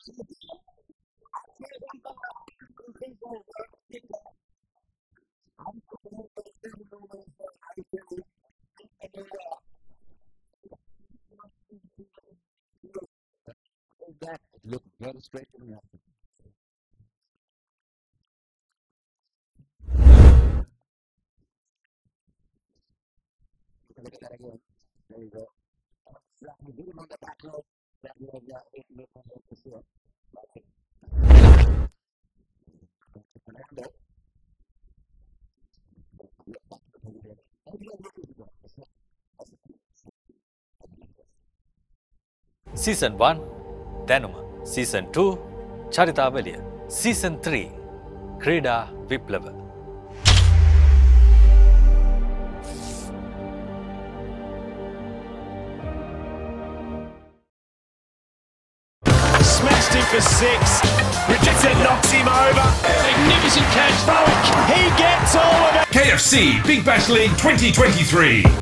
That look very straight to me. Look at that again. There you go. We do on the back row. That we have 8 minutes to see it. Season 1 දැනුම Season 2 චරිතාවලිය Season 3 ක්‍රීඩා විප්ලව Smashed him for 6. Richardson knocks him over. Magnificent catch. He gets all of it. KFC Big Bash League 2023.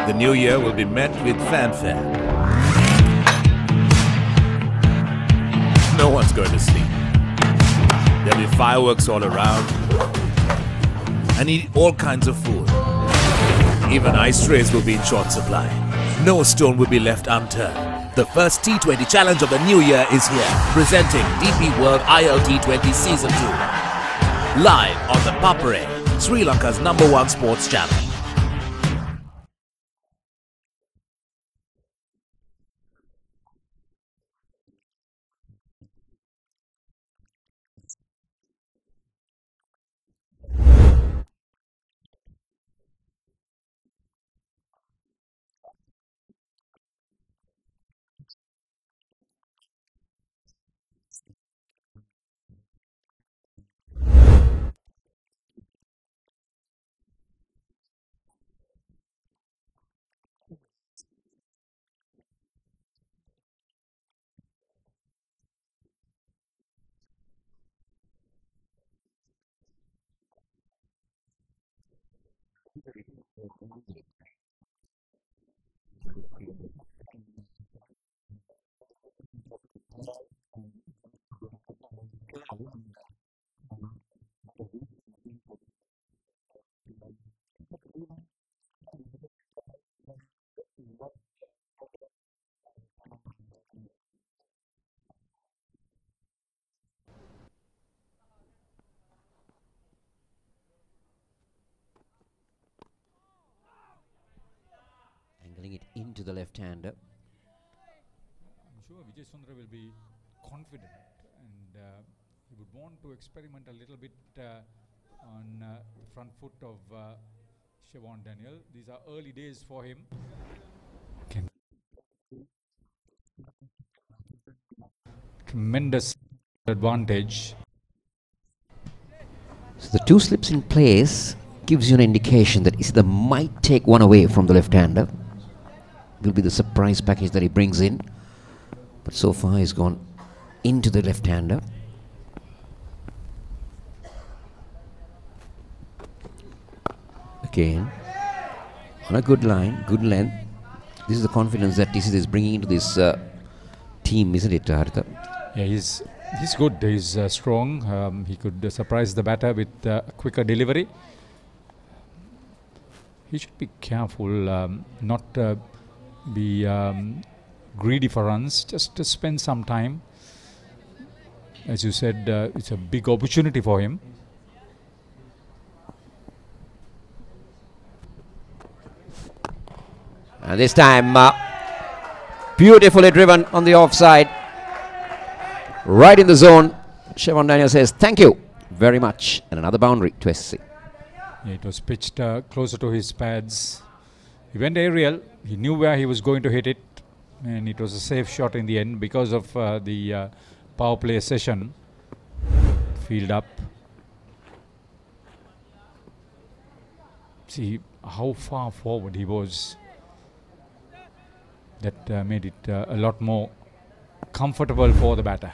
The new year will be met with fanfare. No one's going to sleep. There'll be fireworks all around. And eat all kinds of food. Even ice trays will be in short supply. No stone will be left unturned. The first T20 challenge of the new year is here. Presenting DP World ILT20 Season 2. Live on the Papare, Sri Lanka's #1 sports channel. Angling it into the left-hander. I'm sure Vijay Sundara will be confident and he would want to experiment a little bit on the front foot of Siobhan Daniel. These are early days for him. Tremendous advantage. So the two slips in place gives you an indication that Isida might take one away from the left-hander. Will be the surprise package that he brings in. But so far he's gone into the left-hander. Again, on a good line, good length. This is the confidence that TCS is bringing into this team, isn't it, Harita? Yeah, he's good. He's strong. He could surprise the batter with a quicker delivery. He should be careful, not be greedy for runs, just to spend some time. As you said, it's a big opportunity for him. And this time, beautifully driven on the offside. Right in the zone. Siobhan Daniel says, thank you very much. And another boundary to SSC. Yeah, it was pitched closer to his pads. He went aerial. He knew where he was going to hit it. And it was a safe shot in the end because of the power play session. Field up. See how far forward he was. That made it a lot more comfortable for the batter.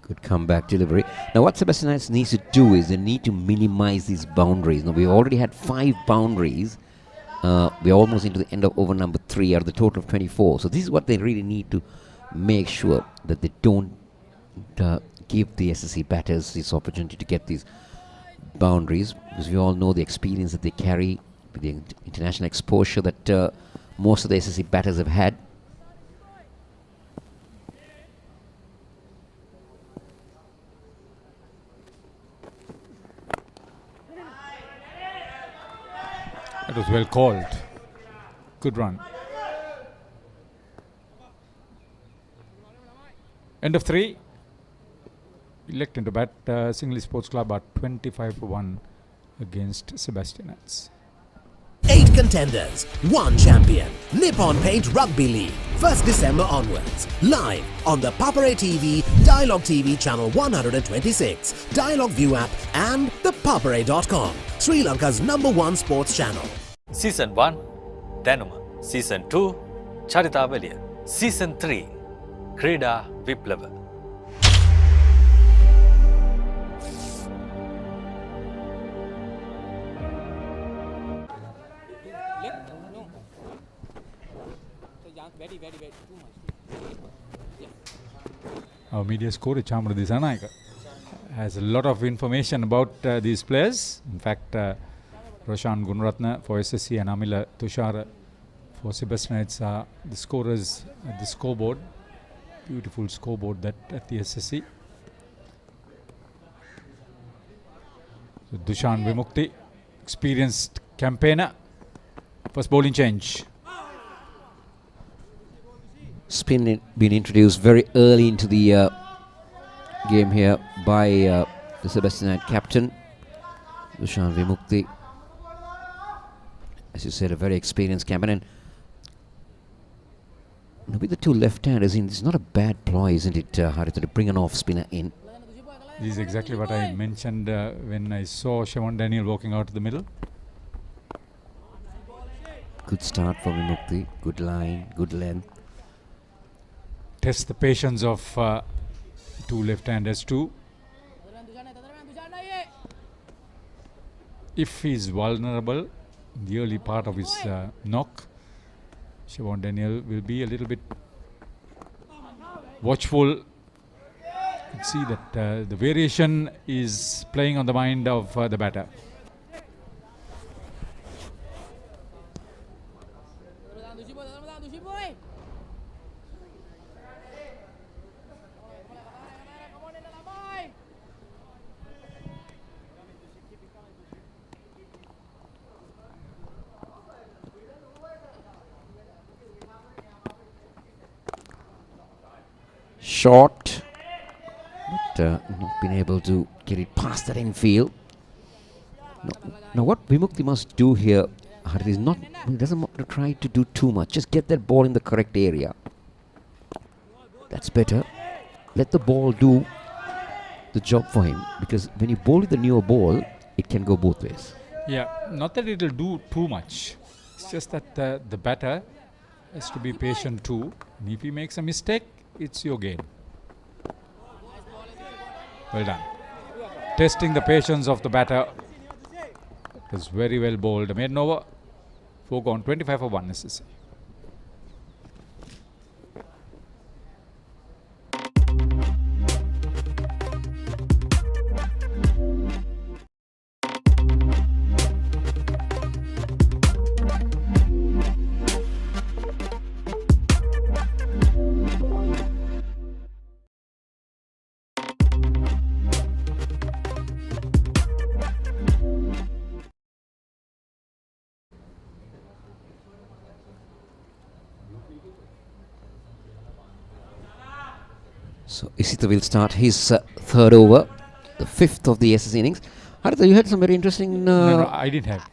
Good comeback delivery. Now what Sebastianites needs to do is they need to minimize these boundaries. Now we've already had 5 boundaries. We're almost into the end of over number 3 out of the total of 24. So this is what they really need to make sure that they don't give the SSC batters this opportunity to get these boundaries, because we all know the experience that they carry with the international exposure that most of the SSC batters have had. That was well called. Good run. End of 3. Electing to bat Singley Sports Club at 25-1 against Sebastianites. 8 contenders, 1 champion. Nippon Paint Rugby League, 1st December onwards. Live on the Papare TV, Dialogue TV channel 126, Dialogue View app and the papare.com, Sri Lanka's #1 sports channel. Season 1 දැනුම, Season 2 චරිතාවලිය, Season 3 ක්‍රීඩා විප්ලව. Our media scorer Chamra Disanayaka has a lot of information about these players. In fact, Roshan Gunaratna for SSC and Amila Tushara for Sebastianites are the scorers at the scoreboard. Beautiful scoreboard that at the SSC. So Dushan Vimukti, experienced campaigner. First bowling change. Spin been introduced very early into the game here by the Sebastianite captain, Dushan Vimukti. As you said, a very experienced campaigner. And with the 2 left-handers in, it's not a bad ploy, isn't it, Haritha, to bring an off-spinner in? This is exactly what I mentioned when I saw Siobhan Daniel walking out to the middle. Good start for Vimukti, good line, good length. Test the patience of 2 left-handers too. If he is vulnerable in the early part of his knock, Siobhan Daniel will be a little bit watchful. You can see that the variation is playing on the mind of the batter. Short, but not been able to get it past that infield. Now what Vimukti must do here, Harit, is not, he doesn't want to try to do too much. Just get that ball in the correct area. That's better. Let the ball do the job for him, because when you bowl with the newer ball, it can go both ways. Yeah, not that it will do too much. It's just that the batter has to be patient too. And if he makes a mistake, it's your game. Well done. Testing the patience of the batter. It was very well bowled. Made over. 4 gone. 25 for 1 SSC. So Isita will start his 3rd over, the 5th of the SSC innings. Haritha, you had some very interesting... no, I didn't have.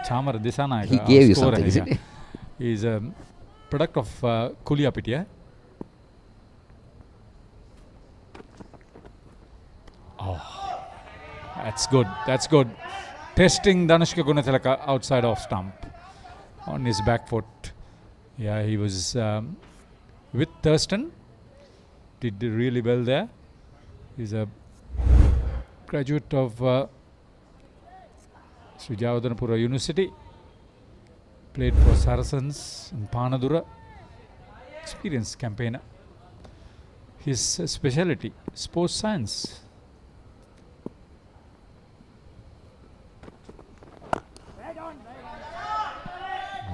Chamara Disanayaka. He gave you something, isn't it? He's a product of Kuliyapitiya. Oh, that's good. That's good. Testing Dhanushka Gunathilaka outside off stump on his back foot. Yeah, he was with Thurston. Did really well there. He's a graduate of Sri Jawadanapura University. Played for Saracens in Panadura. Experienced campaigner. His speciality, sports science.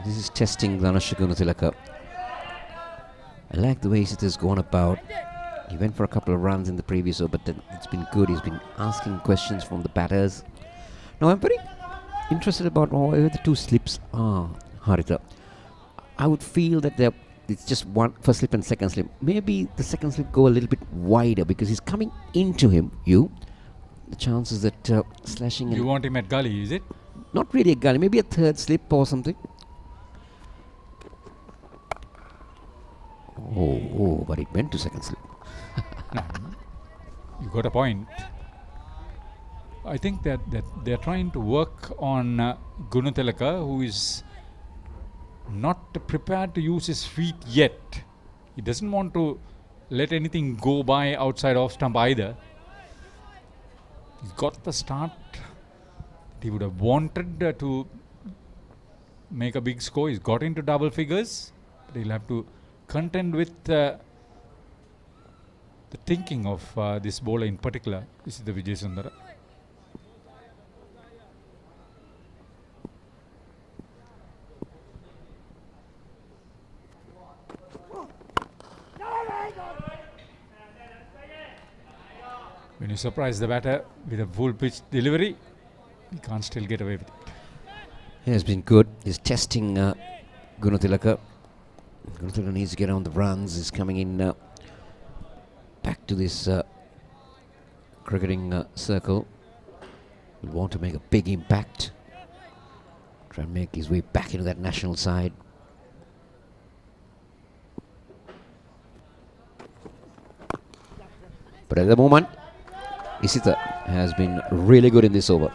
This is testing Dhanushka Gunathilaka. I like the way it has gone about. He went for a couple of runs in the previous over, but it's been good. He's been asking questions from the batters. Now, I'm very interested about where the 2 slips are, Haritha. I would feel that it's just one first slip and second slip. Maybe the second slip go a little bit wider because he's coming into him, the chances that slashing... You want him at gully, is it? Not really a gully, maybe a third slip or something. Oh, but it went to second slip. You got a point. I think that they're trying to work on Gunatilaka, who is not prepared to use his feet yet. He doesn't want to let anything go by outside off stump either. He's got the start. He would have wanted to make a big score. He's got into double figures, but he'll have to contend with the thinking of this bowler in particular. This is the Vijay Sundara. When you surprise the batter with a full pitch delivery, he can't still get away with it. He has been good. He's testing Gunatilaka. Gunatilaka needs to get on the runs. He's coming in back to this cricketing circle. Will want to make a big impact. Try and make his way back into that national side. But at the moment, Isita has been really good in this over.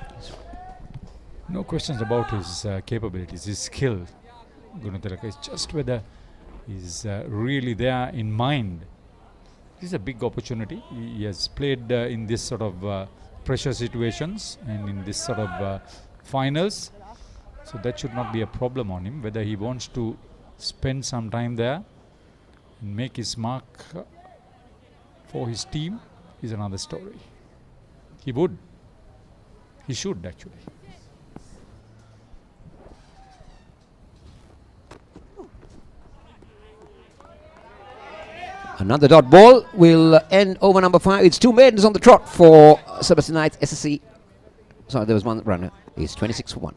No questions about his capabilities, his skill. Gunatilaka is just whether he's really there in mind. This is a big opportunity. He has played in this sort of pressure situations and in this sort of finals. So that should not be a problem on him. Whether he wants to spend some time there and make his mark for his team is another story. He would. He should actually. Another dot ball will end over number 5. It's 2 maidens on the trot for Sebastianites SSC. Sorry, there was one runner. It's 26 for 1.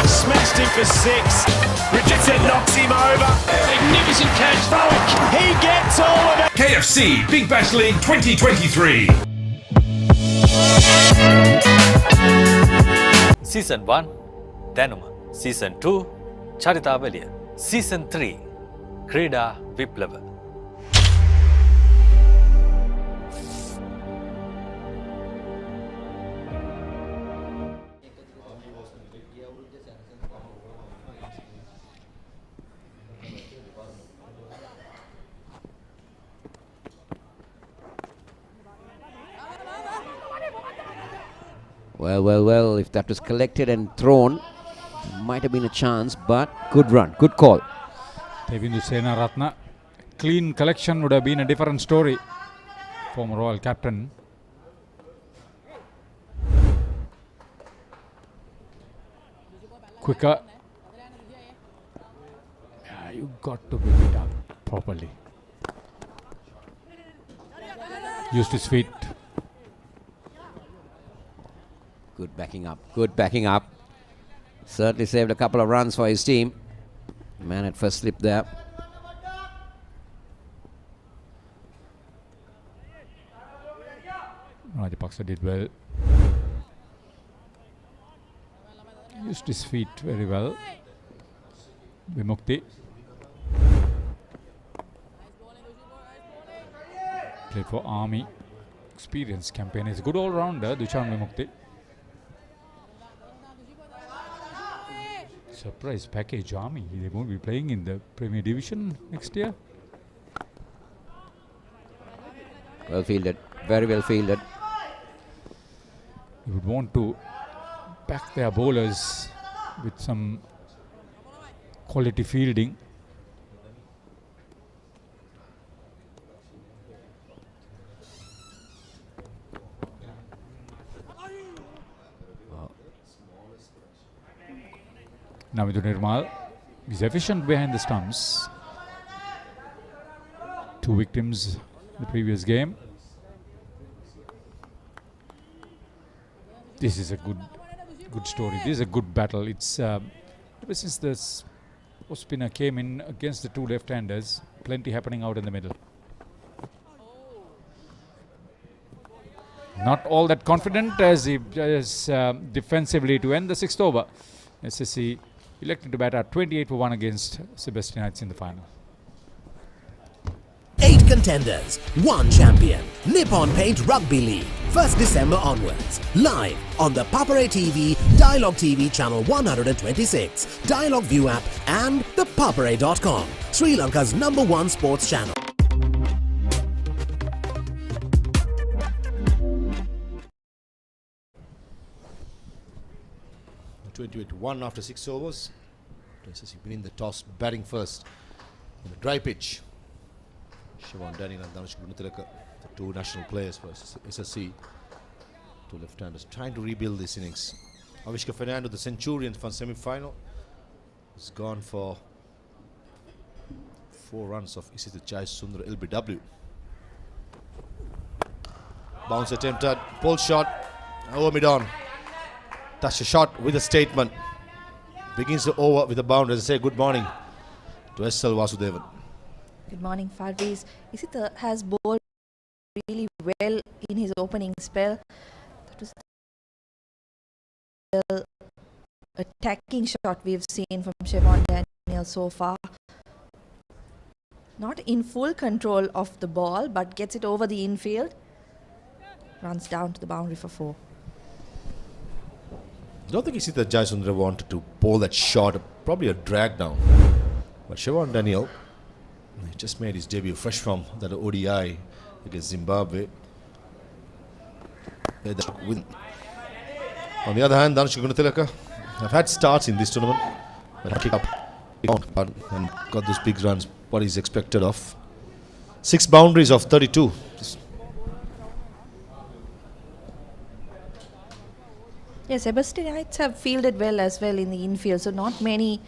Smashed him for 6. Richardson knocks him over. Magnificent catch. Falk. He gets all of it. KFC Big Bash League 2023. Season 1 දැනුම, Season 2 චරිතාවලිය, Season 3 ක්‍රීඩා විප්ලව. Well, if that was collected and thrown, might have been a chance, but good run, good call. Tevindu Senaratna, clean collection would have been a different story. Former Royal captain. Quicker. Yeah, you got to pick it up properly. Used his feet. Good backing up. Certainly saved a couple of runs for his team. Man at first slip there. Rajapaksa did well. Used his feet very well. Vimukti. Played for Army. Experienced campaigner. He's a good all-rounder, Dushan Vimukti. Surprise package Army. They won't be playing in the Premier Division next year. Well fielded. Very well fielded. You would want to back their bowlers with some quality fielding. Navidu Nirmal is efficient behind the stumps. 2 victims in the previous game. This is a good story. This is a good battle. It's ever since this spinner came in against the 2 left-handers, plenty happening out in the middle. not all that confident as he does defensively to end the 6th over. SSC elected to bat at 28 for 1 against Sebastianites in the final. 8 contenders, 1 champion. Nippon Paint Rugby League, 1st December onwards. Live on the Papare TV, Dialogue TV channel 126, Dialogue View app and the papare.com, Sri Lanka's #1 sports channel. (28-1) after 6 overs. SSC winning the toss, batting first on a dry pitch. Siobhan Daniel and Dhanush Gunatilaka, the 2 national players for SSC. 2 left-handers trying to rebuild this innings. Avishka Fernando, the Centurion from semi-final, has gone for 4 runs of Isita Jai Sundar LBW. Bounce attempted, pull shot, over mid-on. Touch a shot with a statement. Begins the over with a boundary. As I say, good morning to SL Vasudevan. Good morning, Fadris. Isita has bowled really well in his opening spell. That was the attacking shot we've seen from Siobhan Daniel so far. Not in full control of the ball, but gets it over the infield. Runs down to the boundary for 4. I don't think Isita Jai Sundar wanted to bowl that shot, probably a drag down. But Siobhan Daniel, he just made his debut fresh from that ODI against Zimbabwe. On the other hand, Dhanush Gunatilaka have had starts in this tournament, but kick up and got those big runs, what is expected of. 6 boundaries of 32. Yes, Sebastianites have fielded well as well in the infield, so not many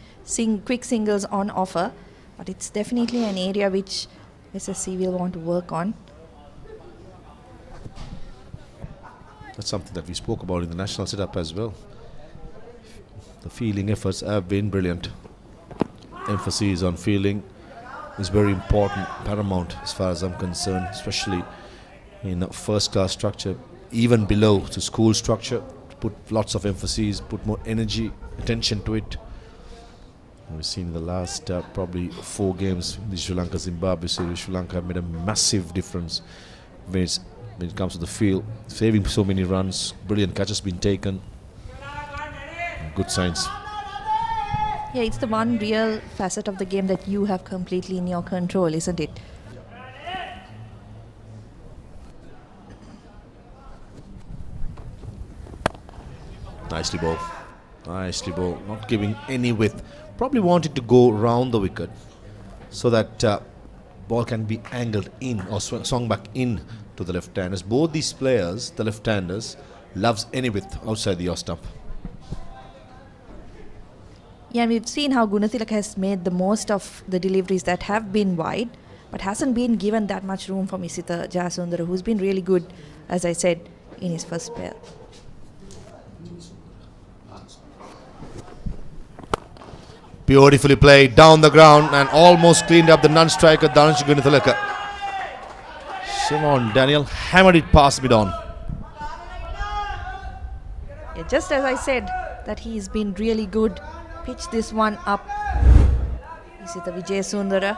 quick singles on offer, but it's definitely an area which SSC will want to work on. That's something that we spoke about in the national setup as well. The fielding efforts have been brilliant. Emphasis on fielding is very important, paramount as far as I'm concerned, especially in a first class structure, even below to school structure. Put lots of emphasis, put more energy, attention to it. We've seen in the last probably 4 games, the Sri Lanka-Zimbabwe series, Sri Lanka made a massive difference when it comes to the field, saving so many runs, brilliant catches been taken, good signs. Yeah, it's the one real facet of the game that you have completely in your control, isn't it? Nicely bowled. Nicely bowled. Not giving any width. Probably wanted to go round the wicket so that ball can be angled in or swung back in to the left-handers. Both these players, the left-handers, loves any width outside the off stump. Yeah, we've seen how Gunatilaka has made the most of the deliveries that have been wide, but hasn't been given that much room from Isita Jai Sundar, who's been really good, as I said, in his first spell. Beautifully played down the ground and almost cleaned up the non-striker Dhanush Gunatilaka. Siobhan Daniel hammered it past mid-on. Yeah, just as I said that he's been really good. Pitch this one up. Isita Vijay Sundara.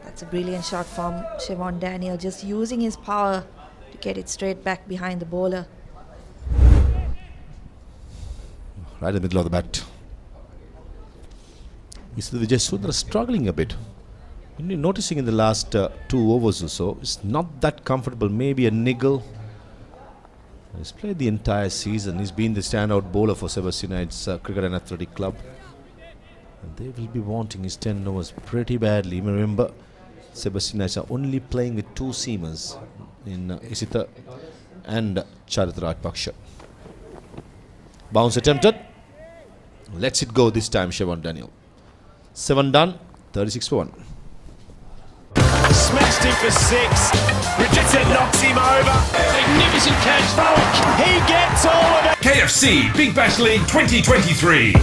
That's a brilliant shot from Siobhan Daniel, just using his power to get it straight back behind the bowler. Right in the middle of the bat. Isita Vijay Sundara struggling a bit. You're noticing in the last 2 overs or so, it's not that comfortable, maybe a niggle. He's played the entire season. He's been the standout bowler for Sebastianites Cricket and Athletic Club. And they will be wanting his 10 overs pretty badly. Remember, Sebastianites are only playing with 2 seamers in Isita and Charita Rajpaksha. Bounce attempted. Lets it go this time, Siobhan Daniel. 7 done, 36 for 1. Smashed him for 6. Richardson knocks him over. Magnificent catch. Falk. He gets all of it. KFC Big Bash League 2023.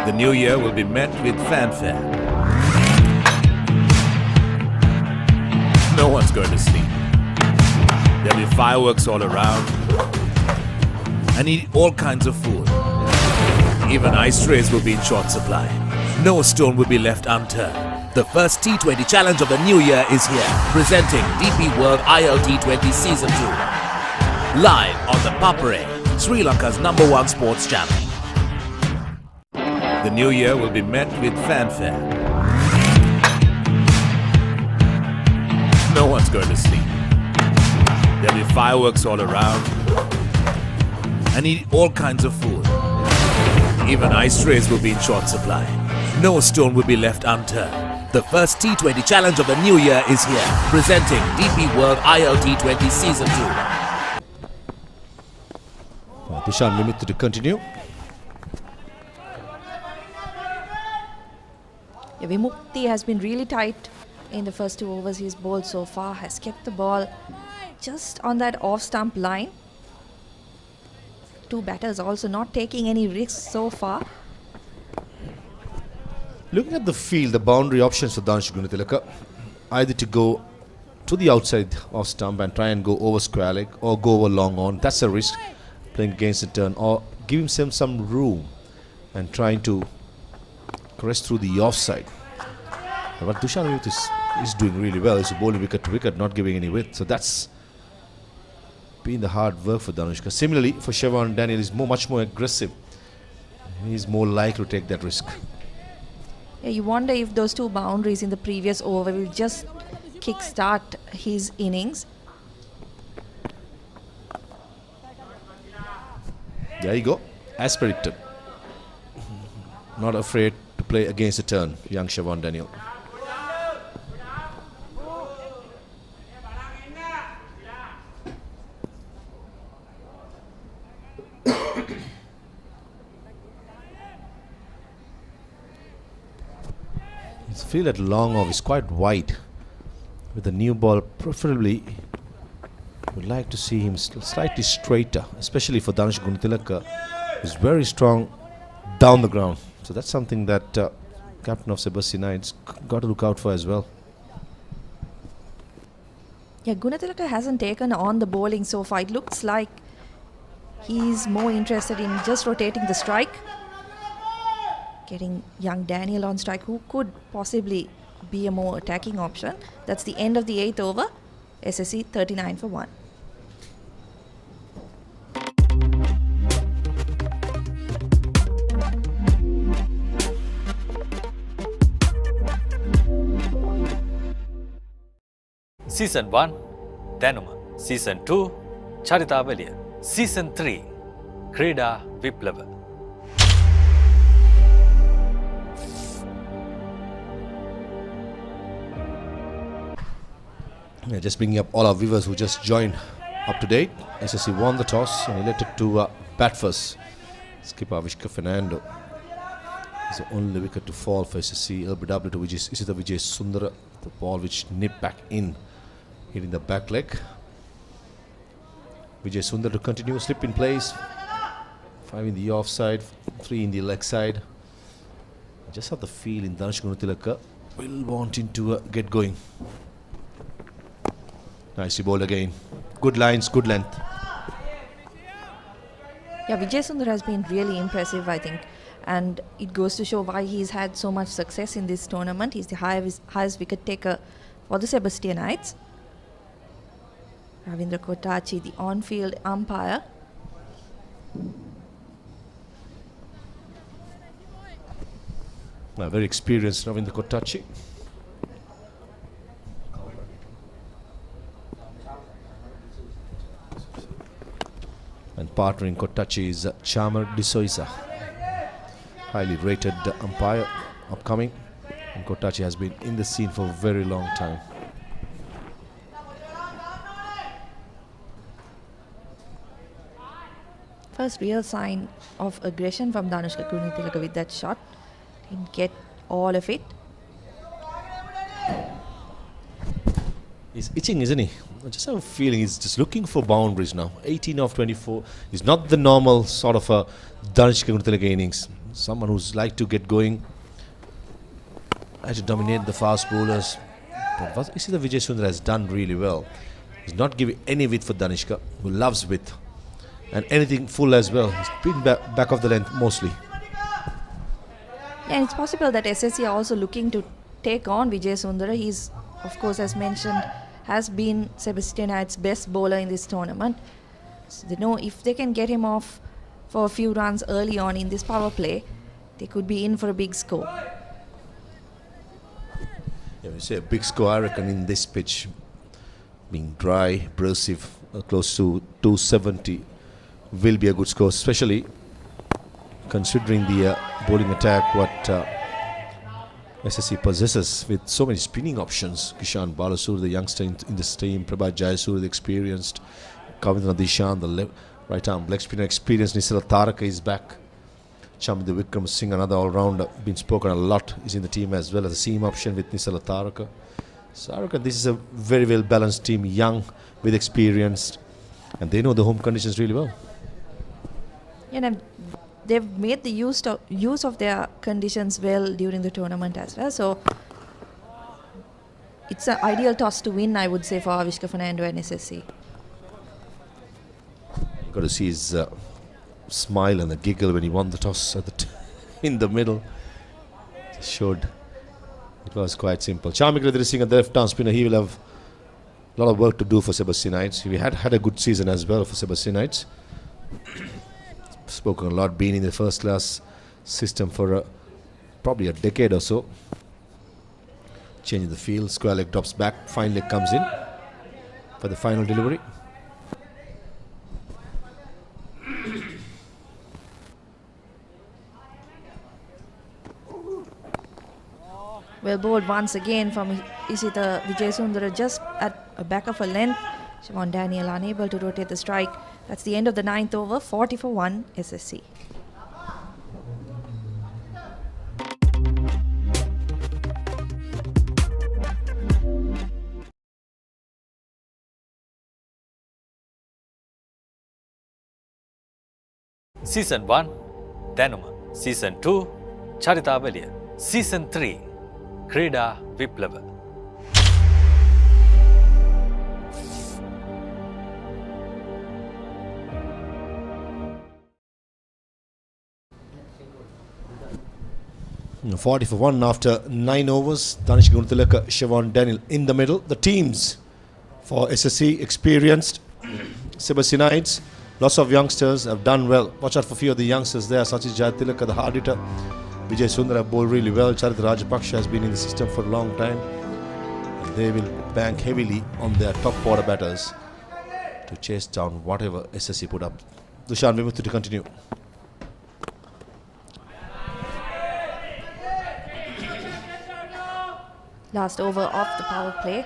The new year will be met with fanfare. going to sleep. There'll be fireworks all around and eat all kinds of food. Even ice trays will be in short supply. No stone will be left unturned. The first T20 challenge of the new year is here, presenting DP World ILT20 Season 2. Live on the Papare, Sri Lanka's #1 sports channel. The new year will be met with fanfare. No one's going to sleep. There'll be fireworks all around and eat all kinds of food. Even ice trays will be in short supply. No stone will be left unturned. The first T20 challenge of the new year is here, presenting DP World ILT20 Season 2. Dushan Mimitra to continue. Yeah, Vimukti has been really tight in the first 2 overs he's bowled so far, has kept the ball just on that off-stump line. 2 batters also not taking any risks so far. Looking at the field, the boundary options for Danush Gunatilaka, either to go to the outside off stump and try and go over square leg or go over long on. That's a risk, playing against the turn, or give him some room and trying to crest through the offside. But Dushan is doing really well. He's bowling wicket to wicket, not giving any width. So that's been the hard work for Danushka. Similarly, for Siobhan Daniel is much more aggressive. He's more likely to take that risk. Yeah, you wonder if those 2 boundaries in the previous over will just kick-start his innings. There you go, as predicted. Not afraid to play against the turn, young Siobhan Daniel. His field at long off is quite wide. With the new ball, preferably, would like to see him slightly straighter, especially for Danush Gunatilaka, who's very strong down the ground. So that's something that captain of Sebastianites got to look out for as well. Yeah, Gunatilaka hasn't taken on the bowling so far. It looks like he's more interested in just rotating the strike. Getting young Daniel on strike, who could possibly be a more attacking option. That's the end of the 8th over. SSC 39 for 1. Season 1, Danuma. Season 2, Charitavaliya. Season 3, Krida Viplava. Yeah, just bringing up all our viewers who just joined up to date. SSC won the toss and elected to bat first. Skipper Vishka Fernando is the only wicket to fall for SSC. LBW to Isita Vijay Sundara, the ball which nipped back in, hitting the back leg. Vijay Sundara to continue, slip in place. 5 in the offside, 3 in the leg side. I just have the feeling Danush Gunatilaka will want him to get going. Nicely bowled again. Good lines, good length. Yeah, Vijay Sundar has been really impressive, I think. And it goes to show why he's had so much success in this tournament. He's the highest wicket taker for the Sebastianites. Ravindra Kotachi, the on-field umpire. Very experienced Ravindra Kotachi. And partnering Kotachi is Chamar D'Souza, highly rated umpire, upcoming. And Kotachi has been in the scene for a very long time. First real sign of aggression from Danushka Gunatilaka with that shot. Didn't get all of it. He's itching, isn't he? I just have a feeling he's just looking for boundaries now. 18 of 24 is not the normal sort of a Danushka Gunatilaka innings. Someone who's like to get going, like to dominate the fast bowlers, But what Isita Vijay Sundar has done really well is not giving any width for Danishka, who loves width. And anything full as well. He's been back of the length mostly. Yeah, it's possible that SSC are also looking to take on Vijay Sundara. He's, of course, as mentioned, has been Sebastianites' best bowler in this tournament. So they know if they can get him off for a few runs early on in this power play, they could be in for a big score. Yeah, we say a big score, I reckon, in this pitch, being dry, abrasive, close to 270, will be a good score, especially considering the bowling attack what SSC possesses with so many spinning options. Kishan Balasur, the youngster in this team, Prabhat Jayasur, the experienced, Kavindra Dishan, the right arm leg spinner, experienced. Nisala Taraka is back. Chamdi Vikram Singh, another all-rounder, been spoken a lot, is in the team as well as a seam option with Nisala Taraka. So I reckon this is a very well balanced team, young with experience, and they know the home conditions really well. And they've made the use of their conditions well during the tournament as well. So it's an ideal toss to win, I would say, for Avishka Fernando and SSC. Got to see his smile and the giggle when he won the toss at the in the middle. Just showed it was quite simple. Charmik Singh, the left arm spinner, he will have a lot of work to do for Sebastianites. We had a good season as well for Sebastianites. Spoken a lot, been in the first class system for probably a decade or so. Changing the field, square leg drops back, fine leg comes in for the final delivery. Well bowled once again from Isita Vijay Sundara, just at a back of a length. Siobhan Daniel unable to rotate the strike. That's the end of the 9th over, 40 for 1 SSC. Season 1, Danuma. Season 2, Charita Velia. Season 3, Krida Viplava. You know, 40 for 1 after 9 overs. Danish Gunatilaka, Siobhan Daniel in the middle. The teams for SSC, experienced. Sebastianites, lots of youngsters have done well. Watch out for a few of the youngsters there. Sachit Jayatilaka, the hard hitter. Vijay Sundara bowled really well. Charit Rajapaksa has been in the system for a long time. And they will bank heavily on their top order batters to chase down whatever SSC put up. Dushan Vimukti to continue. Last over of the power play.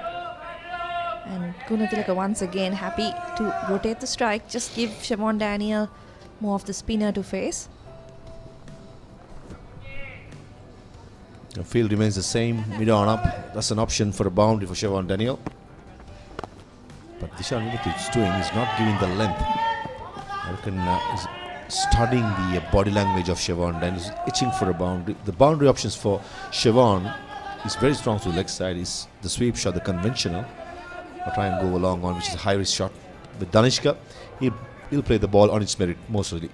And Gunatilaka once again happy to rotate the strike. Just give Siobhan Daniel more of the spinner to face. The field remains the same, mid on up. That's an option for a boundary for Siobhan Daniel. But Dishan Vimukti is doing is not giving the length. I reckon is studying the body language of Siobhan Daniel. Is itching for a boundary. The boundary options for Siobhan is very strong to the leg side. Is the sweep shot, the conventional, or try and go along on, which is a high risk shot. With Danishka, he'll play the ball on its merit mostly.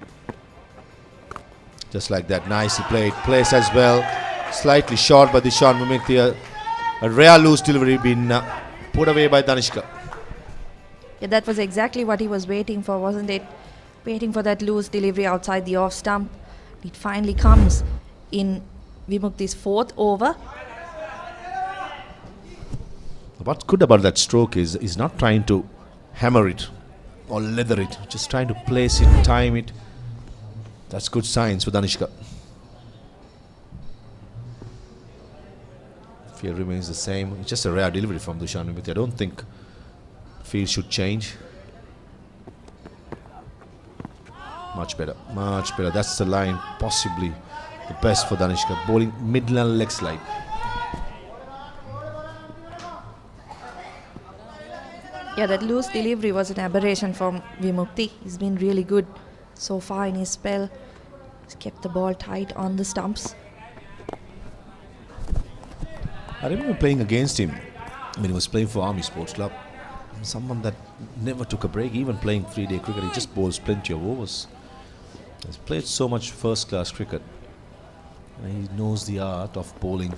Just like that, nicely played. Place as well. Slightly short by Dishan Vimukti. A rare loose delivery being put away by Danishka. Yeah, that was exactly what he was waiting for, wasn't it? Waiting for that loose delivery outside the off stump. It finally comes in Vimukti's 4th over. What's good about that stroke is he's not trying to hammer it or leather it, just trying to place it, time it. That's good signs for Danishka. Field remains the same. It's just a rare delivery from Dushan Vimukti. I don't think field should change. Much better, much better. That's the line, possibly the best for Danishka. Bowling midland leg slide. Yeah, that loose delivery was an aberration from Vimukti. He's been really good so far in his spell. He's kept the ball tight on the stumps. I remember playing against him when he was playing for Army Sports Club. Someone that never took a break, even playing 3-day cricket. He just bowls plenty of overs. He's played so much first-class cricket. And he knows the art of bowling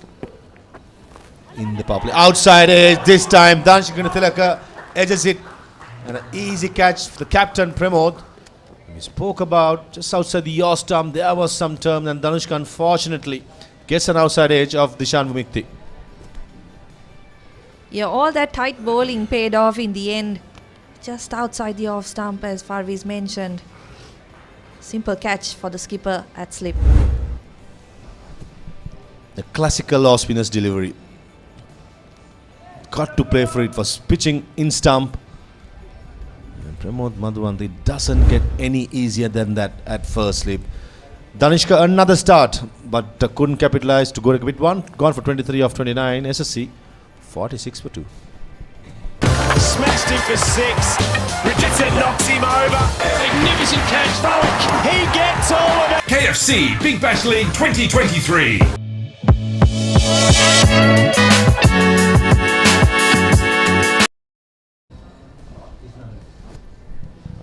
in the power play. Outside edge this time. Danushka Gunathilaka edges it. And an easy catch for the captain, Pramod. We spoke about just outside the yaw stump. There was some turn, and Danushka unfortunately gets an outside edge of Dishan Vumikti. Yeah, all that tight bowling paid off in the end. Just outside the off stump, as Farviz mentioned. Simple catch for the skipper at slip. The classical off spinner's delivery. Got to play for it. Was pitching in stump. And Pramod Madhuvanti doesn't get any easier than that at first slip. Danushka another start, but couldn't capitalize to go to bit one. Gone for 23 of 29. SSC 46 for 2. Smashed him for 6. Richardson knocks him over. Magnificent catch. Bullock. He gets all of it. KFC Big Bash League 2023.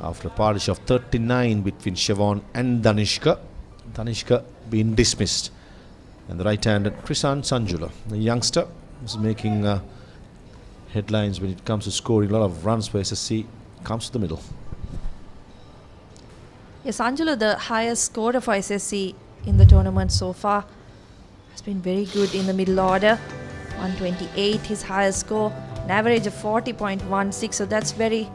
After a partition of 39 between Siobhan and Danushka, Danushka being dismissed. And the right-handed Krishan Sanjula, the youngster, is making headlines when it comes to scoring a lot of runs for SSC, comes to the middle. Yes, Sanjula, the highest scorer for SSC in the tournament so far, has been very good in the middle order. 128, his highest score, an average of 40.16, so that's very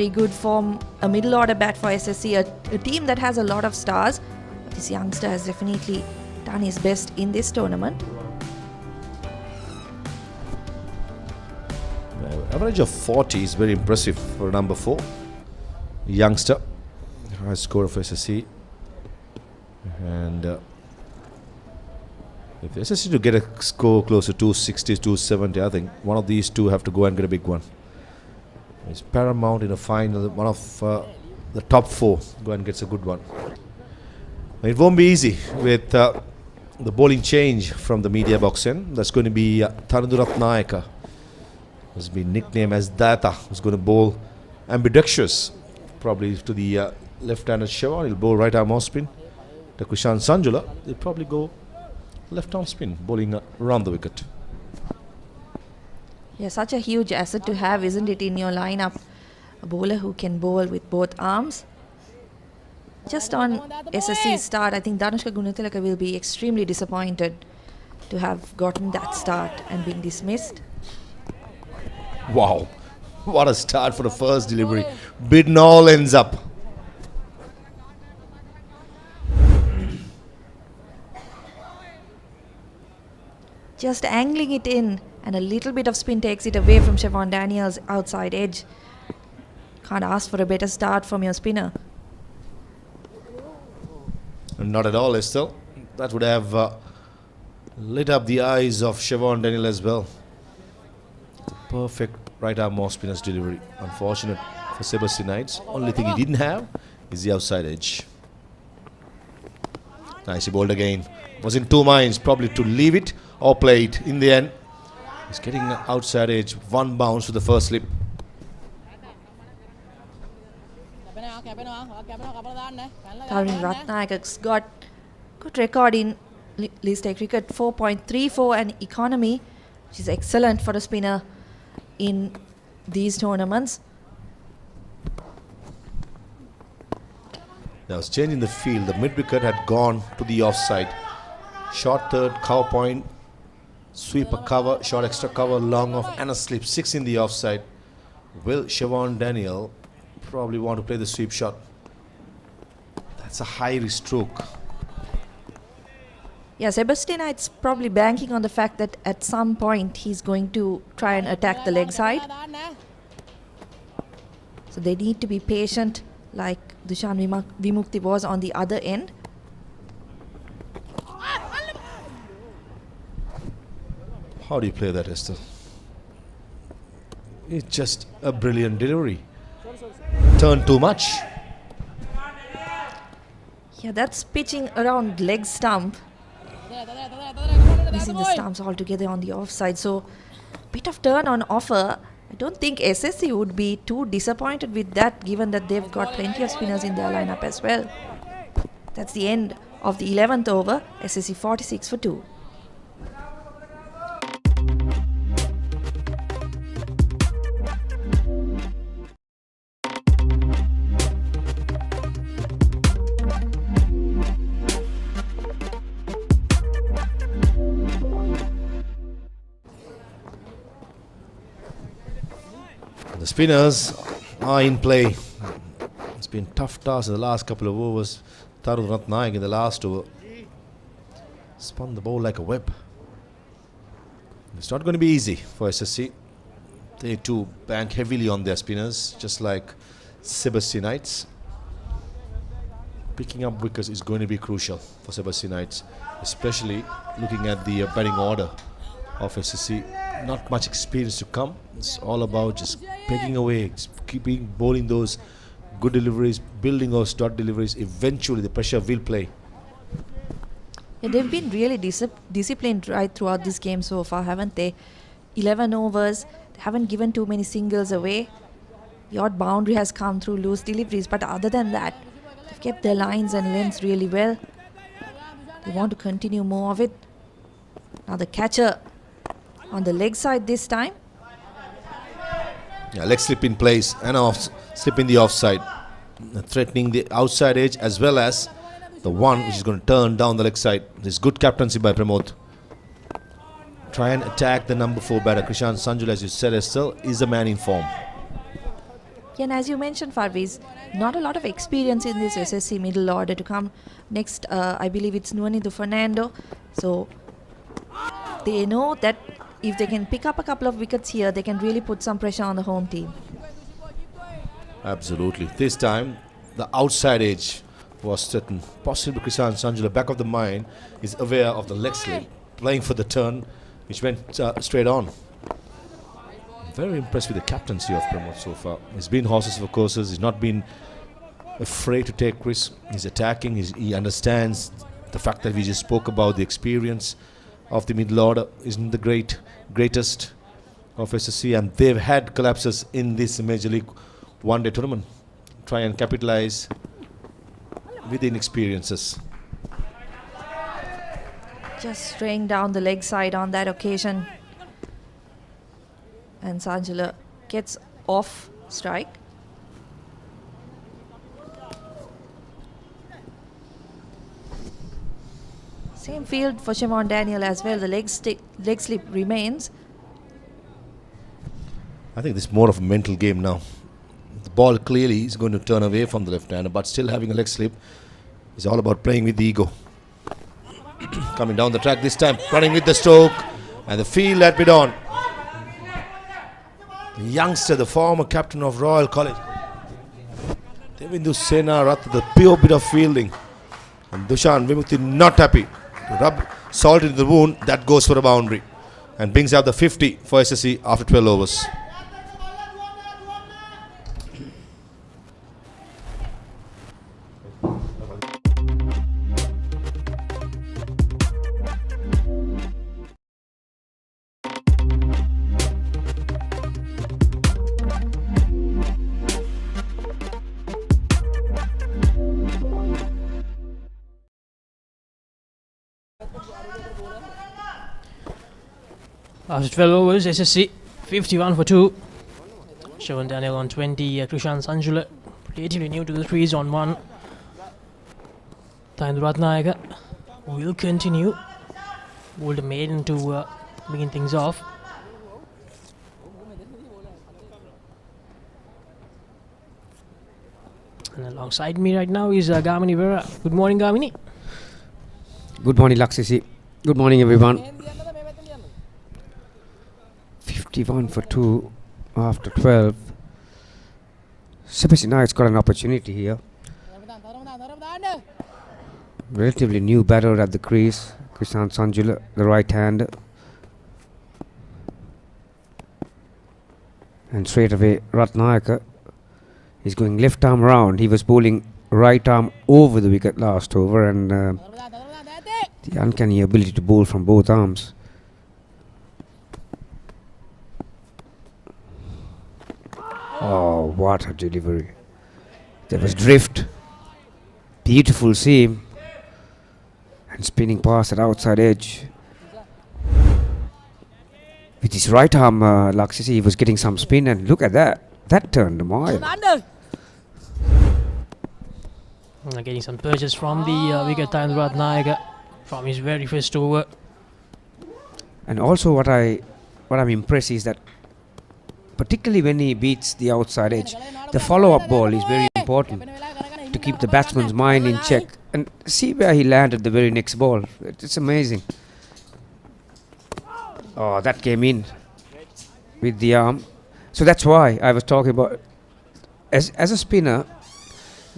good for a middle order bat for SSC, a team that has a lot of stars. But this youngster has definitely done his best in this tournament. Average of 40 is very impressive for number 4. Youngster, high scorer for SSC. And if SSC to get a score close to 260, 270, I think one of these two have to go and get a big one. It's paramount in a final. One of the top 4 go and gets a good one. It won't be easy with the bowling change from the media box end. That's going to be Thanudurat Nayaka, who's been nicknamed as Data, who's going to bowl ambidextrous, probably to the left-handed Siobhan. He'll bowl right arm off spin. The Krishan Sanjula, he'll probably go left arm spin, bowling around the wicket. Yeah, such a huge asset to have, isn't it, in your lineup? A bowler who can bowl with both arms. Just on SSC's start, I think Danushka Gunathilaka will be extremely disappointed to have gotten that start and been dismissed. Wow, what a start for the first delivery. Bid all ends up. Just angling it in, and a little bit of spin takes it away from Siobhan Daniels' outside edge. Can't ask for a better start from your spinner. Not at all, Estelle. That would have lit up the eyes of Siobhan Daniel as well. Perfect right arm off spinner's delivery. Unfortunate for Sebastianites. Only thing he didn't have is the outside edge. Nicely bowled again. Was in two minds, probably to leave it or play it. In the end, he's getting an outside edge. One bounce to the first slip. Tarun Ratnayaka's got good record in List A cricket, 4.34 and economy, which is excellent for a spinner in these tournaments. There was change in the field. The mid wicket had gone to the offside. Short third, cover point, sweep a cover, short extra cover, long off, and a slip. 6 in the offside. Will Siobhan Daniel probably want to play the sweep shot? That's a high risk stroke. Yeah, Sebastianites probably banking on the fact that at some point he's going to try and attack the leg side. So they need to be patient, like Dishan Vimukti was on the other end. How do you play that, Esther? It's just a brilliant delivery. Turn too much. Yeah, that's pitching around leg stump. missing the stumps altogether on the offside. So, bit of turn on offer. I don't think SSC would be too disappointed with that, given that they've got plenty of spinners in their lineup as well. That's the end of the 11th over. SSC 46 for 2. The spinners are in play. It's been tough task in the last couple of overs. Tarun Ratnaik in the last over spun the ball like a web. It's not going to be easy for SSC. They too bank heavily on their spinners, just like Sebastianites. Picking up wickets is going to be crucial for Sebastianites, especially looking at the batting order of SSC. Not much experience to come. It's all about just pegging away, just keeping bowling those good deliveries, building those dot deliveries. Eventually the pressure will play. Yeah, they've been really disciplined right throughout this game so far, haven't they? 11 overs, they haven't given too many singles away. The odd boundary has come through loose deliveries, but other than that, they've kept their lines and lengths really well. They want to continue more of it. Now the catcher on the leg side this time. Yeah, leg slip in place and off slip in the offside, threatening the outside edge as well as the one which is going to turn down the leg side. This good captaincy by Pramod. Try and attack the number 4 batter. Krishan Sanjula, as you said, Estelle, is a man in form. Yeah, and as you mentioned, Farviz, not a lot of experience in this SSC middle order to come. Next, I believe it's Nuanidu Fernando. So they know that if they can pick up a couple of wickets here, they can really put some pressure on the home team. Absolutely. This time, the outside edge was threatened. Possibly Krishan Sanjula, back of the mind, is aware of the leg slip, playing for the turn, which went straight on. Very impressed with the captaincy of Pramod so far. He's been horses for courses. He's not been afraid to take risks. He's attacking. He understands the fact that we just spoke about the experience of the middle order isn't the greatest of SSC, and they've had collapses in this Major League one-day tournament. Try and capitalize with the inexperiences. Just straying down the leg side on that occasion. And Sanjula gets off strike. Same field for Shimon Daniel as well. The leg slip remains. I think this is more of a mental game now. The ball clearly is going to turn away from the left hander, but still having a leg slip is all about playing with the ego. Coming down the track this time, running with the stroke, and the field had been on. The youngster, the former captain of Royal College, Devindu Sena Rath, the pure bit of fielding. And Dushan Vimuthi not happy. To rub salt into the wound, that goes for a boundary and brings out the 50 for SSC after 12 overs. After 12 overs, SSC 51 for 2. Shimon Daniel on 20. Krishan Sanjula relatively new to the crease on 1. Tarun Ratnaik will continue. Hold the maiden to begin things off. And alongside me right now is Gamini Vera. Good morning, Gamini. Good morning, Laksisi. Good morning, everyone. 51 for 2 after 12. Sebastianites got an opportunity here. Relatively new batter at the crease. Krishan Sanjula, the right hand. And straight away, Ratnaik is going left arm round. He was bowling right arm over the wicket last over, and The uncanny ability to bowl from both arms. Oh, what a delivery. There was drift. Beautiful seam. And spinning past that outside edge. With his right arm, Laxisi, he was getting some spin, and look at that. That turned him wide. Getting some purchase from the wicket time Ratnayaka from his very first over. And also what I'm impressed is that particularly when he beats the outside edge, the follow-up ball is very important to keep the batsman's mind in check. And see where he landed the very next ball. It's amazing. Oh, that came in with the arm. So that's why I was talking about, as a spinner,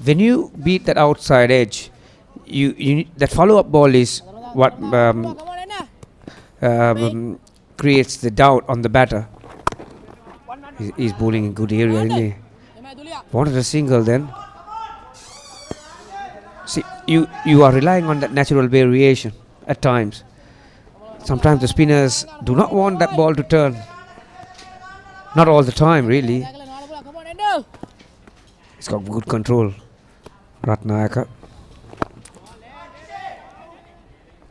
when you beat that outside edge, you that follow-up ball is what creates the doubt on the batter. He's bowling in good area, isn't he? Wanted a single then. See, you are relying on that natural variation at times. Sometimes the spinners do not want that ball to turn. Not all the time, really. He's got good control, Ratnayaka.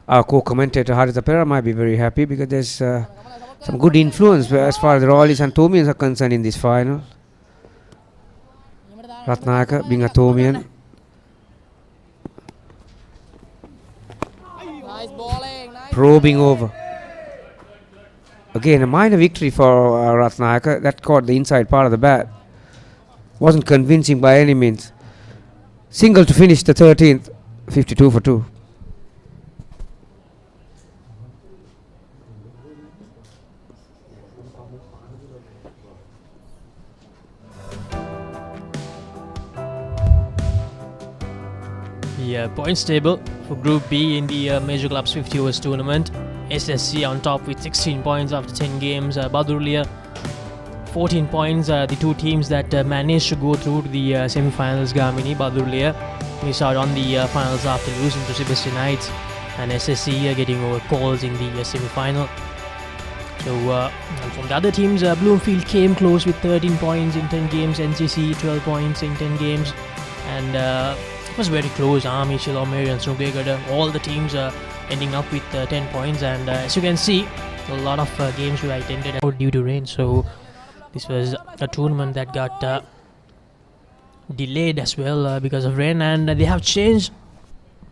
Our co-commentator Haritha Pera might be very happy because there's some good influence as far as the Royalies and Thomians are concerned in this final. Ratnayaka being a Thomian. Probing over. Again, a minor victory for Ratnayaka. That caught the inside part of the bat. Wasn't convincing by any means. Single to finish the 13th. 52 for 2. The points table for Group B in the Major Clubs 50 overs tournament. SSC on top with 16 points after 10 games. Badurlia 14 points. The two teams that managed to go through to the semi-finals, Gamini, Badurlia, missed out on the finals after losing to Sebastianites, and SSC getting over calls in the semi-final. So and from the other teams, Bloomfield came close with 13 points in 10 games. NCC 12 points in 10 games, and it was very close. Army, Shillong, and Snugegada, all the teams ending up with 10 points, and as you can see, a lot of games were attended due to rain. So this was a tournament that got delayed as well because of rain, and they have changed.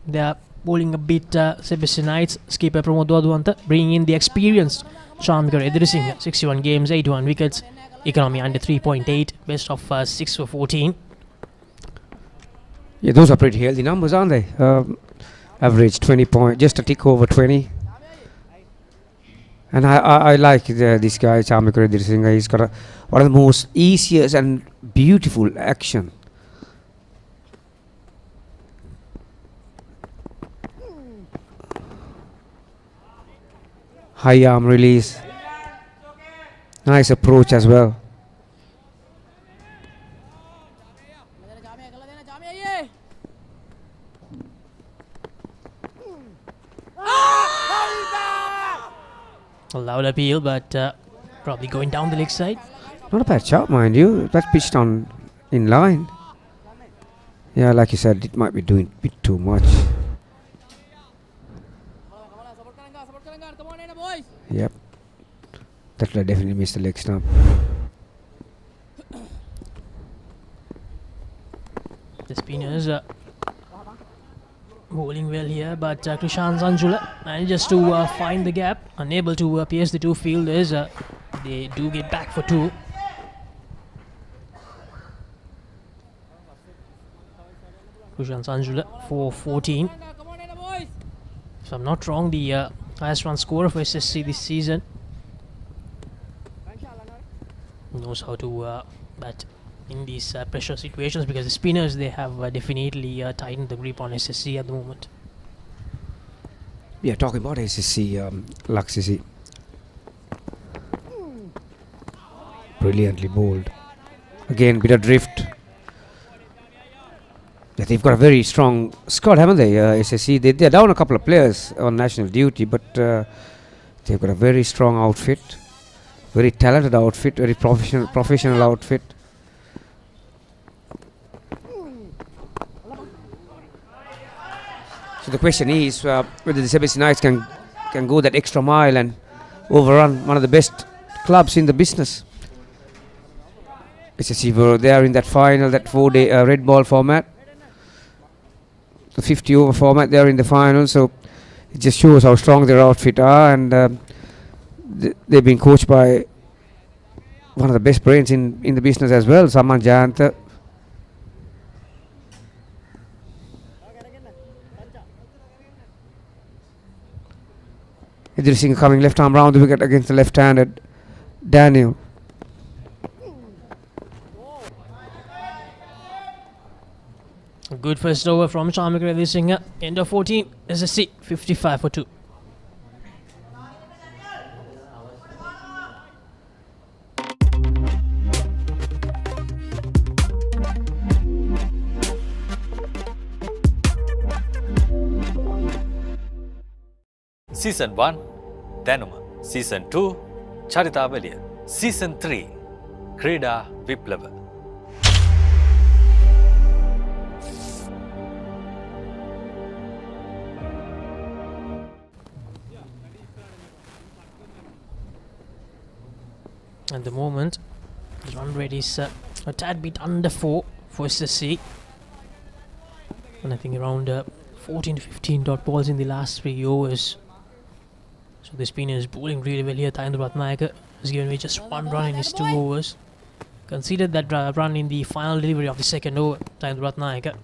They are bowling a bit. Sebastianites skipper Pramod Wadwanta bringing in the experienced Shamikar Edirisinghe, 61 games, 81 wickets, economy under 3.8, best of 6 for 14. Yeah, those are pretty healthy numbers, aren't they? Average 20 points, just a tick over 20. And I like this guy, Shamikar Edirisinghe. He's got one of the most easiest and beautiful action. High arm release. Nice approach as well. A loud appeal, but probably going down the leg side. Not a bad shot, mind you. That's pitched on in line. Yeah, like you said, it might be doing a bit too much. Yep. That will definitely miss the leg stump. The spinners bowling well here, but Krishan Sanjula manages to find the gap, unable to pierce the two fielders. They do get back for 2. Krishan Sanjula for 14. If I'm not wrong, the highest run scorer for SSC this season. Knows how to bat in these pressure situations, because the spinners, they have definitely tightened the grip on SSC at the moment. Yeah, talking about SSC, Laxisi. Brilliantly bowled. Again, bit of drift. They've got a very strong squad, haven't they? SSC. They're down a couple of players on national duty, but they've got a very strong outfit, very talented outfit, very professional outfit. So the question is whether the Sebastianites can go that extra mile and overrun one of the best clubs in the business. SSC were there in that final, that 4-day red ball format, the 50 over format. They're in the final, so it just shows how strong their outfit are, and they've been coached by one of the best brains in the business as well, Saman Jayanta. Idris Singh coming left arm round the wicket against the left-handed Daniel. A good first over from Shamik Idris Singh. End of 14, SSC 55 for 2. Season 1 Danuma, Season 2 Charitavaliya, Season 3 Krida Viplava. At the moment, the run rate is a tad bit under 4 for SSC, and I think around 14 to 15 dot balls in the last 3 overs. So the spinner is bowling really well here. Tayendra Ratnayaka has given me just 1 run in his 2 overs. Considered that run in the final delivery of the second over, Tayendra Ratnayaka.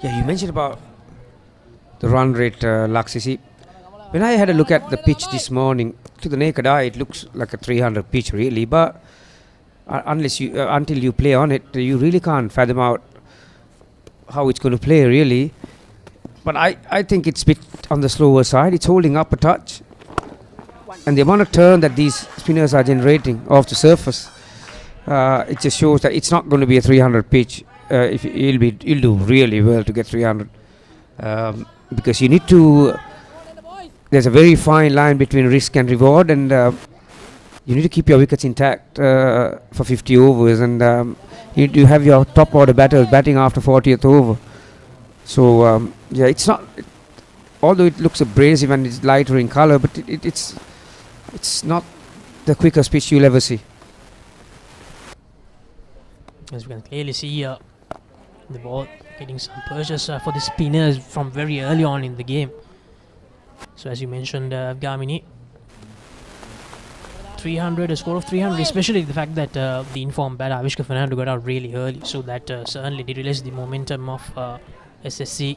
Yeah, you mentioned about the run rate, Laksisi. When I had a look at the pitch this morning, to the naked eye, it looks like a 300 pitch really, but until you play on it, you really can't fathom out how it's going to play really. But I think it's a bit on the slower side. It's holding up a touch, and the amount of turn that these spinners are generating off the surface, it just shows that it's not going to be a 300 pitch. If he'll do really well to get 300, because you need to. There's a very fine line between risk and reward, and you need to keep your wickets intact for 50 overs, and you need to have your top order batters batting after 40th over. So yeah, it's not. Although it looks abrasive and it's lighter in colour, but it's not the quickest pitch you'll ever see. As we can clearly see, the ball getting some purchase for the spinners from very early on in the game. So as you mentioned, Gamini, 300, a score of 300, especially the fact that the informed batter Avishka Fernando got out really early, so that certainly did release the momentum of SSC.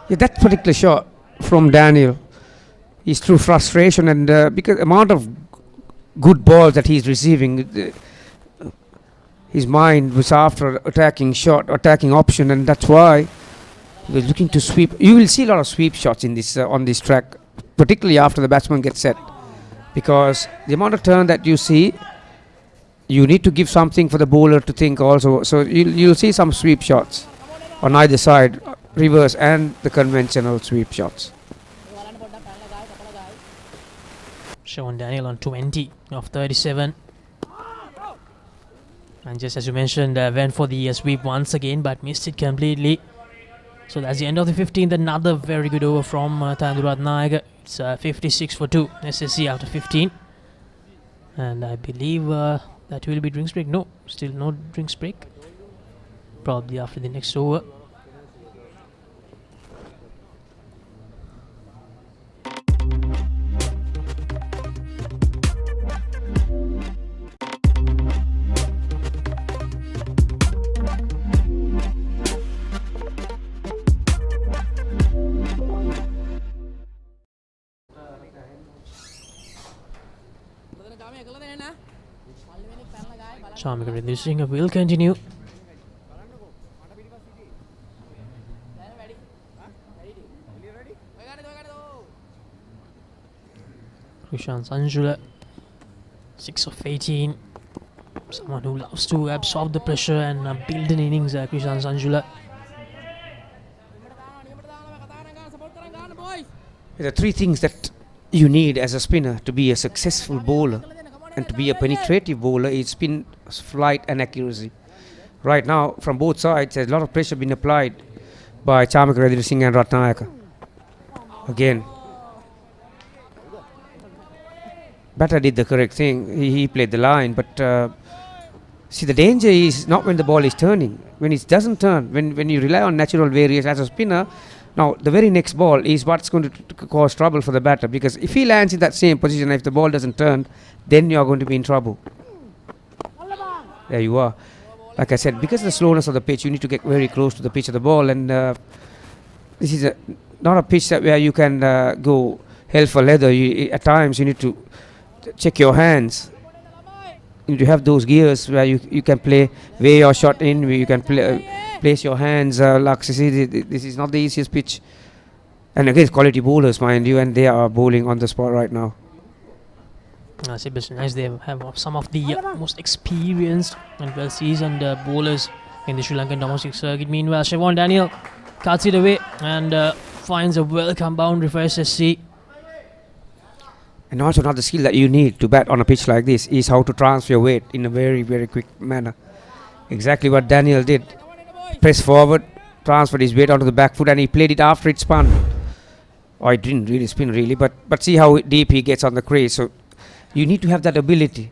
Yeah, that particular shot from Daniel is through frustration, and because amount of good balls that he's receiving, his mind was after attacking option, and that's why he was looking to sweep. You will see a lot of sweep shots in this on this track, particularly after the batsman gets set, because the amount of turn that you see, you need to give something for the bowler to think also. So you'll see some sweep shots on either side, reverse and the conventional sweep shots. Sean Daniel on 20 of 37. And just as you mentioned, went for the sweep once again, but missed it completely. So that's the end of the 15th. Another very good over from Tayendra Ratnayaka. It's 56 for 2, SSC after 15. And I believe that will be drinks break. No, still no drinks break. Probably after the next over. Shamik Idris Singh will continue. Krishan Sanjula, 6 of 18. Someone who loves to absorb the pressure and build an innings, Krishan Sanjula. There are three things that you need as a spinner to be a successful bowler and to be a penetrative bowler is spin, flight and accuracy. Right now, from both sides, there's a lot of pressure being applied by Chamakradira Singh and Ratnayaka. Again, batter did the correct thing. He played the line, but see, the danger is not when the ball is turning. When it doesn't turn, when you rely on natural variation as a spinner, now the very next ball is what's going to cause trouble for the batter, because if he lands in that same position, if the ball doesn't turn, then you are going to be in trouble. There you are. Like I said, because of the slowness of the pitch, you need to get very close to the pitch of the ball, and this is not a pitch where you can go hell for leather. At times you need to check your hands. You need to have those gears where you can play way your shot in, where you can place your hands. Like you see, this is not the easiest pitch, and again, quality bowlers, mind you, and they are bowling on the spot right now. Sebastianites, they have some of the most experienced and well-seasoned bowlers in the Sri Lankan domestic circuit. Meanwhile, Siobhan Daniel cuts it away and finds a welcome boundary for SSC. And also another skill that you need to bat on a pitch like this is how to transfer your weight in a very, very quick manner. Exactly what Daniel did. Press forward, transferred his weight onto the back foot, and he played it after it spun. Oh, it didn't really spin really, but see how deep he gets on the crease. So you need to have that ability.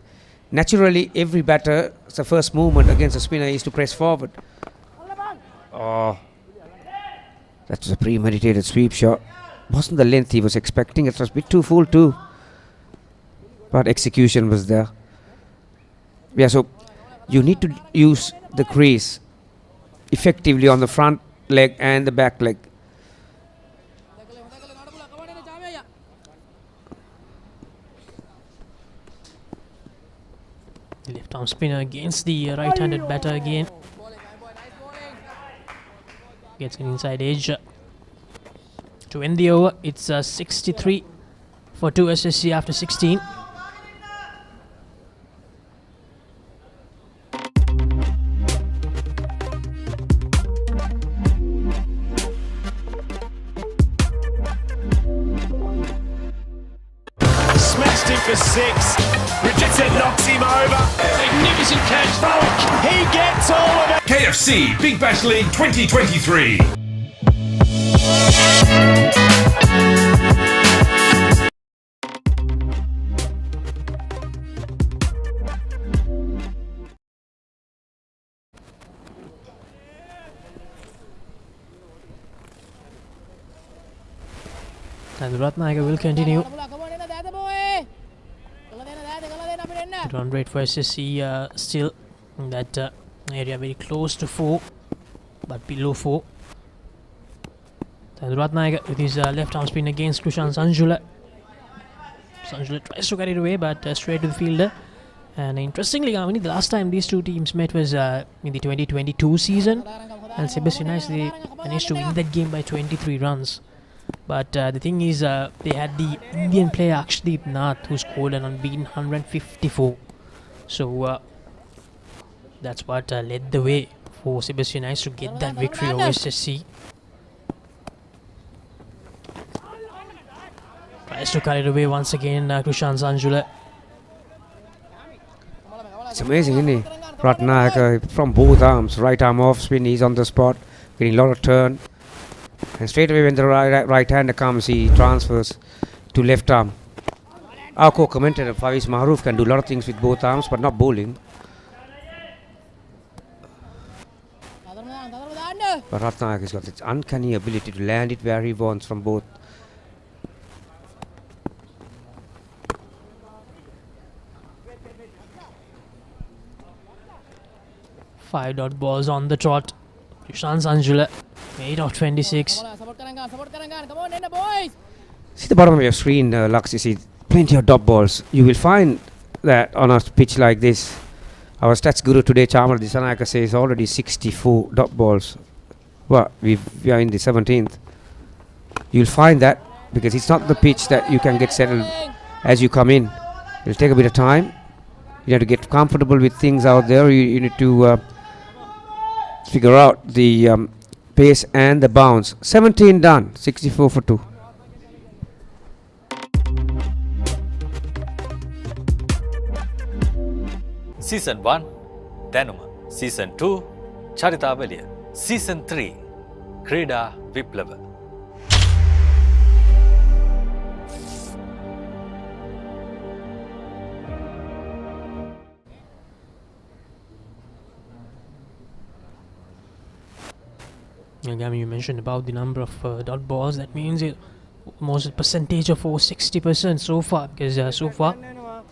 Naturally, every batter, the first movement against a spinner is to press forward. Oh, that was a premeditated sweep shot. Wasn't the length he was expecting. It was a bit too full too. But execution was there. Yeah, so you need to use the crease effectively on the front leg and the back leg. Left arm spinner against the right-handed batter again. Gets an inside edge. To end the over, it's 63 for 2 SSC after 16. Smashed him for 6. Richardson knocks him over. Magnificent catch. He gets all of it. KFC Big Bash League 2023. And Ratnayaka will continue. Run rate for SSC still in that area, very close to 4, but below 4. And Ratnayaka with his left arm spin against Krishan Sanjula. Sanjula tries to carry it away, but straight to the fielder. And interestingly, I mean, the last time these two teams met was in the 2022 season, and Sebastianites, they managed to win that game by 23 runs. But the thing is, they had the Indian player Akshdeep Nath, who scored an unbeaten 154. So that's what led the way for Sebastianites to get that victory over SSC. Tries to carry it away once again, Krishan Sanjula. It's amazing, isn't it? Ratnayaka from both arms, right arm off spin, he's on the spot, getting a lot of turn. And straight away when the right-hander comes, he transfers to left arm. Our co-commentator Faviz Mahroof can do a lot of things with both arms, but not bowling. But Ratnayaka has got this uncanny ability to land it where he wants from both. Five dot balls on the trot. Krishan Sanjula, 8 of 26. See the bottom of your screen, Lux, you see plenty of dot balls. You will find that on a pitch like this. Our stats guru today, Chamar Disanayaka, says already 64 dot balls. Well, we are in the 17th. You'll find that because it's not the pitch that you can get settled as you come in. It'll take a bit of time. You have to get comfortable with things out there. You need to figure out the pace and the bounce. 17 done, 64 for 2. Season 1 දැනුම Season 2 චරිතාවලිය Season 3 ක්‍රීඩා විප්ලව Again, you mentioned about the number of dot balls. That means almost a percentage of over 60% so far, because so far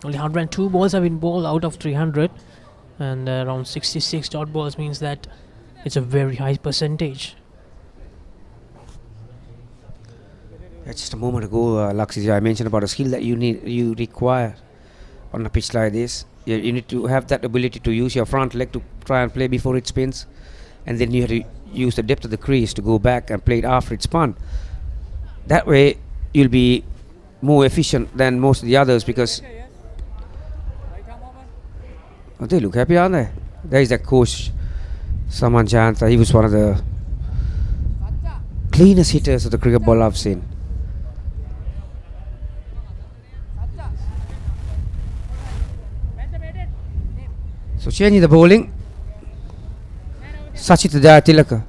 only 102 balls have been bowled out of 300, and around 66 dot balls means that it's a very high percentage. Just a moment ago, Laxi, I mentioned about a skill that you require on a pitch like this. You need to have that ability to use your front leg to try and play before it spins, and then you have to use the depth of the crease to go back and play it after it's spun. That way you'll be more efficient than most of the others, because they look happy, aren't they? There is that coach Saman Janta. He was one of the cleanest hitters of the cricket ball I've seen. So changing the bowling, Sachit Jayatilaka,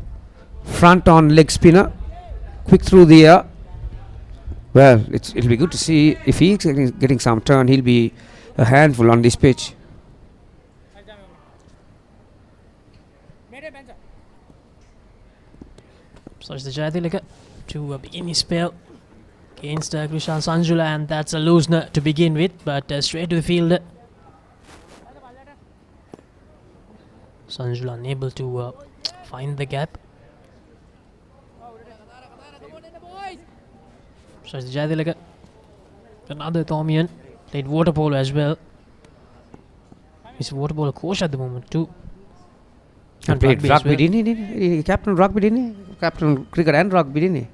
front on leg spinner, quick through the air. Well, it'll be good to see if he's getting some turn. He'll be a handful on this pitch. Sachit Jayatilaka to begin his spell against Krishan Sanjula, and that's a loosener to begin with, but straight to the fielder. Sanjula unable to find the gap. Sachit Jayatilaka, another Thomian, played water polo as well. He's a water polo coach at the moment too. And played rugby, didn't he? Captain rugby, didn't he? Captain cricket and rugby, didn't he?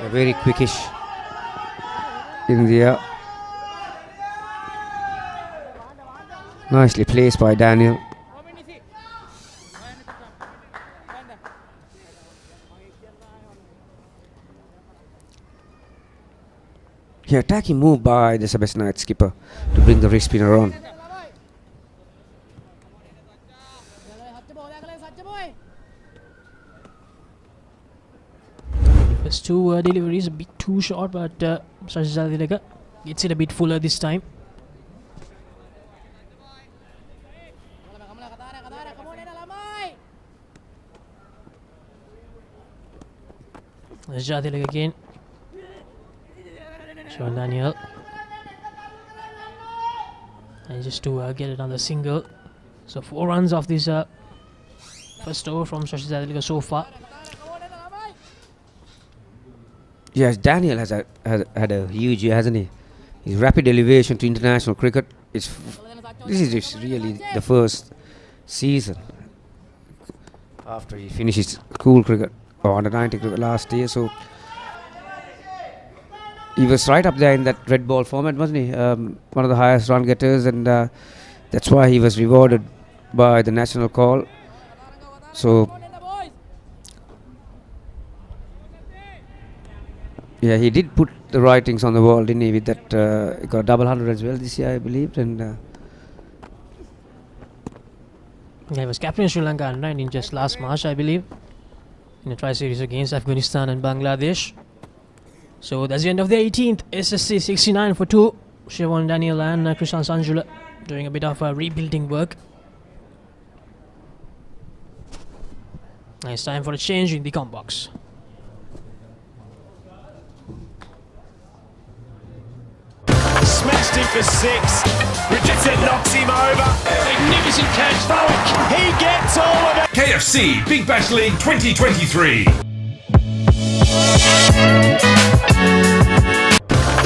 Very quickish in the air. Nicely placed by Daniel. Yeah, attacking move by the Sebastianites skipper to bring the wrist spinner on. First two deliveries a bit too short, but Sachit Jayatilaka gets it a bit fuller this time. Jayatilaka again. Sean Daniel. And just to get another single. So 4 runs off this first over from Sachit Jayatilaka so far. Yes, Daniel has had a huge year, hasn't he? His rapid elevation to international cricket. This is just really the first season after he finished his school cricket or under 90 cricket last year. So he was right up there in that red ball format, wasn't he? One of the highest run getters, and that's why he was rewarded by the national call. So yeah, he did put the writings on the wall, didn't he? With that, he got a double 100 as well this year, I believe. And yeah, he was captain of Sri Lanka under 19 just last March, I believe, in a tri-series against Afghanistan and Bangladesh. So that's the end of the 18th. SSC 69 for 2. Siobhan Daniel and Krishan Sanjula doing a bit of rebuilding work. And it's time for a change in the comp box. Smashed him for 6. Richardson knocks him over. Magnificent catch. Falk. He gets all of it. KFC Big Bash League 2023.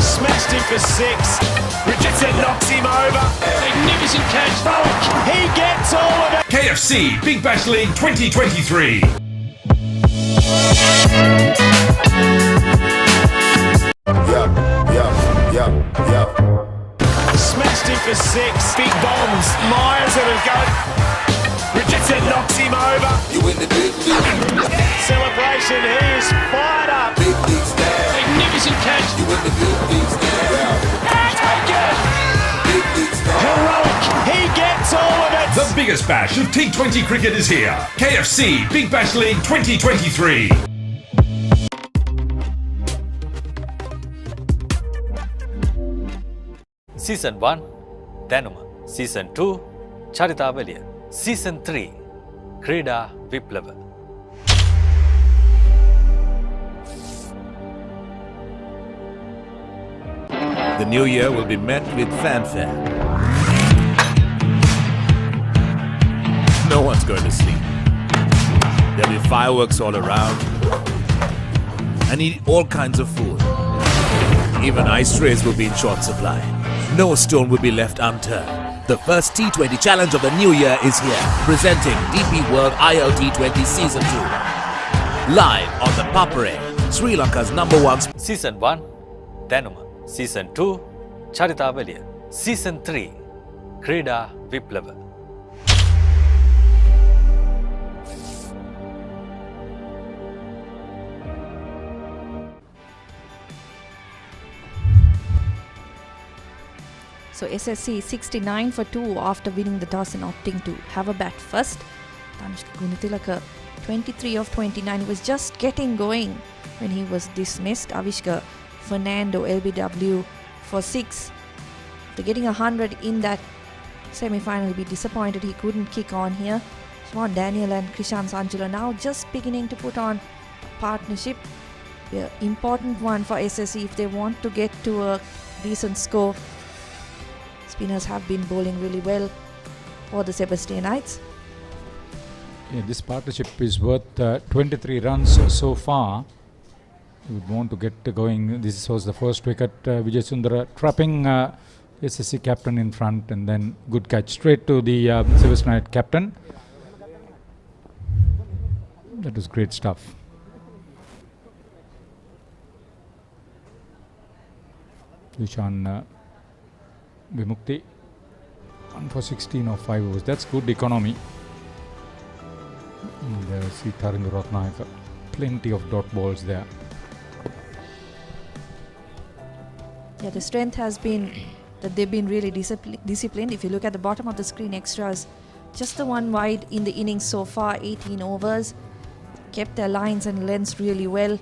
Smashed him for 6. Richardson knocks him over. Magnificent catch. Falk. He gets all of it. KFC Big Bash League 2023. Yeah. Heroic. He gets all of it. The biggest bash of T20 cricket is here. KFC Big Bash League 2023. Season 1 දැනුම Season 2 චරිතාවලිය Season 3 ක්‍රීඩා විප්ලව The new year will be met with fanfare. No one's going to sleep. There'll be fireworks all around. And eat all kinds of food. Even ice trays will be in short supply. No stone will be left unturned. The first T20 challenge of the new year is here. Presenting DP World ILT20 Season 2. Live on the Papare, Sri Lanka's #1 Season 1 දැනුම Season 2 චරිතාවලිය Season 3 ක්‍රීඩා විප්ලව So SSC 69 for 2 after winning the toss and opting to have a bat first. Tanishka Gunatilaka 23 of 29 was just getting going when he was dismissed. Avishka Fernando LBW for 6. After getting 100 in that semi-final, be disappointed he couldn't kick on here. Swan Daniel and Krishan Sanjula now just beginning to put on a partnership. An important one for SSC if they want to get to a decent score. Spinners have been bowling really well for the Sebastianites. Yeah, this partnership is worth 23 runs so far. We would want to get going. This was the first wicket. Vijay Sundara trapping SSC captain in front, and then good catch straight to the Sebastianite captain. That was great stuff. Vishan Vimukti 1 for 16 or 5 overs. That's good economy. And see Tharindu Ratnayaka, plenty of dot balls there. Yeah, the strength has been that they've been really disciplined. If you look at the bottom of the screen, extras, just the one wide in the innings so far, 18 overs. Kept their lines and lengths really well.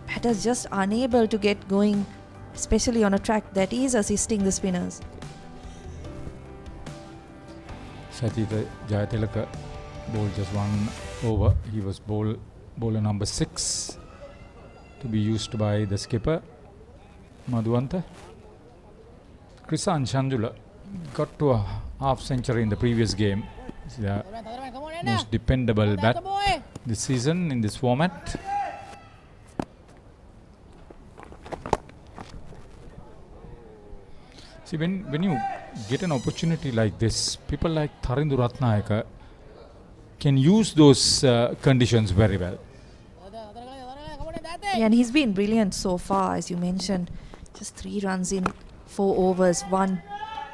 Batters just unable to get going, especially on a track that is assisting the spinners. Sajitha Jayatilaka bowled just 1 over. He was bowler number 6 to be used by the skipper Madhuwanta. Krishan Sanjula got to a half century in the previous game. He's the most dependable bat this season in this format. See, when you get an opportunity like this, people like Tharindu Ratnayaka can use those conditions very well. Yeah, and he's been brilliant so far, as you mentioned. Just 3 runs in 4 overs, 1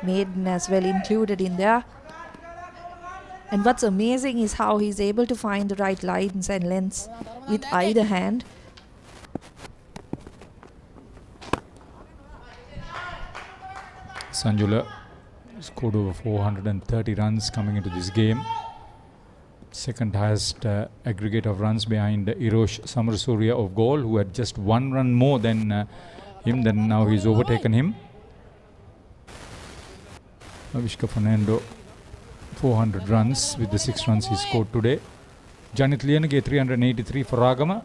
maiden as well included in there. And what's amazing is how he's able to find the right lines and lengths with either hand. Sanjula scored over 430 runs coming into this game. Second highest aggregate of runs behind Irosh Samarasuriya of Gaul, who had just 1 run more than him. Then now he's overtaken him. Avishka Fernando 400 runs with the 6 runs he scored today. Janith Liyanage 383 for Ragama.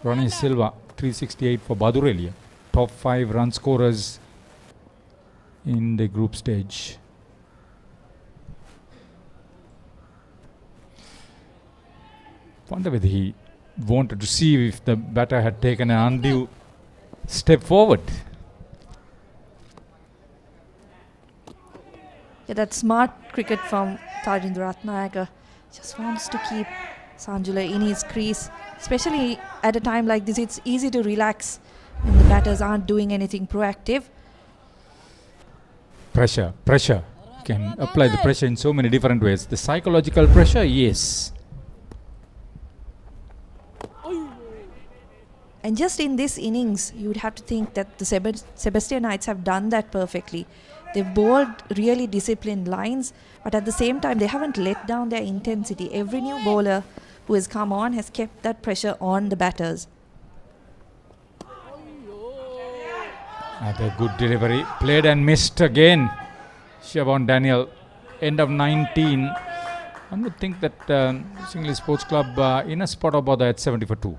Ronnie Silva 368 for Badurelia. Top 5 run scorers in the group stage. Wonder whether he wanted to see if the batter had taken an undue step forward. Yeah, that's smart cricket from Tharindu Ratnayaka. Just wants to keep Sanjula in his crease. Especially at a time like this, it's easy to relax when the batters aren't doing anything proactive. Pressure. You can apply the pressure in so many different ways. The psychological pressure, yes. And just in this innings, you would have to think that the Sebastianites have done that perfectly. They've bowled really disciplined lines, but at the same time, they haven't let down their intensity. Every new bowler who has come on has kept that pressure on the batters. Another good delivery. Played and missed again. Siobhan Daniel, end of 19. One would think that Singley Sports Club in a spot about at 70 for 2.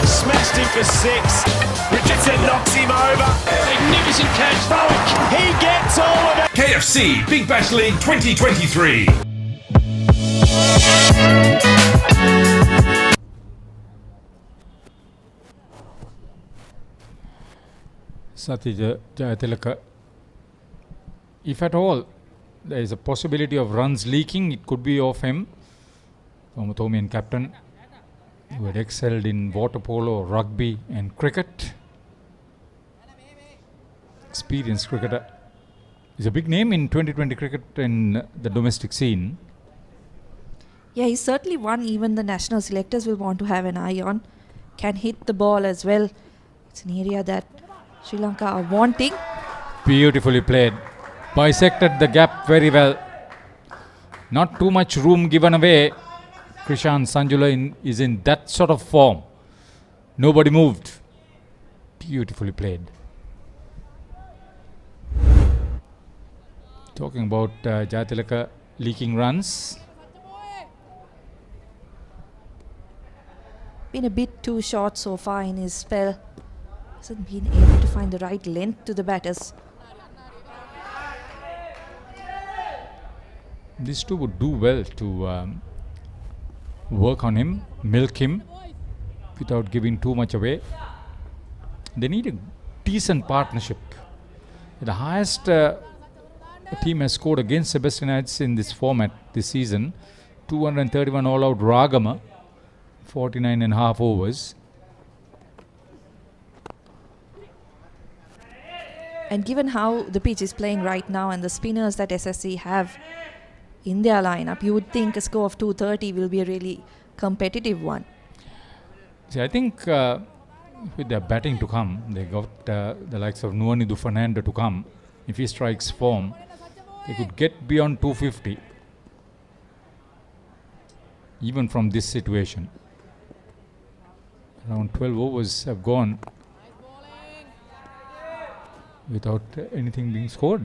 Smashed him for 6. Richardson knocks him over. Magnificent catch. Falk. He gets all of it. KFC Big Bash League 2023. Satya Jayatilaka. If at all there is a possibility of runs leaking, it could be of him, former Thomian captain, who had excelled in water polo, rugby and cricket. Experienced cricketer. He's a big name in 2020 cricket in the domestic scene. Yeah, he's certainly one even the national selectors will want to have an eye on. Can hit the ball as well. It's an area that Sri Lanka are wanting. Beautifully played. Bisected the gap very well. Not too much room given away. Krishan Sanjula is in that sort of form. Nobody moved. Beautifully played. Talking about Jayatilaka leaking runs. Been a bit too short so far in his spell. Hasn't been able to find the right length to the batters. These two would do well to work on him, milk him without giving too much away. They need a decent partnership. The highest team has scored against Sebastianites in this format this season, 231 all-out Ragama, 49.5 overs. And given how the pitch is playing right now and the spinners that SSC have in their lineup, you would think a score of 230 will be a really competitive one. See, I think with their batting to come, they got the likes of Nuanidu Fernando to come. If he strikes form, they could get beyond 250. Even from this situation. Around 12 overs have gone without anything being scored.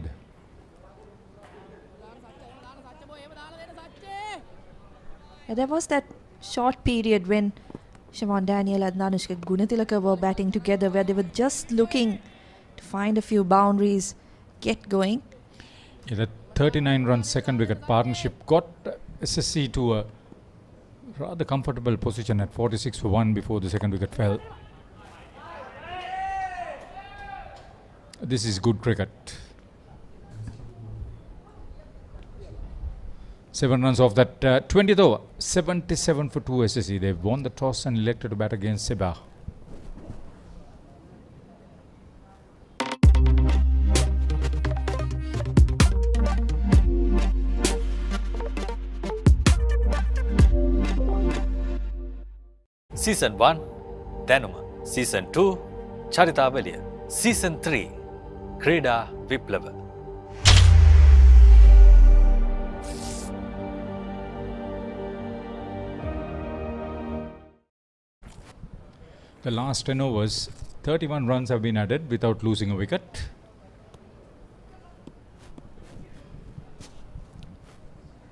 Yeah, there was that short period when Siobhan Daniel and Anushka Gunatilaka were batting together where they were just looking to find a few boundaries, get going. Yeah, that 39-run second wicket partnership got SSC to a rather comfortable position at 46 for 1 before the second wicket fell. This is good cricket. 7 runs off that 20th over. 77 for 2 SSC. They've won the toss and elected to bat against Seba. Season 1 Danuma. Season 2 Charitavaliya. Season 3 Krida Viplava. The last 10 overs, 31 runs have been added without losing a wicket.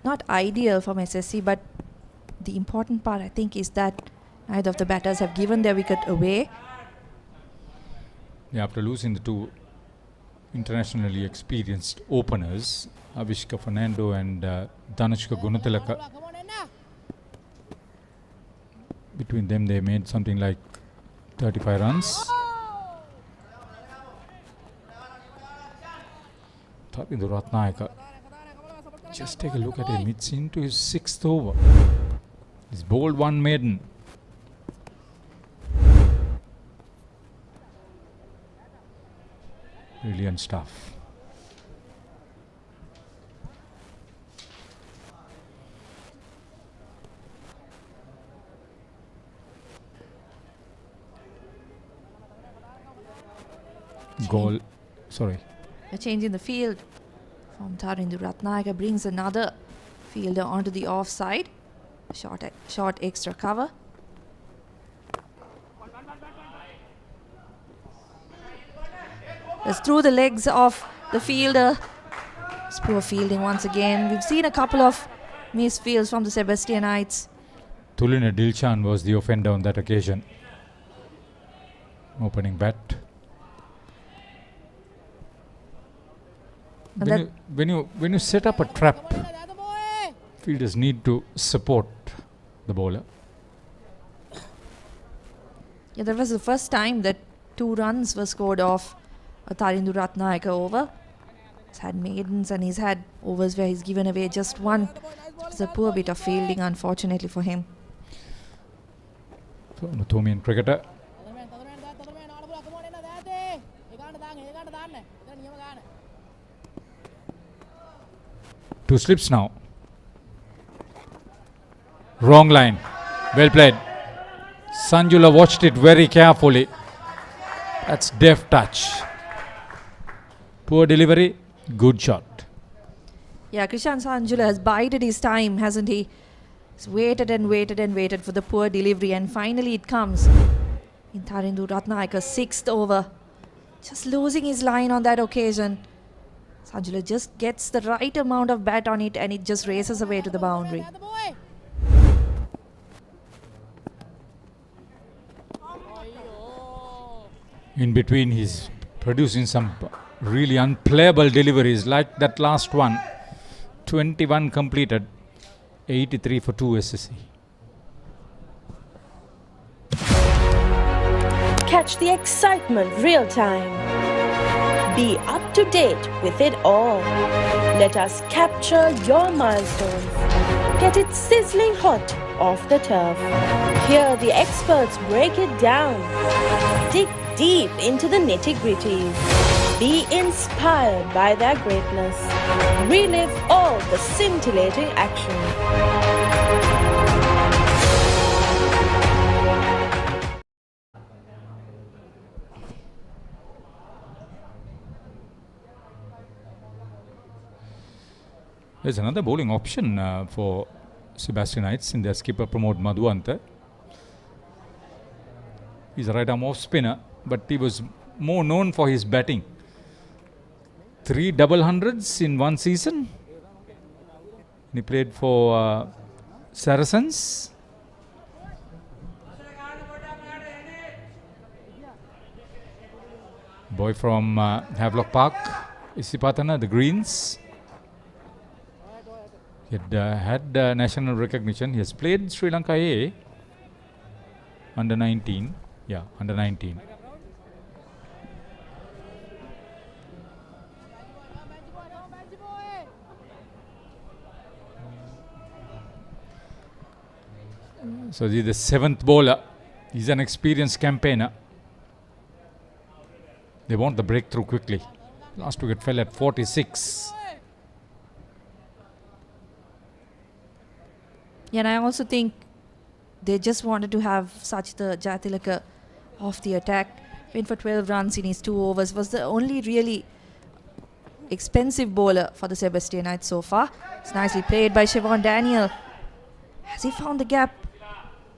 Not ideal from SSC, but the important part I think is that neither of the batters have given their wicket away. Yeah, after losing the two internationally experienced openers, Avishka Fernando and Dhanushka Gunatilaka, between them they made something like 35 runs. Tapindu Ratnayaka, just take a look at him. It's into his 6th over. He's bowled one maiden. Brilliant stuff. Goal. Sorry. A change in the field from Tarindu Ratnayaka brings another fielder onto the offside. Short extra cover. It's through the legs of the fielder. It's poor fielding once again. We've seen a couple of missed fields from the Sebastianites. Tulina Dilshan was the offender on that occasion. Opening bat. When you set up a trap, fielders need to support the bowler. Yeah, that was the first time that 2 runs were scored off a Tarindu Ratnayaka over. He's had maidens and he's had overs where he's given away just 1. It's a poor bit of fielding, unfortunately, for him. So, Mathomian cricketer. Two slips now. Wrong line. Well played. Sanjula watched it very carefully. That's deft touch. Poor delivery. Good shot. Yeah, Krishan Sanjula has bided his time, hasn't he? He's waited and waited and waited for the poor delivery, and finally it comes. In Tarindu Ratnayaka's 6th over. Just losing his line on that occasion. Sanjula just gets the right amount of bat on it and it just races away to the boundary. In between, he's producing some really unplayable deliveries like that last one. 21 completed, 83 for 2 SSC. Catch the excitement real time. Be up to date with it all. Let us capture your milestones. Get it sizzling hot off the turf. Hear the experts break it down. Dig deep into the nitty-gritties. Be inspired by their greatness. Relive all the scintillating action. There's another bowling option for Sebastianites in their skipper Pramod Madhuanta. He's a right-arm off-spinner, but he was more known for his batting. 3 double hundreds in one season. He played for Saracens. Boy from Havelock Park, Isipatana, the Greens. He had national recognition. He has played Sri Lanka A under 19. Yeah, under 19. So he's the 7th bowler. He's an experienced campaigner. They want the breakthrough quickly. Last wicket fell at 46. Yeah, and I also think they just wanted to have Sachita Jayatilaka off the attack. Went for 12 runs in his 2 overs. Was the only really expensive bowler for the Sebastianites so far. It's nicely played by Siobhan Daniel. Has he found the gap?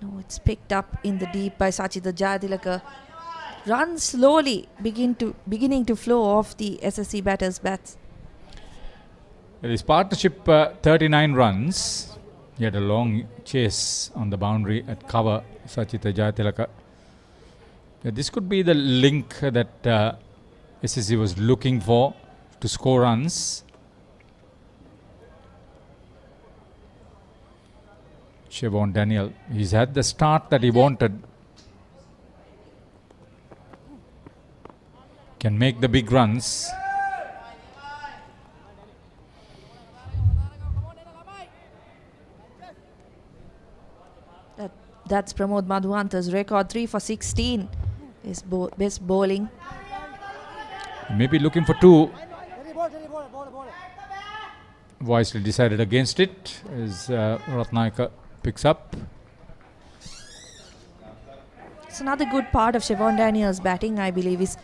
No, it's picked up in the deep by Sachita Jayatilaka. Runs slowly beginning to flow off the SSC batters' bats. His partnership 39 runs. He had a long chase on the boundary at cover, Sachita Jayatilaka. This could be the link that SSC was looking for to score runs. Siobhan Daniel, he's had the start that he wanted. Can make the big runs. That's Pramod Madhuanta's record, 3 for 16. His best bowling. Maybe looking for two. Wisely decided against it as Ratnayaka picks up. It's another good part of Siobhan Daniels' batting, I believe, is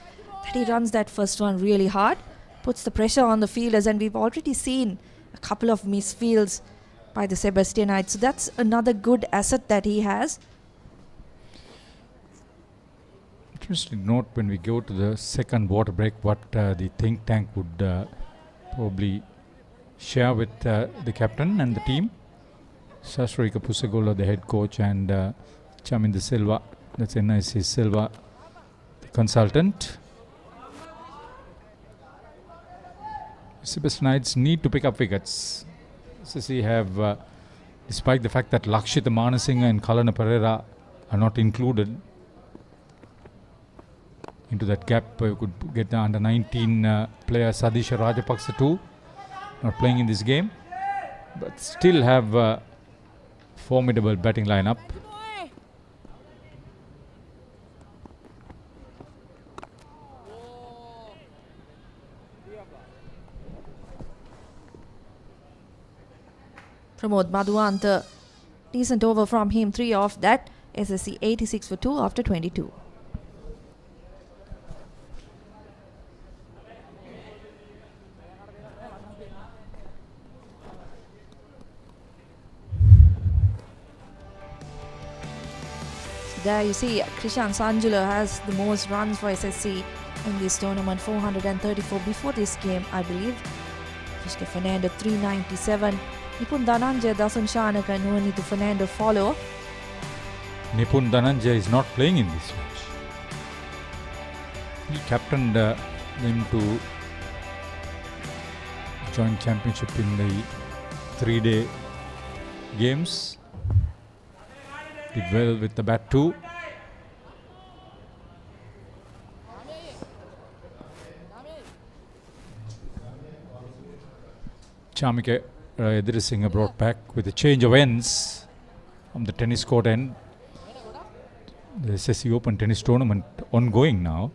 that he runs that first one really hard, puts the pressure on the fielders, and we've already seen a couple of misfields by the Sebastianites. So that's another good asset that he has. Interesting note when we go to the second water break, what the think tank would probably share with the captain and the team. Sasrika Pusagola, the head coach, and Chaminda Silva, that's NIC Silva, the consultant. Sebastianites need to pick up wickets. SSC have, despite the fact that Lakshita Manasinghe and Kalana Pereira are not included into that gap, you could get the under 19 player Sadisha Rajapaksa too, not playing in this game, but still have a formidable batting lineup. Pramod Madhuanta, decent over from him, 3 off that. SSC 86 for 2 after 22. There you see Krishan Sanjula has the most runs for SSC in this tournament, 434 before this game, I believe. Vishnu Fernando 397. Nipun Dhananjay, Dasun Shanaka and Nuanitu Fernando follow. Nipun Dhananjay is not playing in this match. He captained them to joint championship in the 3-day games. Did well with the bat too. Chamika Edirisinghe brought back with a change of ends from the tennis court end. The SSC Open tennis tournament ongoing now.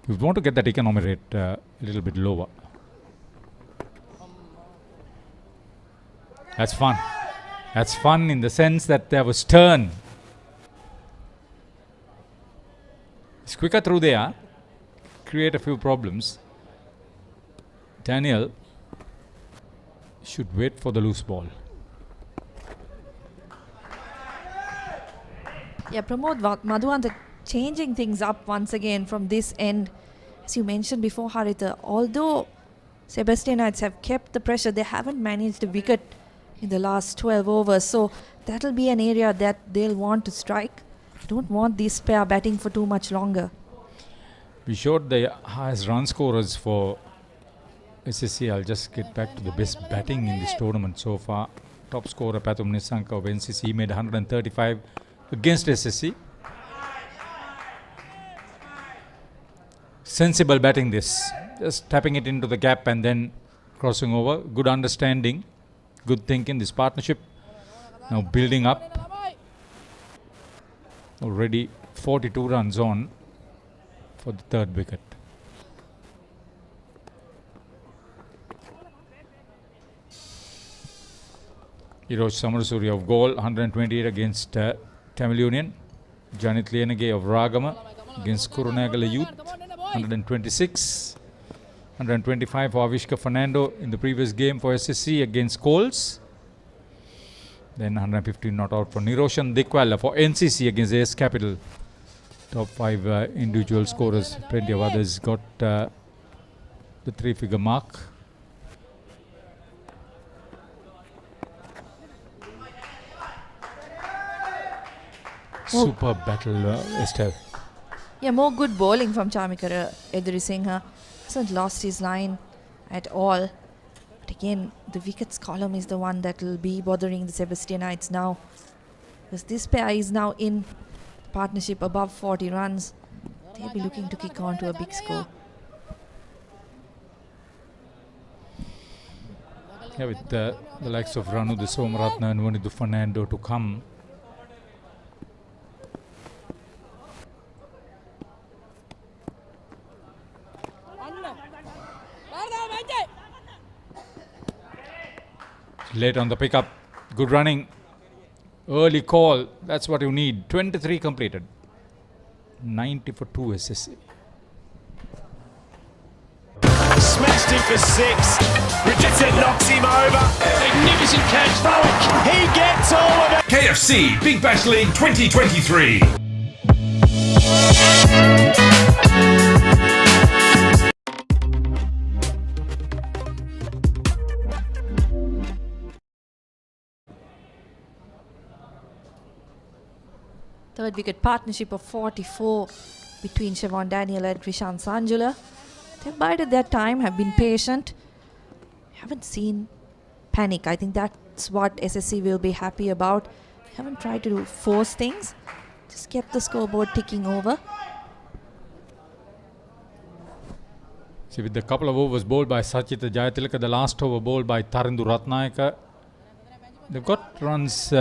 We want to get that economy rate a little bit lower. That's fun. That's fun in the sense that there was turn. It's quicker through there. Create a few problems. Daniel should wait for the loose ball. Yeah, Pramod Madhuanta changing things up once again from this end. As you mentioned before, Haritha, although Sebastianites have kept the pressure, they haven't managed a wicket in the last 12 overs. So that'll be an area that they'll want to strike. Don't want this pair batting for too much longer. We showed the highest run scorers for SSC. I'll just get back to the best batting in this tournament so far. Top scorer Pathum Nisanka of NCC made 135 against SSC. Sensible batting this. Just tapping it into the gap and then crossing over. Good understanding. Good thinking. This partnership now building up. Already 42 runs on for the third wicket. Hiroj Samarasuri of goal, 128 against Tamil Union. Janit Lienage of Ragama against Kurunagala Youth, 126. 125 for Avishka Fernando in the previous game for SSC against Coles. Then 115 not out for Niroshan Dikwala for NCC against AS Capital. Top 5 individual scorers. Plenty of others got the 3-figure mark. Super battle, Estelle. Yeah, more good bowling from Chamika Edirisinghe. Hasn't lost his line at all. But again, the wickets column is the one that will be bothering the Sebastianites now. Because this pair is now in partnership above 40 runs. They'll be looking to kick on to a big score. Yeah, with the likes of Ranu de Somaratna and Vanidu Fernando to come, Late on the pickup. Good running. Early call. That's what you need. 23 completed. 90 for 2 SSC. Smashed him for 6. Richardson knocks him over. Magnificent catch. Falk. He gets all of it. KFC Big Bash League 2023. Third wicket partnership of 44 between Siobhan Daniel and Krishan Sanjula. They've bided their time, have been patient. Haven't seen panic. I think that's what SSC will be happy about. Haven't tried to force things. Just kept the scoreboard ticking over. See, with the couple of overs bowled by Sachita Jayatilaka, the last over bowled by Tarindu Ratnayaka, they've got runs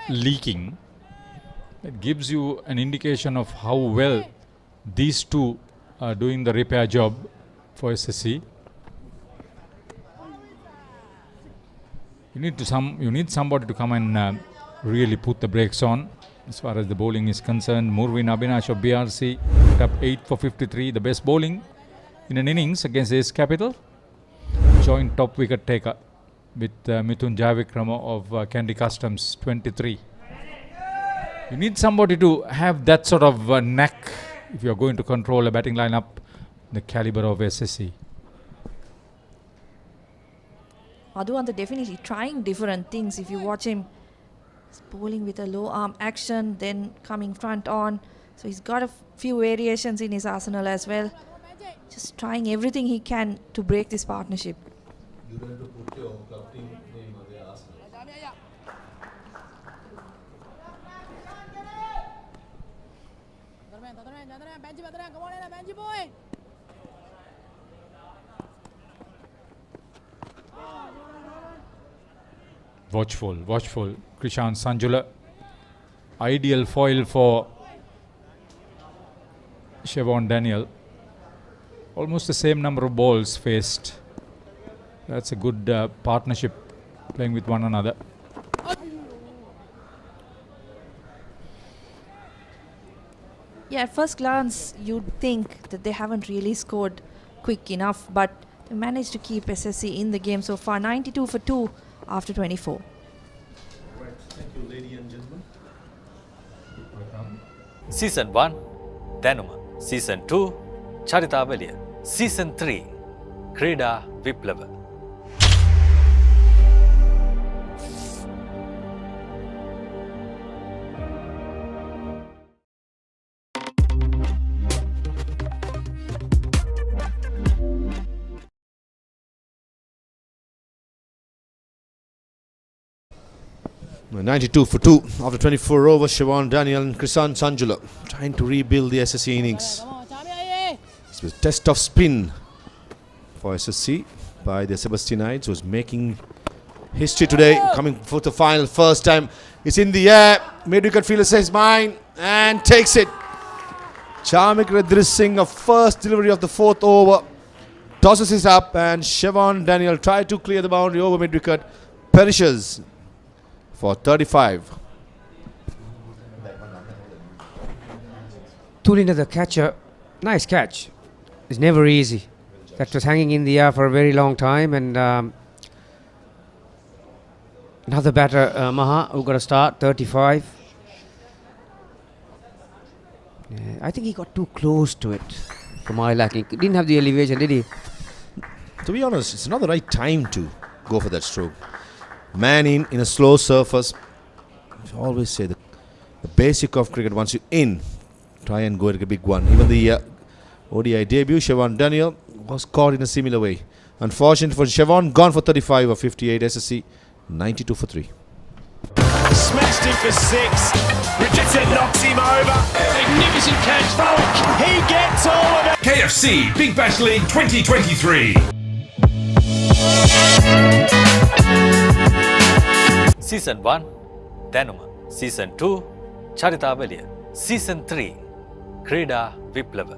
leaking. It gives you an indication of how well these two are doing the repair job for SSC. You need somebody to come and really put the brakes on as far as the bowling is concerned. Murwin Abhinash of BRC put up 8 for 53, the best bowling in an innings against Ace Capital. Joint top wicket taker with Mithun Jayavikrama of Candy Customs, 23. You need somebody to have that sort of knack if you're going to control a batting lineup the caliber of SSC. Madhuanta definitely trying different things. If you watch him, he's bowling with a low arm action, then coming front on. So he's got a few variations in his arsenal as well. Just trying everything he can to break this partnership. You don't have to put your club team name on their arsenal. Watchful. Krishan Sanjula. Ideal foil for Siobhan Daniel. Almost the same number of balls faced. That's a good partnership, playing with one another. Yeah, at first glance, you'd think that they haven't really scored quick enough, but they managed to keep SSC in the game so far. 92 for 2 after 24. Right. Thank you, ladies and gentlemen. Season 1, Danuma. Season 2, Charitavaliya. Season 3, Krida Viplava. Well, 92 for 2 after 24 overs. Siobhan Daniel and Krishan Sanjula trying to rebuild the SSC innings. This was a test of spin for SSC by the Sebastianites, who's making history today, coming for the final first time. It's in the air. Mid-wicket fielder says mine and takes it. Charmik Redris Singh, a first delivery of the fourth over, tosses it up, and Siobhan Daniel tried to clear the boundary over mid-wicket, perishes for 35. Tulinda, the catcher, nice catch. It's never easy. That was hanging in the air for a very long time, and another batter, Maha, who got a start, 35. Yeah, I think he got too close to it for my liking. He didn't have the elevation, did he? To be honest, it's not the right time to go for that stroke. Man in a slow surface. I always say the basic of cricket, once you're in, try and go at a big one. Even the ODI debut, Siobhan Daniel, was caught in a similar way. Unfortunately for Siobhan, gone for 35 or 58. SSC 92 for 3. Smashed him for 6. Richardson knocks him over. Magnificent catch. Falk. He gets all of it. KFC Big Bash League 2023. Season 1, Danuma. Season 2, Charitavaliya. Season 3, Krida Viplava.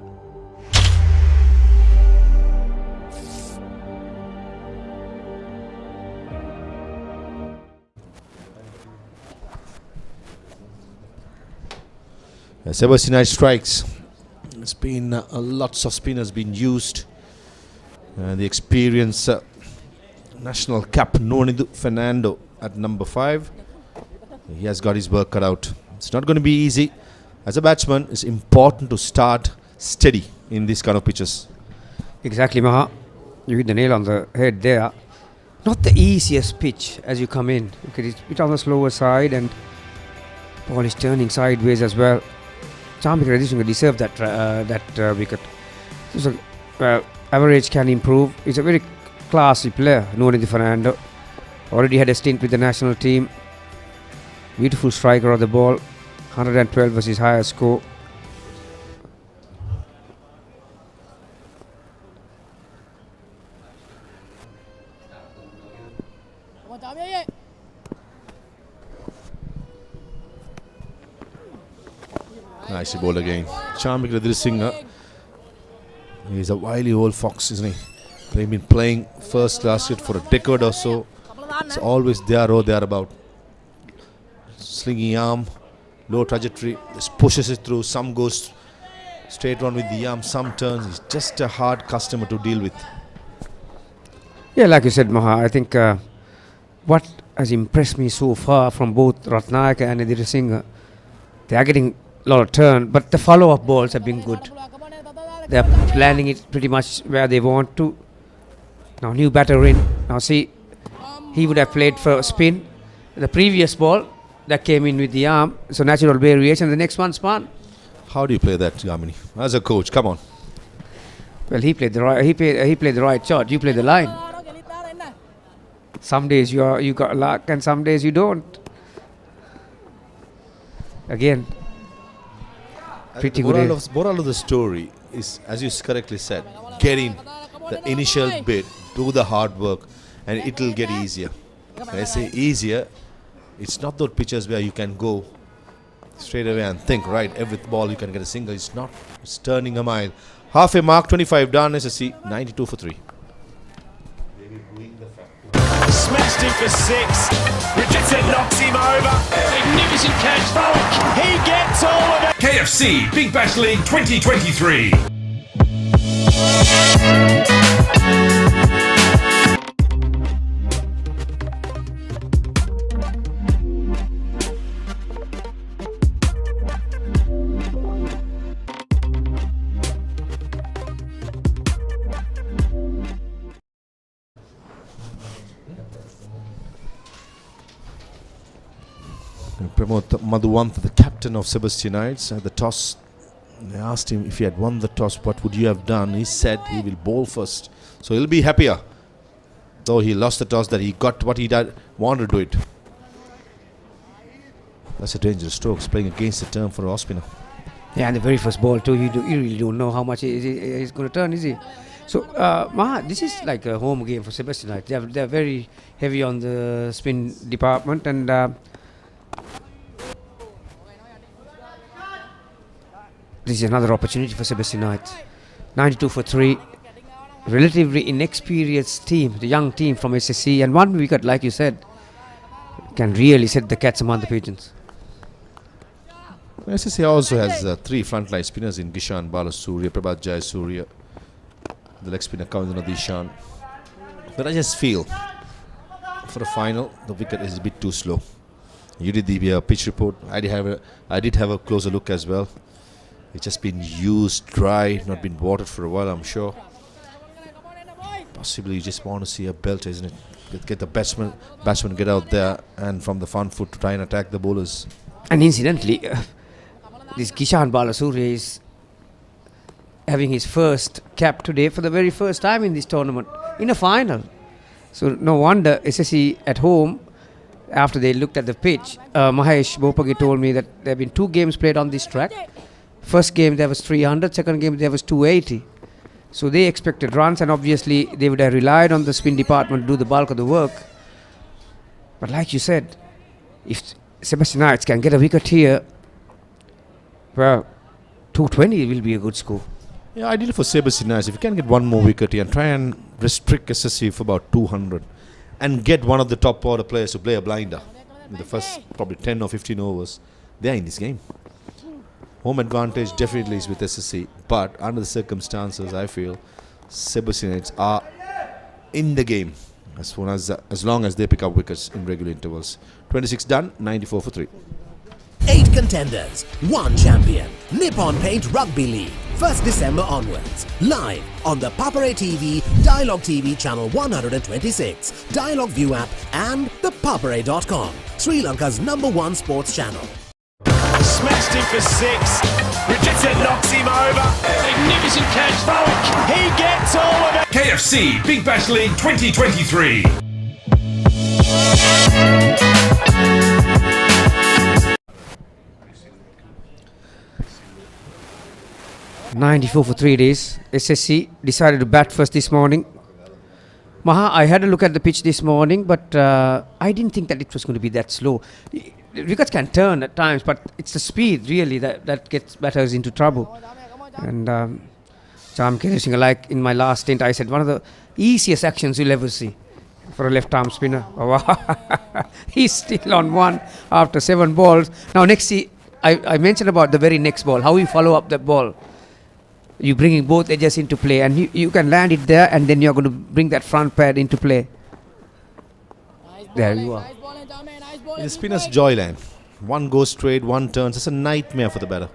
Sebastianites strikes. It's been lots of spinners been used. The experienced national cap Nonidu Fernando at number 5. He has got his work cut out. It's not going to be easy. As a batsman, it's important to start steady in these kind of pitches. Exactly, Maha. You hit the nail on the head there. Not the easiest pitch as you come in. Okay, it's a bit on the slower side and ball is turning sideways as well. Chambika Radishinga deserved that wicket. So, average can improve. He's a very classy player, Nonidu Fernando. Already had a stint with the national team. Beautiful striker of the ball. 112 was his highest score. Nicely bowled again. Chambika Radishinga. He's a wily old fox, isn't he? They've been playing first class cricket for a decade or so. It's always there or thereabout. Slinging arm, low trajectory, just pushes it through. Some goes straight on with the arm, some turns. He's just a hard customer to deal with. Yeah, like you said, Maha, I think what has impressed me so far from both Ratnayaka and Radishinga, they are getting a lot of turn, but the follow-up balls have been good. They are landing it pretty much where they want to. Now new batter in. Now see, he would have played for spin. The previous ball that came in with the arm, so natural variation. The next one spun. How do you play that, Gamini? As a coach, come on. Well, he played the right. He played the right shot. You play the line. Some days you got luck, and some days you don't. Again, pretty good. Moral of the story is, as you correctly said, getting the initial bit, do the hard work, and it will get easier. When I say easier, it's not those pitches where you can go straight away and think, right, every ball you can get a single. It's not. It's turning a mile. Half a mark, 25 done, SSC, 92 for 3. Smashed him for 6. Richardson knocks him over. Magnificent catch, Falk. He gets all of it. KFC Big Bash League 2023. Pramod Madhuwant, the captain of Sebastianites, at the toss. They asked him if he had won the toss, what would you have done? He said he will bowl first. So he'll be happier. Though he lost the toss, that he got what he wanted to do it. That's a dangerous stroke, playing against the turn for an off-spinner. Yeah, and the very first ball too, you really don't know how much he's going to turn, is he? So, Maha, this is like a home game for Sebastianites. They're very heavy on the spin department, and this is another opportunity for Sebastianites. 92 for 3. Relatively inexperienced team, the young team from SSC, and one wicket, like you said, can really set the cats among the pigeons. SSC also has 3 frontline spinners in Gishan Balasuriya, Prabhat Jayasuriya, the leg spinner Kavindra Dishan. But I just feel for a final, the wicket is a bit too slow. You did the pitch report. I did have a closer look as well. It's just been used dry, not been watered for a while, I'm sure. Possibly you just want to see a belt, isn't it? Get the batsman get out there and from the front foot to try and attack the bowlers. And incidentally, this Kishan Balasuriya is having his first cap today for the very first time in this tournament, in a final. So no wonder SSC at home, after they looked at the pitch, Mahesh Bopagi told me that there have been 2 games played on this track. First game there was 300, second game there was 280. So they expected runs, and obviously they would have relied on the spin department to do the bulk of the work. But like you said, if Sebastianites can get a wicket here, well, 220 will be a good score. Yeah, ideal for Sebastianites. If you can get one more wicket here and try and restrict SSC for about 200 and get one of the top order players to play a blinder in the first probably 10 or 15 overs, they are in this game. home advantage definitely is with SSC, but under the circumstances, I feel Sebastianites are in the game as long as they pick up wickets in regular intervals. 26 done, 94 for 3. 8 contenders, 1 champion. Nippon Paint Rugby League, 1st December onwards. Live on the Papare TV, Dialogue TV channel 126, Dialogue View app and the papare.com, Sri Lanka's #1 sports channel. Smashed him for 6. Richardson knocks him over. Magnificent catch. Volk. He gets all of it. KFC Big Bash League 2023. .94 for 3 days. SSC decided to bat first this morning. Maha, I had a look at the pitch this morning, but I didn't think that it was going to be that slow. Wickets can turn at times, but it's the speed really that gets batters into trouble. And Charm like in my last stint, I said one of the easiest actions you'll ever see for a left-arm spinner. He's still on 1 after 7 balls. Now next, I mentioned about the very next ball, how you follow up that ball. You bringing both edges into play, and you can land it there, and then you're going to bring that front pad into play. There you are. It's spinner's joyland. One goes straight, one turns. It's a nightmare for the batter.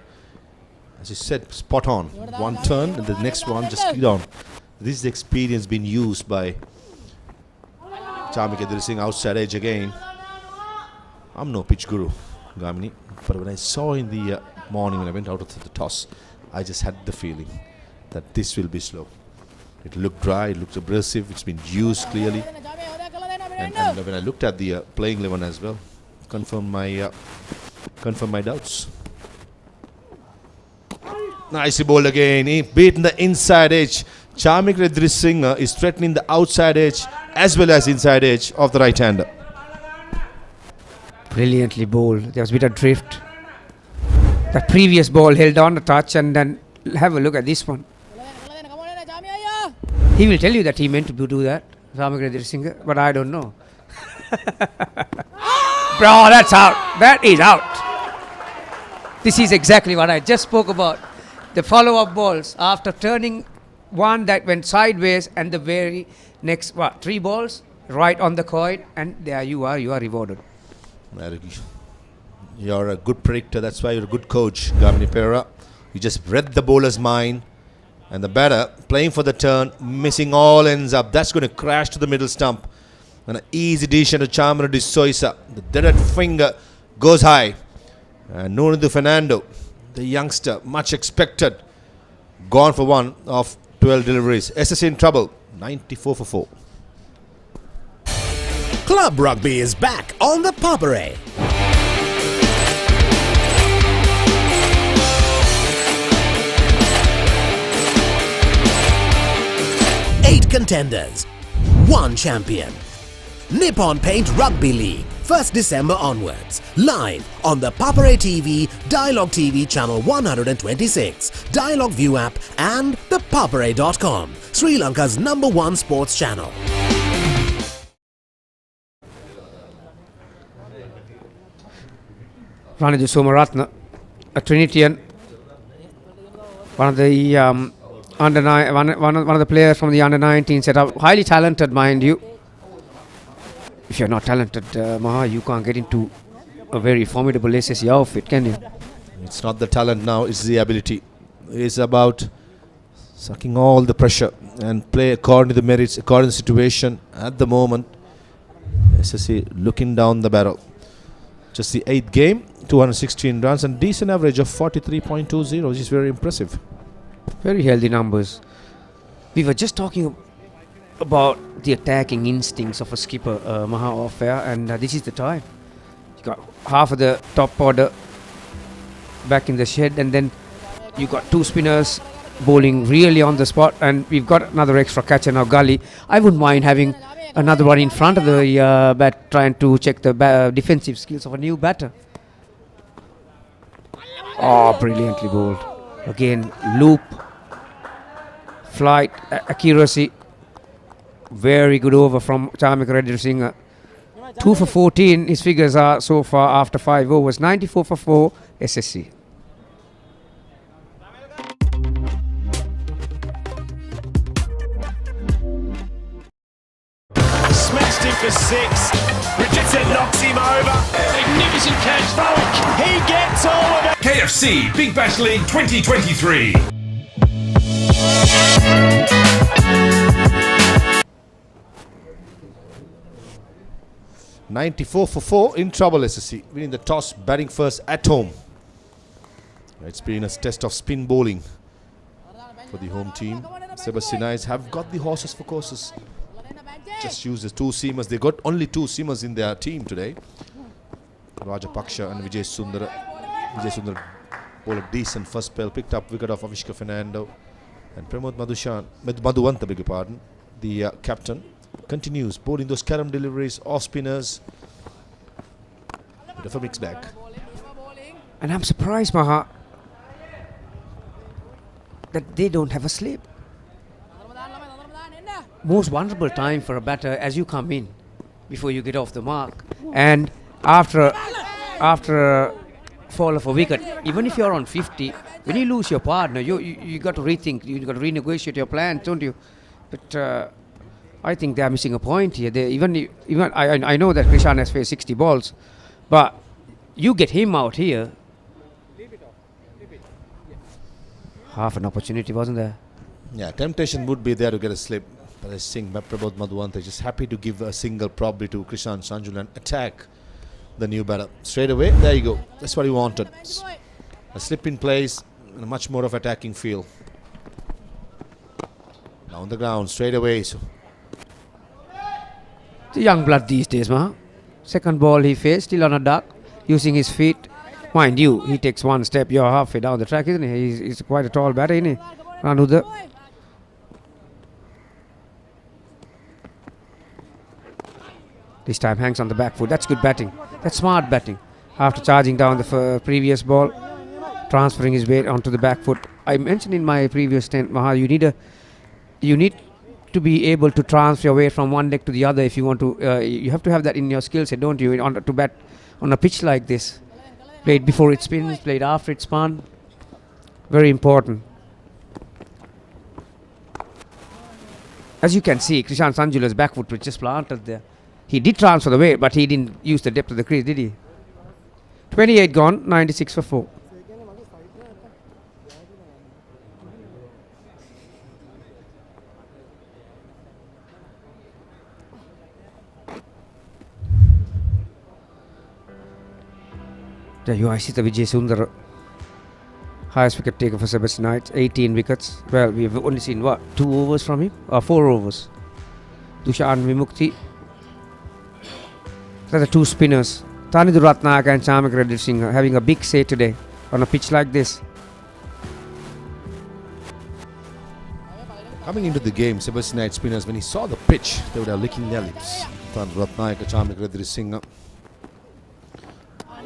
As you said, spot on. One turn, and the next one just skid on. This is the experience being used by Chamike Singh outside edge again. I'm no pitch guru, Gamini, but when I saw in the morning when I went out of the toss, I just had the feeling that this will be slow. It looked dry, it looked abrasive, it's been used clearly. And when I looked at the playing 11 as well, confirmed my doubts. Nicely bowled again. He beaten the inside edge. Chamike Singh is threatening the outside edge as well as inside edge of the right-hander. Brilliantly bowled. There was a bit of drift. The previous ball held on a touch, and then have a look at this one. He will tell you that he meant to do that, Chamike Singh, but I don't know. Bro, that's out. That is out. This is exactly what I just spoke about. The follow-up balls after turning one that went sideways, and the very next 3 balls right on the coin, and there you are rewarded. You're a good predictor, that's why you're a good coach, Gamini Pera. You just read the bowler's mind, and the batter playing for the turn, missing all ends up. That's going to crash to the middle stump. And an easy decision to Chamara de Soisa. The dead finger goes high. And Nuno Fernando, the youngster, much expected, gone for 1 of 12 deliveries. SSC in trouble, 94 for 4. Club Rugby is back on the Papare. Eight contenders, 1 champion. Nippon Paint Rugby League, 1st December onwards. Live on the Papare TV, Dialogue TV channel 126, Dialogue View app and the papare.com, Sri Lanka's #1 sports channel. Ranaju Somaratna, a Trinitian, one of the one of the players from the under-19 setup, highly talented, mind you. If you're not talented, Maha, you can't get into a very formidable SSC outfit, can you? It's not the talent now, it's the ability. It's about sucking all the pressure and play according to the merits, according to the situation. At the moment, SSC looking down the barrel. Just the 8th game, 216 runs and decent average of 43.20, which is very impressive. Very healthy numbers. We were just talking about the attacking instincts of a skipper, Maha Affair, and this is the time. You got half of the top order back in the shed, and then you got 2 spinners bowling really on the spot, and we've got another extra catcher now, Gully. I wouldn't mind having another one in front of the bat, trying to check the defensive skills of a new batter. Oh, brilliantly bowled. Again, loop, flight, accuracy. Very good over from Chamike Singh. 2 for 14, his figures are so far after 5 overs. 94 for 4, SSC. for 6. Richardson knocks him over. Magnificent catch, Falk. He gets all of it. KFC Big Bash League 2023. $94 for 4 in trouble. SSC winning the toss, batting first at home. It's been a test of spin bowling for the home team. Sebastianites have got the horses for courses. Just use the 2 seamers. They got only 2 seamers in their team today. Rajapaksha and Vijay Sundar. Vijay Sundar bowled a decent first spell. Picked up wicket of Avishka Fernando. And Pramod Madhuwanta, beg your pardon, the captain, continues bowling those carom deliveries off spinners. Bit of a mixed bag. And I'm surprised, Maha, that they don't have a slip. Most vulnerable time for a batter as you come in before you get off the mark. And after a fall of a wicket, even if you're on 50, when you lose your partner, you got to rethink, you got to renegotiate your plans, don't you? But I think they are missing a point here. I know that Krishan has faced 60 balls, but you get him out here. Half an opportunity, wasn't there? Yeah, temptation would be there to get a slip. But I think Prabodh Madhuwanta is just happy to give a single probably to Krishan Sanjul and attack the new batter. Straight away, there you go. That's what he wanted. A slip in place and a much more of attacking feel. Down the ground, straight away. So the young blood these days, Maha. Second ball he faced, still on a duck, using his feet. Mind you, he takes one step, you're halfway down the track, isn't he? He's quite a tall batter, isn't he? Ranudar. This time hangs on the back foot. That's good batting. That's smart batting. After charging down the previous ball, transferring his weight onto the back foot. I mentioned in my previous stint, Maha, you need to be able to transfer your weight from one leg to the other if you want to. You have to have that in your skill set, don't you? To bat on a pitch like this. Played before it spins, played after it spun. Very important. As you can see, Krishan Sanjula's back foot was just planted there. He did transfer the weight, but he didn't use the depth of the crease, did he? 28 gone, 96 for 4. There you are, Sita Vijay Sundar, highest wicket taker for Sebastianites, 18 wickets. Well, we've only seen 2 overs from him, or 4 overs. Dushan Vimukti. They're the 2 spinners. Tanidu Ratnaka and Chamak Reddy Singh having a big say today on a pitch like this. Coming into the game, Sebastianite spinners, when he saw the pitch, they would have licking their lips. Tanidu Ratnaka, Chamak Reddy Singh.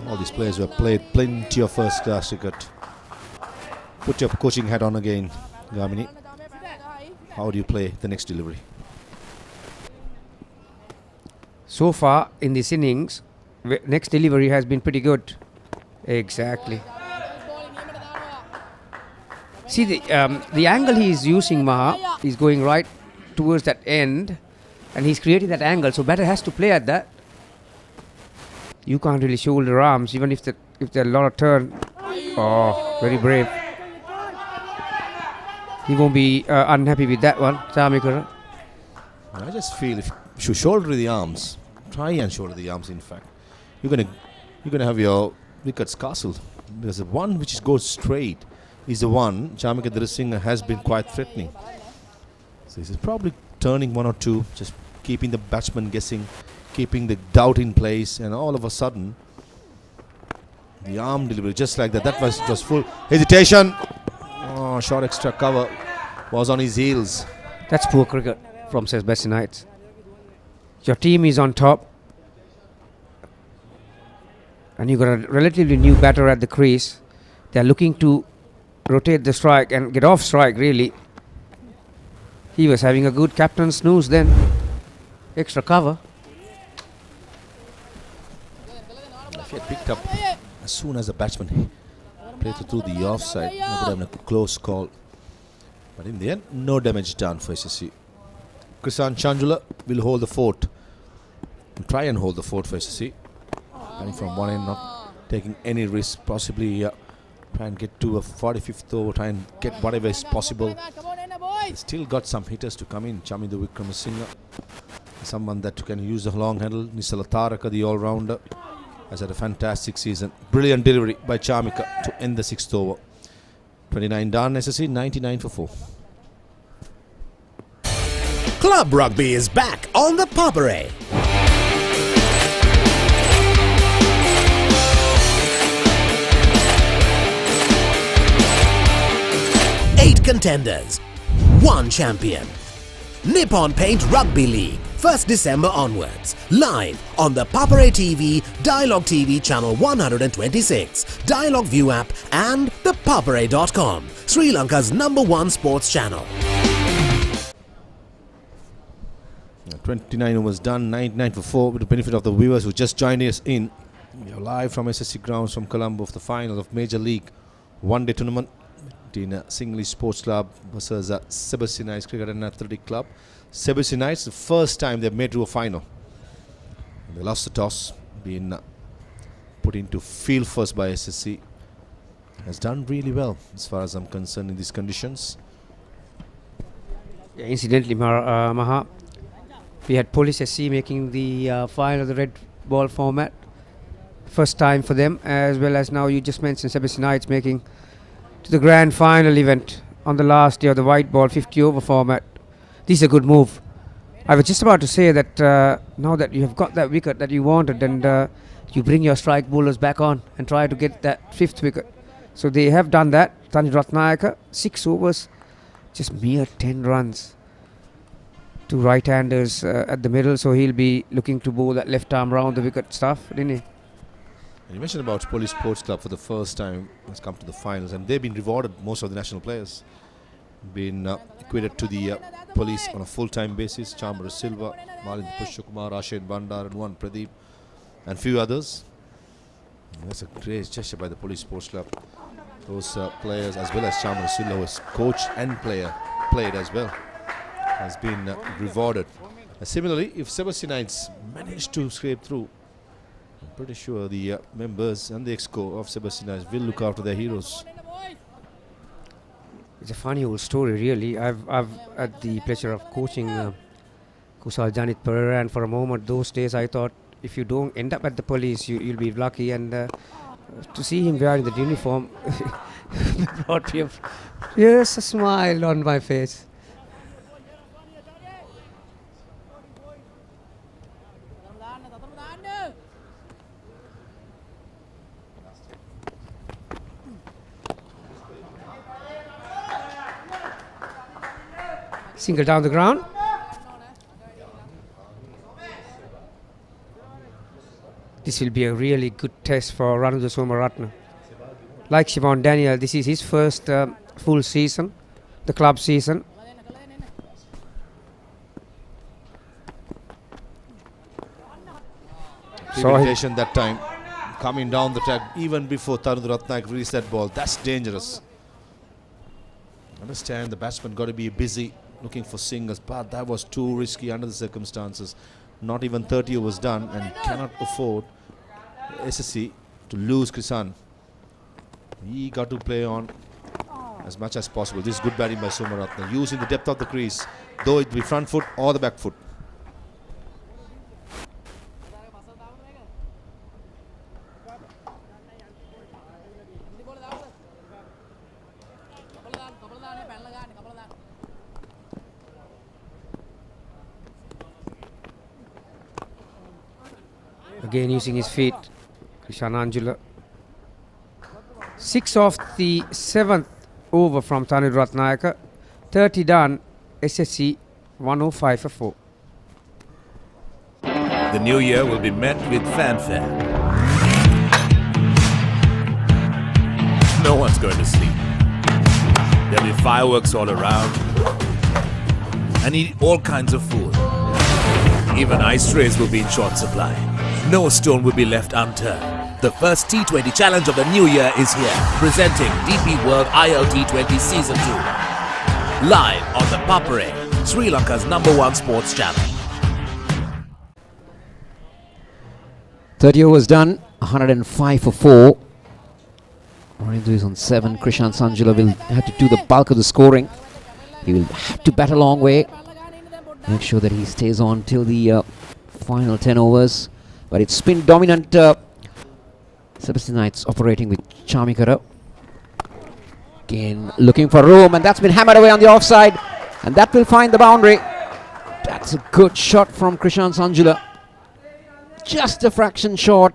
All these players who have played plenty of first class cricket. Put your coaching hat on again, Gamini. How do you play the next delivery? So far in this innings, next delivery has been pretty good. Exactly. See the angle he is using, Maha, is going right towards that end, and he's creating that angle. So batter has to play at that. You can't really shoulder arms, even if there are a lot of turn. Oh, very brave. He won't be unhappy with that one, Samikara. I just feel if you shoulder the arms, try and shoulder the arms. In fact, you're gonna have your wickets castled. There's the one which goes straight is the one Chamika Dhirasingh has been quite threatening. So this is probably turning 1 or 2, just keeping the batsman guessing, keeping the doubt in place, and all of a sudden the arm delivery just like that. That was just full hesitation. Oh, short extra cover was on his heels. That's poor cricket from Sebastianites. Your team is on top, and you got a relatively new batter at the crease. They're looking to rotate the strike and get off strike, really. He was having a good captain snooze then. Extra cover. If he had picked up as soon as the batsman played through the offside, he would have a close call. But in the end, no damage done for SSC. Krishan Chandula will hold the fort. try and hold the fort for SSC. Running from one end, not taking any risk, possibly try and get to a 45th over, try and get whatever is possible. Still got some hitters to come in. Chamindu Wickramasinghe, someone that can use the long handle. Nisala Taraka, the all-rounder, has had a fantastic season. Brilliant delivery by Chamika to end the 6th over. 29 done, SSC 99 for 4. Club Rugby is back on the Papare. Eight contenders, one champion. Nippon Paint Rugby League, 1st December onwards. Live on the Papare TV, Dialogue TV channel 126, Dialogue View app and thepapare.com, Sri Lanka's #1 sports channel. 29 overs done, 99 for 4, with the benefit of the viewers who just joined us in. We are live from SSC grounds from Colombo of the final of Major League one-day tournament between Singlish Sports Club versus Sebastianites Cricket and Athletic Club. Sebastianites, the first time they've made to a final. They lost the toss, being put into field first by SSC. Has done really well as far as I'm concerned in these conditions. Yeah, incidentally, Maha, we had Police SC making the final of the red ball format. First time for them, as well as now you just mentioned Sebastianites making to the grand final event on the last day of the white ball 50 over format. This is a good move. I was just about to say that now that you have got that wicket that you wanted, and you bring your strike bowlers back on and try to get that 5th wicket. So they have done that. Tani Ratnayaka, 6 overs, just mere 10 runs. 2 right-handers at the middle, so he'll be looking to bowl that left arm round the wicket stuff, didn't he? You mentioned about Police Sports Club for the first time has come to the finals, and they've been rewarded. Most of the national players been equated to the police on a full-time basis. Chamara Silva, Malin Pushkumar, Rashid Bandar, and one Pradeep, and few others. And that's a great gesture by the Police Sports Club. Those players, as well as Chamara Silva, was coach and played as well, has been rewarded. Similarly, if Sebastianites manage to scrape through, I'm pretty sure the members and the exco of Sebastianites will look after their heroes. It's a funny old story, really. I've had the pleasure of coaching Kusal Janit Pereira, and for a moment those days I thought if you don't end up at the police, you'll be lucky. And to see him wearing the uniform brought me a smile on my face. Single down the ground. This will be a really good test for Ranudra Somaratne. Like Siobhan Daniel, this is his first full season, the club season. Prevention that time, coming down the track even before Tarun Ratnaik released that ball. That's dangerous. Understand the batsman got to be busy looking for singles, but that was too risky under the circumstances. Not even 30 overs done, and cannot afford SSC to lose Krisan. He got to play on as much as possible. This is good batting by Somaratne, using the depth of the crease, though it be front foot or the back foot. Again using his feet, Krishan Anjula. 6 off the 7th over from Tanu Ratnayaka. 30 done, SSC 105 for 4. The new year will be met with fanfare. No one's going to sleep. There'll be fireworks all around. And eat all kinds of food. Even ice trays will be in short supply. No stone will be left unturned. The first T20 challenge of the new year is here, presenting DP World ILT20 Season 2. Live on the Papare, Sri Lanka's #1 sports channel. 30 overs done, 105 for 4. Marindu is on 7. Krishan Sanjula will have to do the bulk of the scoring. He will have to bat a long way. Make sure that he stays on till the final 10 overs. But it's spin dominant. Sebastianites operating with Chamikara. Again looking for room, and that's been hammered away on the offside. And that will find the boundary. That's a good shot from Krishan Sanjula. Just a fraction short.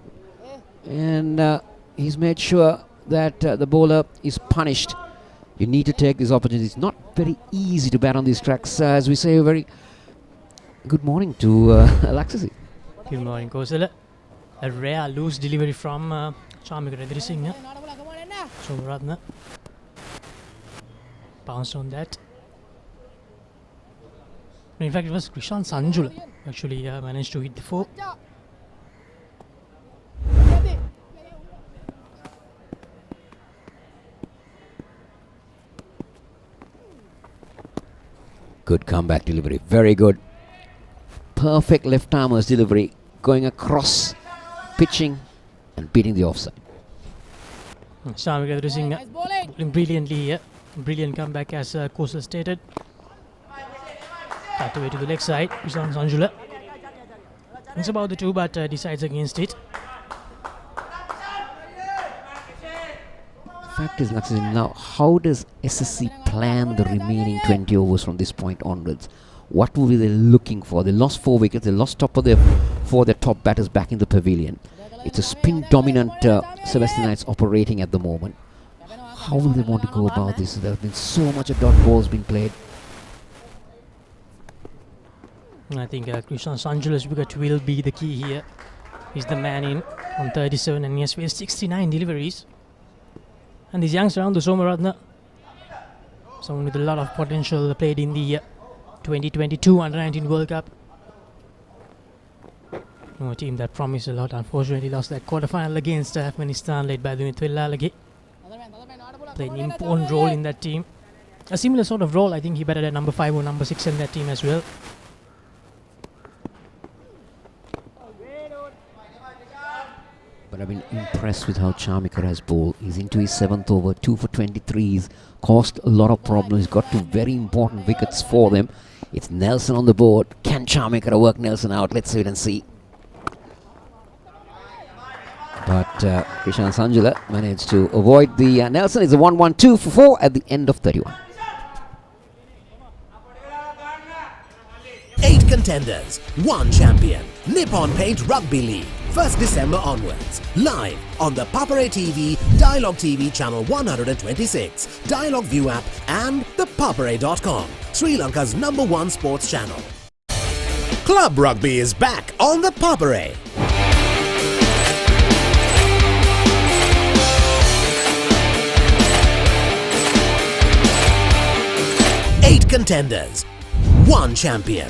And he's made sure that the bowler is punished. You need to take these opportunities. It's not very easy to bat on these tracks. As we say, a very good morning to Alexis. Good morning, Kosala. A rare loose delivery from Chamikara Edrisinghe. Somaratne bounced on that. In fact, it was Krishan Sanjula actually managed to hit the 4. Good comeback delivery, very good. Perfect left armer's delivery, going across, pitching and beating the offside. Chamikara Edrisinghe bowling brilliantly here. Brilliant comeback as Kosal stated. Cut away to the leg side, Krishan Sanjula. Thinks about the 2 but decides against it. Fact is, now how does SSC plan the remaining 20 overs from this point onwards? What will be they looking for? They lost 4 wickets, they lost top of their 4 their top batters back in the pavilion. It's a spin dominant Sebastianites operating at the moment. How will they want to go about this? There have been so much of dot balls being played. I think Krishan Sanjula's wicket will be the key here. He's the man in on 37 and he has faced 69 deliveries. And these youngsters around the Somaratne, someone with a lot of potential, played in the 2022 Under-19 World Cup. A team that promised a lot, unfortunately lost that quarter-final against Afghanistan, led by Dunit Villalage. Played an important role in that team. A similar sort of role, I think he batted at number 5 or number 6 in that team as well. But I've been impressed with how Chamikara has bowled. He's into his 7th over, 2 for 23. He's caused a lot of problems. He's got 2 very important wickets for them. It's Nelson on the board. Can Chamikara work Nelson out? Let's wait and see. But Krishan Sanjula managed to avoid the Nelson. It's a 1-1-2 for 4 at the end of 31. 8 contenders, 1 champion. Nippon Paint Rugby League. 1st December onwards. Live on the Papare TV, Dialogue TV channel 126, Dialogue View app and the papare.com, Sri Lanka's #1 sports channel. Club Rugby is back on the Papare. Eight contenders, 1 champion.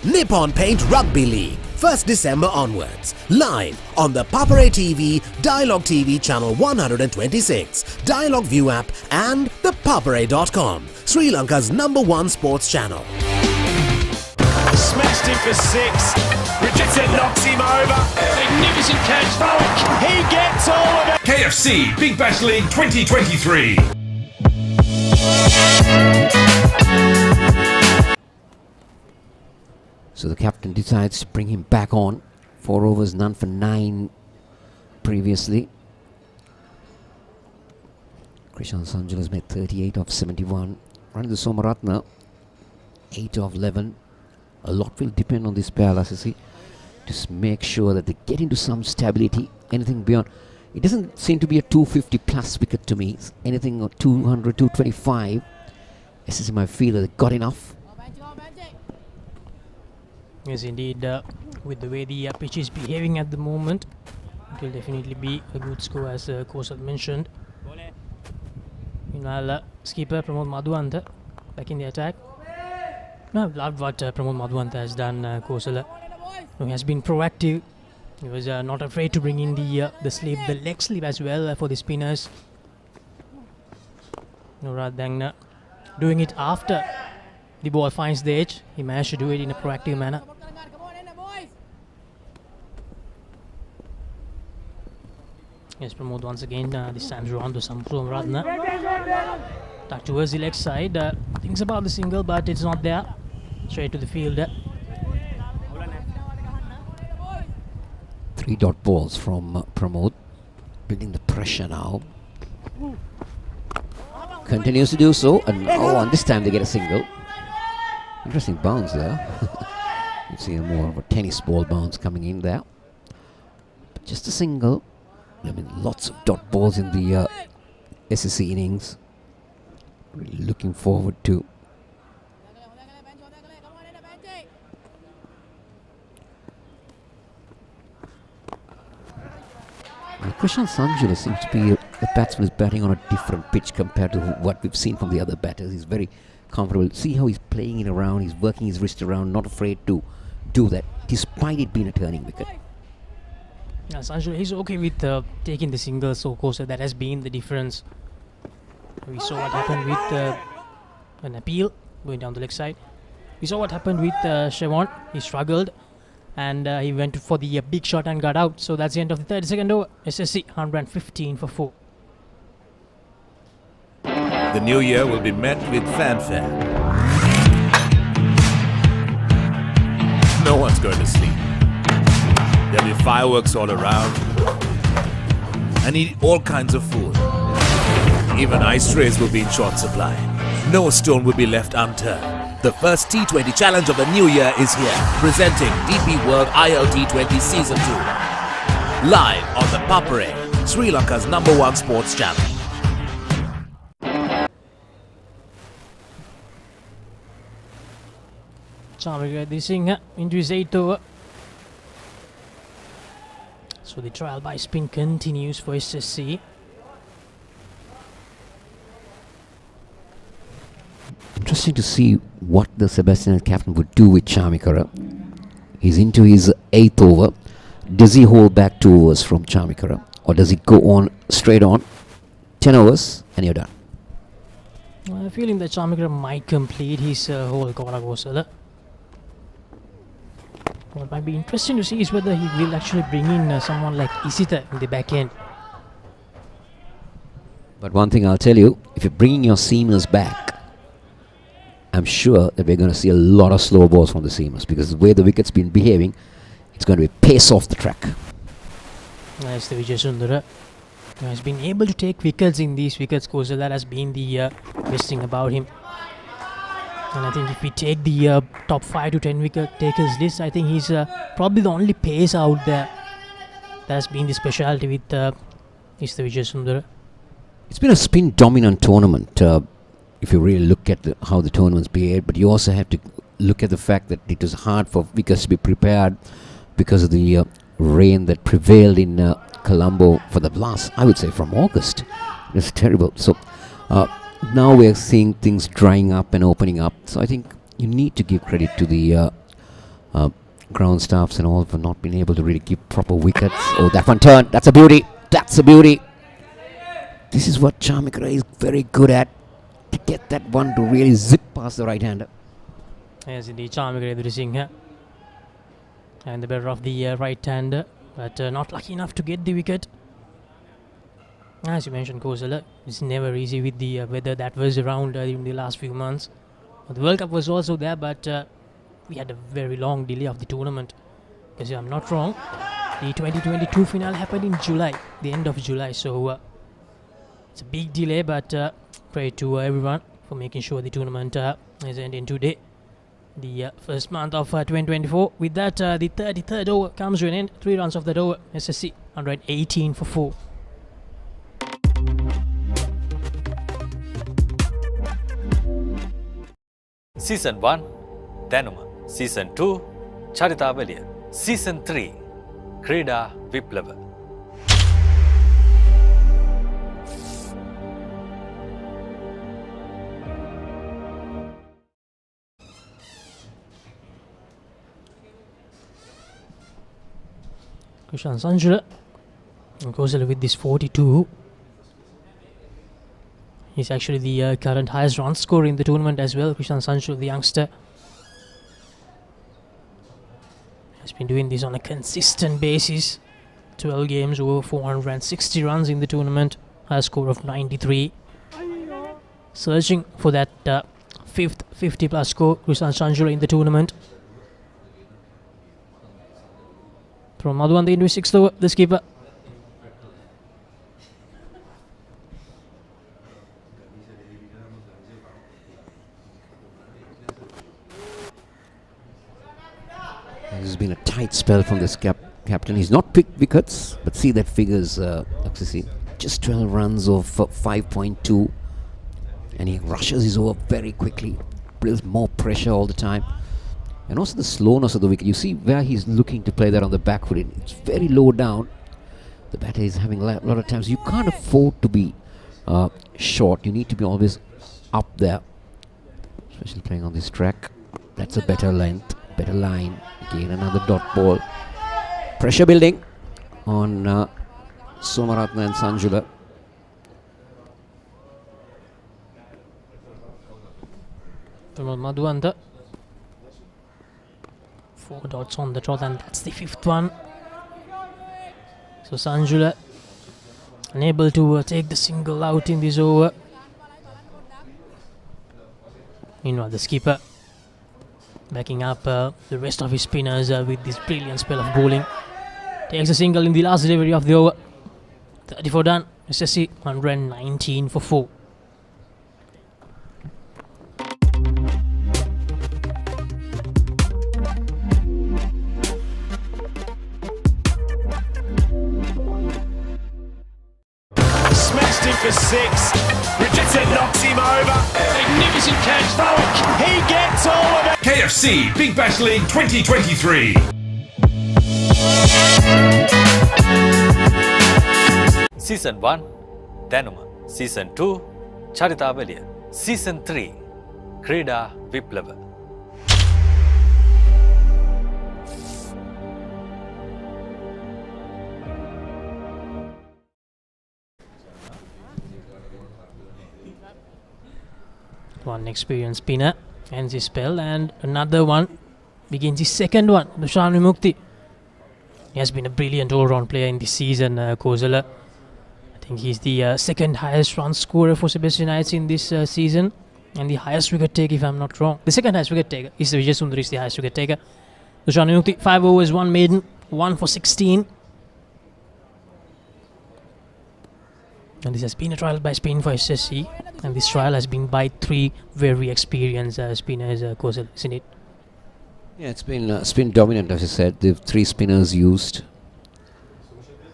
Nippon Paint Rugby League. 1st December onwards. Live on the Papare TV, Dialogue TV channel 126, Dialogue View app and the papare.com, Sri Lanka's #1 sports channel. Smashed him for 6. Richardson knocks him over. Magnificent catch. Falk. He gets all of it. KFC Big Bash League 2023. So the captain decides to bring him back on. 4 overs, none for 9 previously. Krishan Sanjula has made 38 of 71. Running the Somaratne, 8 of 11. A lot will depend on this pair, SSC. Just make sure that they get into some stability. Anything beyond. It doesn't seem to be a 250 plus wicket to me. It's anything 200, 225. SSC might feel that they got enough. Yes, indeed. With the way the pitch is behaving at the moment, it will definitely be a good score, as Coach had mentioned. Meanwhile, skipper Pramod Madhuwantha back in the attack. No, I've loved what Pramod Madhuwantha has done, Kosala. He has been proactive. He was not afraid to bring in the sleeve, the leg sleeve as well for the spinners. Rather than doing it after the ball finds the edge, he managed to do it in a proactive manner. Yes, Pramod once again, this time around to Samsung Radna. Tuck towards the leg side. Thinks about the single, but it's not there. Straight to the field. 3 dot balls from Pramod. Building the pressure now. Continues to do so. And on this time they get a single. Interesting bounce there. You see more of a tennis ball bounce coming in there. But just a single. I mean, lots of dot balls in the SSC innings. Really looking forward to. Krishan Sanjula seems to be a batsman who's batting on a different pitch compared to what we've seen from the other batters. He's very comfortable. See how he's playing it around, he's working his wrist around, not afraid to do that, despite it being a turning wicket. Yeah, Sanjula, he's okay with taking the singles, so of course that has been the difference. We saw what happened with an appeal going down the leg side. We saw what happened with Shevon. He struggled and he went for the big shot and got out. So that's the end of the 32nd over. SSC 115 for 4. The new year will be met with fanfare. No one's going to sleep. There'll be fireworks all around. And eat all kinds of food. Even ice trays will be in short supply. No stone will be left unturned. The first T20 challenge of the new year is here, presenting DP World ILT20 Season 2. Live on the Papare, Sri Lanka's #1 sports channel. Chamika Singh into his 8th over. So the trial by spin continues for SSC. Interesting to see what the Sebastianites captain would do with Chamikara. He's into his 8th over. Does he hold back 2 overs from Chamikara? Or does he go on straight on? 10 overs and you're done. I have a feeling that Chamikara might complete his whole Korakosala. What might be interesting to see is whether he will actually bring in someone like Isita in the back end. But one thing I'll tell you, if you're bringing your seamers back, I'm sure that we're going to see a lot of slow balls from the seamers, because the way the wicket's been behaving, it's going to be pace off the track. Nice, the Vijay Sundara has been able to take wickets in these wickets, Kosala. That has been the best thing about him. And I think if we take the top 5 to 10 wicket takers list, I think he's probably the only pace out there. That has been the specialty with the Vijay Sundara. It's been a spin dominant tournament. If you really look at how the tournament's behaved, but you also have to look at the fact that it was hard for wickets to be prepared because of the rain that prevailed in Colombo for the last, I would say, from August. It was terrible. So now we're seeing things drying up and opening up. So I think you need to give credit to the ground staffs and all for not being able to really give proper wickets. Oh, that one turned. That's a beauty. That's a beauty. This is what Chamikara is very good at. To get that one to really zip past the right-hander. Yes, indeed, Chamikara Singh. And the better of the right-hander, but not lucky enough to get the wicket. As you mentioned, Kosala, it's never easy with the weather that was around in the last few months. The World Cup was also there, but we had a very long delay of the tournament. Because if I'm not wrong, the 2022 final happened in July, the end of July. So it's a big delay, but pray to everyone for making sure the tournament is ending today, the first month of 2024. With that, the 33rd over comes to an end. 3 runs of that over. SSC 118 for 4. Season 1 Danuma, Season 2 Charitavaliya, Season 3 Krida Viplava. Krishan Sanjula goes with this 42. He's actually the current highest run scorer in the tournament as well. Krishan Sanjula, the youngster, has been doing this on a consistent basis. 12 games, over 460 runs in the tournament, a score of 93. Searching for that fifth 50-plus score, Krishnan Sanjula in the tournament. From Madhuvan into 6th over, the skipper. This has been a tight spell from this captain. He's not picked wickets, but see that figures, SSC. Just 12 runs of 5.2. And he rushes his over very quickly. Builds more pressure all the time. And also the slowness of the wicket. You see where he's looking to play that on the back foot. It's very low down. The batter is having a lot of times. You can't afford to be short. You need to be always up there. Especially playing on this track. That's a better length, better line. Again, another dot ball. Pressure building on Somaratna and Sanjula. Madhuvan, 4 dots on the trot, and that's the 5th one. So Sanjula unable to take the single out in this over. Meanwhile, the skipper backing up the rest of his spinners with this brilliant spell of bowling. Takes a single in the last delivery of the over. 34 done. SSC 119 for 4. Smashed him for 6. Richardson knocks him over. Magnificent catch. Falk. He gets all of it. KFC Big Bash League 2023. Season 1 දැනුම, Season 2 චරිතාවලිය, Season 3 ක්‍රීඩා විප්ලව. One experienced spinner ends his spell, and another one begins his second one. Dushan Vimukti. He has been a brilliant all-round player in this season, Kozala. I think he's the second highest run scorer for Sebastianites in this season, and the highest wicket taker, if I'm not wrong. The second highest wicket taker is Vijay Sundar, is the highest wicket taker. Dushan Vimukti, 5 overs, 1 maiden, 1 for 16. And this has been a trial by spin for SSC, and this trial has been by 3 very experienced spinners, Kozal, isn't it? Yeah, it's been spin dominant, as I said. They've 3 spinners used,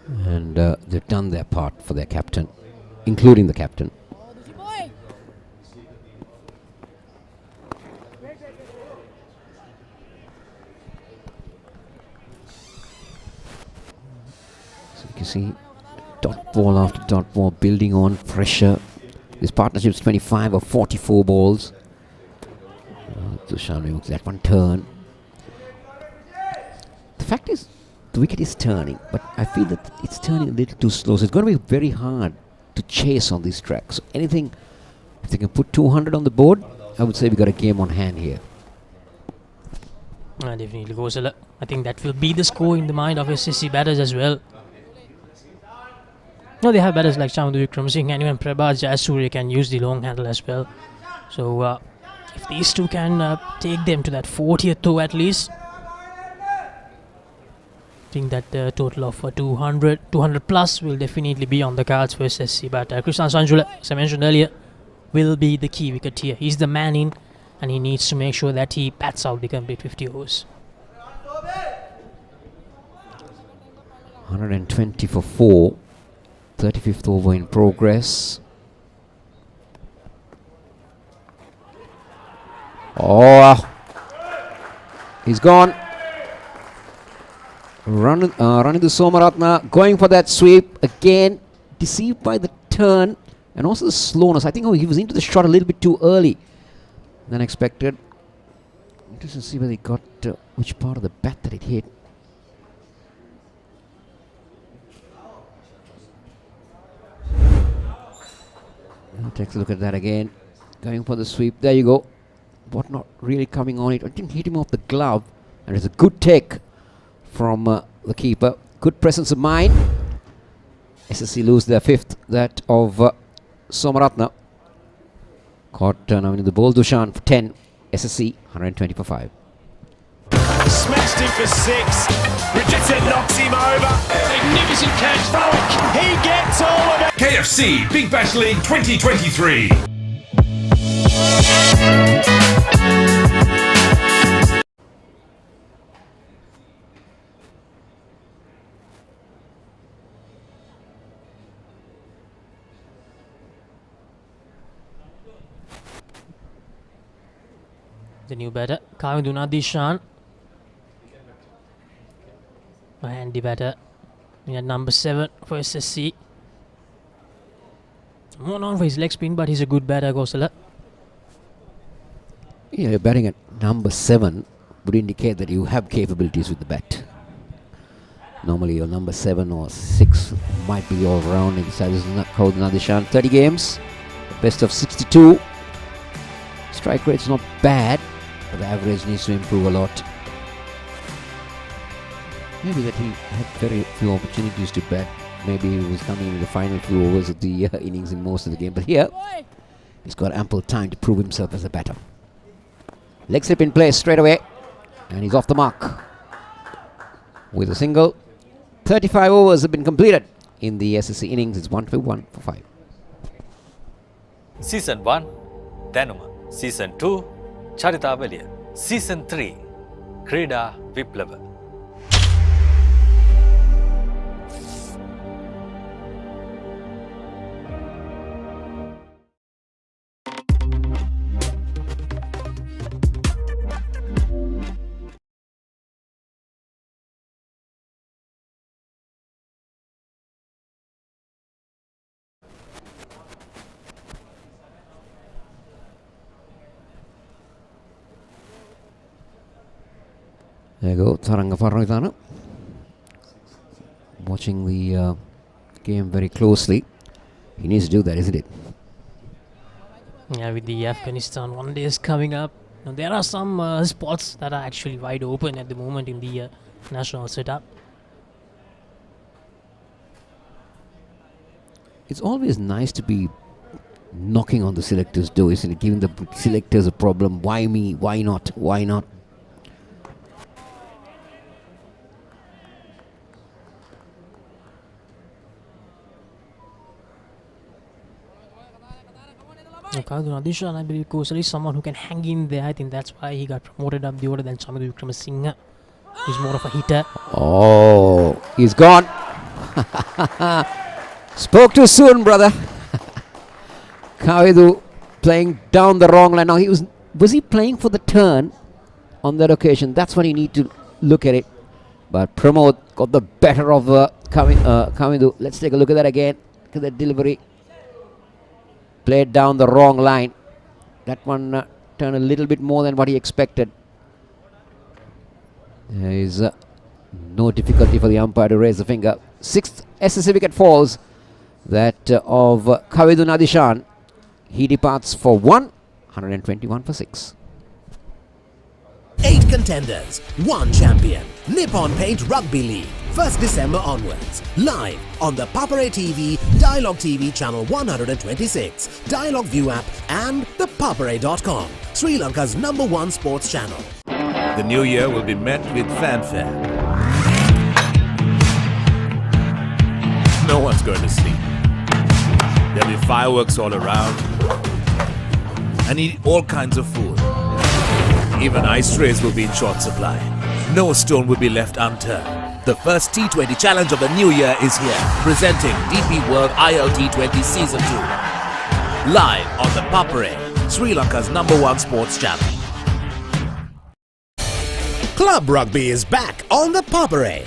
and they've done their part for their captain, including the captain. So you can see dot ball after dot ball, building on pressure. This partnership's 25 or 44 balls. Dushan Vimukti, that one turn. The fact is, the wicket is turning, but I feel that it's turning a little too slow. So it's going to be very hard to chase on these tracks. So anything, if they can put 200 on the board, I would say we got a game on hand here. Definitely goes. I think that will be the score in the mind of SSC batters as well. No, they have batters like Chamandu Wickramasinghe and even Prabhat Jayasuriya can use the long handle as well. So if these two can take them to that 40th over at least, I think that the total of 200 plus will definitely be on the cards for SSC. But Krishnan Sanjula, as I mentioned earlier, will be the key wicket here. He's the man in, and he needs to make sure that he bats out the complete 50 overs. 120 for 4. 35th over in progress. Oh, he's gone. Running the Somaratna, going for that sweep again. Deceived by the turn and also the slowness. I think he was into the shot a little bit too early than expected. Interesting to see whether he got which part of the bat that it hit. Takes a look at that again. Going for the sweep. There you go. But not really coming on it. It didn't hit him off the glove. And it's a good take from the keeper. good presence of mind. SSC lose their fifth, that of Somaratna. Caught now in the ball, Dushan for 10. SSC 120 for 5. Smashed him for 6. Richardson knocks him over. Magnificent catch. Folk. He gets all of it. KFC Big Bash League 2023. The new batter, Kavinduna Dishan. A handy batter. We had number 7 for SSC. More known for his leg spin, but he's a good batter, Gosala. Yeah, batting at number 7 would indicate that you have capabilities with the bat. Normally your number 7 or 6 might be all round inside. This is Kavinduna Dishan. 30 games, best of 62. Strike rate's not bad, but the average needs to improve a lot. Maybe that he had very few opportunities to bat. Maybe he was coming in the final few overs of the innings in most of the game. But here, he's got ample time to prove himself as a batter. Leg slip in place straight away. And he's off the mark with a single. 35 overs have been completed in the SSC innings. It's 1-1 for 5. Season 1, Danuma. Season 2, Charita Velia. Season 3, Krida Viplava. There you go, Tharanga Farroitana. Watching the game very closely. He needs to do that, isn't it? Yeah, with the Afghanistan one days coming up, now, there are some spots that are actually wide open at the moment in the national setup. It's always nice to be knocking on the selectors' door, isn't it? Giving the selectors a problem. Why me? Why not? Why not? Kavinduna Dishan, I believe Kosal is someone who can hang in there. I think that's why he got promoted up the order than Chamadu Vikramasinghe. He's more of a hitter. Oh, he's gone. Spoke too soon, brother. Kavidu playing down the wrong line. Now, was he playing for the turn on that occasion? That's what you need to look at it. But Pramod got the better of Kavidu. Let's take a look at that again. Look at that delivery. Played down the wrong line. That one turned a little bit more than what he expected. There is no difficulty for the umpire to raise the finger. 6th SSC wicket falls. That of Kavinduna Dishan. He departs for 121 for 6. 8 contenders, 1 champion. Nippon Paint Rugby League, 1st December onwards. Live on the Papare TV, Dialogue TV channel 126, Dialogue View app and the papare.com, Sri Lanka's #1 sports channel. The new year will be met with fanfare. No one's going to sleep. There'll be fireworks all around. And eat all kinds of food. Even ice trays will be in short supply. No stone will be left unturned. The first T20 challenge of the new year is here. Presenting DP World ILT20 Season 2. Live on the Papare, Sri Lanka's #1 sports channel. Club Rugby is back on the Papare.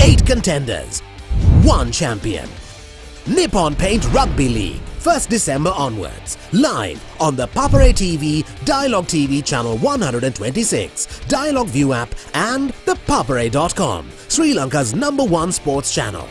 Eight contenders, 1 champion. Nippon Paint Rugby League, 1st December onwards. Live on the Papare TV, Dialogue TV channel 126, Dialogue View app and the papare.com, Sri Lanka's #1 sports channel.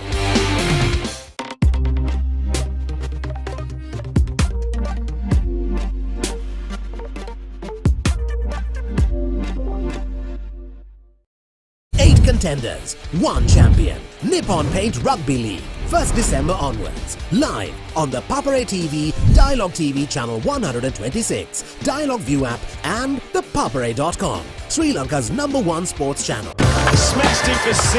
contenders, one champion. Nippon Paint Rugby League, 1st December onwards. Live on the Papare TV, Dialogue TV channel 126, Dialogue View app and the papare.com, Sri Lanka's #1 sports channel. Smashed him for 6.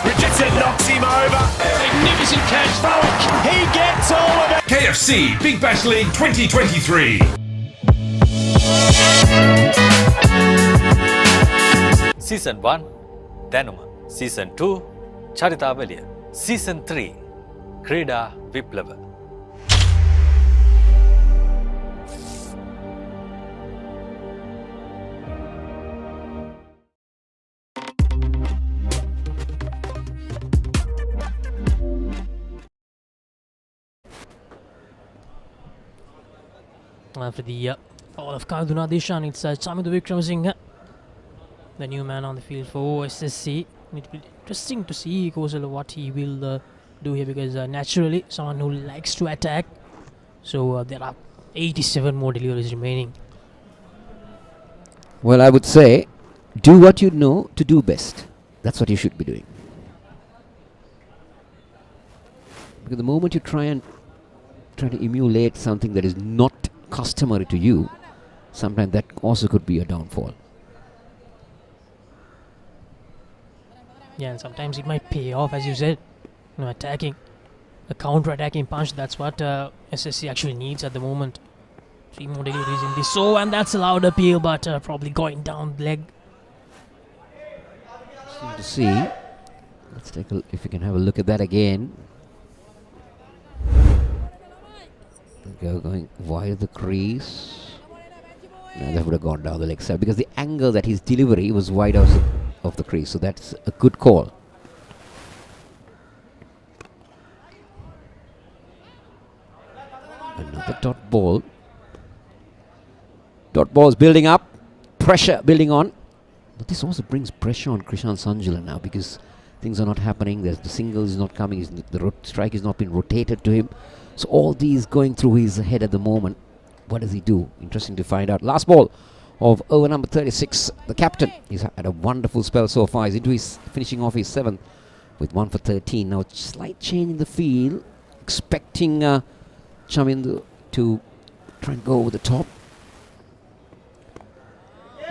Richardson knocks him over. Magnificent catch. Falk. He gets all of it. KFC Big Bash League 2023. Season 1 Danuma, Season 2 Charitavaliya, Season 3 Krida Viplava. After the fall of Kaduna Dishan, it's Chamidu Wickramasinghe, the new man on the field for SSC. It will be interesting to see Kosala what he will do here, because naturally someone who likes to attack. So there are 87 more deliveries remaining. Well, I would say, do what you know to do best. That's what you should be doing. Because the moment you try to emulate something that is not customary to you, sometimes that also could be a downfall. Yeah, and sometimes it might pay off, as you said. Attacking, a counter-attacking punch. That's what SSC actually needs at the moment. 3 more deliveries in this. So, and that's a loud appeal, but probably going down the leg. To see. Let's take a, if we can have a look at that again. Going wide of the crease. No, that would have gone down the leg side, because the angle that his delivery was wide of the crease. So that's a good call. Another dot ball. Dot ball is building up. Pressure building on. But this also brings pressure on Krishan Sanjula now, because things are not happening. The single is not coming. The strike is not being rotated to him. So all these going through his head at the moment. What does he do? Interesting to find out. Last ball of over number 36. The captain. He's had a wonderful spell so far. He's into his finishing off his 7th with 1 for 13. Now slight change in the field. Expecting Chamindu to try and go over the top.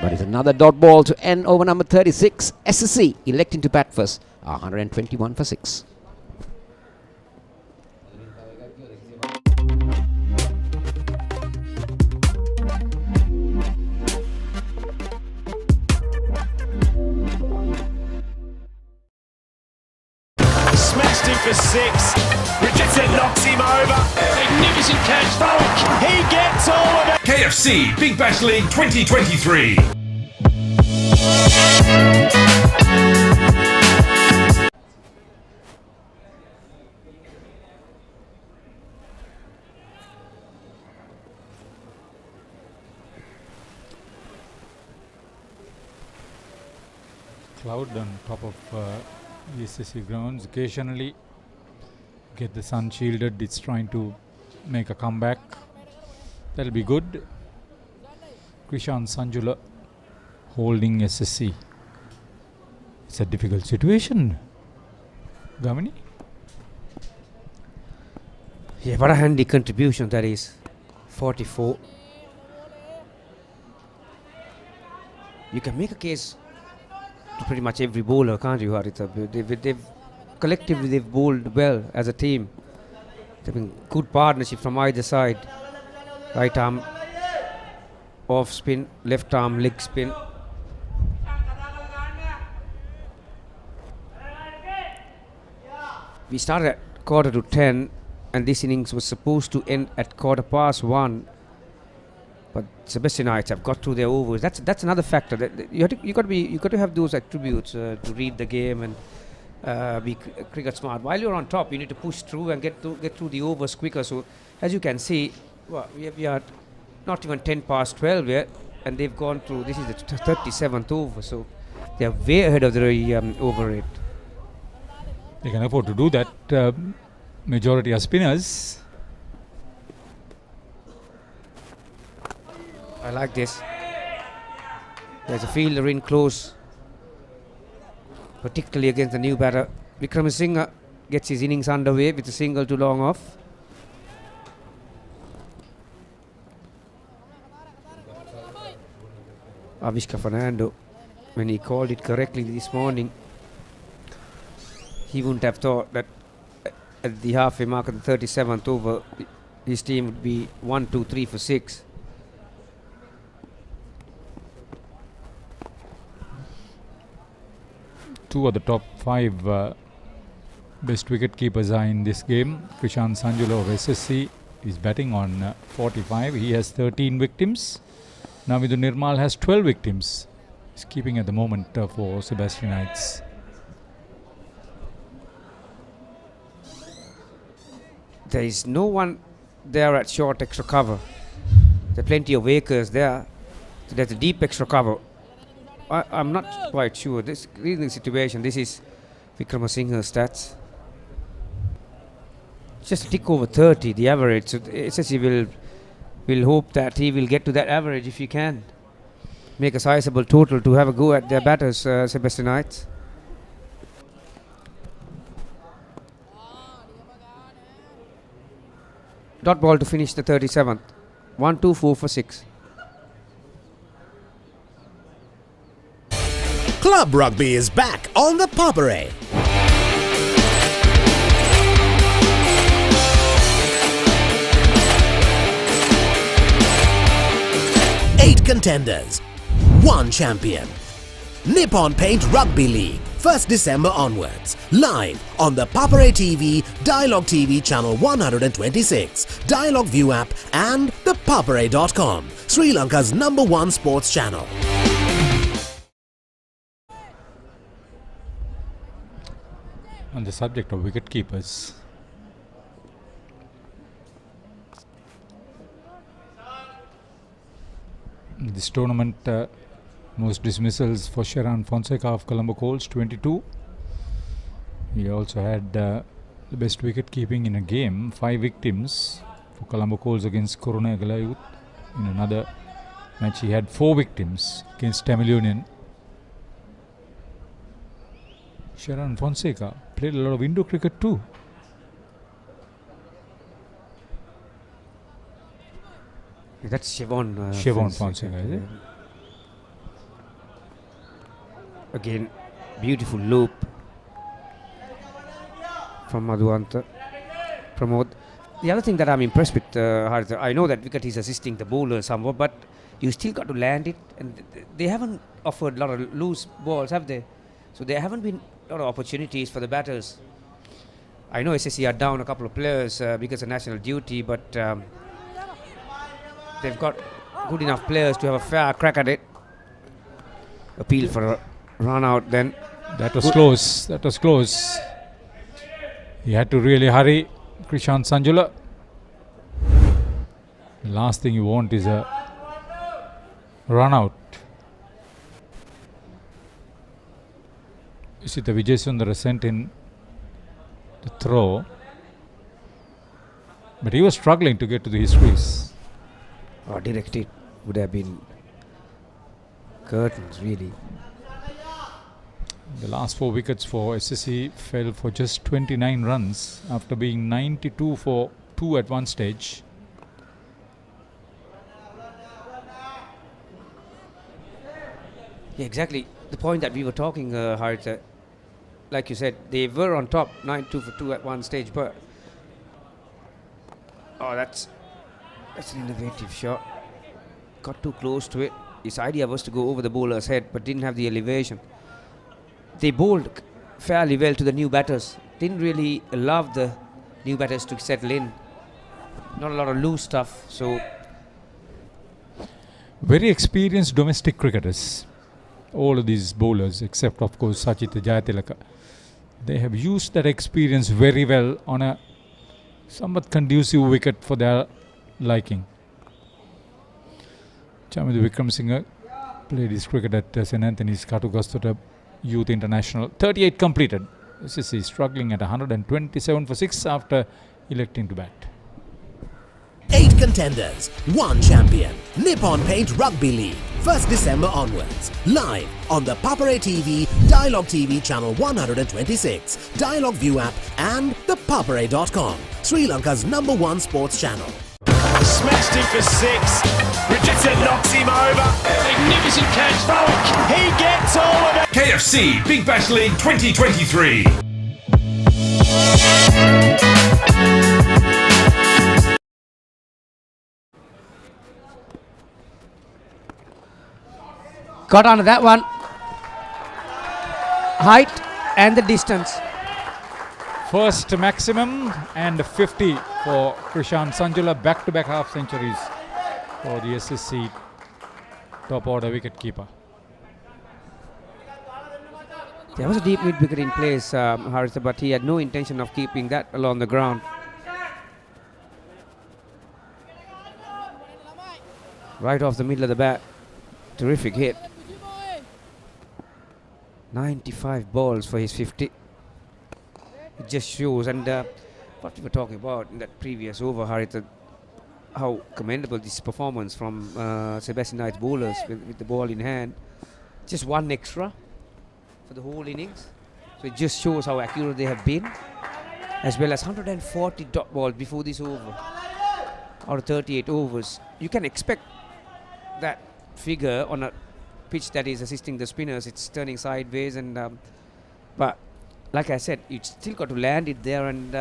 But it's another dot ball to end over number 36. SSC electing to bat first. 121 for 6. Smashed him for 6. Richardson knocks him over. Magnificent catch. Falk. He gets all of it. KFC Big Bash League 2023. Cloud on top of the SSC grounds. Occasionally get the sun shielded. It's trying to make a comeback. That'll be good. Krishan Sanjula holding SSC. It's a difficult situation. Gamini? Yeah, what a handy contribution that is. 44. You can make a case to pretty much every bowler, can't you, Haritha? Collectively they've bowled well as a team. They've been good partnership from either side. Right arm off spin, left arm leg spin. We started at 9:45, and this innings was supposed to end at 1:15. But Sebastianites have got through their overs. That's another factor. That you got to have those attributes to read the game and be cricket smart. While you're on top, you need to push through and get through the overs quicker. So as you can see, well, we are not even 12 yet, and they've gone through. This is the 37th over, so they are way ahead of the over rate. They can afford to do that. Majority are spinners. I like this. There's a fielder in close. particularly against the new batter. Vikramasinghe gets his innings underway with a single to long off. Avishka Fernando, when he called it correctly this morning, he wouldn't have thought that at the halfway mark of the 37th over, his team would be 1, 2, 3 for 6. Two of the top 5 best wicket keepers are in this game. Krishan Sanjula of SSC is batting on 45. He has 13 victims. Navidu Nirmal has 12 victims. He's keeping at the moment for Sebastianites. There is no one there at short extra cover. There are plenty of acres there. So there's a deep extra cover. I'm not quite sure. This reading the situation, this is Vikramasinghe's stats. Just a tick over 30, the average. So SSC will hope that he will get to that average if he can. Make a sizable total to have a go at their batters, Sebastianites. Dot ball to finish the 37th. 1, 2, 4 for 6. Club rugby is back on the Papare. Eight contenders, 1 champion. Nippon Paint Rugby League, 1st December onwards. Live on the Papare TV, Dialogue TV channel 126, Dialogue View app and the papare.com, Sri Lanka's #1 sports channel. On the subject of wicket keepers, this tournament, most dismissals for Sharan Fonseca of Colombo Coals, 22. He also had the best wicket keeping in a game, 5 victims for Colombo Coals against Corona Galayut. In another match, he had 4 victims against Tamil Union. Sharan Fonseca played a lot of Indo cricket too. That's Siobhan Fonseca, is it? Again, beautiful loop from Madhuanta. Pramod. The other thing that I'm impressed with, Haritha, I know that wicket is assisting the bowler somewhat, but you still got to land it, and they haven't offered a lot of loose balls, have they? So there haven't been a lot of opportunities for the batters. I know SSC are down a couple of players because of national duty, but they've got good enough players to have a fair crack at it. Appeal for a run out then. That was close. That was close. He had to really hurry, Krishan Sanjula. The last thing you want is a run out. You see the Vijay Sundara sent in the throw, but he was struggling to get to the histories. Directed would have been curtains, really. The last 4 wickets for SSC fell for just 29 runs after being 92 for 2 at one stage. Yeah, exactly. The point that we were talking, Haritha, like you said, they were on top, 92 for 2 at one stage, but that's an innovative shot. Got too close to it. His idea was to go over the bowler's head, but didn't have the elevation. They bowled fairly well to the new batters. Didn't really allow the new batters to settle in. Not a lot of loose stuff. So very experienced domestic cricketers. All of these bowlers, except of course Sachita Jayatilaka, they have used that experience very well on a somewhat conducive wicket for their liking. Chamidu Vikramasinghe played his cricket at St. Anthony's Katugastota Youth International. 38 completed. SSC struggling at 127 for 6 after electing to bat. 8 contenders, 1 champion. Nippon Paint Rugby League, 1st December onwards. Live on the Papare TV, Dialogue TV channel 126, Dialogue View app and the papare.com, Sri Lanka's #1 sports channel. Smashed him for 6. Richardson knocks him over. Magnificent catch. Falk. He gets all of it. KFC Big Bash League 2023. Got onto that one. Height and the distance. First maximum and 50 for Krishan Sanjula. Back-to-back half centuries for the SSC top order wicketkeeper. There was a deep mid wicket in place, Haritha, but he had no intention of keeping that along the ground. Right off the middle of the bat. Terrific hit. 95 balls for his 50. It just shows, and what we were talking about in that previous over, Haritha, how commendable this performance from Sebastianites bowlers with the ball in hand. Just one extra for the whole innings. So it just shows how accurate they have been, as well as 140 dot balls before this over, out of 38 overs. You can expect that figure on a pitch that is assisting the spinners. It's turning sideways, and but like I said, you still got to land it there, and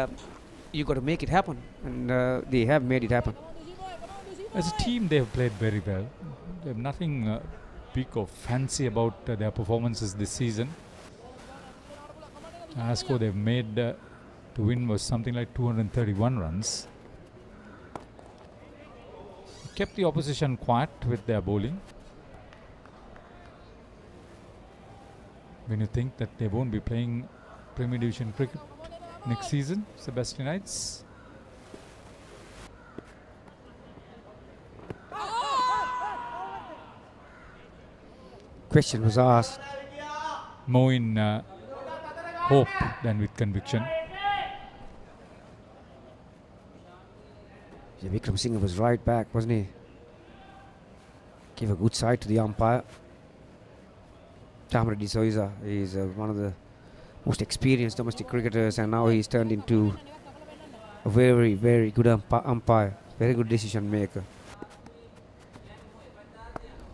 you got to make it happen, and they have made it happen. As a team, they have played very well. They have nothing big or fancy about their performances this season. The score they've made to win was something like 231 runs. Kept the opposition quiet with their bowling. When you think that they won't be playing Premier Division cricket next season, Sebastianites. Question was asked. More in hope than with conviction. Yeah, Vikram Singh was right back, wasn't he? Gave a good side to the umpire. Tamara D'Souza is one of the most experienced domestic cricketers, and now he's turned into a very, very good umpire, very good decision maker.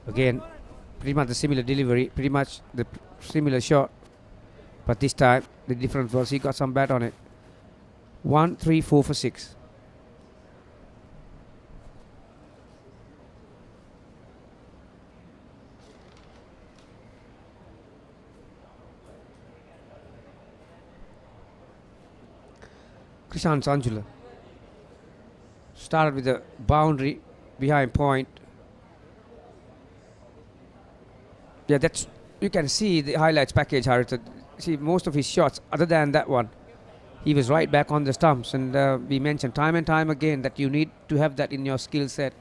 Again, pretty much the similar delivery, pretty much the similar shot, but this time the difference was he got some bat on it. 1, 3, 4 for 6. Krishan Sanjula started with a boundary behind point. Yeah, that's, you can see the highlights package, Haritha. See, most of his shots, other than that one, he was right back on the stumps, and we mentioned time and time again that you need to have that in your skill set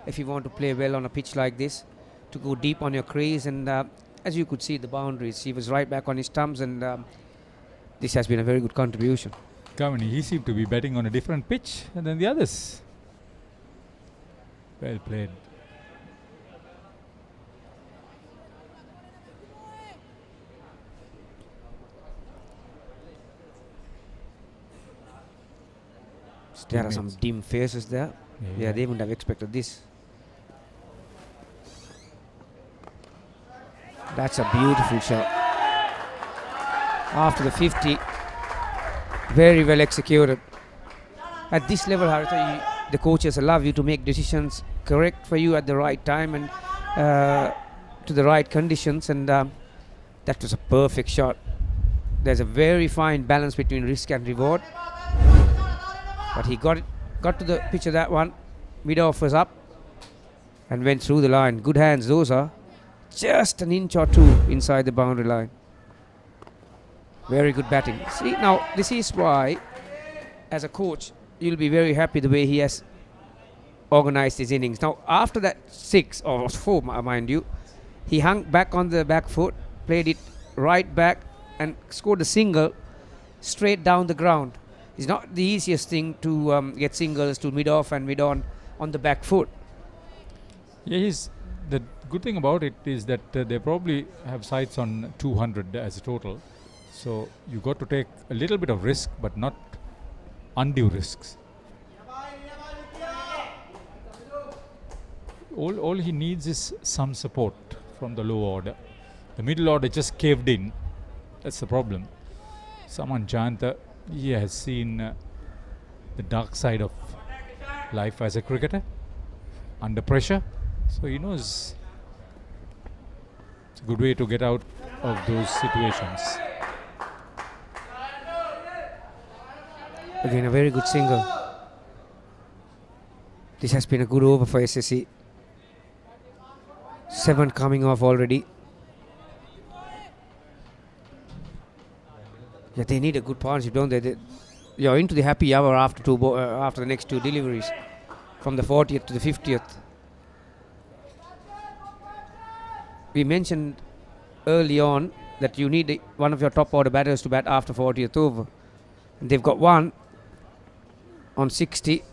if you want to play well on a pitch like this, to go deep on your crease, and as you could see the boundaries, he was right back on his stumps, and this has been a very good contribution. Kavani, he seemed to be batting on a different pitch than the others. Well played. There are some dim faces there. Yeah, they wouldn't have expected this. That's a beautiful shot. After the 50, very well executed. At this level, Haritha, the coaches allow you to make decisions correct for you at the right time and to the right conditions, and that was a perfect shot. There's a very fine balance between risk and reward. But he got to the pitch of that one. Mid-off was up and went through the line. Good hands those are. Just an inch or two inside the boundary line. Very good batting. See, now this is why, as a coach, you'll be very happy the way he has organized his innings. Now, after that 6 or 4, mind you, he hung back on the back foot, played it right back and scored a single straight down the ground. It's not the easiest thing to get singles to mid-off and mid-on the back foot. Yeah, he's the good thing about it is that they probably have sights on 200 as a total. So you got to take a little bit of risk, but not undue risks. All he needs is some support from the low order. The middle order just caved in. That's the problem. Saman Jayanta, he has seen the dark side of life as a cricketer, under pressure. So he knows it's a good way to get out of those situations. Again, a very good single. This has been a good over for SSC. 7 coming off already. Yeah, they need a good partnership, don't they? You're into the happy hour after after the next 2 deliveries, from the 40th to the 50th. We mentioned early on that you need one of your top order batters to bat after 40th over. And they've got one on 60.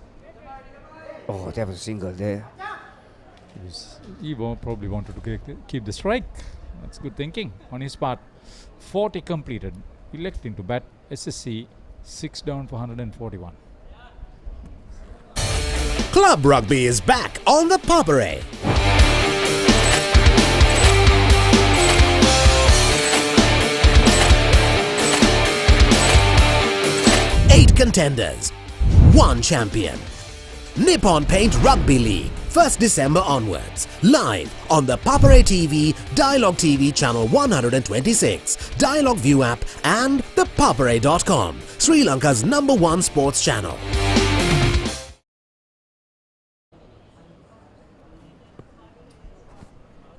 Oh, that was a single there. He probably wanted to keep the strike. That's good thinking on his part. 40 completed. Electing to bat SSC, 6 down for 141. Club rugby is back on the Papare. Eight contenders, 1 champion. Nippon Paint Rugby League, 1st December onwards. Live on the Papare TV, Dialogue TV channel 126, Dialogue View app and the papare.com, Sri Lanka's #1 sports channel.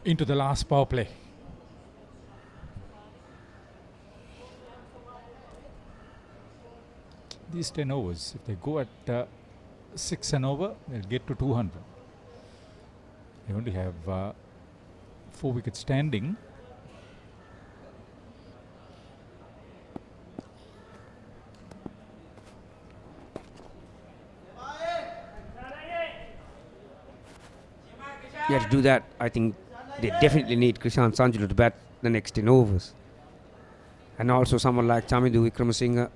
Into the last power play. These 10 overs, if they go at 6 and over, they'll get to 200. They only have 4 wickets standing. Yeah, to do that, I think they definitely need Krishan Sanjulu to bat the next 10 overs. And also someone like Chamidu Wickramasinghe.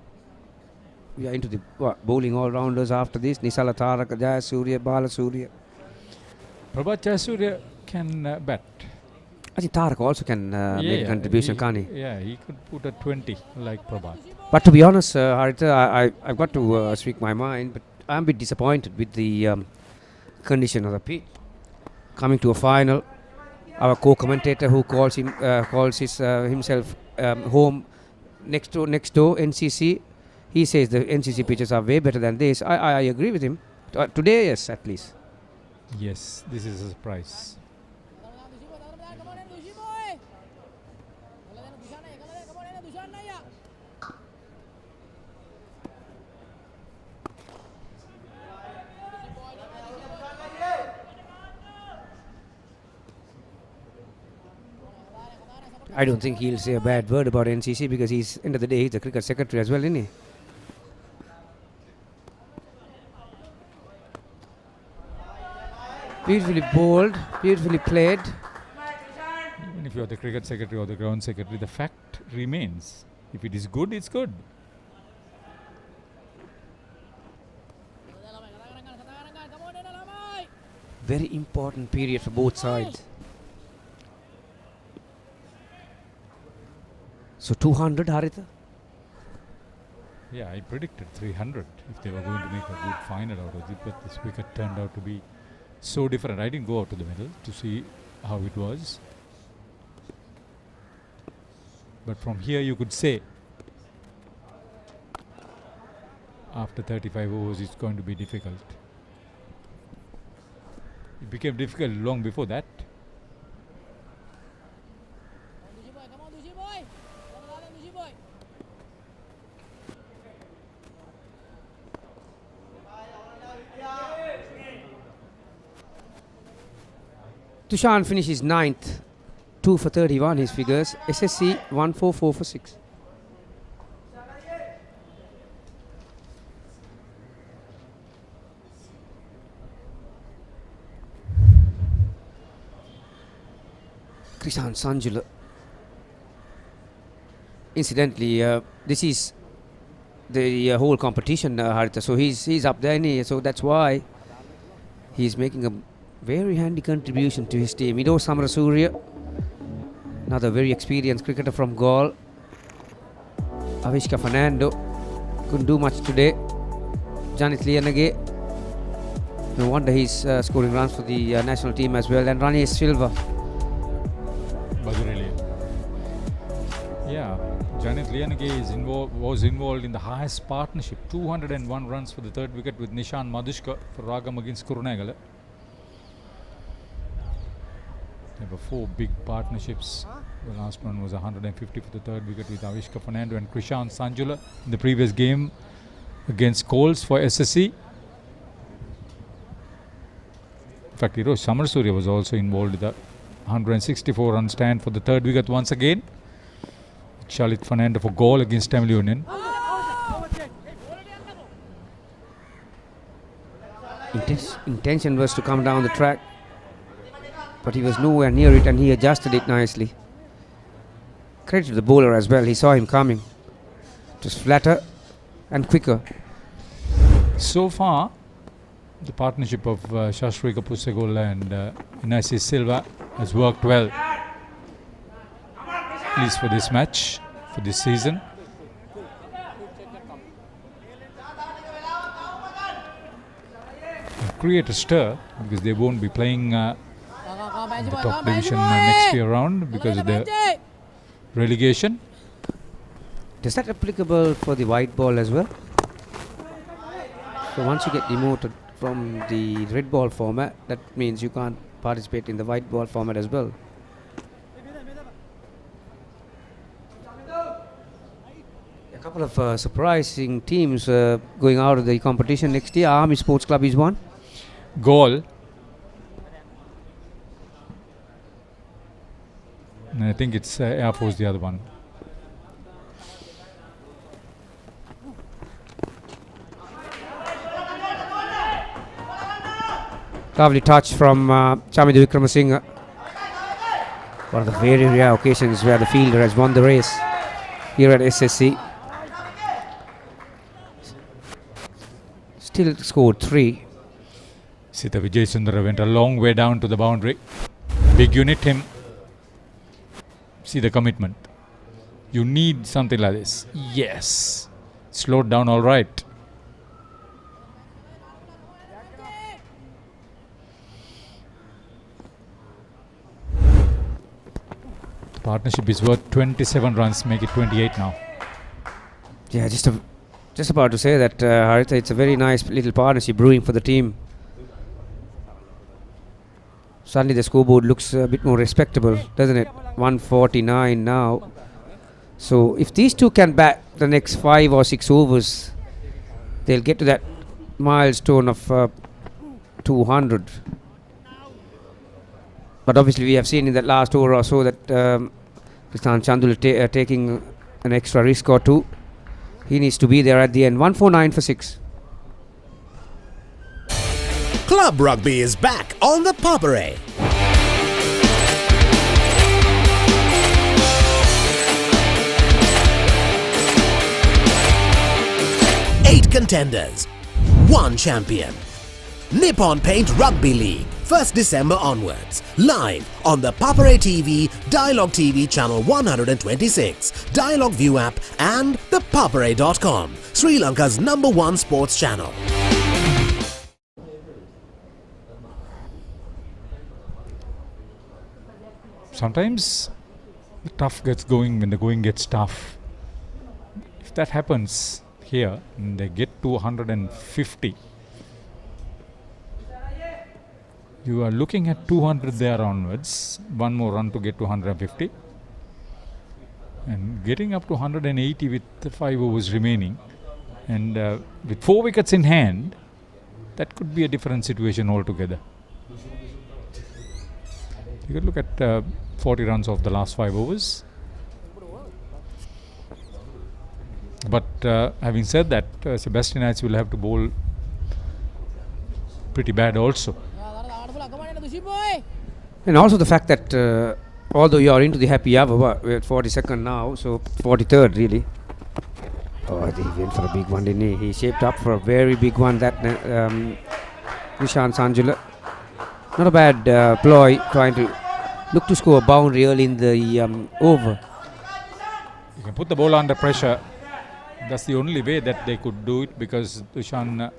We are into the bowling all-rounders after this. Nisala Taraka, Jayasuriya, Balasuriya. Prabhat Jayasuriya can bat. I think Tarak also can make a contribution, can't he? Yeah, he could put a 20 like Prabhat. But to be honest, Haritha, I've got to speak my mind, but I'm a bit disappointed with the condition of the pitch. Coming to a final, our co-commentator who calls himself home next door NCC, he says the NCC pitches are way better than this. I agree with him. Today, yes, at least. Yes, this is a surprise. I don't think he'll say a bad word about NCC because he's, end of the day, he's the cricket secretary as well, isn't he? Beautifully bowled, beautifully played. Even if you're the cricket secretary or the ground secretary, the fact remains. If it is good, it's good. Very important period for both sides. So 200, Haritha? Yeah, I predicted 300 if they were going to make a good final out of it, but this wicket turned out to be so different. I didn't go out to the middle to see how it was. But from here you could say after 35 overs it's going to be difficult. It became difficult long before that. Tushan finishes 9th, 2 for 31 his figures. SSC 144 for 6. Krishan Sanjula. Incidentally, this is the whole competition, Haritha. So he's up there, so that's why he's making a very handy contribution to his team. Ido Samarasuriya, another very experienced cricketer from Gaul. Avishka Fernando couldn't do much today. Janit Lianage, no wonder he's scoring runs for the national team as well. And Ranesh Silva. Yeah, Janit Lianage was involved in the highest partnership, 201 runs for the third wicket with Nishan Madhushka for Ragam against Kurunegala. There were 4 big partnerships. The last one was 150 for the third wicket with Avishka Fernando and Krishan Sanjula in the previous game against Coles for SSC. In fact, Hirosh Samarasuriya was also involved with the 164 run stand for the third wicket once again. Shalit Fernando for goal against Tamil Union. Intention was to come down the track, but he was nowhere near it and he adjusted it nicely. Credit to the bowler as well, he saw him coming. Just flatter and quicker. So far, the partnership of Shashri Kapusegola and Inasis Silva has worked well. At least for this match, for this season. And create a stir because they won't be playing in the top division next year round because of the relegation. Is that applicable for the white ball as well? So once you get demoted from the red ball format, that means you can't participate in the white ball format as well. A couple of surprising teams going out of the competition next year. Army Sports Club is one. Goal. And I think it's Air Force the other one. Lovely touch from Chamidu Vikramasinghe. One of the very rare occasions where the fielder has won the race here at SSC. Still scored 3. Sita Vijay Sundara went a long way down to the boundary. Big unit him. See the commitment. You need something like this. Yes. Slowed down all right. Partnership is worth 27 runs, make it 28 now. Yeah, just about to say that, Haritha, it's a very nice little partnership brewing for the team. Suddenly the scoreboard looks a bit more respectable, doesn't it? 149 now. So if these two can bat the next 5 or 6 overs, they'll get to that milestone of 200. But obviously we have seen in that last over or so that Krishan Chandul taking an extra risk or two. He needs to be there at the end. 149 for 6. Club Rugby is back on the Papare. Eight contenders, 1 champion. Nippon Paint Rugby League, 1st December onwards. Live on the Papare TV, Dialogue TV channel 126, Dialogue View app and the papare.com, Sri Lanka's #1 sports channel. Sometimes the tough gets going when the going gets tough. If that happens here and they get to 150, you are looking at 200 there onwards. 1 more run to get to 150. And getting up to 180 with the 5 overs remaining. And with 4 wickets in hand, that could be a different situation altogether. You could look at 40 runs of the last 5 overs. But having said that, Sebastianites will have to bowl pretty bad also. And also the fact that although you are into the happy hour, we're at 42nd now, so 43rd really. Oh, he went for a big one, didn't he? He shaped up for a very big one, that Krishan Sanjula. Not a bad ploy, trying to look to score a boundary early in the over. You can put the ball under pressure. That's the only way that they could do it, because Dushan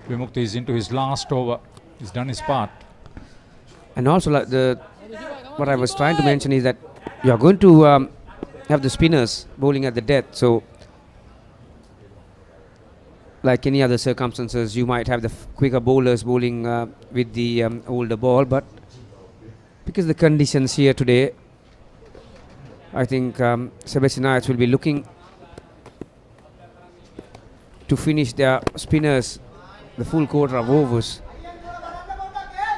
Vimukta is into his last over. He's done his part. And also, like what I was trying to mention is that you are going to have the spinners bowling at the death. So, like any other circumstances, you might have the quicker bowlers bowling with the older ball. But because the conditions here today, I think Sebastianites will be looking to finish their spinners the full quarter of overs.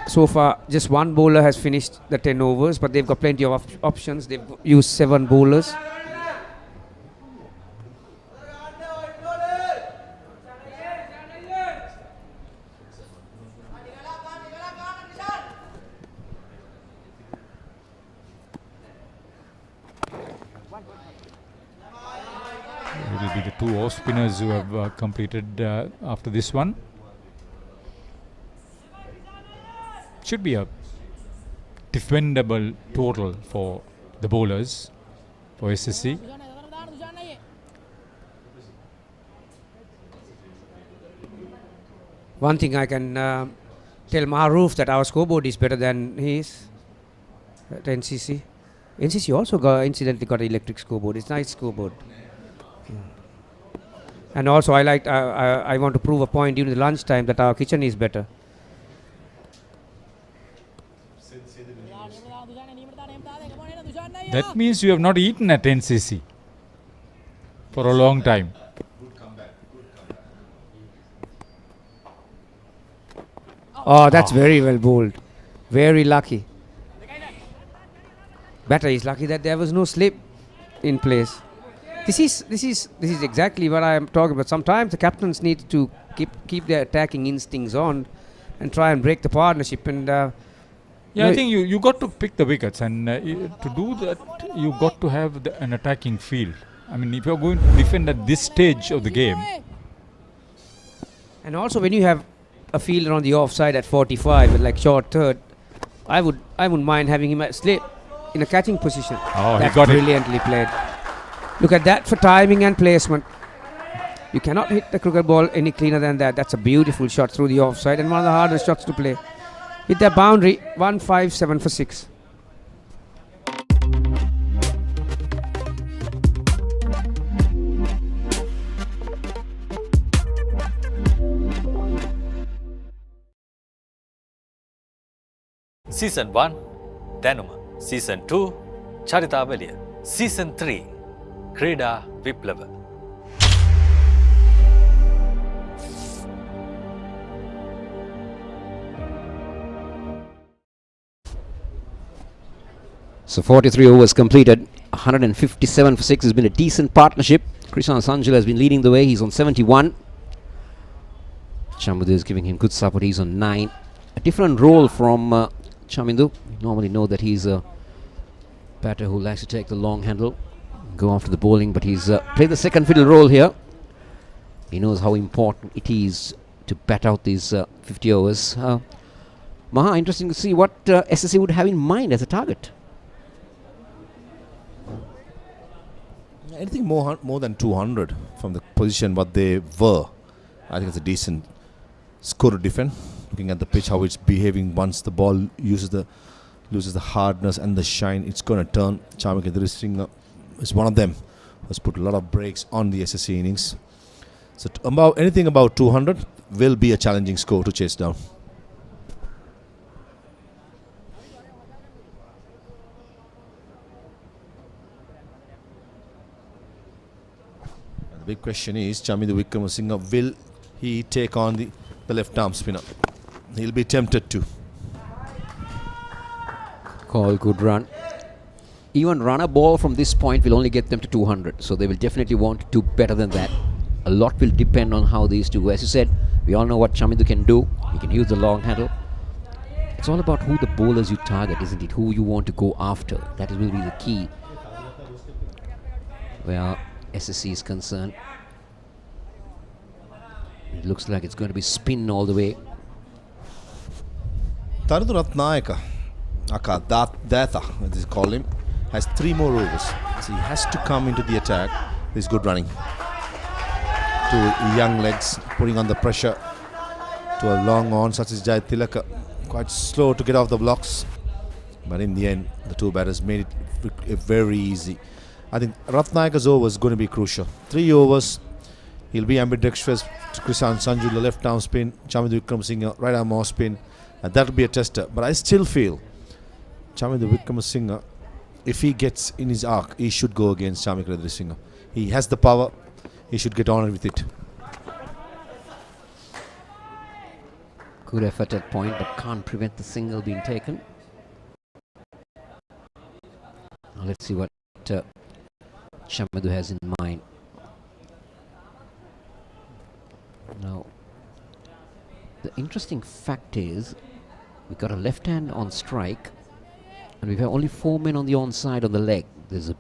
So far, just one bowler has finished the 10 overs, but they've got plenty of options. They've used 7 bowlers. It will be the 2 off spinners who have completed after this one. Should be a defendable total for the bowlers for SSC. One thing I can tell Maroof that our scoreboard is better than his at NCC. NCC also incidentally got an electric scoreboard. It's a nice scoreboard. And also I want to prove a point during the lunchtime that our kitchen is better. That means you have not eaten at NCC for a long time. Oh, that's very well bowled. Very lucky. Batter is lucky that there was no slip in place. This is exactly what I am talking about. Sometimes the captains need to keep their attacking instincts on and try and break the partnership. And I think you got to pick the wickets, and to do that you got to have an attacking field. I mean, if you're going to defend at this stage of the game. And also when you have a fielder on the offside at 45 with like short third, I wouldn't mind having him at slip in a catching position. Oh, that's he got brilliantly played. Look at that for timing and placement. You cannot hit the cricket ball any cleaner than that. That's a beautiful shot through the offside and one of the hardest shots to play. Hit that boundary, 157 for 6. Season 1, Danuma. Season 2, Charita Velia. Season 3, Krida Viplava. So 43 overs completed, 157 for 6 has been a decent partnership. Krishan Sanjula has been leading the way, he's on 71. Chamindu is giving him good support, he's on 9. A different role from Chamindu. We normally know that he's a batter who likes to take the long handle, go after the bowling, but he's played the second fiddle role here. He knows how important it is to bat out these 50 overs. Maha, interesting to see what SSC would have in mind as a target. Anything more than 200 from the position what they were, I think it's a decent score to defend. Looking at the pitch, how it's behaving once the ball loses the hardness and the shine, it's going to turn. Chamikadri Singh is one of them who has put a lot of breaks on the SSC innings. So anything about 200 will be a challenging score to chase down. Big question is, Chamindu Wickramasinghe, will he take on the left arm spinner? He'll be tempted to. Call, good run. Even run a ball from this point will only get them to 200. So they will definitely want to do better than that. A lot will depend on how these two. As you said, we all know what Chamindu can do. He can use the long handle. It's all about who the bowlers you target, isn't it? Who you want to go after. That will be the key where SSC is concerned. It looks like it's going to be spin all the way. Tarindu Ratnayaka, Aka Data, as they call him, has 3 more overs. So he has to come into the attack. He's good running. 2 young legs putting on the pressure to a long on such as Jai Tilaka. Quite slow to get off the blocks. But in the end, the 2 batters made it very easy. I think Ratnayaka's over is going to be crucial. 3 overs. He'll be ambidextrous to Krishan Sanju, the left arm spin, Chamindu Wickramasinghe, right arm off spin. And that'll be a tester. But I still feel Chamindu Wickramasinghe, if he gets in his arc, he should go against Chamika Radharisinghe. He has the power. He should get on with it. Good effort at point, but can't prevent the single being taken. Now let's see what Chamindu has in mind. Now, the interesting fact is, we've got a left hand on strike, and we have only 4 men on the onside on the leg. There's a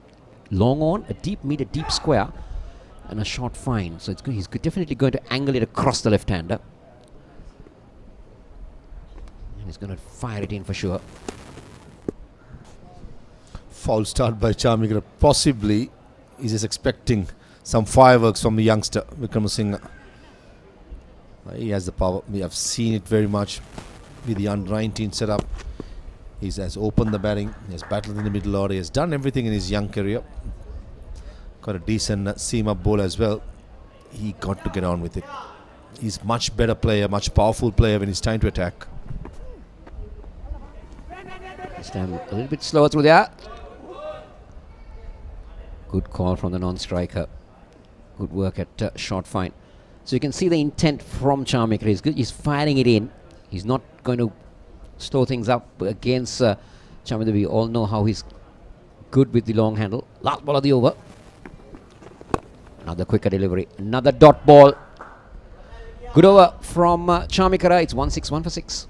long on, a deep mid, a deep square, and a short fine. So he's definitely going to angle it across the left-hander. And he's going to fire it in for sure. Foul start by Chamika. Possibly, he's just expecting some fireworks from the youngster, Wickramasinghe. He has the power. We have seen it very much with the under-19 setup. He has opened the batting. He has battled in the middle order. He has done everything in his young career. Got a decent seam-up bowler as well. He got to get on with it. He's much better player, much powerful player when it's time to attack. This time a little bit slower through there. Good call from the non-striker. Good work at short fine. So you can see the intent from Chamika. He's good. He's firing it in. He's not going to slow things up against Chamika. We all know how he's good with the long handle. Last ball of the over. Another quicker delivery. Another dot ball. Good over from Chamika. It's 1-6, 1 for 6.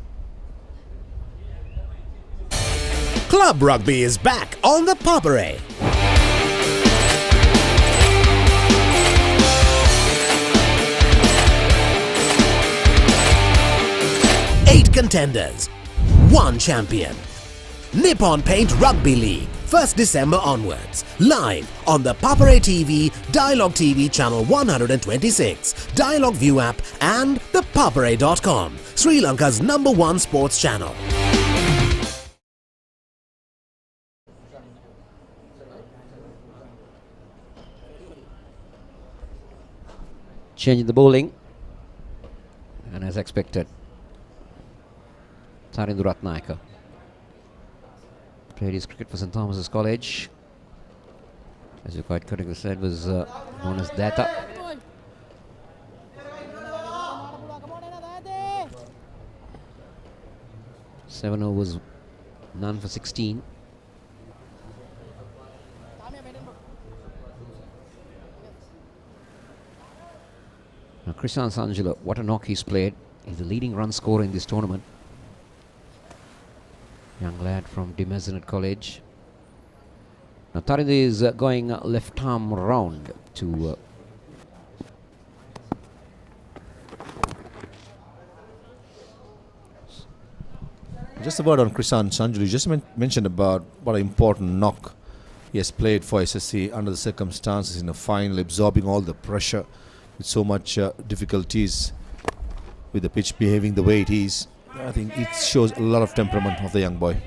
Club Rugby is back on the Papare. 8 contenders, 1 champion. Nippon Paint Rugby League, 1st December onwards. Live on the Papare TV, Dialogue TV channel 126, Dialogue View app and the papare.com, Sri Lanka's #1 sports channel. Changing the bowling. And as expected, Tarindu Ratnayaka played his cricket for St Thomas's College. As you quite correctly said, was known as Data. Seven overs, none for 16. Now Krishan Sanjula, what a knock he's played. He's the leading run scorer in this tournament. Young lad from De Maisonneuve College. Now Tarindu is going left arm round to just a word on Krishan Sanjulu. You just mentioned about what an important knock he has played for SSC under the circumstances in a final, absorbing all the pressure with so much difficulties with the pitch behaving the way it is. I think it shows a lot of temperament of the young boy.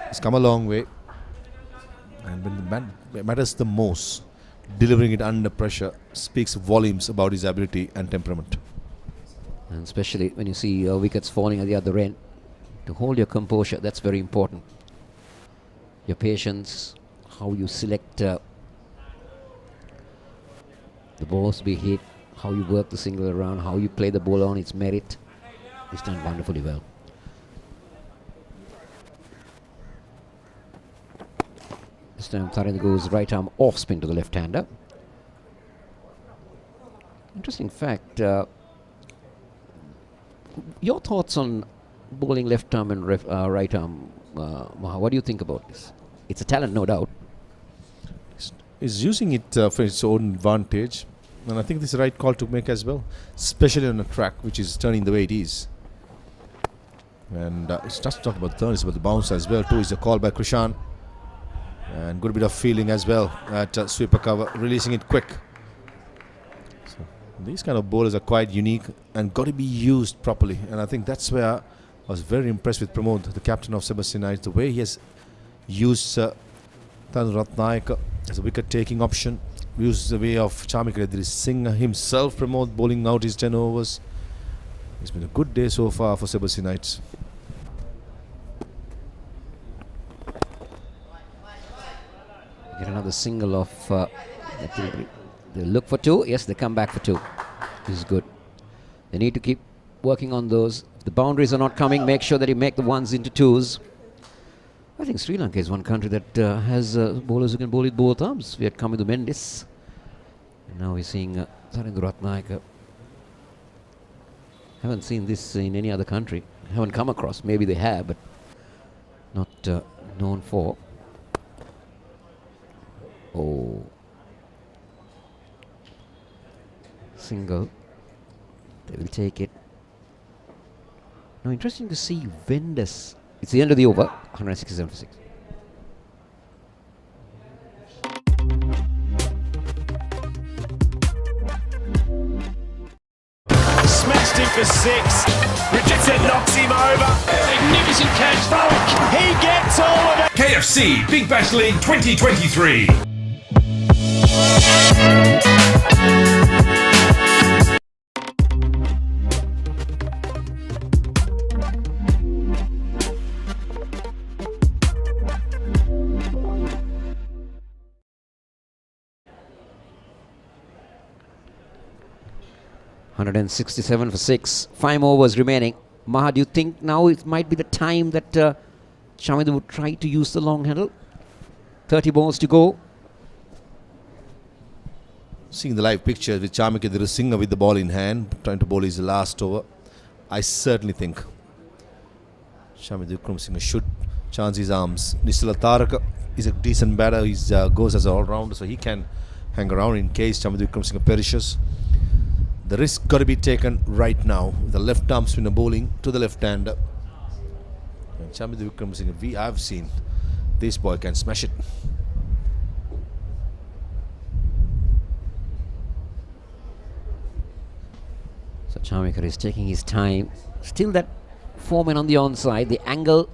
He's come a long way, and when it matters the most, delivering it under pressure speaks volumes about his ability and temperament. And especially when you see wickets falling at the other end, to hold your composure, that's very important. Your patience, how you select the balls to be hit, how you work the single around, how you play the ball on its merit. He's done wonderfully well. This time Tarindu goes right arm off spin to the left-hander. Interesting fact. Your thoughts on bowling left arm and right arm. Maha, what do you think about this? It's a talent, no doubt. He's using it for its own advantage, and I think this is the right call to make as well, especially on a track which is turning the way it is. And it's just not about the turn, it's about the bounce as well too. It's a call by Krishan, and good bit of feeling as well at sweeper cover, releasing it quick. So these kind of bowlers are quite unique and got to be used properly, and I think that's where I was very impressed with Pramod, the captain of Sebastianites, the way he has used Tanu Ratnayaka as a wicket-taking option, used the way of Chamika Singh himself, Pramod, bowling out his 10 overs. It's been a good day so far for Sebastianites. Get another single of they look for 2. Yes, they come back for 2. This is good. They need to keep working on those. If the boundaries are not coming, make sure that you make the 1s into 2s. I think Sri Lanka is one country that has bowlers who can bowl with both arms. We had Kamindu Mendis. And now we're seeing Tharindra Ratnayaka. Haven't seen this in any other country. Haven't come across. Maybe they have, but not known for. Oh. Single. They will take it. Now, interesting to see Vendas. It's the end of the over. 167 for 6. Smashed him for 6. Richardson knocks him over. Magnificent catch. Falk. He gets all of it. KFC Big Bash League 2023. 167 for 6. 5 overs remaining. Maha, do you think now it might be the time that Chamindu would try to use the long handle? 30 balls to go. Seeing the live picture with Chamika Singh with the ball in hand, trying to bowl his last over, I certainly think Chamindu Singh should chance his arms. Nisala Taraka is a decent batter. He goes as an all-rounder, so he can hang around in case Chamindu Singh perishes. The risk got to be taken right now. The left arm spinner bowling to the left-hander. And Chamindu Vikram Singh, I've seen this boy can smash it. So Chamikar is taking his time. Still that 4 men on the onside. The angle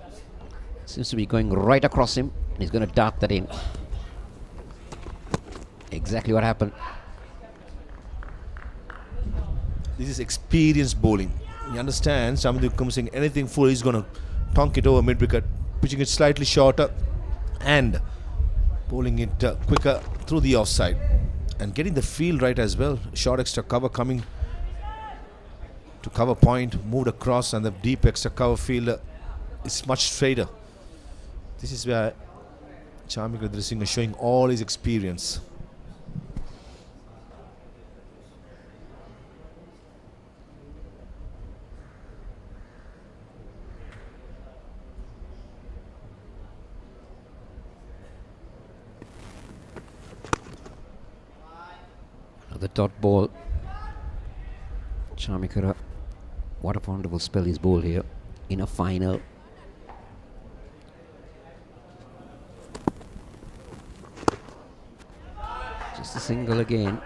seems to be going right across him. He's going to dart that in. Exactly what happened. This is experienced bowling. He understands Chamindu Vikram Singh, anything full, he's going to tonk it over mid-wicket, pitching it slightly shorter and bowling it quicker through the offside. And getting the field right as well. Short extra cover coming to cover point, moved across, and the deep extra cover field is much straighter. This is where Chamika Singh is showing all his experience. The dot ball. Chamikara, what a wonderful spell he's bowled here in a final. Just a single again.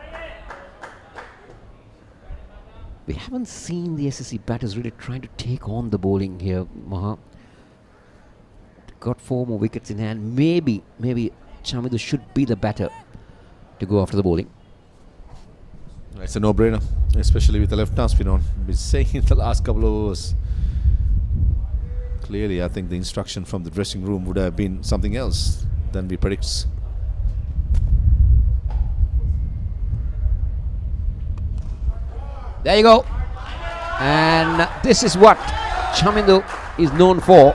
We haven't seen the SSC batters really trying to take on the bowling here, Maha. Got 4 more wickets in hand. Maybe Chamindu should be the batter to go after the bowling. It's a no-brainer, especially with the left-arm spin on. Been saying in the last couple of overs. Clearly, I think the instruction from the dressing room would have been something else than we predict. There you go. And this is what Chamindu is known for.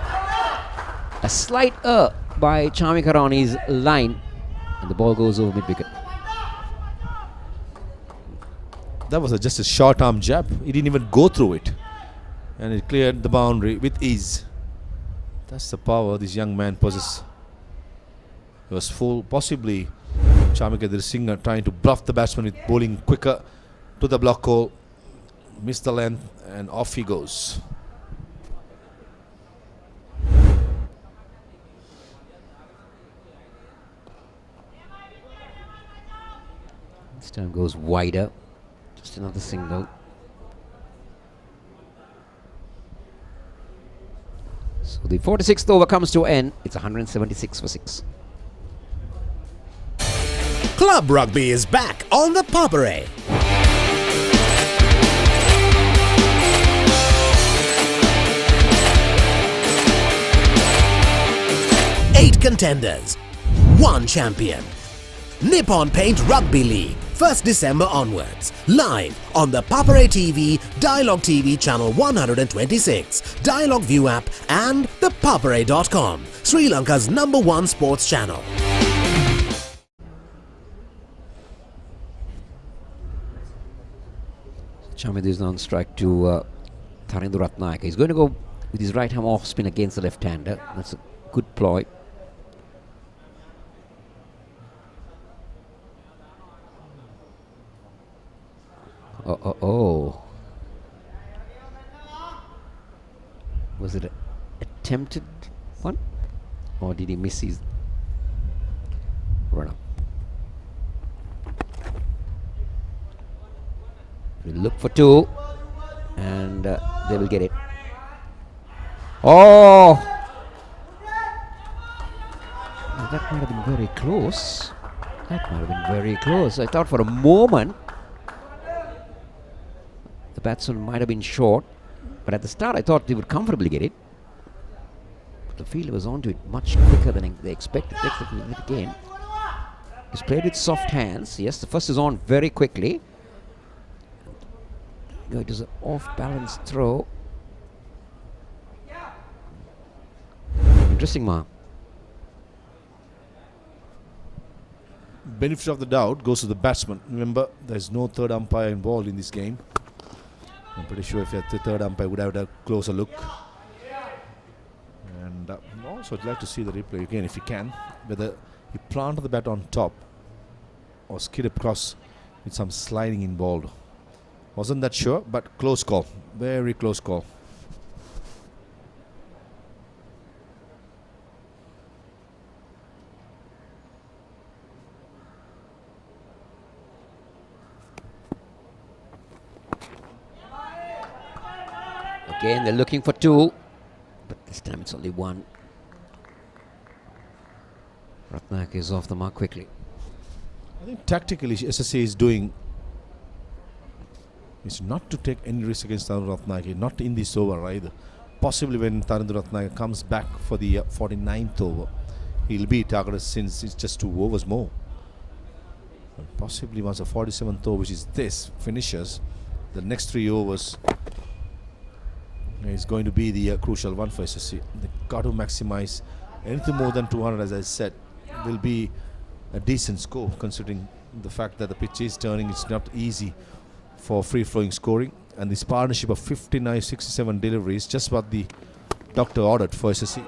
A slight error by Chamikara on his line. And the ball goes over mid-wicket. That was just a short arm jab. He didn't even go through it. And it cleared the boundary with ease. That's the power this young man possesses. He was full, possibly Chamikadir Singh trying to bluff the batsman with bowling quicker to the block hole. Missed the length and off he goes. This time goes wider. Just another single. So the 46th over comes to an end. It's 176 for 6. Club Rugby is back on the Papare. Eight contenders, one champion. Nippon Paint Rugby League, 1st December onwards. Live on the Papare TV, Dialogue TV channel 126, Dialogue View app and the papare.com, Sri Lanka's #1 sports channel. Chamid is on strike to Tharindra Ratnayaka. He's going to go with his right arm off spin against the left-hander. That's a good ploy. Oh. Was it an attempted one? Or did he miss his run-up? We'll look for two. And they will get it. Oh! Now that might have been very close. That might have been very close. I thought for a moment the batsman might have been short, but at the start I thought they would comfortably get it. But the fielder was onto it much quicker than they expected. They expected to hit it again. He's played with soft hands. Yes, the first is on very quickly. No, it was an off-balance throw. Interesting, Ma. Benefit of the doubt goes to the batsman. Remember, there's no third umpire involved in this game. I'm pretty sure if the third umpire would have had a closer look. And also I'd like to see the replay again if you can. Whether he planted the bat on top or skid across with some sliding involved. Wasn't that sure, but close call. Very close call. Again, they're looking for two, but this time it's only one. Ratnayaka is off the mark quickly. I think tactically SSC is doing is not to take any risk against Tharindra Ratnayaka, not in this over either. Possibly when Tharindra Ratnayaka comes back for the 49th over, he'll be targeted since it's just 2 overs more. And possibly once the 47th over, which is this, finishes, the next 3 overs is going to be the crucial one for SSC. They got to maximize anything more than 200, as I said, will be a decent score considering the fact that the pitch is turning. It's not easy for free-flowing scoring, and this partnership of 59-67 deliveries just what the doctor ordered for SSC.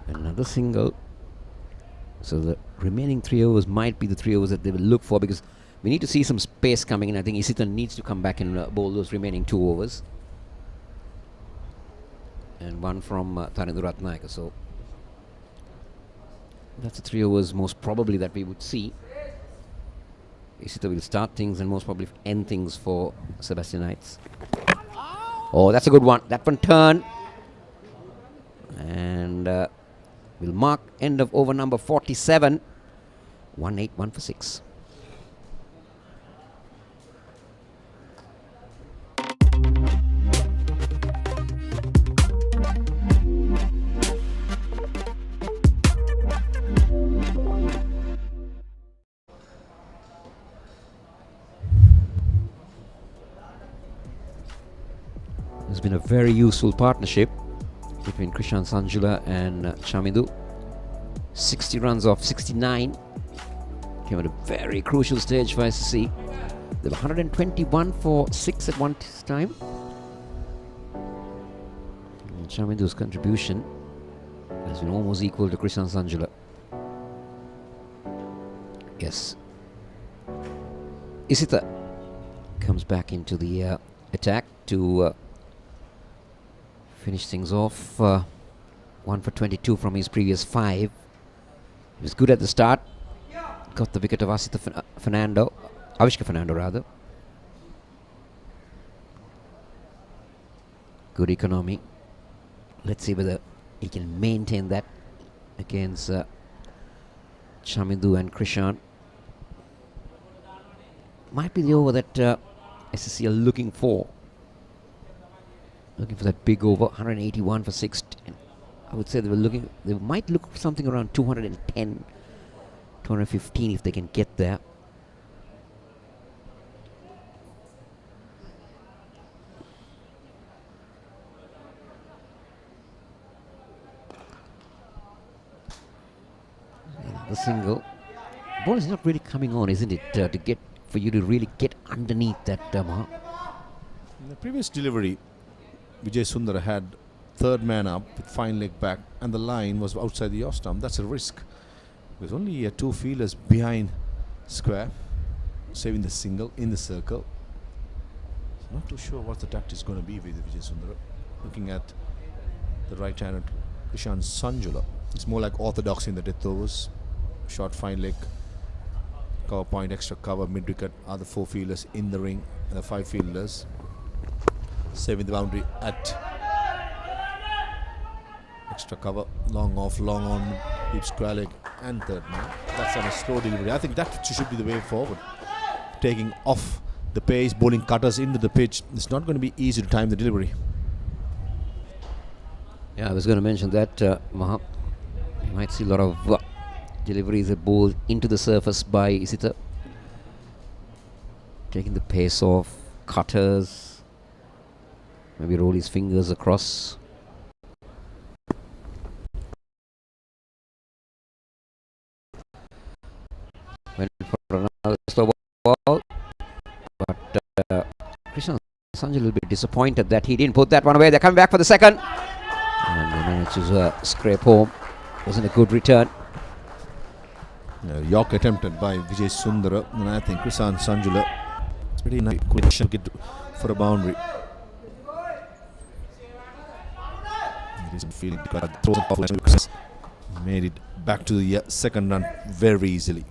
Another single. So the remaining 3 overs might be the 3 overs that they will look for, because we need to see some space coming in. I think Isithan needs to come back and bowl those remaining 2 overs. And one from Tharindra Ratnayaka. So that's the 3 overs most probably that we would see. Isitha will start things and most probably end things for Sebastianites. Oh, that's a good one. That one turned. And we'll mark end of over number 47. 1-8-1 for 6. It's been a very useful partnership between Krishan Sanjula and Chamidu. 60 runs off 69. Came at a very crucial stage for SSC. They were 121 for 6 at one time. Chamindu's contribution has been almost equal to Krishan Sanjula. Yes. Isitha comes back into the attack to finish things off. 1 for 22 from his previous 5. He was good at the start. Got the wicket of Avishka Fernando rather. Good economy. Let's see whether he can maintain that against Chamindu and Krishan. Might be the over that SSC are looking for. Looking for that big over, 181 for 6. I would say they might look for something around 210, 215 if they can get there. The single. Ball is not really coming on, isn't it? For you to really get underneath that Maha. In the previous delivery, Vijay Sundara had third man up with fine leg back, and the line was outside the off stump. That's a risk. There's only 2 fielders behind square, saving the single in the circle. Not too sure what the tact is going to be with Vijay Sundara. Looking at the right-handed Krishan Sanjula, it's more like orthodox in the death overs. Short fine leg, cover point, extra cover, mid-wicket are the 4 fielders in the ring, and the 5 fielders saving the boundary at extra cover, long off, long on, deep square leg and third man. That's on a slow delivery. I think that should be the way forward. Taking off the pace, bowling cutters into the pitch. It's not going to be easy to time the delivery. Yeah, I was going to mention that, Maha. You might see a lot of deliveries that bowled into the surface by Isitha. Taking the pace off, cutters, maybe roll his fingers across. Went for another slow ball, but Krishan Sanjay a little bit disappointed that he didn't put that one away. They're coming back for the second, and they managed to scrape home. Wasn't a good return. York attempted by Vijay Sundara, and I think Krishan Sanjula, it's pretty nice to get for a boundary. It isn't feeling because made it back to the second run very easily.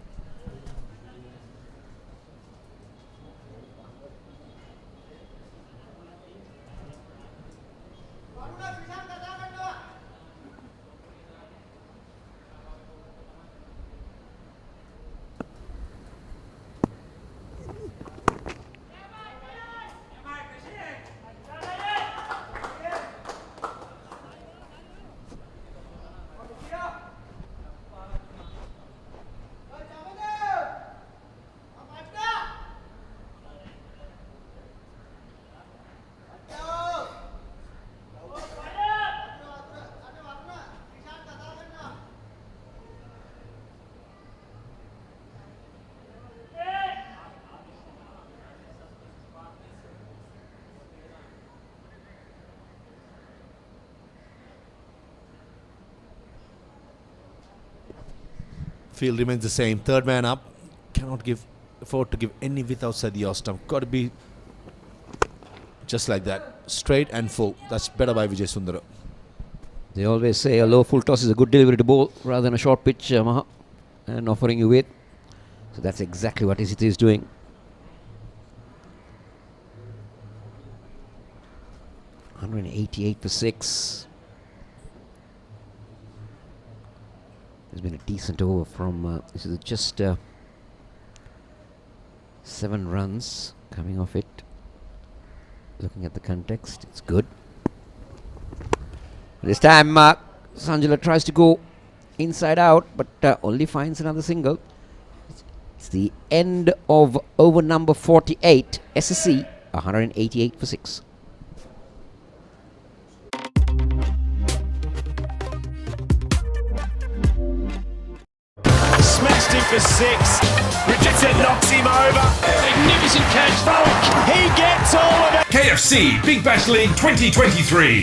Field remains the same. Third man up. Cannot afford to give any width outside the off stump. Got to be just like that. Straight and full. That's better by Vijay Sundara. They always say a low full toss is a good delivery to bowl rather than a short pitch, Maha, and offering you width. So that's exactly what Isitha is doing. $188 for 6. There's been a decent over from this is just 7 runs coming off it. Looking at the context, it's good. This time Sanjula tries to go inside out, but only finds another single. It's the end of over number 48. SSC 188 for 6. Smashed him for 6. Richardson knocks him over. Magnificent catch, Falk. He gets all of it. KFC Big Bash League 2023.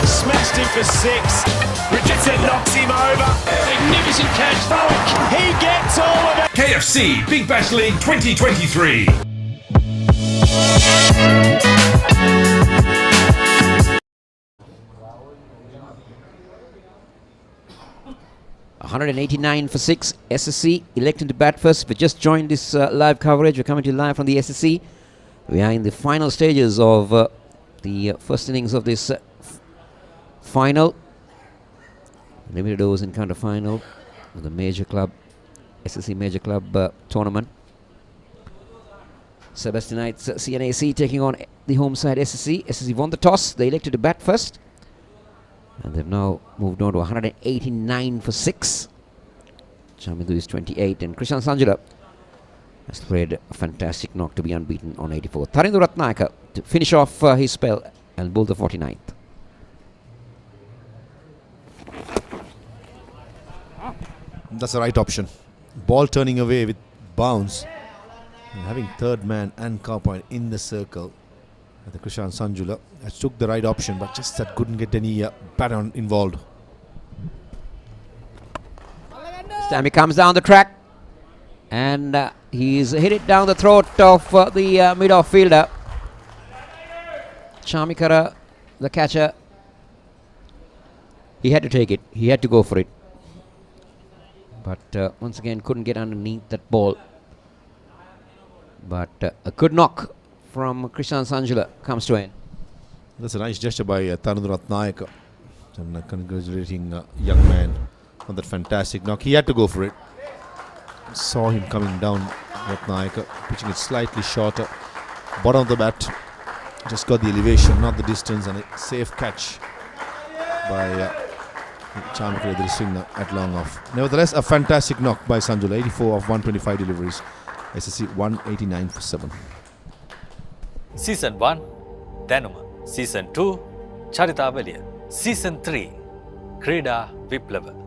Smashed him for 6. Richardson knocks him over. Magnificent catch, Falk. He gets all of it. KFC Big Bash League 2023. $189 for 6. SSC electing to bat first. We just joined this live coverage. We're coming to you live from the SSC. We are in the final stages of the first innings of this final. Limited overs encounter final of the major club, SSC major club tournament. Sebastianites C&AC taking on the home side SSC. SSC won the toss. They elected to bat first. And they've now moved on to 189 for 6. Chamindu is 28 and Krishan Sanjula has played a fantastic knock to be unbeaten on 84. Tharindu Ratnayaka to finish off his spell and bowl the 49th. That's the right option. Ball turning away with bounce. And having third man and cow point in the circle. The Krishan Sanjula has took the right option, but just that couldn't get any pattern involved. Sammy comes down the track and he's hit it down the throat of the mid-off fielder. Chamikara, the catcher, he had to take it. He had to go for it. But once again, couldn't get underneath that ball. But a good knock from Krishan Sanjula comes to end. That's a nice gesture by Tharindu Ratnayaka. And congratulating young man on that fantastic knock. He had to go for it. Saw him coming down, Ratnayaka, pitching it slightly shorter. Bottom of the bat. Just got the elevation, not the distance, and a safe catch by Chamikara, the swinger at long off. Nevertheless, a fantastic knock by Sanjula. 84 of 125 deliveries. SSC 189 for 7. Season 1 Danuma, Season 2 Charitavaliya, Season 3 Krida Viplava.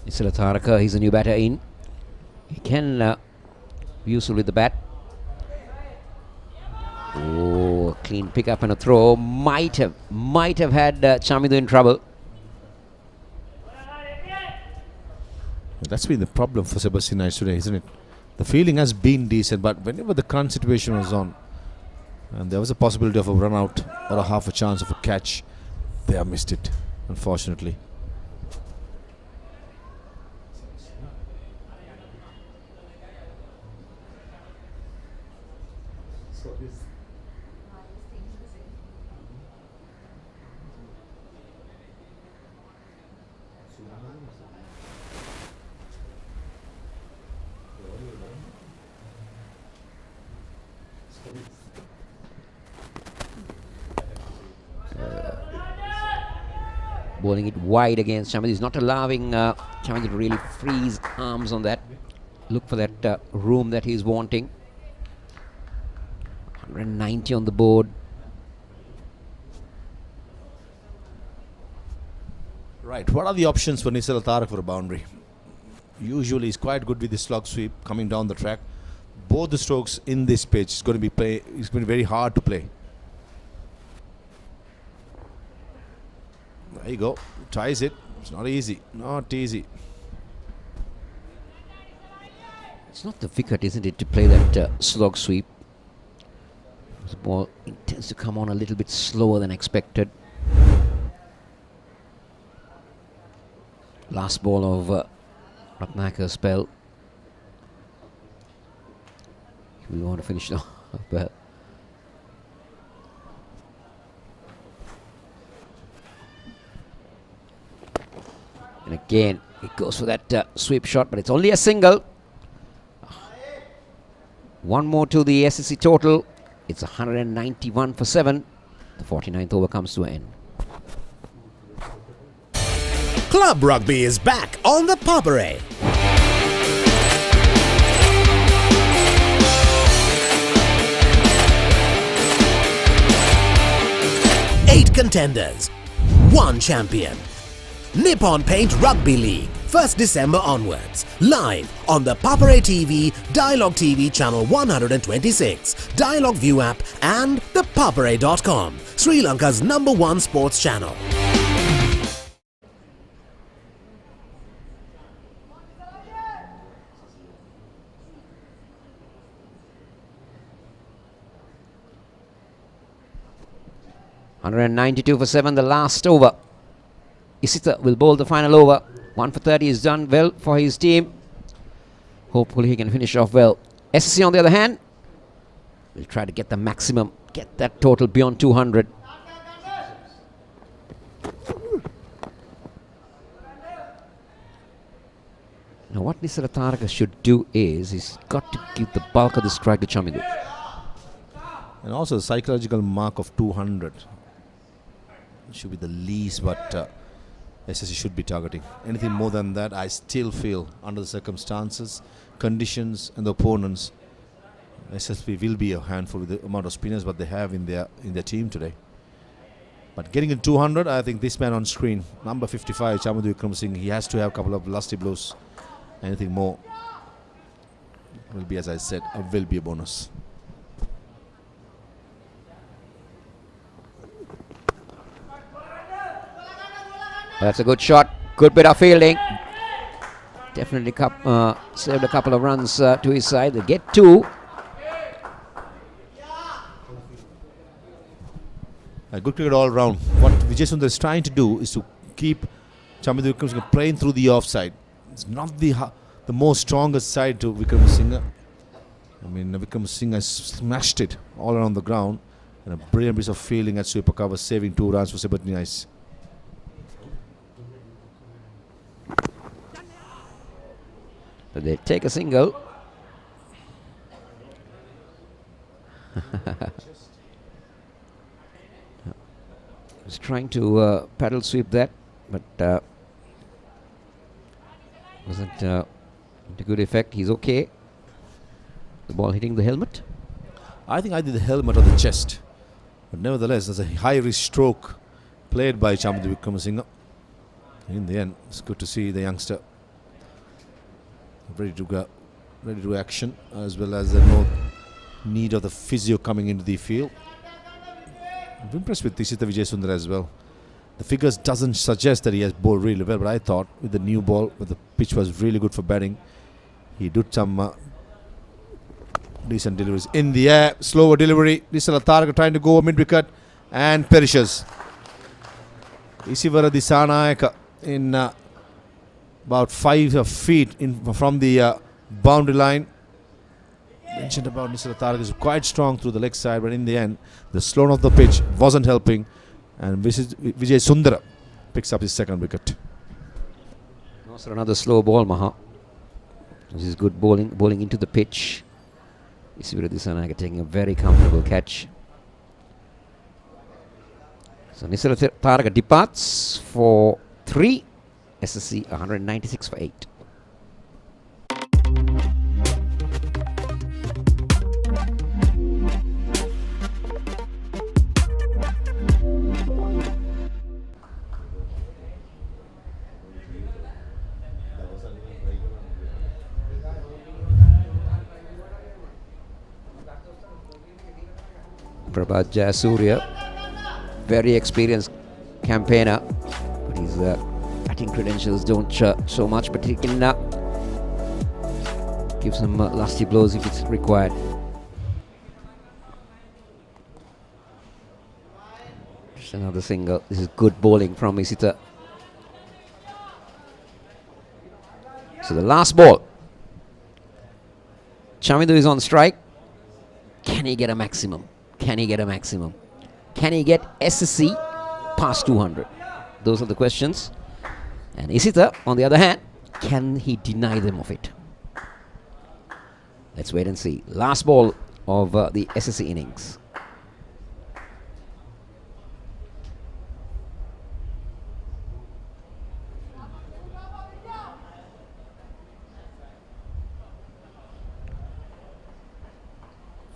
Nisila Tharaka, he's a new batter in. He can be useful with the bat. Oh, clean pick up and a throw. Might have had Chamindu in trouble. That's been the problem for Sebastianites today, isn't it? The fielding has been decent, but whenever the current situation was on, and there was a possibility of a run out or a half a chance of a catch, they have missed it, unfortunately. Bowling it wide against Chamindu. He's not allowing Chamindu to really freeze arms on that. Look for that room that he's wanting. 190 on the board. Right, what are the options for Nisila Tharaka for a boundary? Usually he's quite good with the slog sweep coming down the track. Both the strokes in this pitch is going to be very hard to play. There you go. Tries it. It's not easy. Not easy. It's not the wicket, isn't it, to play that slog sweep. The ball tends to come on a little bit slower than expected. Last ball of Ratnayaka's spell. We want to finish now, but And again, it goes for that sweep shot, but it's only a single. One more to the SSC total. It's 191 for 7. The 49th over comes to an end. Club rugby is back on the Papare. Eight contenders, one champion. Nippon Paint Rugby League, 1st December onwards. Live on the Papare TV, Dialogue TV channel 126, Dialogue View app and the papare.com, Sri Lanka's #1 sports channel. $192 for 7, the last over. Isita will bowl the final over. 1 for 30 is done well for his team. Hopefully he can finish off well. SSC on the other hand will try to get the maximum, get that total beyond 200. Now what Nisara Taraka should do is he's got to give the bulk of the strike to Chamidu. And also the psychological mark of 200 should be the least what SSC should be targeting. Anything more than that, I still feel under the circumstances, conditions and the opponents, SSC will be a handful with the amount of spinners what they have in their team today. But getting in 200, I think this man on screen, number 55, Chamudu Vikram Singh, he has to have a couple of lusty blows. Anything more will be, as I said, will be a bonus. That's a good shot. Good bit of fielding. Definitely saved a couple of runs to his side. They get 2. A good cricket all round. What Vijay Sundar is trying to do is to keep Chamudu Vikram Singh playing through the offside. It's not the most strongest side to Vikram Singh. I mean, Vikram Singh has smashed it all around the ground. And a brilliant piece of fielding at sweeper cover, saving 2 runs for Sebastianites. But they take a single. He's trying to paddle sweep that, but wasn't to good effect. He's okay. The ball hitting the helmet. I think I did the helmet on the chest. But nevertheless, there's a high risk stroke played by Chamudu Vikram Singh. In the end, it's good to see the youngster ready to go, ready to do action, as well as no need of the physio coming into the field. I'm impressed with Tisita Vijay Sundar as well. The figures doesn't suggest that he has bowled really well, but I thought with the new ball, with the pitch was really good for batting, he did some decent deliveries. In the air, slower delivery. Nisala Taraka trying to go mid-wicket and perishes. Isivara Disanayaka in about 5 feet from the boundary line. Mentioned about Nisala Taraka is quite strong through the leg side, but in the end, the slowness of the pitch wasn't helping, and Vijay Sundara picks up his 2nd wicket. Also another slow ball, Maha. This is good bowling into the pitch. Isivara Disanayaka taking a very comfortable catch. So Nisala Taraka departs for 3. SSC 196 for 8. Prabhat Jayasuriya, very experienced campaigner, but his batting credentials don't show much, but he can give some lusty blows if it's required. Just another single. This is good bowling from Isita. So the last ball. Chamidu is on strike. Can he get a maximum? Can he get a maximum? Can he get SSC past 200? Those are the questions. And Isita, on the other hand, can he deny them of it? Let's wait and see. Last ball of the SSC innings.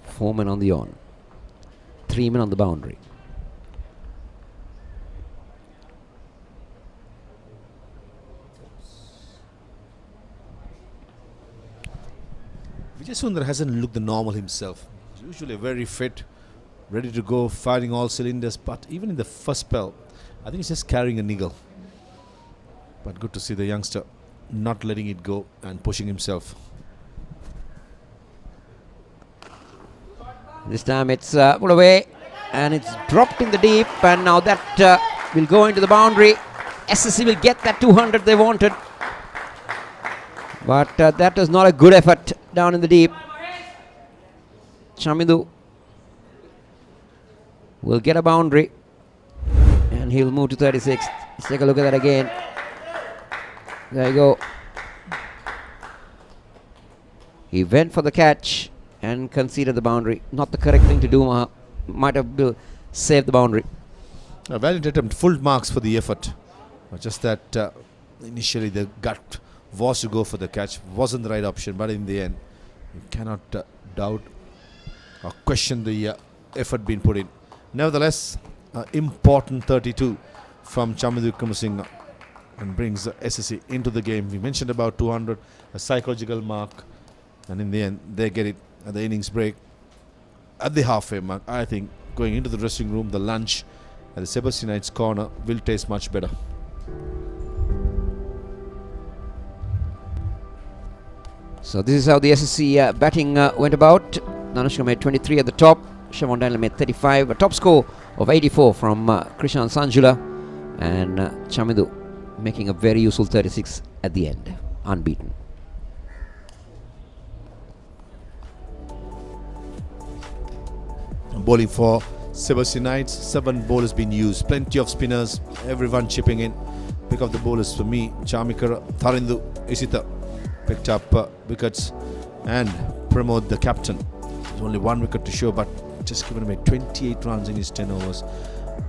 Four men on the on. 3 men on the boundary. Vijay Sundar hasn't looked the normal himself. He's usually very fit, ready to go, firing all cylinders. But even in the first spell, I think he's just carrying a niggle. But good to see the youngster not letting it go and pushing himself. This time it's put away and it's dropped in the deep, and now that will go into the boundary. SSC will get that 200 they wanted. But that was not a good effort down in the deep. Chamindu will get a boundary and he'll move to 36. Let's take a look at that again. There you go. He went for the catch and conceded the boundary. Not the correct thing to do. Might have saved the boundary. A valiant attempt, full marks for the effort. But just that initially the gut was to go for the catch. Wasn't the right option, but in the end, you cannot doubt or question the effort being put in. Nevertheless, important 32 from Chamindu Wickramasinghe and brings SSC into the game. We mentioned about 200, a psychological mark, and in the end, they get it at the innings break. At the halfway mark, I think going into the dressing room, the lunch at the Sebastianites corner will taste much better. So this is how the SSC batting went about. Dhanushka made 23 at the top. Siobhan Daniel made 35. A top score of 84 from Krishan Sanjula. And Chamindu making a very useful 36 at the end. Unbeaten. Bowling for Sebastianites, 7 bowlers been used. Plenty of spinners. Everyone chipping in. Pick up the bowlers for me. Chamikar, Tharindu, Isita picked up wickets, and Pramod, the captain. There's only 1 wicket to show, but just given away 28 runs in his 10 overs.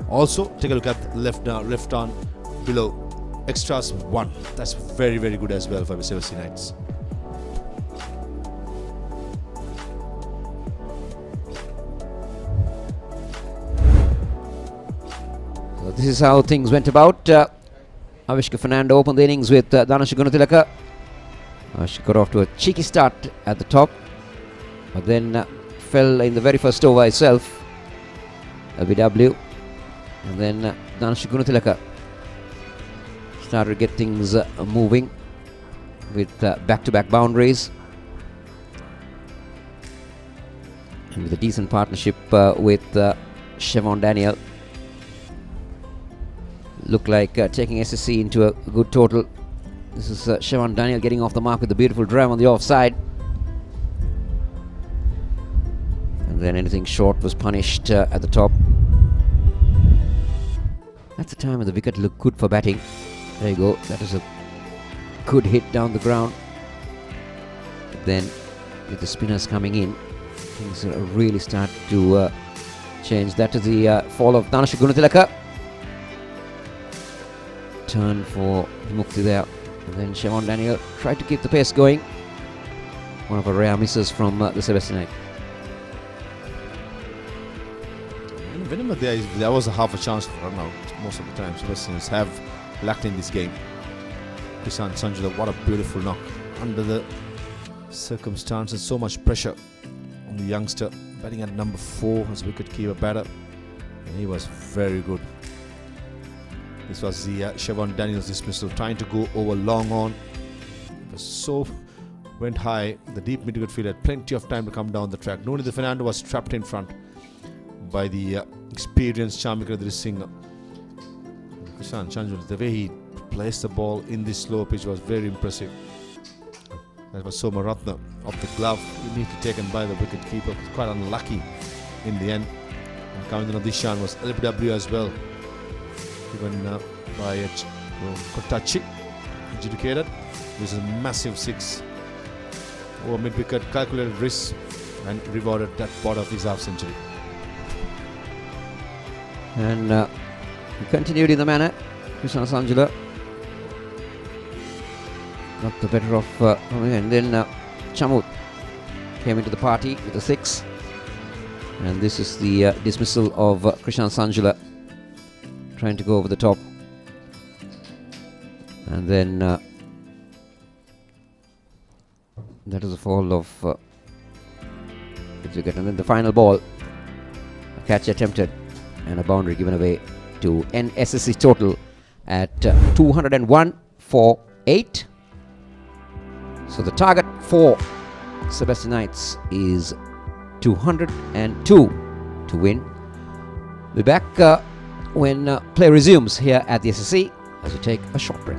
Also, take a look at left on below. Extras 1. That's very, very good as well for the Sebastianites. So this is how things went about. Avishka Fernando opened the innings with Dhanushka Gunatilaka. She got off to a cheeky start at the top, but then fell in the very first over itself. LBW, and then Dhanushka Gunatilaka started to get things moving with back-to-back boundaries, and with a decent partnership with Siobhan Daniel. Looked like taking SSC into a good total. This is Siobhan Daniel getting off the mark with a beautiful drive on the offside. And then anything short was punished at the top. That's the time when the wicket looked good for batting. There you go. That is a good hit down the ground. But then with the spinners coming in, things really start to change. That is the fall of Dhanushka Gunatilaka. Turn for Mukti there. And then Siobhan Daniel tried to keep the pace going. One of her rare misses from the Sebastianite. And whenever there was a half a chance for run out, most of the time Sebastianites have lacked in this game. Krishan Sanjula, what a beautiful knock. Under the circumstances, so much pressure on the youngster. Batting at number 4 as wicket-keeper batter. And he was very good. This was the Siobhan Daniels dismissal, trying to go over long on. It was so went high. The deep mid-wicket field had plenty of time to come down the track. Noni Fernando was trapped in front by the experienced Chamikar Singh. Krishan Sanjula, the way he placed the ball in this slow pitch was very impressive. That was Somaratna off the glove, immediately taken by the wicket keeper. Quite unlucky in the end. And Kavindra Dishan was LBW as well, given by Kotachi. adjudicated. This is a massive 6 over mid-wicket, calculated risk and rewarded that part of his half-century. And he continued in the manner. Krishna Sanjula got the better of and then Chamut came into the party with a 6. And this is the dismissal of Krishna Sanjula trying to go over the top. And then that is a fall of wicket. And then the final ball, a catch attempted and a boundary given away to SSC total at 201 for 8. So the target for Sebastianites is 202 to win. We'll be back when play resumes here at the SSC as we take a short break.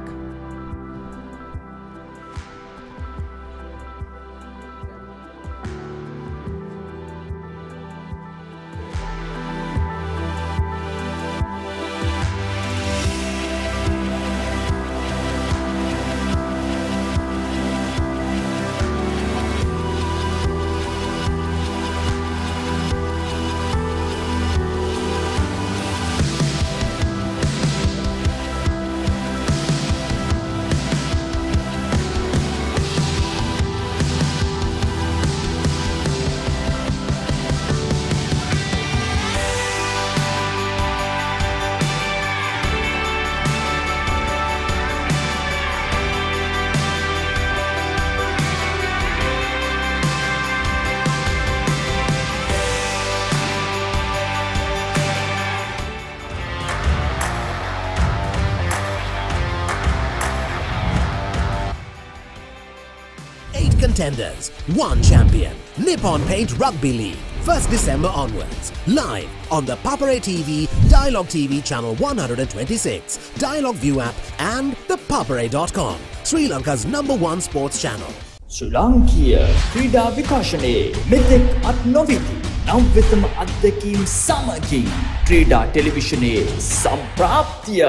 Contenders, 1 champion, Nippon Paint Rugby League, 1st December onwards, live on the Papare TV, Dialogue TV channel 126, Dialogue View app and the papare.com, Sri Lanka's #1 sports channel. ශ්‍රී ලාංකීය ක්‍රීඩා විකාශනයේ මෙතෙක් අත් නොවිති නව්‍යතම අත්දැකීම් සමගින් ක්‍රීඩා ටෙලිවිෂනයේ සම්ප්‍රාප්තිය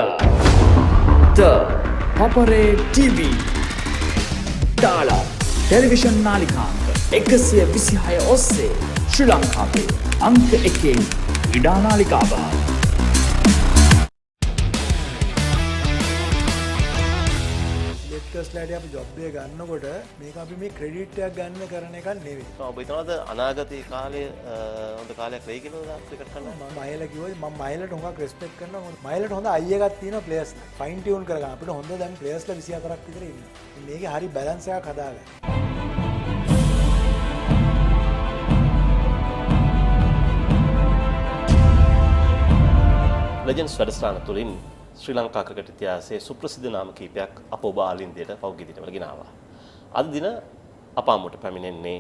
The Papare TV Dialogue television නාලිකාංක 126 ඔස්සේ ශ්‍රී ලංකාවේ අංක 1 ක්‍රීඩා නාලිකාව. ලෙක්ටර්ස්ලාට අපි ජොබ් එක ගන්නකොට මේක අපි මේ ක්‍රෙඩිට් එකක් ගන්න කරන එකක් නෙවෙයි. ඔබ හිතනවාද අනාගතයේ කාලේ හොඳ කාලයක් වෙයි කියලා ක්‍රිකට් කරන්න? මම මයිලා කිව්වා මම මයිලට හොඟක් රෙස්පෙක්ට් කරනවා. මයිලට හොඳ අයි එකක් තියෙනවා ප්ලේයර්ස් ෆයින් ටියුන් කරගන්න. අපිට හොඳ දැන් ප්ලේයර්ස්ලා 24ක් විතර ඉන්නවා. මේකේ හරි බැලන්ස් එකක් හදාගන්න. ලෙජන්ඩ්ස් වැඩසටහන තුළින් ශ්‍රී ලංකා ක්‍රිකට් ඉතිහාසයේ සුප්‍රසිද්ධ නාම කීපයක් අප ඔබ ආලින්දයට පෞද්ගලික දිනවල ගෙනාවා. අද දින අප අමුට පැමිණෙන්නේ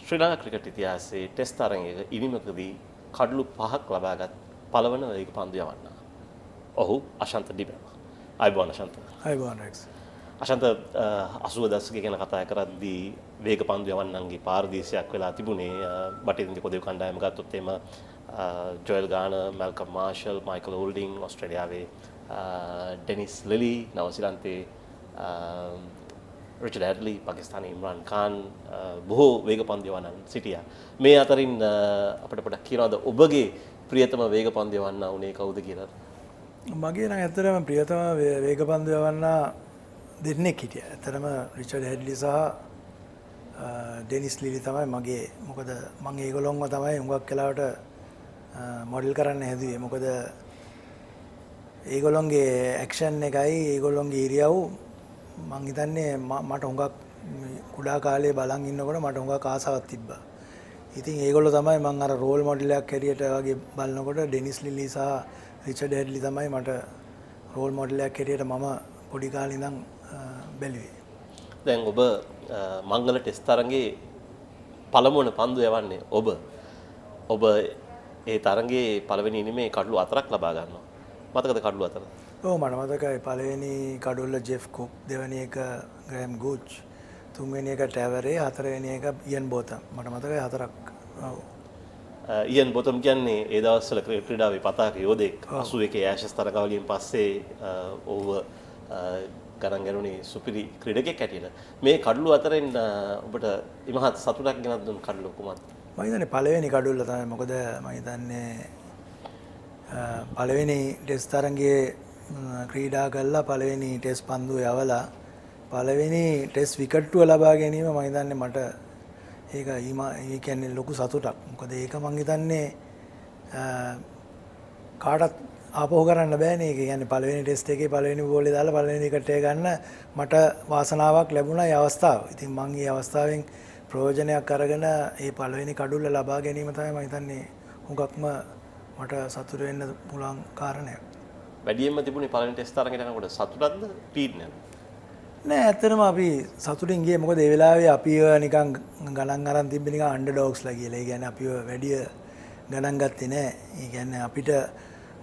ශ්‍රී ලංකා ක්‍රිකට් ඉතිහාසයේ ටෙස්ට් තරඟයක ඉනිමකදී කඩලු 5ක් ලබාගත් පළවන වේග පන්දු යවන්නා. ඔහු අශාන්ත ඩිබෙම. අයබෝන් අශාන්ත. අයබෝන් රෙක්ස්. අශාන්ත 80 දශකයේ ගැන කතා කරද්දී වේග පන්දු යවන්නන්ගේ පාරදීසයක් වෙලා තිබුණේ බටහිර පොදේ කණ්ඩායම ගත්තොත් එම Joel Garner, Malcolm Marshall, Michael Holding, ඕස්ට්‍රේලියාවේ ඩෙනිස් ලිලි, නවසීලන්තයේ රිචඩ් ඇඩ්ලි, පාකිස්තානයේ ඉම්රාන් ખાન බොහෝ වේග පන්දු යවන්නන් සිටියා. මේ අතරින් අපිට පොඩ්ඩක් කියනවාද ඔබගේ ප්‍රියතම වේග පන්දු යවන්න උනේ කවුද කියලා? මගේ නම් ඇත්තටම ප්‍රියතම වේග පන්දු යවන්න දෙන්නෙක් හිටියා. ඇත්තටම රිචඩ් ඇඩ්ලි සහ ඩෙනිස් ලිලි තමයි මගේ. මොකද මම ඒගොල්ලොන්ව තමයි හුඟක් වෙලාවට මොඩල් කරන්න හැදුවේ. මොකද ඒගොල්ලොන්ගේ ඇක්ෂන් එකයි ඒගොල්ලොන්ගේ ඉරියව් මං හිතන්නේ මට හුඟක් කුඩා කාලේ බලන් ඉන්නකොට මට හුඟක් ආසාවක් තිබ්බා. ඉතින් ඒගොල්ලෝ තමයි මං අර රෝල් මොඩල් එකක් හැටියට වගේ බලනකොට ඩෙනිස් ලිලි සහ රිචඩ් ඇඩ්ලි තමයි මට රෝල් මොඩල් එකක් හැටියට මම පොඩි කාලේ ඉඳන් බැලුවේ. දැන් ඔබ මංගල ටෙස්ට් තරඟේ පළමුවන පන්දු යවන්නේ ඔබ ඒ තරඟේ පළවෙනි ඉනිමේ කඩලු 4ක් ලබා ගන්නවා. මතකද කඩලු 4? ඔව් මට මතකයි. පළවෙනි කඩුල්ල ජෙෆ් කුක්, දෙවෙනි එක ග්‍රෑම් ගූච්, තුන්වෙනි එක ටැවරේ, හතරවෙනි එක ඉයන් බෝතම්. මට මතකයි 4ක්. ඔව්. ඉයන් බෝතම් කියන්නේ ඒ දවස්වල ක්‍රීඩාවේ පතාක යෝධෙක්. 81 ඇෂස් තරගාවලියෙන් පස්සේ ඔහුව ගණන් ගැනුනේ සුපිරි ක්‍රීඩකයෙක් හැටියට. මේ කඩළු අතරින් ඔබට ඉමහත් සතුටක් ගෙනත් දුන් කඩළු කුමක්ද? මම හිතන්නේ පළවෙනි කඩුල්ල තමයි. මොකද මම හිතන්නේ පළවෙනි ටෙස්ට් තරඟයේ ක්‍රීඩා කළා පළවෙනි ටෙස්ට් පන්දුව යවලා පළවෙනි ටෙස්ට් විකට්ටුව ලබා ගැනීම මම හිතන්නේ මට ඒක ඒ කියන්නේ ලොකු සතුටක්. මොකද ඒක මම හිතන්නේ කාටත් ආපහු කරන්න බෑනේ. ඒක කියන්නේ පළවෙනි ටෙස්ට් එකේ පළවෙනි බෝලේ දාලා පළවෙනි විකට් එක ගන්න මට වාසනාවක් ලැබුණා ඒ අවස්ථාව. ඉතින් මම මේ අවස්ථාවෙන් ප්‍රයෝජනයක් අරගෙන මේ පළවෙනි කඩුල්ල ලබා ගැනීම තමයි මම හිතන්නේ හුඟක්ම මට සතුට වෙන්න පුළුවන් කාරණයක්. වැඩියෙන්ම තිබුණේ පළවෙනි ටෙස්ට් තරඟයට යනකොට සතුටක්ද පීඩනයක්ද? නෑ ඇත්තටම අපි සතුටින් ගියේ. මොකද ඒ වෙලාවේ අපිව නිකන් ගණන් අරන් තිබ්බේ නිකන් අන්ඩර්ඩොග්ස්ලා කියලා. ඒ කියන්නේ අපිව වැඩි ගණන් ගත්තේ නෑ. ඒ කියන්නේ අපිට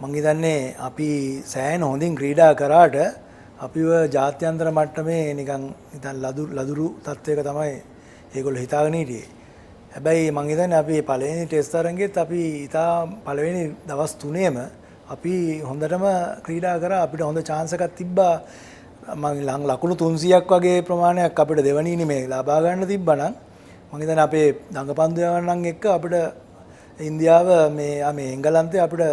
මං හිතන්නේ අපි සෑහෙන හොඳින් ක්‍රීඩා කරාට අපිව ජාත්‍යන්තර මට්ටමේ නිකන් ලදුරු තත්වයක තමයි ඒගොල්ලෝ හිතාගෙන හිටියේ. හැබැයි මං හිතන්නේ අපි පළවෙනි ටෙස්ට් තරඟෙත් අපි ඉතා පළවෙනි දවස් 3ෙම අපි හොඳටම ක්‍රීඩා කරා. අපිට හොඳ chance එකක් තිබ්බා. මම ලකුණු 300ක් වගේ ප්‍රමාණයක් අපිට දෙවනි ඉනිමේ ලබා ගන්න තිබ්බනම් මම හිතන්නේ අපේ දඟපන්දු යවන්නන් එක්ක අපිට ඉන්දියාව මේ එංගලන්තේ අපිට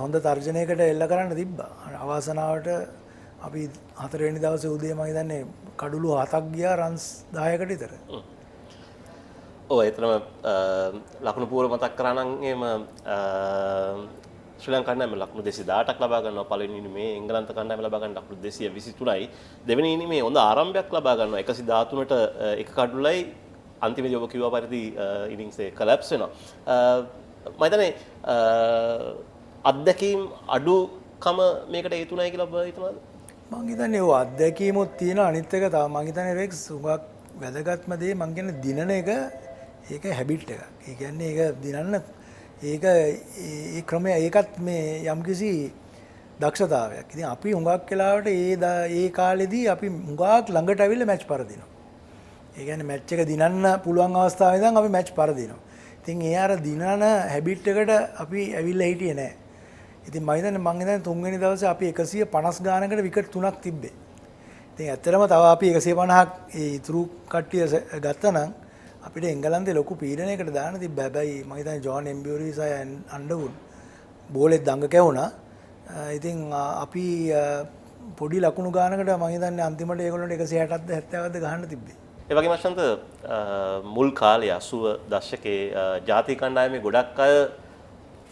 හොඳ තර්ජනයකට එල්ල කරන්න තිබ්බා. අවාසනාවට අපි 4 වෙනි දවසේ උදේ මම හිතන්නේ කඩුළු 7ක් ගියා රන්ස් 10කට විතර. ඔව් ඒතරම ලකුණු පුවර මතක් කරා නම් එහෙම ශ්‍රී ලංකා කණ්ඩායම ලකුණු 218ක් ලබා ගන්නවා පළවෙනි ඉනිමේ. එංගලන්ත කණ්ඩායම ලබා ගන්න ලකුණු 223යි. දෙවෙනි ඉනිමේ හොඳ ආරම්භයක් ලබා ගන්නවා. 113ට එක කඩුලයි අන්තිමේදී ඔබ කිව්වා පරිදි ඉනිංස් එක කොලැප්ස් වෙනවා. මම හිතන්නේ අත්දැකීම් අඩුකම මේකට හේතුණයි කියලා ඔබ හිතනවාද? මම හිතන්නේ ඔය අත්දැකීමුත් තියෙන අනිත් එක තමයි මම හිතන්නේ රෙක්ස් උගක් වැදගත්ම දේ මම කියන්නේ දිනන එක ඒක හැබිට් එකක්. ඒ කියන්නේ ඒක දිනන්න ඒක ඒ ක්‍රමය ඒකත් මේ යම්කිසි දක්ෂතාවයක්. ඉතින් අපි හුඟක් වෙලාවට ඒ කාලෙදී අපි හුඟක් ළඟට ඇවිල්ලා මැච් පරදිනවා. ඒ කියන්නේ මැච් එක දිනන්න පුළුවන් අවස්ථාවේ ඉඳන් අපි මැච් පරදිනවා. ඉතින් ඒ අර දිනන හැබිට් එකට අපි ඇවිල්ලා හිටියේ නෑ. ඉතින් මම හිතන්නේ තුන්වෙනි දවසේ අපි 150 ගානකට විකට් 3ක් තිබ්බේ. ඉතින් ඇත්තටම තව අපි 150ක් ඒ ඉතුරු කට්ටිය ගත්තා නම් අපිට එංගලන්තේ ලොකු පීඩනයකට දාන්න තිබ්බා. හැබැයි මම හිතන්නේ ජෝන් එම්බියුරිස් අය අඬවුන් බෝලෙත් දඟ කැවුණා. ඉතින් අපි පොඩි ලකුණු ගානකට මම හිතන්නේ අන්තිමට ඒගොල්ලන්ට 160ක්ද 70ක්ද ගහන්න තිබ්බේ. ඒ වගේම අශාන්ත මුල් කාලේ 80 දශකයේ ජාතික කණ්ඩායමේ ගොඩක් අය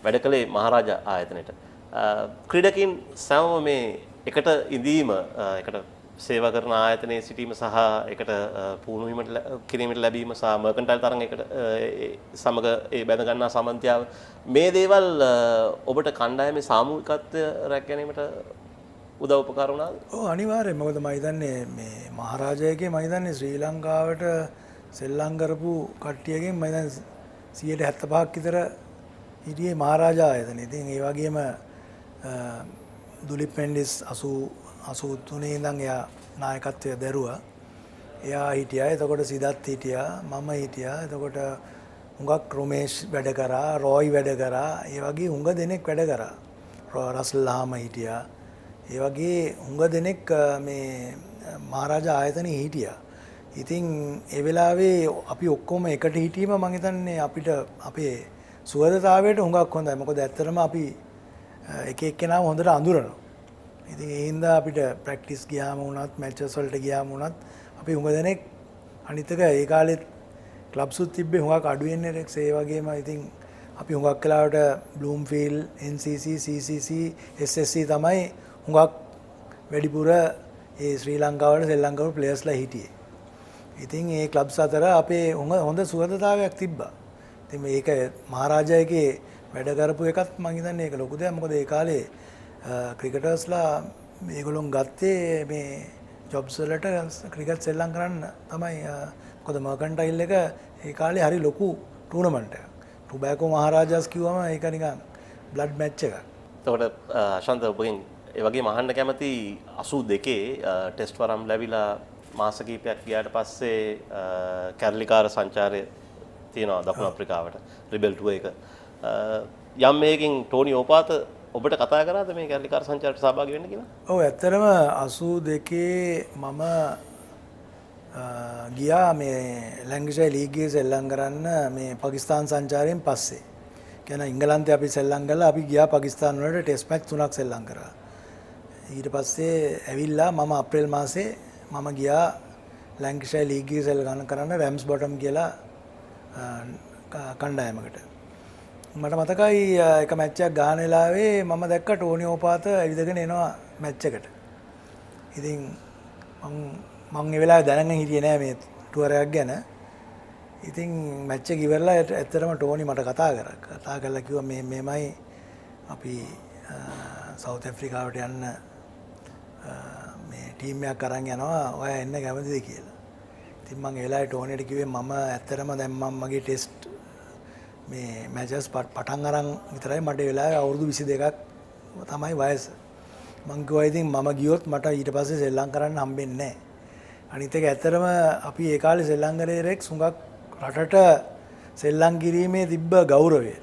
වැඩ කළේ මහරජා ආයතනයේට. ක්‍රීඩකින් සමම මේ එකට ඉඳීම එකට සේවා කරන ආයතනයේ සිටීම සහ එකට පුහුණු වීමට කිරීමට ලැබීම සහ මර්කන්ටයිල් තරඟයකට සමග ඒ බැඳ ගන්නා සමන්තියාව මේ දේවල් ඔබට කණ්ඩායමේ සාමූහිකත්වය රැක ගැනීමට උදව් උපකාර වුණාද? ඔව් අනිවාර්යයෙන්. මොකද මම හිතන්නේ මේ මහරජායකේ මම හිතන්නේ ශ්‍රී ලංකාවට සෙල්ලම් කරපු කට්ටියගෙන් මම හිතන්නේ 75ක් විතර හිටියේ මහරජා ආයතනයේ. ඉතින් ඒ වගේම දුලිප් මෙන්ඩිස් 83 ඉඳන් එයා නායකත්වය දැරුවා. එයා හිටියා. එතකොට සිදත් හිටියා. මම හිටියා. එතකොට හුඟක් රොමේෂ් වැඩ කරා, රොයි වැඩ කරා. ඒ වගේ හුඟ දෙනෙක් වැඩ කරා. රසල් ලාම හිටියා. ඒ වගේ හුඟ දෙනෙක් මේ මහරජා ආයතනයේ හිටියා. ඉතින් ඒ වෙලාවේ අපි ඔක්කොම එකට හිටීම මම හිතන්නේ අපිට අපේ සුවදතාවයට හුඟක් හොඳයි. මොකද ඇත්තටම අපි එක එක්කෙනාම හොඳට අඳුරනවා. ඉතින් ඒ හින්දා අපිට ප්‍රැක්ටිස් ගියාම වුණත් මැචස් වලට ගියාම වුණත් අපි හුඟ දෙනෙක් අනිත් එක ඒ කාලෙත් ක්ලබ්ස්ුත් තිබ්බේ හුඟක් අඩු වෙන්නේ රෙක්ස්. ඒ වගේම ඉතින් අපි හුඟක් වෙලාවට බ්ලූම්ෆීල්ඩ්, NCC, CCC, SSC තමයි හුඟක් වැඩිපුර ඒ ශ්‍රී ලංකාවට සෙල්ලම් කරපු ප්ලේයර්ස්ලා හිටියේ. ඉතින් ඒ ක්ලබ්ස් අතර අපේ හොඳ සුහදතාවයක් තිබ්බා. ඉතින් මේක මහරජායකේ වැඩ කරපු එකත් මම හිතන්නේ ඒක ලොකු දෙයක්. මොකද ඒ කාලේ ක්‍රිකටර්ස්ලා මේගොල්ලොන් ගත්තේ මේ ජොබ්ස් වලට ක්‍රිකට් සෙල්ලම් කරන්න තමයි. මොකද මර්කන්ටයිල් එක ඒ කාලේ හරි ලොකු ටූර්නමන්ට් එකක්. ටොබැකෝ මහරජාස් කිව්වම ඒක නිකන් බ්ලඩ් මැච් එකක්. එතකොට අශාන්ත ඔබගෙන් ඒ වගේම අහන්න කැමති 82 ටෙස්ට් වරම් ලැබිලා මාස කිහිපයක් ගියාට පස්සේ කැරලිකාර සංචාරය තියෙනවා දකුණු අප්‍රිකාවට රිබෙල් ටුවර් එක. යම් මේකින් ටෝනි ඕපාත ඔබට කතා කරාද මේ කැරලිකාර සංචාරයට සහභාගී වෙන්න කියලා? ඔව් ඇත්තටම 82 මම ගියා මේ ලැංකිෂයර් ලීග් එකේ සෙල්ලම් කරන්න මේ පාකිස්තාන් සංචාරයෙන් පස්සේ. කියන්නේ ඉංගලන්තේ අපි සෙල්ලම් කළා අපි ගියා පාකිස්තාන වලට ටෙස්ට් මැච් 3ක් සෙල්ලම් කරා. ඊට පස්සේ ඇවිල්ලා මම අප්‍රේල් මාසේ මම ගියා ලැංකිෂයර් ලීග් එකේ සෙල්ලම් කරන්න රැම්ස් බොටම් කියලා කණ්ඩායමකට. මට මතකයි එක මැච් එකක් ගහන වෙලාවේ මම දැක්ක ටෝනි ඕපාත ඇවිදගෙන එනවා මැච් එකට. ඉතින් මම ඒ වෙලාවේ දැනගෙන හිටියේ නෑ මේ ටුවර් එකක් ගැන. ඉතින් මැච් එක ඉවරලා ඇත්තටම ටෝනි මට කතා කරලා කිව්වා මේමයි අපි සවුත් ඇෆ්‍රිකාවට යන්න මේ ටීම් එකක් අරන් යනවා ඔයා එන්න කැමතිද කියලා. ඉතින් මම ඒ වෙලාවේ ටෝනිට කිව්වේ මම ඇත්තටම දැන් මම මගේ ටෙස්ට් මේ මැචස් පටන් අරන් විතරයි මට ඒ වෙලාවේ අවුරුදු 22ක් තමයි වයස. මං කිව්වා ඉතින් මම ගියොත් මට ඊට පස්සේ සෙල්ලම් කරන්න හම්බෙන්නේ නැහැ. අනිත් එක ඇත්තටම අපි ඒ කාලේ සෙල්ලම් කරේ රෙක්ස් හුඟක් රටට සෙල්ලම් කිරීමේ තිබ්බ ගෞරවය.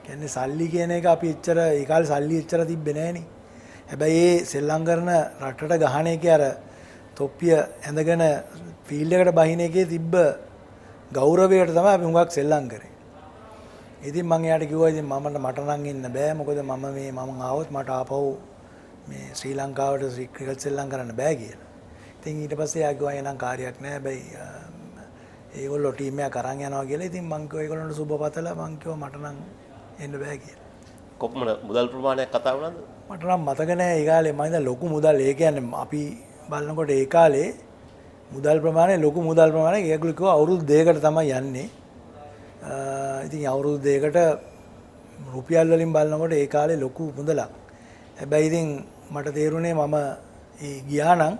කියන්නේ සල්ලි කියන එක අපි එච්චර ඒ කාලේ සල්ලි එච්චර තිබ්බේ නැහනේ. හැබැයි ඒ සෙල්ලම් කරන රටට ගහන එකේ අර තොප්පිය ඇඳගෙන ෆීල්ඩ් එකට බහින එකේ තිබ්බ ගෞරවයට තමයි අපි හුඟක් සෙල්ලම් කරේ. ඉතින් මම එයාට කිව්වා ඉතින් මට නම් ඉන්න බෑ මොකද මම ආවොත් මට ආපහු මේ ශ්‍රී ලංකාවට ක්‍රිකට් සෙල්ලම් කරන්න බෑ කියලා. ඉතින් ඊට පස්සේ එයා කිව්වා එනම් කාර්යයක් නෑ හැබැයි ඒගොල්ලෝ ටීම් එකක් අරන් යනවා කියලා. ඉතින් මං කිව්වා ඒගොල්ලන්ට සුබ පතලා මං කිව්වා මට නම් එන්න බෑ කියලා. කොපමණ මුදල් ප්‍රමාණයක් කතා වුණාද? මට නම් මතක නෑ ඒ කාලේ මම ඉතින් ලොකු මුදල් ඒ කියන්නේ අපි බලනකොට ඒ කාලේ මුදල් ප්‍රමාණය ලොකු මුදල් ප්‍රමාණයක් ඒගොල්ලෝ කිව්වා අවුරුදු 2කට තමයි යන්නේ. ඉතින් අවුරුදු 2කට රුපියල් වලින් බලනකොට ඒ කාලේ ලොකු මුදලක්. හැබැයි ඉතින් මට තේරුණේ මම ගියා නම්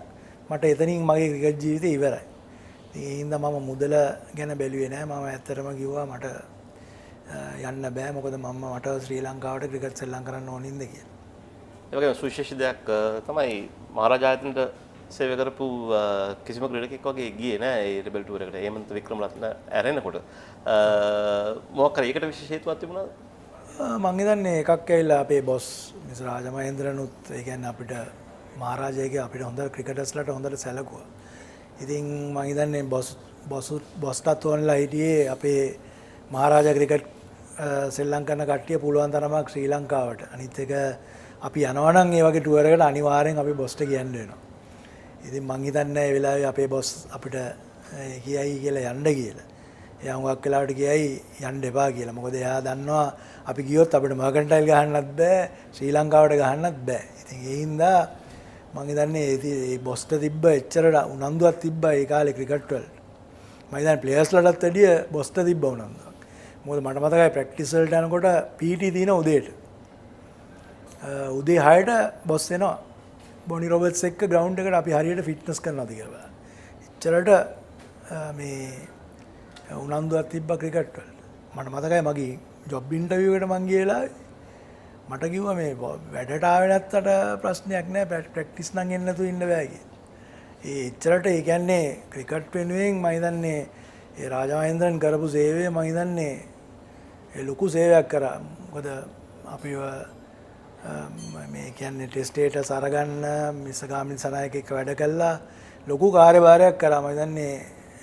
මට එතනින් මගේ ක්‍රිකට් ජීවිතේ ඉවරයි. ඉතින් ඒ හින්දා මම මුදල ගැන බැලුවේ නෑ. මම ඇත්තටම කිව්වා මට යන්න බෑ මොකද මට ශ්‍රී ලංකාවට ක්‍රිකට් සෙල්ලම් කරන්න ඕනින්ද කියලා. ඒ වගේම සුවිශේෂ දෙයක් තමයි මහරජායතනට සේවය කරපු කිසිම ක්‍රීඩකෙක් වගේ ගියේ නෑ ඒ රිබල් ටුවර් එකට. හේමන්ත වික්‍රමරත්න ඇරෙනකොට මොකක් කරේ ඒකට විශේෂ හේතුවක් තිබුණාද? මං හිතන්නේ එකක් ඇවිල්ලා අපේ බොස් මිස් රාජමහේන්ද්‍රනුත් ඒ කියන්නේ අපිට මහරජාගේ අපිට හොඳ ක්‍රිකටර්ස්ලාට හොඳට සැලකුවා. ඉතින් මං හිතන්නේ බොස්ටත් ඕනලා හිටියේ අපේ මහරජා ක්‍රිකට් සෙල්ලම් කරන කට්ටිය පුළුවන් තරමක් ශ්‍රී ලංකාවට. අනිත් එක අපි යනවා නම් ඒ වගේ ටුවර් එකකට අනිවාර්යෙන් අපි බොස්ට කියන්න වෙනවා. ඉතින් මං හිතන්නේ ඒ වෙලාවේ අපේ බොස් අපිට කියයි කියලා යන්න කියලා. එයා හුඟක් වෙලාවට කියයි යන්න එපා කියලා. මොකද එයා දන්නවා අපි ගියොත් අපිට මර්කන්ටයිල් ගහන්නත් බෑ ශ්‍රී ලංකාවට ගහන්නත් බෑ. ඉතින් ඒ හින්දා මං හිතන්නේ ඒ බොස්ට තිබ්බ එච්චර උනන්දුවක් තිබ්බා ඒ කාලේ ක්‍රිකට් වලට. මම හිතන්නේ ප්ලේයර්ස්ලටත් වැඩිය බොස්ට තිබ්බ උනන්දුවක්. මොකද මට මතකයි ප්‍රැක්ටිස් වලට යනකොට PT තියෙන උදේට. උදේ 6ට බොස් එනවා. බොනි රොබර්ට්ස් එක්ක ග්‍රවුන්ඩ් එකට අපි හරියට ෆිට්නස් කරනවාද කියලා. එච්චරට මේ උනන්දුවක් තිබ්බ ක්‍රිකට් වලට. මට මතකයි මගේ ජොබ් ඉන්ටර්විව් එකට මං ගිහලා මට කිව්වා මේ වැඩට ආවේ නැත්තට ප්‍රශ්නයක් නෑ ප්‍රැක්ටිස් නම් එන්න නැතුව ඉන්න බෑ කියලා. ඒ එච්චරට ඒ කියන්නේ ක්‍රිකට් වෙනුවෙන් මම හිතන්නේ ඒ රාජමහේන්ද්‍රන් කරපු සේවය මම හිතන්නේ ඒ ලොකු සේවයක් කරා. මොකද අපි මේ කියන්නේ ටෙස්ට් ස්ටේටස් අරගන්න මිසගාමින් සනායක එක්ක වැඩ කළා ලොකු කාර්යභාරයක් කරා. මම හිතන්නේ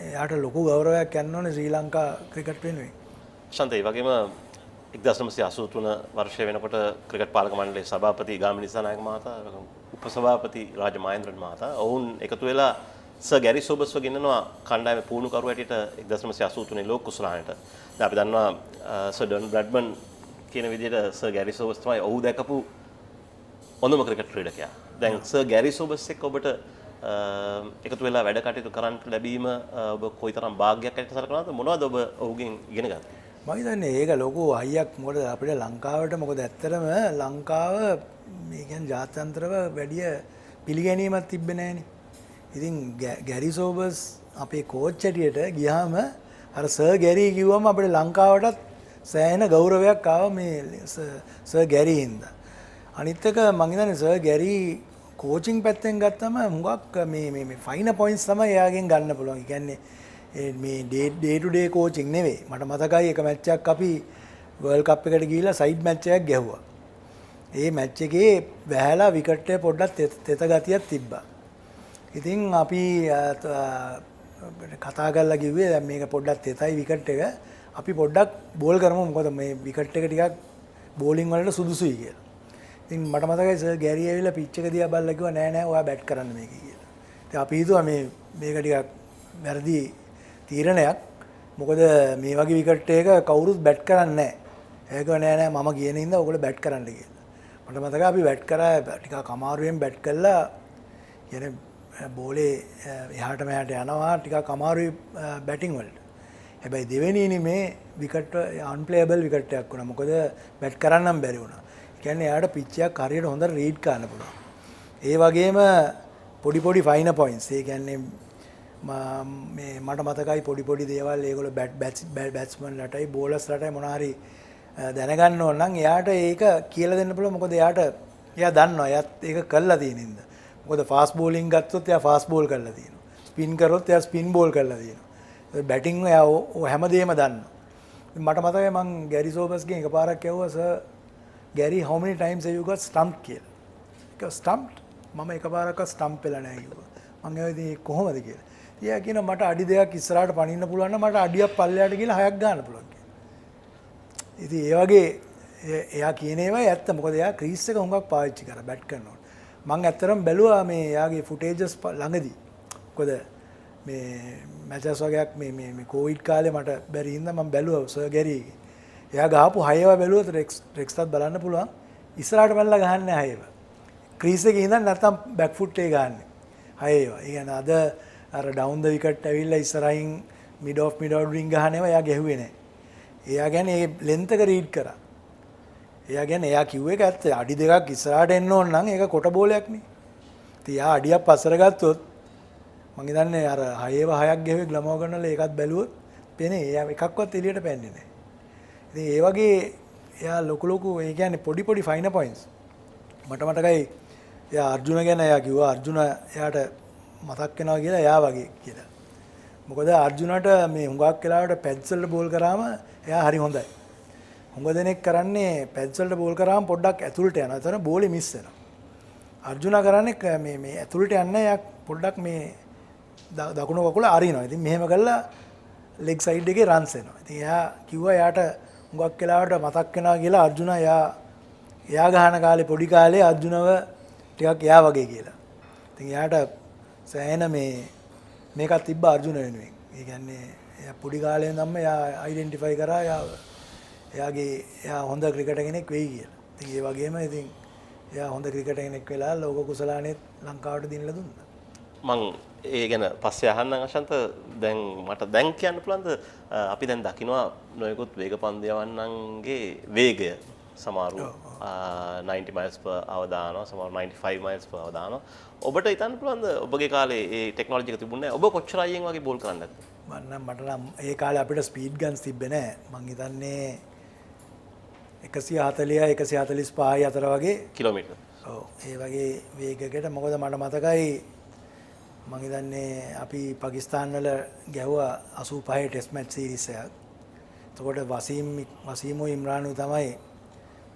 එයාට ලොකු ගෞරවයක් යන්න ඕනේ ශ්‍රී ලංකා ක්‍රිකට් වෙනුවෙන්. ශාන්තේ වගේම 1983 වර්ෂය වෙනකොට ක්‍රිකට් පාලක මණ්ඩලයේ සභාපති ගාමිණී සනායක මහතා උපසභාපති රාජ මහේන්ද්‍රන් මහතා ඔවුන් එකතු වෙලා සර් ගැරි සෝබර්ස්ව ගෙන්නනවා කණ්ඩායමේ පුහුණුකරු හැටියට 1983 ලෝක කුසලානට. දැන් අපි දන්නවා සර් ඩොන් බ්‍රැඩ්මන් කියන විදිහට සර් ගැරි සෝබර්ස් තමයි ඔහු දැකපු හොඳම ක්‍රිකට් ක්‍රීඩකයා. දැන් සර් ගැරි සෝබර්ස් එක්ක ඔබට එකතු වෙලා වැඩ කටයුතු කරන්න ලැබීම ඔබ කොයිතරම් වාග්යක් ඇති සලකනවද? මොනවද ඔබ ඔහුගෙන් ඉගෙන ගත්තේ? මම හිතන්නේ ඒක ලොකු අයියක්. මොකද අපිට ලංකාවට මොකද ඇත්තටම ලංකාව මේ කියන්නේ ජාත්‍යන්තරව වැඩි පිළිගැනීමක් තිබ්බේ නැහනේ. ඉතින් ගැරි සෝබර්ස් අපේ කෝච් හැටියට ගියාම අර සර් ගැරි කිව්වම අපිට ලංකාවටත් සෑහෙන ගෞරවයක් ආවා මේ සර් ගැරි හින්දා. අනිත් එක මම හිතන්නේ සර් ගැරි කෝචින් පැත්තෙන් ගත්තම හුඟක් මේ ෆයින පොයින්ට්ස් තමයි එයාගෙන් ගන්න පුළුවන්. ඒ කියන්නේ මේ ඩේ ටු ඩේ කෝචින් නෙවෙයි. මට මතකයි එක මැච් එකක් අපි වර්ල්ඩ් කප් එකට ගිහිල්ලා සයිඩ් මැච් එකක් ගැහුවා. ඒ මැච් එකේ වැහැලා විකට් එක පොඩ්ඩක් තෙත ගතියක් තිබ්බා. ඉතින් අපි කතා කරලා කිව්වේ දැන් මේක පොඩ්ඩක් තෙතයි විකට් එක. අපි පොඩ්ඩක් බෝල් කරමු මොකද මේ විකට් එක ටිකක් බෝලින් වලට සුදුසුයි කියලා. ඉතින් මට මතකයි සර් ගැරි ඇවිල්ලා පිච් එක දිහා බලලා කිව්වා නෑ නෑ ඔයා බැට් කරන්න මේක කියලා. ඉතින් අපි හිතුවා මේක ටිකක් වැරදි තීරණයක්. මොකද මේ වගේ විකට් එක කවුරුත් බැට් කරන්නේ නෑ. ඒක නෑ නෑ මම කියන හින්දා ඔයගොල්ලෝ බැට් කරන්න කියලා. මට මතකයි අපි බැට් කරා ටිකක් අමාරුවෙන් බැට් කළා. කියන්නේ බෝලේ එහාට මෙහාට යනවා ටිකක් අමාරුයි බැටිං වලට. හැබැයි දෙවෙනි ඉනිමේ විකට් අන්ප්ලේයබල් විකට් එකක් වුණා. මොකද බැට් කරන්නම් බැරි වුණා. කියන්නේ එයාට පිච් එකක් හරියට හොඳට රීඩ් කරන්න පුළුවන්. ඒ වගේම පොඩි ෆයිනර් පොයින්ට්ස්. ඒ කියන්නේ මේ මට මතකයි පොඩි දේවල් ඒගොල්ලෝ බැට්ස්මන්ලටයි බෝලර්ස්ලටයි මොනවා හරි දැනගන්න ඕන නම් එයාට ඒක කියලා දෙන්න පුළුවන්. මොකද එයා දන්නවා එයාත් ඒක කළා තියෙන හින්දා. මොකද ෆාස්ට් බෝලින් ගත්තොත් එයා ෆාස්ට් බෝල් කරලා තියෙනවා. ස්පින් කරොත් එයා ස්පින් බෝල් කරලා තියෙනවා. බැටිං එයා හැමදේම දන්නවා. මට මතකයි මං ගැරි සෝබර්ස්ගෙන් එකපාරක් ඇහුවා sir ගැරි how many times have you got stumped කියලා. ඒක stumped මම එකපාරක් ස්ටම්ප් වෙලා නැහැ කිව්වා. මං ඇහුවා ඉතින් කොහොමද කියලා. එයා කියනවා මට අඩි දෙකක් ඉස්සරහට පනින්න පුළුවන් නම් මට අඩියක් පල්ලෙහාට ගිහලා 6ක් ගන්න පුළුවන් කියලා. ඉතින් ඒ වගේ එයා කියන ඒවා ඇත්ත. මොකද එයා ක්‍රීස් එක හුඟක් පාවිච්චි කරා බැට් කරනකොට. මං ඇත්තටම බැලුවා මේ එයාගේ ෆුටේජස් ළඟදී. මොකද මේ මැචස් වගේක් මේ කොවිඩ් කාලේ මට බැරි හින්දා මම බැලුවා සර් ගැරිගේ. එයා ගහපු 6ව බැලුවොත් රෙක්ස්ටත් බලන්න පුළුවන්. ඉස්සරහට බැලලා ගහන්නේ 6ව. ක්‍රීස් එකේ ඉඳන් නැත්තම් බැක් ෆුට් එක ගහන්නේ 6ව. ඒ කියන්නේ අද අර ඩවුන් ද විකට් ඇවිල්ලා ඉස්සරහින් මිඩ් අවුට් රින් ගහනේවා එයා ගැහුවේ නැහැ. එයා කියන්නේ ඒ ලෙන්ත් එක රීඩ් කරා. එයා කියන්නේ එයා කිව්ව එක ඇත්ත. අඩි දෙකක් ඉස්සරහට එන්න ඕන නම් ඒක කොට බෝලයක් නේ. ඉතින් එයා අඩියක් පස්සට ගත්තොත් මං හිතන්නේ අර 6ව 6ක් ගෙවුවේ ග්ලමෝ කරනවල ඒකත් බැලුවොත් පේන්නේ එයා එකක්වත් එළියට පැන්නේ නැහැ. ඉතින් ඒ වගේ එයා ලොකු ඒ කියන්නේ පොඩි ෆයිනර් පොයින්ට්ස්. මට මතකයි එයා අර්ජුන ගැන එයා කිව්වා අර්ජුන එයාට මතක් වෙනවා කියලා එයා වගේ කියලා. මොකද අර්ජුනට මේ හුඟක් වෙලාවට පැඩ්ස් වලට බෝල් කරාම එයා හරි හොඳයි. හුඟ දෙනෙක් කරන්නේ පැඩ්ස් වලට බෝල් කරාම පොඩ්ඩක් ඇතුළට යනවා. එතන බෝලේ මිස් වෙනවා. අර්ජුන කරන්නේ මේ ඇතුළට යන්න එයා පොඩ්ඩක් මේ දකුණු කකුල අරිනවා. ඉතින් මෙහෙම කළා ලෙග් සයිඩ් එකේ රන්ස් එනවා. ඉතින් එයා කිව්වා එයාට හුඟක් වෙලාවට මතක් වෙනවා කියලා අර්ජුන එයා ගහන කාලේ පොඩි කාලේ අර්ජුනව ටිකක් එයා වගේ කියලා. ඉතින් එයාට සෑහෙන මේකක් තිබ්බ අර්ජුන වෙනුවෙන්. ඒ කියන්නේ එයා පොඩි කාලේ ඉඳන්ම එයා අයිඩෙන්ටිෆයි කරා එයා හොඳ ක්‍රිකටර් කෙනෙක් වෙයි කියලා. ඉතින් ඒ වගේම ඉතින් එයා හොඳ ක්‍රිකටර් කෙනෙක් වෙලා ලෝක කුසලානෙත් ලංකාවට දිනලා දුන්නා. මං ඒ ගැන පස්සේ අහන්නම් අශන්ත මට දැන් කියන්න පුළුවන්ද අපි දැන් දකිනවා නොයෙකුත් වේග පන්දියවන්නන්ගේ වේගය සමහරු 90 miles per hour දානවා සමහරු 95 miles per hour දානවා. ඔබට හිතන්න පුළුවන්ද ඔබගේ කාලේ ඒ ටෙක්නොලොජි එක තිබුණේ නැහැ. ඔබ කොච්චර අයියෙන් වගේ බෝල් කරන්නද? මට නම් ඒ කාලේ අපිට ස්පීඩ් ගන්ස් තිබ්බේ නැහැ. මං හිතන්නේ 140 145 අතර වගේ කිලෝමීටර්. ඔව් ඒ වගේ වේගයකට මොකද මට මතකයි මං හිතන්නේ අපි පාකිස්තාන වල ගැහුවා 85 ටෙස්ට් මැච් සීරීස් එකක්. එතකොට වසීමු ඉම්රානු තමයි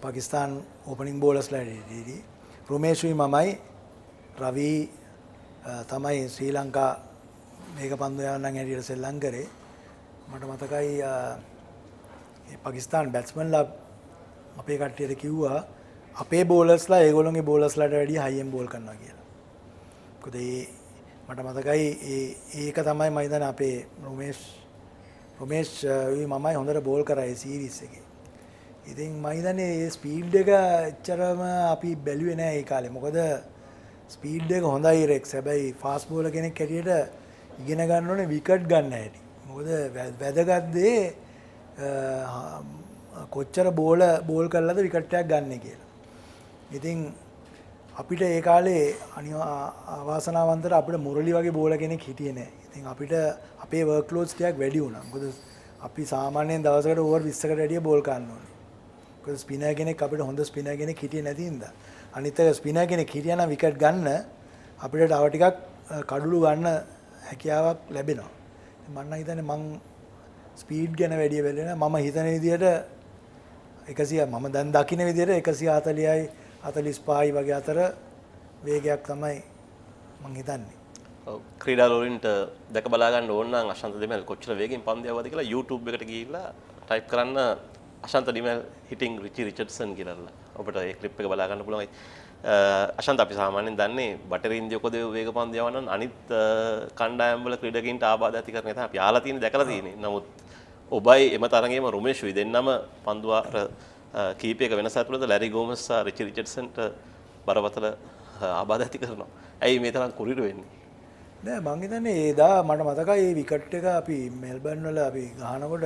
පාකිස්තාන් ඕපනින් බෝලර්ස්ලා ඉදී. රොමේෂුයි මමයි රවි තමයි ශ්‍රී ලංකා මේක පන්දු යවන්නන් හැටියට සෙල්ලම් කරේ. මට මතකයි පාකිස්තාන් බැට්ස්මන්ලා අපේ කට්ටියට කිව්වා අපේ බෝලර්ස්ලා ඒගොල්ලෝගේ බෝලර්ස්ලාට වැඩිය හයියෙන් බෝල් කරනවා කියලා. මොකද මට මතකයි ඒක තමයි මම හිතන්නේ අපේ රොමේෂ් මමයි හොඳට බෝල් කරා ඒ සීරීස් එකේ. ඉතින් මම හිතන්නේ මේ ස්පීඩ් එක එච්චරම අපි බැලුවේ නෑ ඒ කාලේ. මොකද ස්පීඩ් එක හොඳයි රෙක්ස්. හැබැයි ෆාස්ට් බෝලර් කෙනෙක් හැටියට ඉගෙන ගන්න ඕනේ විකට් ගන්න හැටි. මොකද වැදගත් දේ කොච්චර බෝල් කරලාද විකට් එකක් ගන්න කියලා. ඉතින් අපිට ඒ කාලේ අවාසනාවන්තට අපිට මුරලි වගේ බෝල කෙනෙක් හිටියේ නැහැ. ඉතින් අපිට අපේ වර්ක් ලෝඩ්ස් ටිකක් වැඩි වුණා. මොකද අපි සාමාන්‍යයෙන් දවසකට ඕවර් 20කට වැඩිය බෝල් ගන්න ඕනේ. මොකද ස්පිනර් කෙනෙක් අපිට හොඳ ස්පිනර් කෙනෙක් හිටියේ නැති හින්දා. අනිත් එක ස්පිනර් කෙනෙක් හිටියා නම් විකට් ගන්න අපිට තව ටිකක් කඩළු ගන්න හැකියාවක් ලැබෙනවා. මම නම් හිතන්නේ මං ස්පීඩ් ගැන වැඩි වෙලෙන මම හිතන විදිහට 100 මම දැන් දකින්න විදිහට 140යි 45යි වගේ අතර වේගයක් තමයි මං හිතන්නේ. ක්‍රීඩා වලින්ට දැක බලා ගන්න ඕන නම් අශාන්ත දෙමල් කොච්චර වේගෙන් පන්දු යවද කියලා YouTube එකට ගිහිල්ලා ටයිප් කරන්න අශාන්ත දෙමල් හිටින් රිචි රිචඩ්සන් කියලා. ඔබට ඒ ක්ලිප් එක බලා ගන්න පුළුවන්. අශාන්ත අපි සාමාන්‍යයෙන් දන්නේ බටර් ඉන්දියකොද වේග පන්දු යවන්න අනිත් කණ්ඩායම් වල ක්‍රීඩකින්ට ආබාධ ඇති කරන එක තමයි අපි ආලා තියෙන්නේ දැකලා තියෙන්නේ. නමුත් ඔබයි එම තරගයේම රුමේෂුයි දෙන්නම පන්දු කීපයක වෙනසක් තුළද ලැරි ගෝමස් සහ රිචි රිචඩ්සන්ට බරපතල ආබාධ ඇති කරනවා. ඇයි මේ තරම් කුරිරු වෙන්නේ? නෑ මං හිතන්නේ එදා මට මතකයි මේ විකට් එක අපි මෙල්බර්න් වල අපි ගහනකොට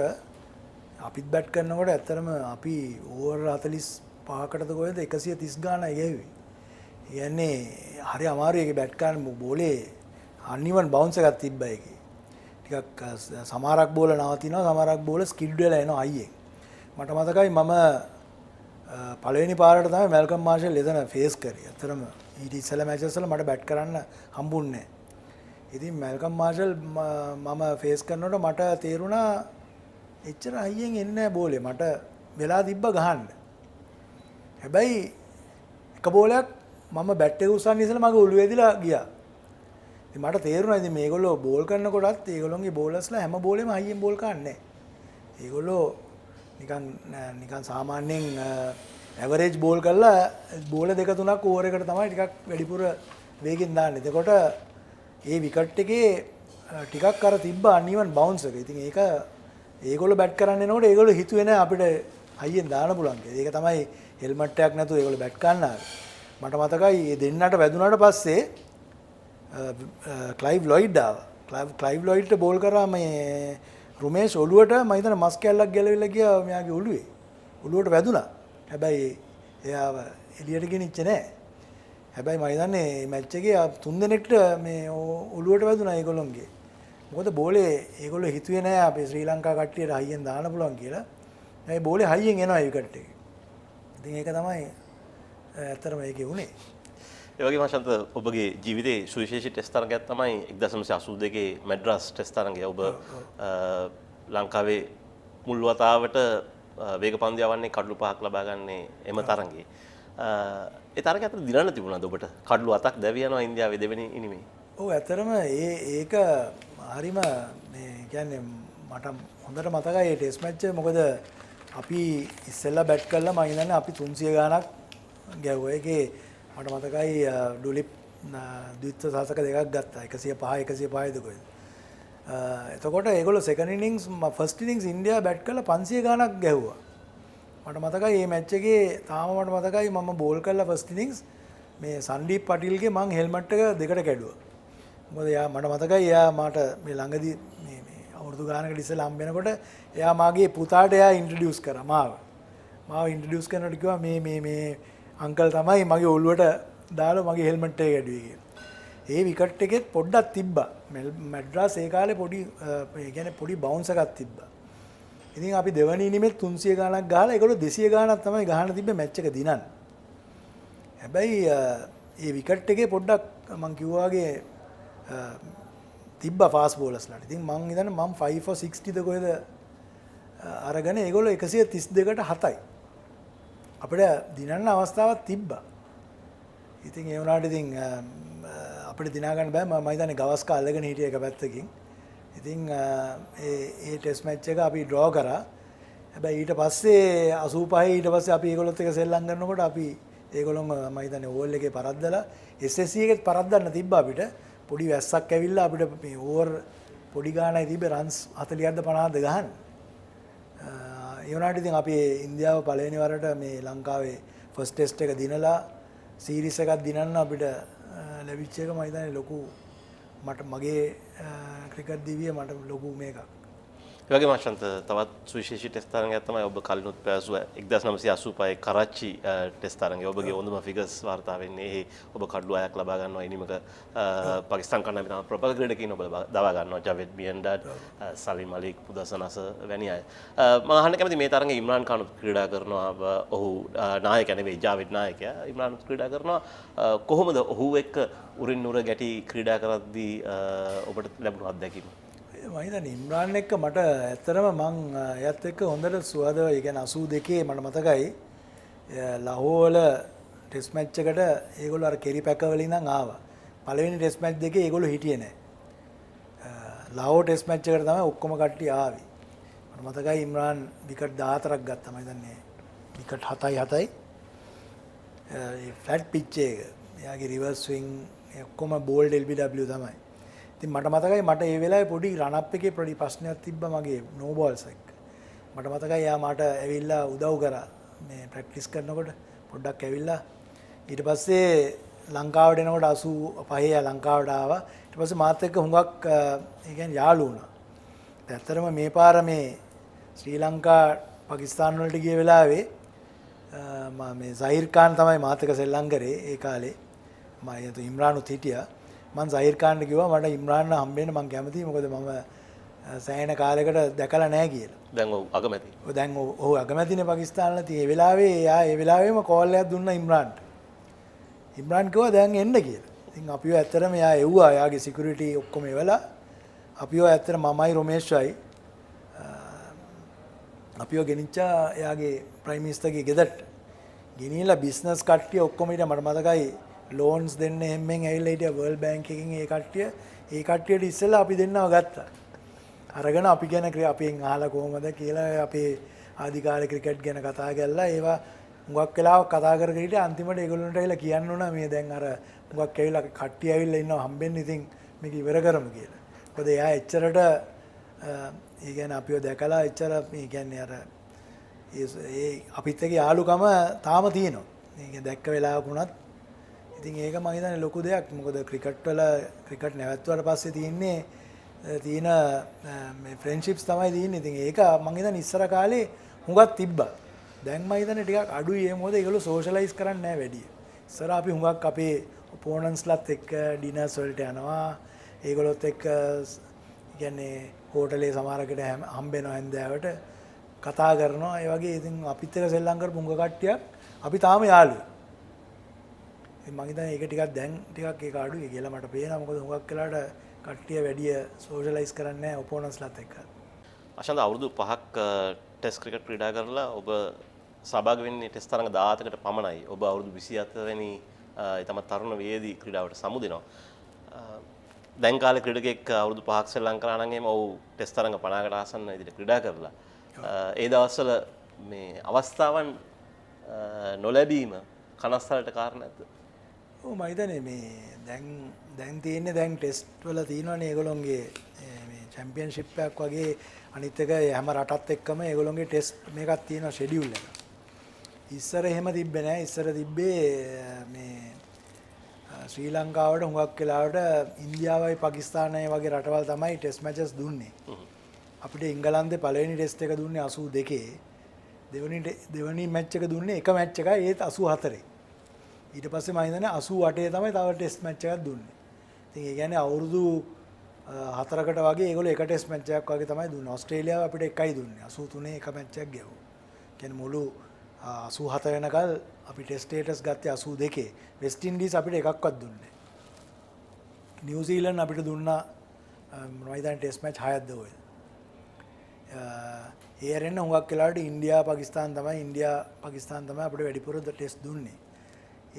අපිත් බැට් කරනකොට ඇත්තටම අපි ඕවර් 45කටද කොහෙද 130 ගානයි ගෑවේ. කියන්නේ හරි අමාරුයි ඒකේ බැට් කරන බෝලේ අනිවන් බවුන්ස් එකක් තිබ්බා ඒකේ. ටිකක් සමහරක් බෝල නවතිනවා සමහරක් බෝල ස්කිඩ් වෙලා එනවා අයියෙන්. මට මතකයි මම පළවෙනි පාරට තමයි මැල්කම් මාර්ෂල් එතන ෆේස් කරේ. ඇත්තටම ඊට ඉස්සෙල්ලා මැචස් වල මට බැට් කරන්න හම්බුන්නේ නැහැ. ඉතින් මැල්කම් මාර්ෂල් මම ෆේස් කරනකොට මට තේරුණා එච්චර අයියෙන් එන්නේ නැහැ බෝලේ. මට වෙලා තිබ්බ ගහන්න. හැබැයි එක බෝලයක් මම බැට් එක උස්සන්න ඉස්සෙල්ලා මගේ ඔළුවේ දිලා ගියා. ඉතින් මට තේරුණා ඉතින් මේගොල්ලෝ බෝල් කරනකොටත් ඒගොල්ලෝගේ බෝලර්ස්ලා හැම බෝලෙම අයියෙන් බෝල් කරන්නේ නැහැ. ඒගොල්ලෝ නිකන් සාමාන්‍යයෙන් ඇවරේජ් බෝල් කරලා බෝල දෙක තුනක් ඕවර් එකට තමයි ටිකක් වැඩිපුර වේගෙන් දාන්නේ. එතකොට ඒ විකට් එකේ ටිකක් අර තිබ්බ අන්යිවන් බවුන්ස් එක. ඉතින් ඒක ඒගොල්ලෝ බැට් කරන්න එනකොට ඒගොල්ලෝ හිතුවේ නෑ අපිට හයියෙන් දාන්න පුළුවන් කියලා. ඒක තමයි හෙල්මට් එකක් නැතුව ඒගොල්ලෝ බැට් කරන්න ආවේ. මට මතකයි මේ දෙන්නට වැදුනාට පස්සේ ක්ලයිව් ලොයිඩ් ආවා. ක්ලයිව් ලොයිඩ්ට බෝල් කරා මේ රුමේෂ් ඔළුවට මම හිතන මස් කැල්ලක් ගැලවිලා ගියා මෙයාගේ ඔළුවේ. ඔළුවට වැදුනා. හැබැයි එයාව එළියට ගෙනිච්චේ නෑ. හැබැයි මම හිතන්නේ මේ මැච් එකේ තුන් දෙනෙක්ට මේ ඔළුවට වැදුනා ඒගොල්ලොන්ගේ. මොකද බෝලේ ඒගොල්ලෝ හිතුවේ නෑ අපේ ශ්‍රී ලංකා කට්ටියට හයියෙන් දාන්න පුළුවන් කියලා. ඒ බෝලේ හයියෙන් එනවා ඒ විකට් එකේ. ඉතින් ඒක තමයි ඇත්තටම ඒකේ උනේ. ඒ වගේම අශාන්ත ඔබගේ ජීවිතයේ සුවිශේෂී ටෙස්ට් තරගයක් තමයි 1982 මැඩ්‍රාස් ටෙස්ට් තරගය. ඔබ ලංකාවේ මුල් වතාවට වේග පන්දු යවන්නේ කඩලු 5ක් ලබා ගන්නේ එම තරගයේ. ඒ තරගය අතර දිනන්න තිබුණාද ඔබට? කඩලු 7ක් දැවි යනවා ඉන්දියාවේ දෙවෙනි ඉනිමේ. ඔව් ඇත්තටම ඒක හරිම මේ කියන්නේ මට හොඳට මතකයි ඒ ටෙස්ට් මැච් එක. මොකද අපි ඉස්සෙල්ලා බැට් කළා මම හිතන්නේ අපි 300 ගාණක් ගැව්වා. ඒකේ මට මතකයි ඩුලිප් ද්විත්ව සාසක දෙකක් ගත්තා. 105 105ද කොහෙද. එතකොට ඒගොල්ලෝ සෙකන්ඩ් ඉනින්ග්ස් ෆස්ට් ඉනින්ග්ස් ඉන්දියා බැට් කළා 500 ගාණක් ගැහුවා. මට මතකයි මේ මැච් එකේ තාම මට මතකයි මම බෝල් කළා ෆස්ට් ඉනින්ග්ස් මේ සංදීප් පටිල්ගේ මං හෙල්මට් එක දෙකට කැඩුවා. මොකද එයා මට මතකයි එයා මට මේ ළඟදී මේ අවුරුදු ගානකට ඉස්සෙල්ලා හම්බ වෙනකොට එයා මාගේ පුතාට එයා ඉන්ට්‍රොඩියුස් කරා මාව ඉන්ට්‍රොඩියුස් කරනකොට කිව්වා මේ අංකල් තමයි මගේ ඔළුවට දාලා මගේ හෙල්මට් එක කැඩුවේ කියලා. ඒ විකට් එකෙත් පොඩ්ඩක් තිබ්බා. මැඩ්‍රාස් ඒ කාලේ පොඩි ඒ කියන්නේ පොඩි බවුන්ස් එකක් තිබ්බා. ඉතින් අපි දෙවනි ඉනිමෙත් 300 ගාණක් ගහලා ඒගොල්ලෝ 200 ගාණක් තමයි ගහන්න තිබ්බේ මැච් එක දිනන්න. හැබැයි ඒ විකට් එකේ පොඩ්ඩක් මං කිව්වා වගේ තිබ්බා ෆාස්ට් බෝලර්ස්ලාට. ඉතින් මං හිතන්නේ මම 5 for 60 ද කොහෙද අරගෙන ඒගොල්ලෝ 132ට 7යි. අපිට දිනන්න අවස්ථාවක් තිබ්බා. ඉතින් ඒ වුණාට ඉතින් අපිට දිනා ගන්න බෑ. මම හිතන්නේ ගවස්ක අල්ලගෙන හිටිය එක පැත්තකින්. ඉතින් ඒ ටෙස්ට් මැච් එක අපි ඩ්‍රෝ කරා. හැබැයි ඊට පස්සේ 85 ඊට පස්සේ අපි ඒගොල්ලොත් එක්ක සෙල්ලම් කරනකොට අපි ඒගොල්ලොම මම හිතන්නේ ඕවර් එකේ පරද්දලා SSC එකෙත් පරද්දන්න තිබ්බා අපිට. පොඩි වැස්සක් ඇවිල්ලා අපිට මේ ඕවර් පොඩි ගානයි තිබ්බේ රන්ස් 40ක්ද 50ක්ද ගහන්න. ඒ වුණාට ඉතින් අපි ඉන්දියාව පළවෙනි වරට මේ ලංකාවේ ෆස්ට් ටෙස්ට් එක දිනලා සීරීස් එකක් දිනන්න අපිට ලැබිච්ච එක මම හිතන්නේ ලොකු මට මගේ ක්‍රිකට් දිවියේ මට ලොකු මේකක්. ඒ වගේම අශාන්ත තවත් සුවිශේෂී ටෙස්ට් තරගයක් තමයි ඔබ කලිනුත් පැවසුවා 1985 කරච්චි ටෙස්ට් තරගය. ඔබගේ හොඳම ෆිගර්ස් වාර්තා වෙන්නේ එහි ඔබ කඩලු 6ක් ලබා ගන්නවා. ඉනිමක පාකිස්තාන් කණ්ඩායම තමයි ප්‍රබල ක්‍රීඩකයින් ඔබ දවා ගන්නවා. ජවෙද් මියන්ඩඩ්, සලිම් අලික්, පුදසනස වැනි අය. මම අහන්න කැමති මේ තරගයේ ඉම්රාන් ඛානුත් ක්‍රීඩා කරනවා. ඔහු නායකයා නෙවෙයි ජවෙද් නායකයා. ඉම්රානුත් ක්‍රීඩා කරනවා. කොහොමද ඔහු එක්ක උරින් උර ගැටි ක්‍රීඩා කරද්දී ඔබට ලැබුණු අත්දැකීම? මම හිතන්නේ ඉම්රාන් එක්ක මට ඇත්තටම මං එයත් එක්ක හොඳට සුවදව ඒ කියන්නේ 82 මට මතකයි ලහෝවල ටෙස්ට් මැච් එකට ඒගොල්ලෝ අර කෙරි පැක වලින් ඉඳන් ආවා. පළවෙනි ටෙස්ට් මැච් දෙකේ ඒගොල්ලෝ හිටියේ නැහැ. ලාහෝර් ටෙස්ට් මැච් එකට තමයි ඔක්කොම කට්ටිය ආවේ. මට මතකයි ඉම්රාන් විකට් 14ක් ගත්තා මම හිතන්නේ. විකට් 7යි. ඒ ෆ්ලැට් පිච් එක. එයාගේ රිවර්ස් ස්විං ඔක්කොම බෝල්ඩ් LBW තමයි. ඉතින් මට මතකයි මට ඒ වෙලාවේ පොඩි රන් අප් එකේ පොඩි ප්‍රශ්නයක් තිබ්බා මගේ නෝ බෝල්ස් එක්ක. මට මතකයි එයා මට ඇවිල්ලා උදව් කරා මේ ප්‍රැක්ටිස් කරනකොට පොඩ්ඩක් ඇවිල්ලා ඊට පස්සේ ලංකාවට එනකොට 85 ලංකාවට ආවා. ඊට පස්සේ මාත් එක්ක හුඟක් ඒ කියන්නේ යාළු වුණා. ඇත්තටම මේ පාර මේ ශ්‍රී ලංකා පාකිස්තාන වලට ගිය වෙලාවේ මම මේ සහීර් ඛාන් තමයි මාත් එක්ක සෙල්ලම් කරේ ඒ කාලේ. මම යතු ඉම්රානුත් හිටියා. මම සහීර් ඛාන්ට කිව්වා මට ඉම්රාන් හම්බෙන්න මම කැමතියි මොකද මම සෑහෙන කාලයකට දැකලා නැහැ කියලා. දැන් ඔව් අගමැති. ඔව් දැන් ඔව් අගමැතිනේ පාකිස්තානලා තියෙ. ඒ වෙලාවේ එයා ඒ වෙලාවෙම කෝල් එකක් දුන්නා ඉම්රාන්ට. ඉම්රාන් කිව්වා දැන් එන්න කියලා. ඉතින් අපිව ඇත්තටම එයා එව්වා. එයාගේ සිකියුරිටි ඔක්කොම එවලා අපිව ඇත්තට මමයි රොමේෂ්යි අපිව ගෙනිච්චා එයාගේ ප්‍රයිම් මිනිස්ටර්ගේ ගෙදරට. ගෙනියලා බිස්නස් කට්ටිය ඔක්කොම ඊට මට මතකයි ලෝන්ස් දෙන්න හැම්මෙන් ඇවිල්ලා හිටියා වර්ල්ඩ් බැංක් එකකින් ඒ කට්ටියට ඉස්සෙල්ලා අපි දෙන්නව ගත්තා. අරගෙන අපි ගැන අපෙන් අහලා කොහමද කියලා අපේ ආදිකාල ක්‍රිකට් ගැන කතා කරලා ඒවා හුඟක් වෙලාවක් කතා කරගෙන හිටියා. අන්තිමට ඒගොල්ලන්ට ඇවිල්ලා කියන්න උනා මේ දැන් අර හුඟක් ඇවිල්ලා කට්ටිය ඇවිල්ලා ඉන්නවා හම්බෙන්න ඉතින් මේක ඉවර කරමු කියලා. මොකද එයා එච්චරට ඒ කියන්නේ අපිව දැකලා එච්චර මේ කියන්නේ අර ඒ අපිත් එක්ක යාළුකම තාම තියෙනවා. මේක දැක්ක වෙලාවක වුණත් ඉතින් ඒක මම හිතන්නේ ලොකු දෙයක්. මොකද ක්‍රිකට් වල ක්‍රිකට් නැවැත්තුවාට පස්සේ තියෙන්නේ තියෙන මේ ෆ්‍රෙන්ඩ්ෂිප්ස් තමයි තියෙන්නේ. ඉතින් ඒක මම හිතන්නේ ඉස්සර කාලේ හුඟක් තිබ්බා. දැන් මම හිතන්නේ ටිකක් අඩුයි. ඒ මොකද ඒගොල්ලෝ සෝෂලයිස් කරන්නේ නැහැ වැඩි. ඉස්සර අපි හුඟක් අපේ ඔපෝනන්ට්ස්ලත් එක්ක ඩිනර්ස් වලට යනවා. ඒගොල්ලොත් එක්ක කියන්නේ හෝටලේ සමහරකට හම්බෙනවා හන්දෑවට කතා කරනවා. ඒ වගේ ඉතින් අපිත් එක්ක සෙල්ලම් කරපු හුඟ කට්ටියක් අපි තාම යාළුවෝ. ඉතින් මම හිතන්නේ ඒක ටිකක් දැන් ටිකක් ඒක අඩුයි කියලා මට පේනවා. මොකද හුඟක් වෙලාවට කට්ටිය වැඩි සෝෂලයිස් කරන්නේ නැහැ ඔපෝනන්ට්ස්ලත් එක්ක. අශාන්ත අවුරුදු 5ක් ටෙස්ට් ක්‍රිකට් ක්‍රීඩා කරලා ඔබ සහභාගී වෙන්නේ ටෙස්ට් තරඟ 17කට පමණයි. ඔබ අවුරුදු 27 වෙනි ඊටම තරුණ වයේදී ක්‍රීඩාවට සමුදෙනවා. දැන් කාලේ ක්‍රීඩකෙක් අවුරුදු 5ක් ශ්‍රී ලංකාව නම් එහෙම ඔව් ටෙස්ට් තරඟ 50කට ආසන්න විදිහට ක්‍රීඩා කරලා ඒ දවස්වල මේ අවස්ථාවන් නොලැබීම කනස්සලට කාරණාද? ඔව් මම හිතන්නේ මේ දැන් තියෙන්නේ දැන් ටෙස්ට් වල තියෙනවනේ ඒගොල්ලොන්ගේ මේ චැම්පියන්ෂිප් එකක් වගේ අනිත් එක හැම රටත් එක්කම ඒගොල්ලොන්ගේ ටෙස්ට් මේකක් තියෙනවා ෂෙඩියුල් එක. ඉස්සර එහෙම තිබ්බේ නෑ. ඉස්සර තිබ්බේ මේ ශ්‍රී ලංකාවට හුඟක් වෙලාවට ඉන්දියාවයි පාකිස්තානයි වගේ රටවල් තමයි ටෙස්ට් මැචස් දුන්නේ. අපිට එංගලන්තේ පළවෙනි ටෙස්ට් එක දුන්නේ 82. දෙවෙනි මැච් එක දුන්නේ එක මැච් එකයි ඒත් 84. ඊට පස්සේ මම හිතන්නේ 88 තමයි තව ටෙස්ට් මැච් එකක් දුන්නේ. ඉතින් ඒ කියන්නේ අවුරුදු 4කට වගේ ඒගොල්ලෝ එක ටෙස්ට් මැච් එකක් වගේ තමයි දුන්නේ. ඕස්ට්‍රේලියාව අපිට එකයි දුන්නේ. 83 එක මැච් එකක් ගැහුවා. කියන්නේ මුළු 87 වෙනකල් අපි ටෙස්ට් ස්ටේටස් ගත්තේ 82. වෙස්ට් ඉන්ඩීස් අපිට එකක්වත් දුන්නේ නැහැ. නිව්සීලන්ත අපිට දුන්නා මම හිතන්නේ ටෙස්ට් මැච් 6ක්ද ඔය. ඒ අරෙන්න හුඟක් වෙලාවට ඉන්දියා පාකිස්තාන තමයි අපිට වැඩිපුර ටෙස්ට් දුන්නේ.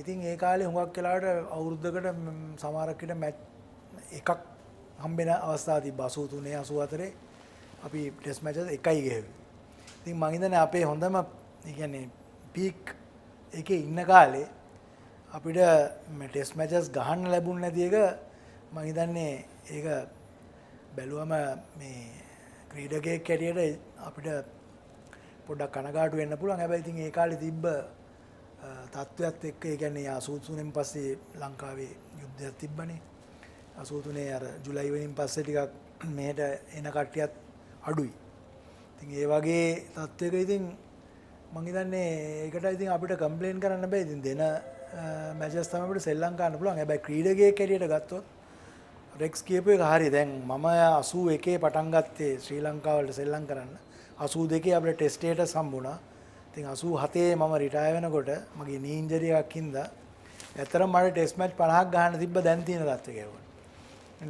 ඉතින් ඒ කාලේ හුඟක් වෙලාවට අවුරුද්දකට සමහරකට මැච් එකක් හම්බෙන අවස්ථා තිබ්බා. 83 84 අපි ටෙස්ට් මැචස් එකයි ගෙවුවේ. ඉතින් මම හිතන්නේ අපේ හොඳම ඒ කියන්නේ පීක් එකේ ඉන්න කාලේ අපිට ටෙස්ට් මැචස් ගහන්න ලැබුණ නැති එක මම හිතන්නේ ඒක බැලුවම මේ ක්‍රීඩකයෙක් හැටියට අපිට පොඩ්ඩක් කනගාටු වෙන්න පුළුවන්. හැබැයි ඉතින් ඒ කාලේ තිබ්බ තත්ත්වයක් එක්ක ඒ කියන්නේ 83න් පස්සේ ලංකාවේ යුද්ධයක් තිබ්බනේ. 83 අර ජුලයි වෙනින් පස්සේ ටිකක් මෙහෙට එන කට්ටියත් අඩුයි. ඉතින් ඒ වගේ තත්ත්වයක ඉතින් මම හිතන්නේ ඒකට ඉතින් අපිට කම්ප්ලේන් කරන්න බෑ. ඉතින් දෙන මැචස් තමයි අපිට සෙල්ලම් කරන්න පුළුවන්. හැබැයි ක්‍රීඩකයෙක් හැටියට ගත්තොත් රෙක්ස් කියපු එක හරිය. දැන් මම 81 පටන් ගත්තේ ශ්‍රී ලංකාවලට සෙල්ලම් කරන්න. 82 අපිට ටෙස්ට් ස්ටේටස් හම්බුණා. ඉතින් 87 මම රිටයර් වෙනකොට මගේ නී ඉන්ජරි එකක් හින්දා ඇත්තටම මට ටෙස්ට් මැච් 50ක් ගහන්න තිබ්බ දැන් තියෙන තත්ත්වයක ඒවන.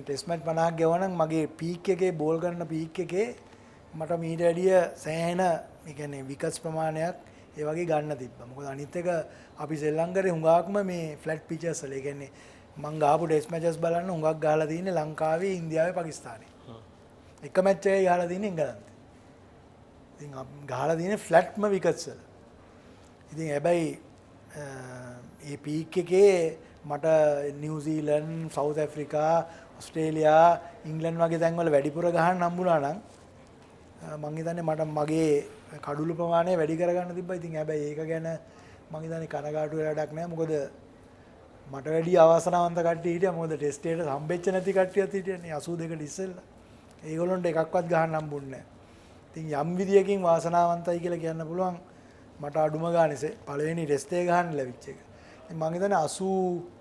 ටෙස්ට් මැච් 50ක් ගෙවනම් මගේ පීක් එකේ බෝල් ගන්න පීක් එකේ මට මීට වැඩිය සෑහෙන ඒ කියන්නේ විකට්ස් ප්‍රමාණයක් ඒ වගේ ගන්න තිබ්බා. මොකද අනිත් එක අපි ශ්‍රී ලංකාවේ හුඟක්ම මේ ෆ්ලැට් පිචර්ස් වල. ඒ කියන්නේ මං ගාපු ටෙස්ට් මැචස් බලන්න හුඟක් ගහලා තියෙන්නේ ලංකාවේ, ඉන්දියාවේ, පාකිස්තානේ. එක මැච් එකයි ගහලා තියෙන්නේ එංගලන්තේ. ඉතින් ගහලා තියෙන්නේ ෆ්ලැට්ම විකට්ස් වල. ඉතින් හැබැයි ඒ පීක් එකේ මට New Zealand, south Africa, Australia, England වගේ තැන්වල වැඩිපුර ගහන්න හම්බුණා නම් මං හිතන්නේ මට මගේ කඩුළු ප්‍රමාණය වැඩි කරගන්න තිබ්බා. ඉතින් හැබැයි ඒක ගැන මං හිතන්නේ කනගාටු වෙලා වැඩක් නැහැ. මොකද මට වැඩි අවාසනාවන්ත කට්ටිය හිටියා. මොකද ටෙස්ට් එකට හම්බෙච්ච නැති කට්ටියත් හිටියනේ 82කට ඉස්සෙල්ලා. ඒගොල්ලොන්ට එකක්වත් ගහන්න හම්බුන්නේ නැහැ. ඉතින් යම් විදියකින් වාසනාවන්තයි කියලා කියන්න පුළුවන්. මට අඩුම ගානේ පළවෙනි ටෙස්ට් එක ගහන්න ලැබිච්ච එක. ඉතින් මං හිතන්නේ 80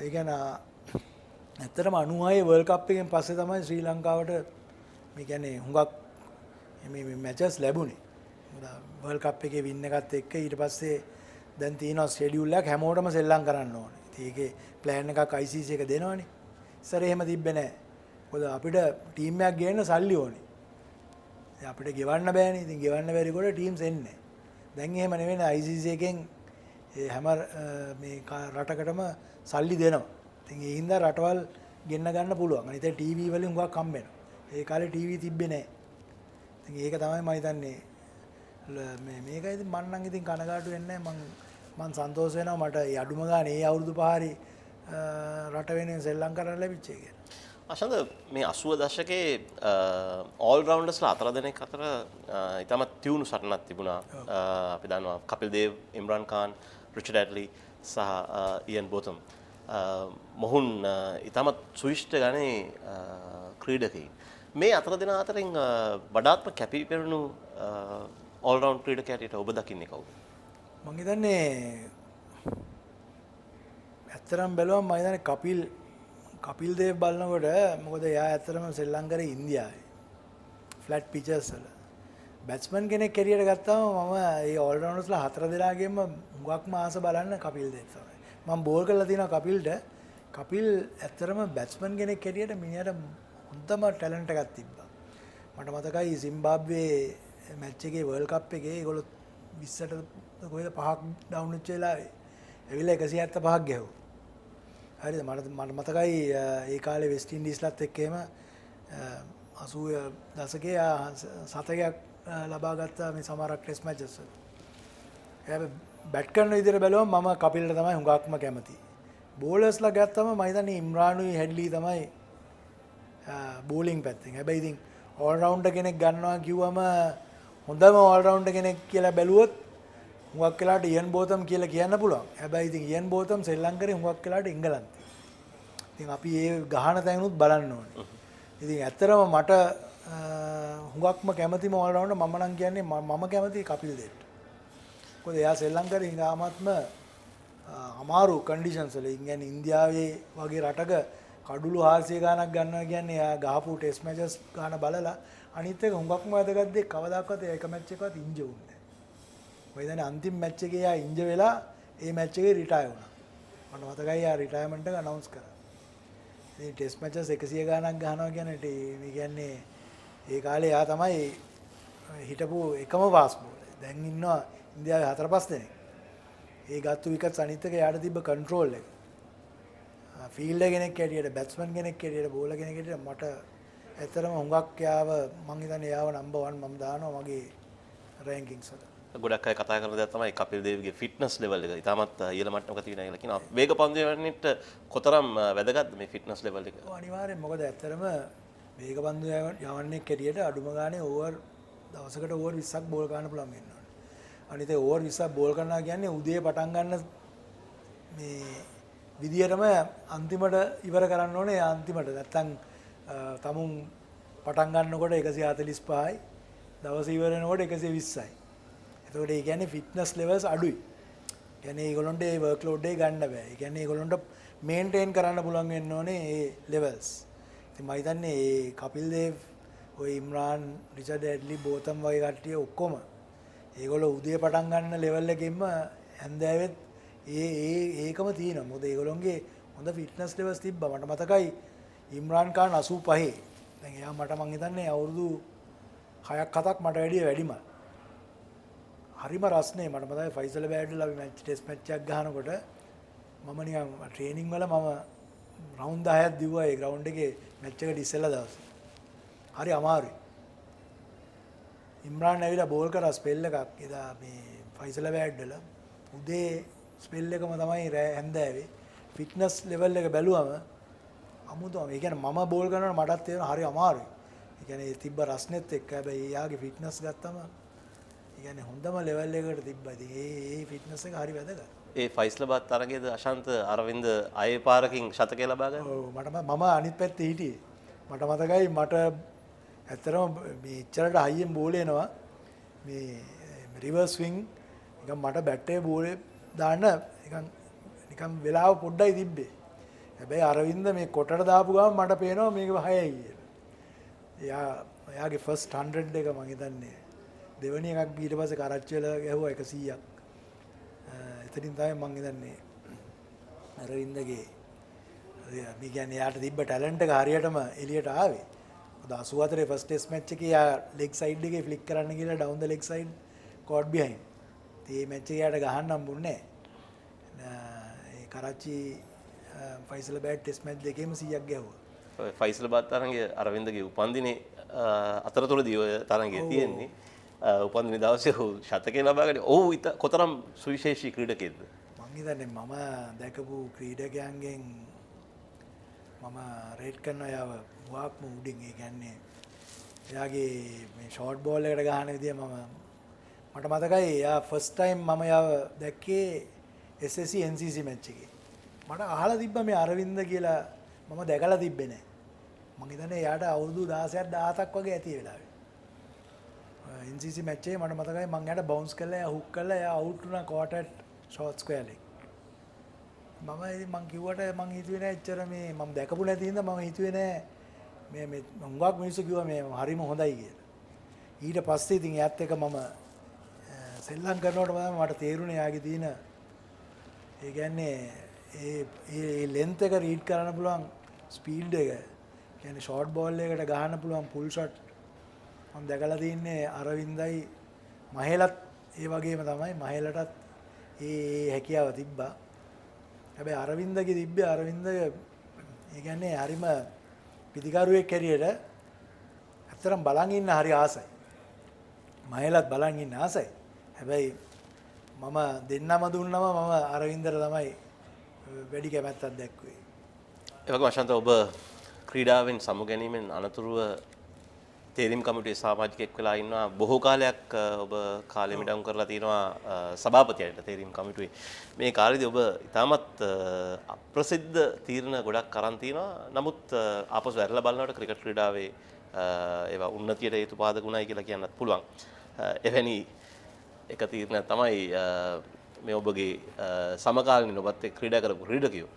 ඒ කියන්නේ ඇත්තටම 96 වර්ල්ඩ් කප් එකෙන් පස්සේ තමයි ශ්‍රී ලංකාවට මේ කියන්නේ හුඟක් මේ මැචස් ලැබුණේ. මොකද වර්ල්ඩ් කප් එකේ වින් එකත් එක්ක ඊට පස්සේ දැන් තියෙනවා ෂෙඩියුල් එකක් හැමෝටම සෙල්ලම් කරන්න ඕනේ. ඉතින් ඒකේ ප්ලෑන් එකක් ICC එක දෙනවනේ. ඉස්සර එහෙම තිබ්බේ නැහැ. මොකද අපිට ටීම් එකක් ගේන්න සල්ලි ඕනේ. දැන් අපිට ගෙවන්න බෑනේ. ඉතින් ගෙවන්න බැරි කොට ටීම්ස් එන්නේ. දැන් එහෙම නෙවෙයි ICC එකෙන් හැම මේ රටකටම සල්ලි දෙනවා. ඉතින් ඒ හින්දා රටවල් ගෙන්න ගන්න පුළුවන්. අනිත් ඒ ටීවී වලින් හුඟක් හම්බ වෙනවා. ඒ කාලේ ටීවී තිබ්බේ නැහැ. ඉතින් ඒක තමයි මම හිතන්නේ මේකයි ඉතින් මම නම් ඉතින් කනගාටු වෙන්නේ නැහැ. මම සන්තෝෂ වෙනවා මට ඒ අඩුම ගානේ ඒ අවුරුදු පහරි රට වෙනුවෙන් සෙල්ලම් කරන්න ලැබිච්ච එක. අශන්ද මේ 80 දශකයේ ඕල් රවුන්ඩර්ස්ලා 4 දෙනෙක් අතර ඉතාමත් තියුණු සටනක් තිබුණා. අපි දන්නවා කපිල් දේව්, ඉම්රාන් ખાන්, රිචඩ් ඇඩ්ලි සහ ඉයන් බෝතම්. මොහුන් ඉතාමත් සුවිශිෂ්ට ගණේ ක්‍රීඩකයින්. මේ 4 දෙනා අතරින් වඩාත්ම කැපී පෙනුණු ඕල් රවුන්ඩ් ක්‍රීඩකයා හැටියට ඔබ දකින්නේ කවුද? මම හිතන්නේ ඇත්තටම බැලුවම මම හිතන්නේ කපිල් දේව් බලනකොට මොකද එයා ඇත්තටම ශ්‍රී ලංකාවේ ඉන්දියාවේ ෆ්ලැට් පිචර්ස් වල බැට්ස්මන් කෙනෙක් කැරියට ගත්තාම මම ඒ ඕල් රවුන්ඩර්ස්ලා 4 දෙනාගෙම හුඟක්ම ආස බලන්න කපිල් දේව් තමයි. මම බෝල් කරලා තියෙනවා කපිල්ට. කපිල් ඇත්තටම බැට්ස්මන් කෙනෙක් කැරියට මිනිහට හොඳම ටැලන්ට් එකක් තිබ්බා. මට මතකයි සිම්බාබ්වේ මැච් එකේ වර්ල්ඩ් කප් එකේ ඒගොල්ලෝ 20ට කොහෙද 5ක් ඩවුන් වෙච්ච වෙලාවේ ඇවිල්ලා 175ක් ගැහුවා. හරිද? මට මතකයි ඒ කාලේ වෙස්ට් ඉන්ඩීස්ලත් එක්ක එහෙම 80 දශකයේ සතකයක් ලබා ගත්ත මේ සමහරක් ටෙස්ට් මැචස් වල. හැබැයි බැට් කරන විදිහට බැලුවම මම කපිල්ට තමයි හුඟක්ම කැමති. බෝලර්ස්ලා ගත්තම මම හිතන්නේ ඉම්රානුයි හැඩ්ලි තමයි බෝලිං පැත්තෙන්. හැබැයි ඉතින් ඕල් රවුන්ඩර් කෙනෙක් ගන්නවා කිව්වම හොඳම ඕල් රවුන්ඩර් කෙනෙක් කියලා බැලුවොත් හුඟක් වෙලාවට ඉයන් බෝතම් කියලා කියන්න පුළුවන්. හැබැයි ඉතින් ඉයන් බෝතම් ශ්‍රී ලංකාවේ හුඟක් වෙලාවට එංගලන්තේ. ඉතින් අපි ඒ ගහන තැනුත් බලන්න ඕනේ. ඉතින් ඇත්තටම මට හුඟක්ම කැමතිම ඕල් රවුන්ඩර් මම නම් කියන්නේ මම කැමති කපිල් දේව්ට. මොකද එයා ශ්‍රී ලංකාවේ ඉඳාමත්ම අමාරු කන්ඩිෂන්ස් වල ඉන්නේ ඉන්දියාවේ වගේ රටක කඩුළු 400 ගාණක් ගන්නවා කියන්නේ එයා ගහපු ටෙස්ට් මැචස් ගාන බලලා අනිත් එක හුඟක්ම වැදගත් දෙයක් කවදාකවත් ඒක මැච් එකවත් ඉන්ජර් වුණේ නැහැ. ඔය දැන් අන්තිම මැච් එකේ එයා ඉන්ජර් වෙලා ඒ මැච් එකේ රිටයර් වුණා. මට මතකයි එයා රිටයර්මන්ට් එක අනවුන්ස් කරා. ඉතින් ටෙස්ට් මැචස් 100 ගාණක් ගහනවා කියන්නේ ඒ කාලේ එයා තමයි හිටපු එකම ෆාස්ට් බෝලර්. දැන් ඉන්නවා ඉන්දියාවේ 4-5 දෙනෙක්. ඒ ගත්තු විකට්ස් අනිත් එක යාට තිබ්බ කන්ට්‍රෝල් එක. ෆීල්ඩර් කෙනෙක් හැටියට, බැට්ස්මන් කෙනෙක් හැටියට, බෝලර් කෙනෙක් හැටියට මට ඇත්තටම හුඟක් යාව මං හිතන්නේ යාව නම්බර් 1 මම දානවා මගේ රෑන්කින්ග්ස් වල. ගොඩක් අය කතා කරන දේ තමයි කපිල් දේව්ගේ ෆිට්නස් ලෙවල් එක. ඉතාමත් ඉහළ මට්ටමක තියෙනවා කියලා කියනවා. වේග පන්දු යවන්නට කොතරම් වැදගත්ද මේ ෆිට්නස් ලෙවල් එක? ඔව් අනිවාර්යෙන්. මොකද ඇත්තටම වේග පන්දු යවන්නේ කැරියට අඩුම ගානේ ඕවර් දවසකට ඕවර් 20ක් බෝල් කරන්න පුළුවන් වෙනවා. අනිත් ඒ ඕවර් 20ක් බෝල් කරනවා කියන්නේ උදේ පටන් ගන්න මේ විදියටම අන්තිමට ඉවර කරන්න ඕනේ. අන්තිමට නැත්තම් තමුන් පටන් ගන්නකොට 145යි දවස ඉවර වෙනකොට 120යි. එතකොට ඒ කියන්නේ ෆිට්නස් ලෙවල්ස් අඩුයි. කියන්නේ ඒගොල්ලොන්ට ඒ වර්ක් ලෝඩ් එක ගන්න බෑ. ඒ කියන්නේ ඒගොල්ලොන්ට මේන්ටේන් කරන්න පුළුවන් වෙන්න ඕනේ ඒ ලෙවල්ස්. ඉතින් මම හිතන්නේ ඒ කපිල් දේව්, ඔය ඉම්රාන්, රිචඩ් ඇඩ්ලි, බෝතම් වගේ කට්ටිය ඔක්කොම ඒගොල්ලෝ උදේ පටන් ගන්න ලෙවල් එකෙන්ම හැන්දෑවෙත් ඒකම තියෙනවා. මොකද ඒගොල්ලොන්ගේ හොඳ ෆිට්නස් ලෙවල්ස් තිබ්බා. මට මතකයි ඉම්රාන් ખાන් 85. දැන් එයා මට මං හිතන්නේ අවුරුදු 6ක් 7ක් මට වැඩිය වැඩිම. හරිම රස්නේ මට මතකයි ෆයිසල් බෑඩ්ලා අපි මැච් ටෙස්ට් මැච් එකක් ගහනකොට මම නිකන් ට්‍රේනින් වල මම රවුන්ඩ් 10ක් දිව්වා ඒ ග්‍රවුන්ඩ් එකේ මැච් එකට ඉස්සෙල්ලා දවසේ. හරි අමාරුයි. ඉම්රාන් ඇවිල්ලා බෝල් කරා ස්පෙල් එකක් එදා මේ ෆයිසල් බෑඩ්වල උදේ ස්පෙල් එකම තමයි හැන්දෑවේ ෆිට්නස් ලෙවල් එක බැලුවම අමුතුම ඒ කියන්නේ මම බෝල් කරනකොට මටත් තේරෙනවා හරි අමාරුයි. ඒ කියන්නේ තිබ්බ රස්නෙත් එක්ක හැබැයි එයාගේ ෆිට්නස් ගත්තම ඒ කියන්නේ හොඳම ලෙවල් එකකට තිබ්බා. ඉතින් ඒ ෆිට්නස් එක හරි වැදගත්. ඒ ෆයිස්ලාබාද් තරගයේද අශාන්ත අරවින්ද අයේ පාරකින් ශතකය ලබා ගන්න. ඔව් මම අනිත් පැත්තේ හිටියේ. මට මතකයි මට ඇත්තටම මේ ඉච්චරට හයියෙන් බෝල් එනවා. මේ රිවර්ස් ස්විං නිකන් මට බැටේ බෝලේ දාන්න නිකන් වෙලාව පොඩ්ඩයි තිබ්බේ. හැබැයි අරවින්ද මේ කොටට දාපු ගමන් මට පේනවා මේක 6යි කියලා. එයාගේ ෆස්ට් 100 එක මම හිතන්නේ දෙවෙනි එකක් ඊට පස්සේ කරච්චි වල ගැහුවා 100ක්. එතනින් තමයි මම හිතන්නේ අරවින්දගේ මේ කියන්නේ යාට තිබ්බ ටැලන්ට් එක හරියටම එළියට ආවේ. 84 ෆස්ට් ටෙස්ට් මැච් එකේ යා ලෙග් සයිඩ් එකේ ෆ්ලික් කරන්න ගිහලා down the leg side caught behind. ඒ මැච් එකේ යාට ගහන්න හම්බුන්නේ නැහැ. ඒ Karachi Faisalabad test match දෙකේම 100ක් ගැහුවා. ෆයිසලාබාද් තරගයේ අරවින්දගේ උපන්දිනේ අතරතුරදී ඔය තරගයේ තියෙන්නේ. උපන්දිනේ දවසේ ඔහු ශතකය ලබා ගන්නේ. ඔහු කොතරම් සුවිශේෂී ක්‍රීඩකයෙක්ද? මම හිතන්නේ මම දැකපු ක්‍රීඩකයන්ගෙන් මම රේට් කරන යාව වාක්ම උඩින්. ඒ කියන්නේ එයාගේ මේ ෂෝට් බෝල් එකට ගහන විදිය මට මතකයි එයා ෆස්ට් ටයිම් මම යාව දැක්කේ SSC NCC මැච් එකේ. මට අහලා තිබ්බා මේ අරවින්ද කියලා මම දැකලා තිබ්බේ නැහැ. මම හිතන්නේ එයාට අවුරුදු 16ක් 17ක් වගේ ඇති ඒ වෙලාවේ. NCC මැච් එකේ මට මතකයි මම එයාට බවුන්ස් කළා එයා හුක් කළා එයා අවුට් වුණා කෝටට් ෂෝට් ස්ක්වයර් එක. මම කිව්වට මම හිතුවේ නෑ එච්චර මේ මම දැකපු නැති හින්දා මම හිතුවේ නෑ මේ හුඟක් මිනිස්සු කිව්වා මේ හරිම හොඳයි කියලා. ඊට පස්සේ ඉතින් එයාත් එක්ක මම සෙල්ලම් කරනකොට මට තේරුණේ යාගේ තියෙන ඒ කියන්නේ ඒ ලෙන්ත් එක රීඩ් කරන්න පුළුවන් ස්පීඩ් එක. කියන්නේ ෂෝට් බෝල් එකකට ගහන්න පුළුවන් පුල් ෂොට් මම දැකලා තින්නේ අරවින්දයි මහේලත් ඒ වගේම තමයි මහේලටත් ඒ හැකියාව තිබ්බා. හැබැයි අරවින්දගේ තිබ්බේ අරවින්දගේ ඒ කියන්නේ හරිම පිටිකරුවෙක් හැටියට ඇත්තටම බලන් ඉන්න හරි ආසයි. මහේලත් බලන් ඉන්න ආසයි. හැබැයි මම දෙන්නම දුන්නම මම අරවින්දට තමයි වැඩි කැමැත්තක් දැක්ුවේ. ඒ වගේම අශාන්ත ඔබ ක්‍රීඩාවෙන් සමුගැනීමෙන් අනතුරුව තේරීම් කමිටුවේ සමාජිකයෙක් වෙලා ඉන්නවා. බොහෝ කාලයක් ඔබ කාලෙ මිඩම් කරලා තිනවා සභාපතියට තේරීම් කමිටුවේ. මේ කාලෙදී ඔබ ඉතාමත් අප්‍රසිද්ධ තීරණ ගොඩක් අරන් තිනවා. නමුත් ආපසු ඇරලා බලනකොට ක්‍රිකට් ක්‍රීඩාවේ ඒවා උන්නතියට හේතු පාදක වුණයි කියලා කියන්නත් පුළුවන්. එවැනි එක තීරණයක් තමයි මේ ඔබගේ සමකාලීන ඔබත් එක්ක ක්‍රීඩා කරපු ක්‍රීඩකයෝ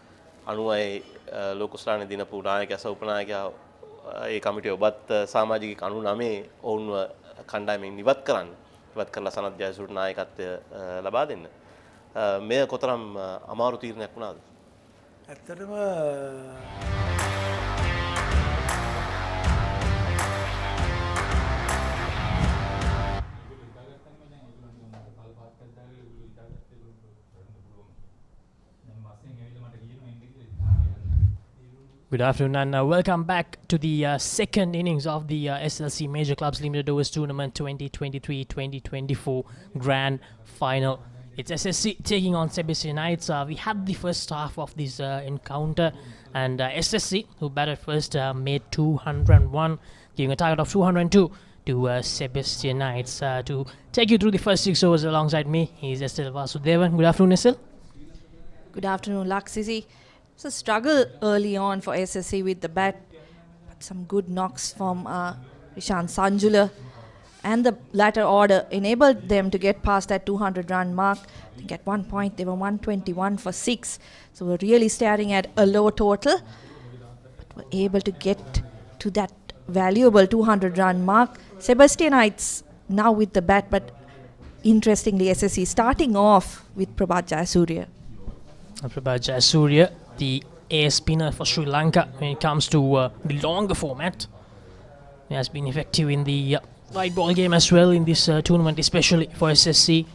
96 ලෝකෝස්ලානේ දිනපු නායකයා සහ උපනායකයා ඒ කමිටුවේ ඔබත් සමාජික 99 ඔවුන්ව කණ්ඩායමෙන් ඉවත් කරන්න. ඉවත් කරලා සනත් ජයසූරිය නායකත්වය ලබා දෙන්න. මේ කොතරම් අමාරු තීරණයක් වුණාද? ඇත්තටම Good afternoon and welcome back to the second innings of the SLC Major Clubs Limited Overs Tournament 2023-2024 Grand Final. It's SSC taking on Sebastianites. We had the first half of this encounter and SSC, who batted first, made 201, giving a target of 202 to Sebastianites. To take you through the first 6 overs alongside me, he's Estel Vasudevan. Good afternoon, Estel. Good afternoon, Laksisi. It's a struggle early on for SSC with the bat, but some good knocks from Rishan Sanjula and the latter order enabled them to get past that 200-run mark. I think at one point they were 121 for 6, so we're really staring at a low total, but were able to get to that valuable 200-run mark. Sebastianites now with the bat, but interestingly SSC starting off with Prabhat Jayasuriya. Prabhat Jayasuriya, the air spinner for Sri Lanka when it comes to the longer format. He has been effective in the white ball game as well in this tournament, especially for SSC.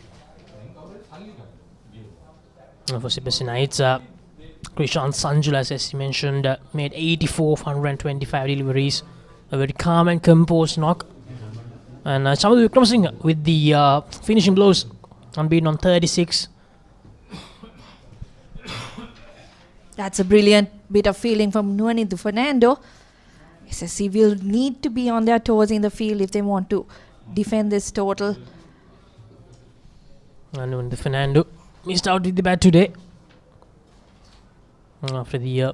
For Sebastianites, Krishan Sanjula, as he mentioned, made 84 of 125 deliveries. A very calm and composed knock. And Chamadhu Wickramasinghe with the finishing blows, unbeaten on 36. That's a brilliant bit of fielding from Nuanithu Fernando. SSC will need to be on their toes in the field if they want to defend this total. And Nuanithu Fernando missed out with the bat today. After the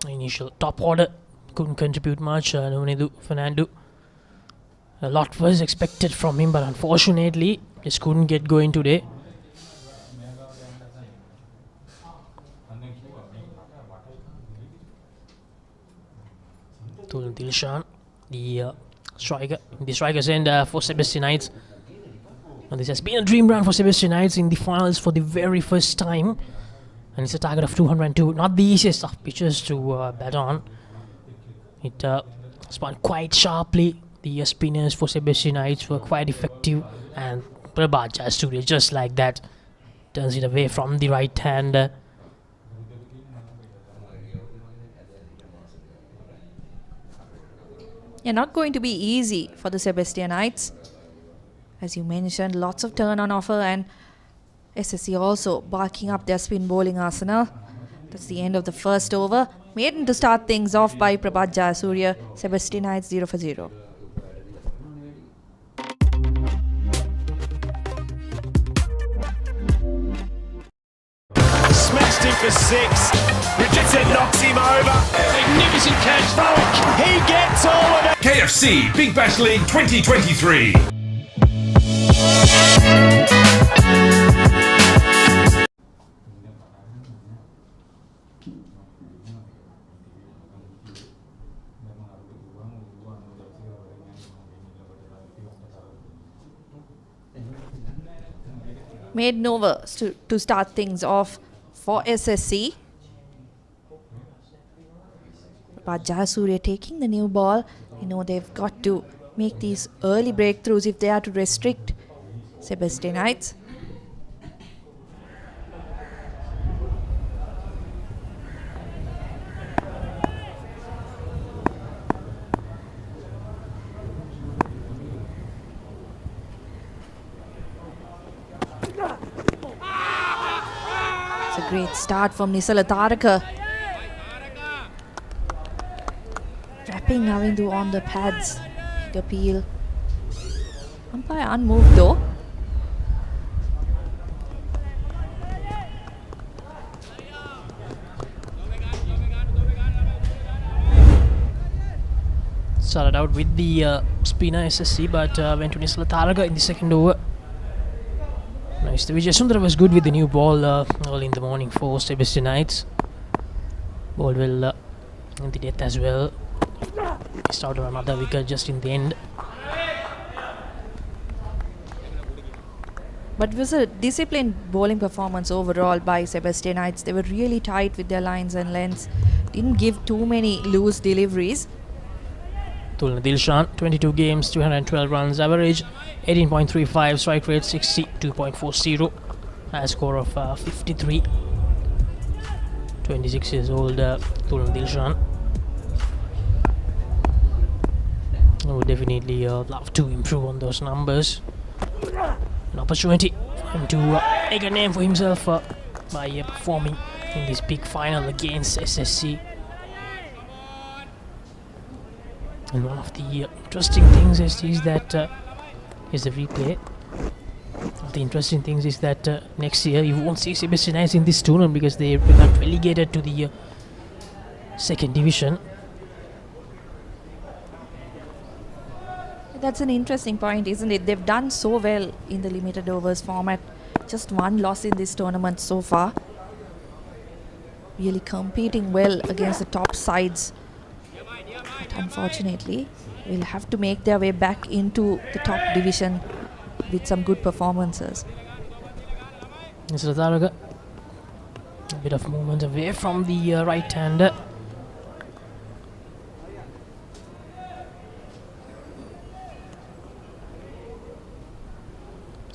initial top order, couldn't contribute much. Nuanithu Fernando, a lot was expected from him, but unfortunately just couldn't get going today. Tulun Dilshan, the strikers end for Sebastianites. And this has been a dream run for Sebastianites in the finals for the very first time. And it's a target of 202. Not the easiest of pitches to bat on. It spun quite sharply. The spinners for Sebastianites were quite effective. And Prabhat Jayasuriya, just like that, turns it away from the right hand. Yeah, not going to be easy for the Sebastianites. As you mentioned, lots of turn on offer, and SSC also barking up their spin bowling arsenal. That's the end of the first over. Maiden to start things off by Prabhat Jayasuriya. Sebastianites 0 for 0. Smashed him for 6. Richardson knocks him over. Magnificent catch. Falk. He gets all of it. KFC Big Bash League 2023. Maiden over to start things off for SSC. But Jayasuriya taking the new ball. You know, they've got to make these early breakthroughs if they are to restrict Sebastianites. It's a great start from Nisala Taraka. Trapping Navindu on the pads. Big appeal. Umpire unmoved though. Started out with the spinner SSC, but went to Nisala Taraka in the second over. Nice. The Vijay Sundara was good with the new ball early in the morning for Sebastianites. Ball well in the death as well. Missed out on another wicket just in the end. But it was a disciplined bowling performance overall by Sebastianites. They were really tight with their lines and lengths. Didn't give too many loose deliveries. Tulun Dilshan, 22 games, 212 runs, average 18.35, strike rate 62.40, high score of 53. 26 years old Tulun Dilshan. I would definitely love to improve on those numbers. An opportunity for him to make a name for himself by performing in this big final against SSC. And one of the interesting things is that is the replay. One of the interesting things is that next year you won't see Sebastianites in this tournament because they got relegated to the second division. That's an interesting point, isn't it? They've done so well in the limited overs format. Just one loss in this tournament so far. Really competing well against the top sides. But unfortunately, will have to make their way back into the top division with some good performances. Mr. Taraga, a bit of movement away from the right hander.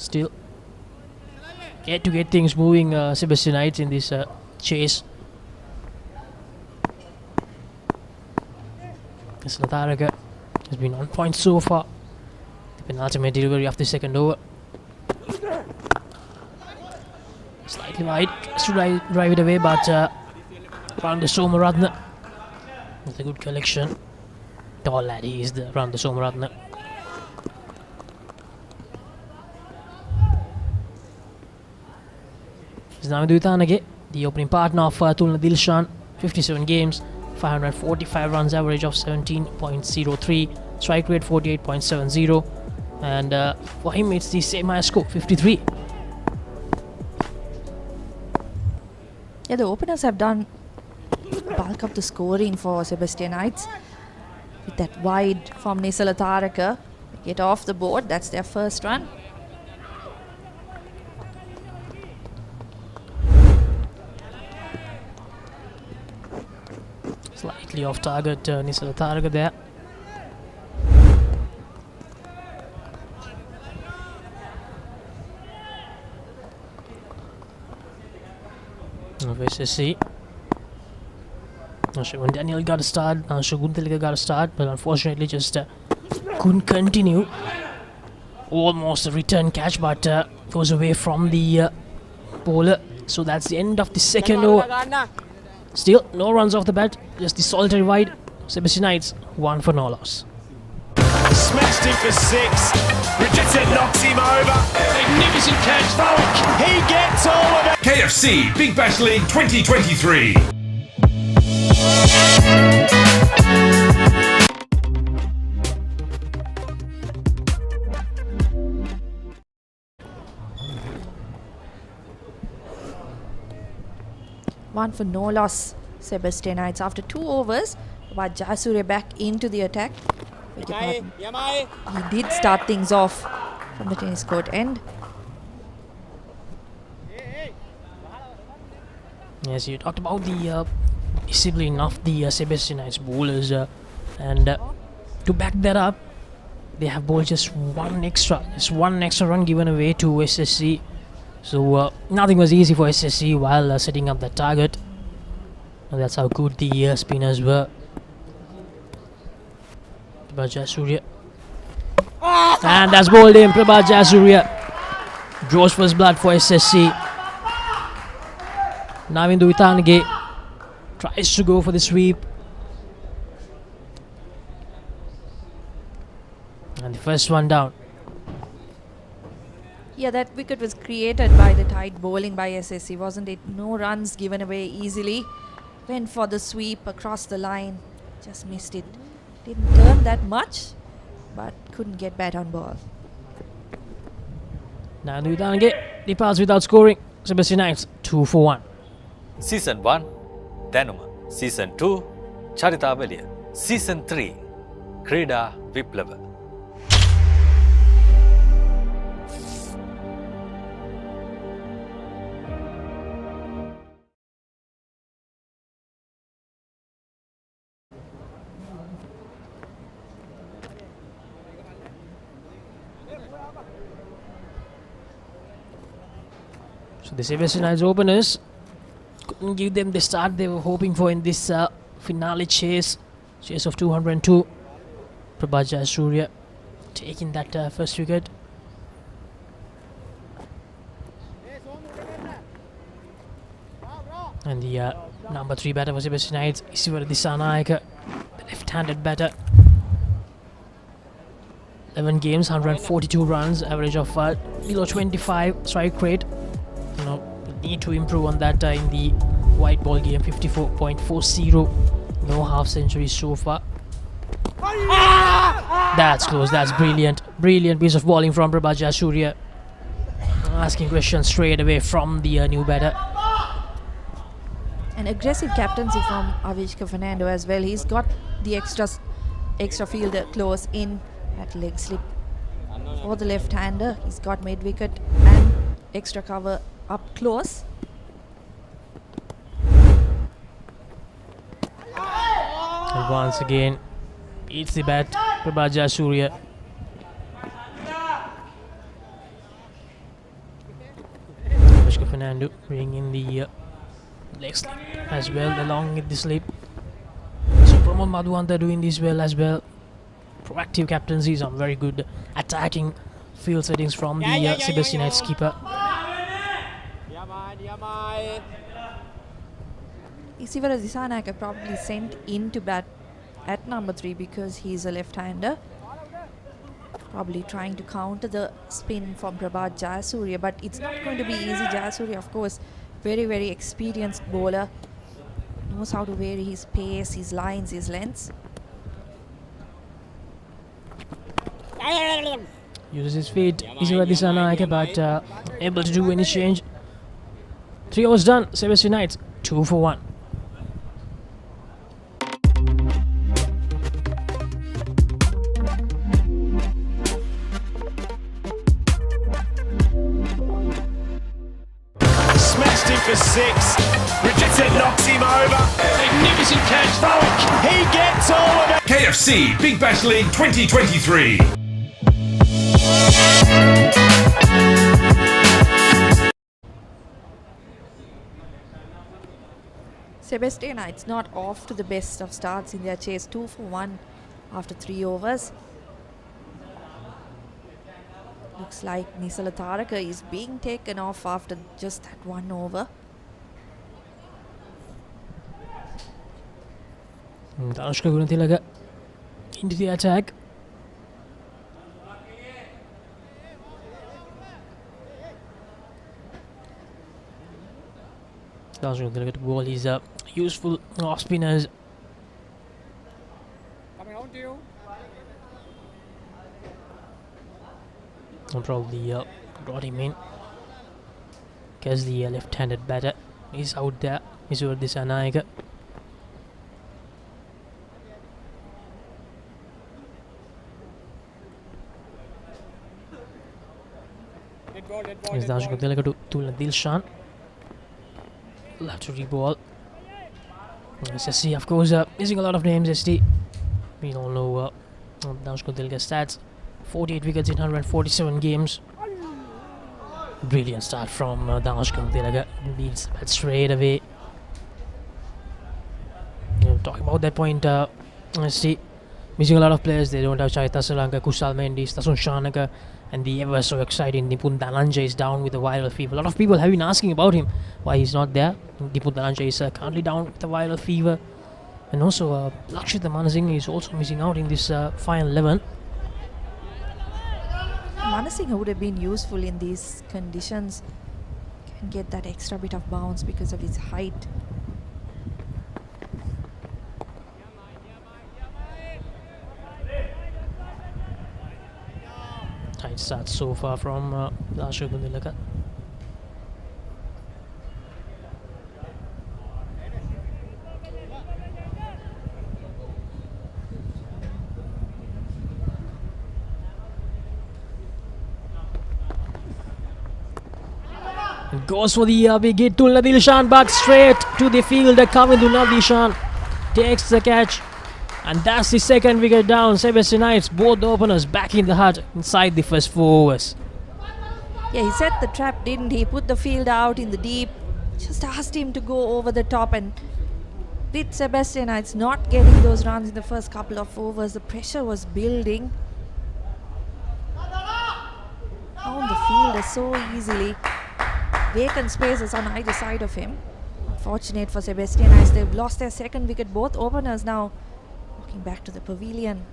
Still yet to get things moving, Sebastianites in this chase. Latharaga has been on point so far. The penultimate delivery of the second over. Slightly wide, tries to drive it away, but round the Somaratna with a good collection. Tall lad, he is the round the Somaratna. Navindu Vitanage, the opening partner of Tulna Dilshan, 57 games, 545 runs, average of 17.03, strike rate 48.70, and for him it's the same high score, 53. Yeah, the openers have done bulk of the scoring for Sebastianites. With that wide from Nisala Taraka, get off the board, that's their first run. Slightly off target, Nisala Taraka there. Of SSC. When Daniel got a start, Shaguntalika got a start, but unfortunately just couldn't continue. Almost a return catch, but goes away from the bowler. So that's the end of the second over. Still, no runs off the bat, just the solitary wide. Sebastianites, 1 for no loss. Smashed him for 6. Richardson knocks him over. Magnificent catch. Falk. He gets all of it. KFC Big Bash League 2023. One for no loss, Sebastianites. After 2 overs, but Jasure back into the attack. He did start things off from the tennis court end. Yes, you talked about the discipline of the Sebastianites bowlers, and to back that up, they have bowled just one extra run given away to SSC. So nothing was easy for SSC while setting up the target. And that's how good the spinners were. Prabha Jayasuriya. And that's bowled in. Prabha Jayasuriya draws first blood for SSC. Navindu Vitanage tries to go for the sweep. And the first one down. Yeah, that wicket was created by the tight bowling by SSC, wasn't it? No runs given away easily. Went for the sweep across the line. Just missed it. Didn't turn that much, but couldn't get bat on ball. Navindu Vitanage departs without scoring. Sebastianites 2 for 1. Season 1, Danuma. Season 2, Charitavaliya. Season 3, Krida Viplava. So the Sebastianites openers couldn't give them the start they were hoping for in this finale chase of 202. Prabha Jayasuriya taking that first wicket. And the number 3 batter for Sebastianites, Isiwara Disanayaka, the left-handed batter. 11 games, 142 runs, average of below 25, strike rate. You know, need to improve on that in the white ball game, 54.40. No half centuries so far. That's close, that's brilliant. Brilliant piece of bowling from Prabha Jayasuriya. Asking questions straight away from the new batter. An aggressive captaincy from Avishka Fernando as well. He's got the extra fielder close in at leg slip. For the left-hander, he's got mid-wicket and extra cover up close. And once again, beats the bat, Prabha Jayasuriya. Fernando bringing in the leg slip as well along with the slip. So Pramod Madhuanta doing this well as well. Proactive captaincy, some very good attacking field settings from the Sebastianites keeper. Isivara Disanayake probably sent in to bat at number 3 because he's a left-hander. Probably trying to counter the spin from Prabhat Jayasuriya, but it's not going to be easy. Jayasuriya, of course, very, very experienced bowler. Knows how to vary his pace, his lines, his lengths. Uses his feet, Isivara Disanayake, but able to do any change. 3 overs done, Sebastianites 2 for 1. Smashed him for 6. Richardson knocks him over. Magnificent catch. Falk. He gets all of it. KFC Big Bash League 2023. Sebastianites not off to the best of starts in their chase. 2 for 1 after 3 overs. Looks like Nisala Taraka is being taken off after just that 1 over. Danushka Gunathilaka into the attack. Danushka Gunathilaka to ball his useful off spinners. And probably brought him in because the left-handed batter is out there. Isivara Disanayake. Is Danushka Gunathilaka to Dilshan. Love to reball. SSC, of course, missing a lot of names. ST, we all know Danushka Gunathilaka's stats: 48 wickets in 147 games. Brilliant start from Danushka Gunathilaka. Beats that straight away. Talking about that point, ST missing a lot of players. They don't have Chaitya Salanka, Kushal Mendis, Tasun Shanaka, and the ever so exciting Nipun Dhananjay is down with a viral fever. A lot of people have been asking about him, why he's not there. Nipun Dhananjay is currently down with a viral fever. And also Lakshita Manasinghe is also missing out in this final 11. Manasinghe would have been useful in these conditions. Can get that extra bit of bounce because of his height. Tight start so far from Danushka Gunathilaka. Goes for the big hit to Dilshan, back straight to the fielder. Coming to Dilshan, takes the catch, and that's the second wicket down. Sebastianites, both the openers back in the hut inside the first 4 overs. Yeah, he set the trap, didn't he? Put the fielder out in the deep. Just asked him to go over the top, and with Sebastianites not getting those runs in the first couple of overs, the pressure was building. Found the fielder so easily. Vacant spaces on either side of him. Unfortunate for Sebastianites, they've lost their second wicket. Both openers now walking back to the pavilion.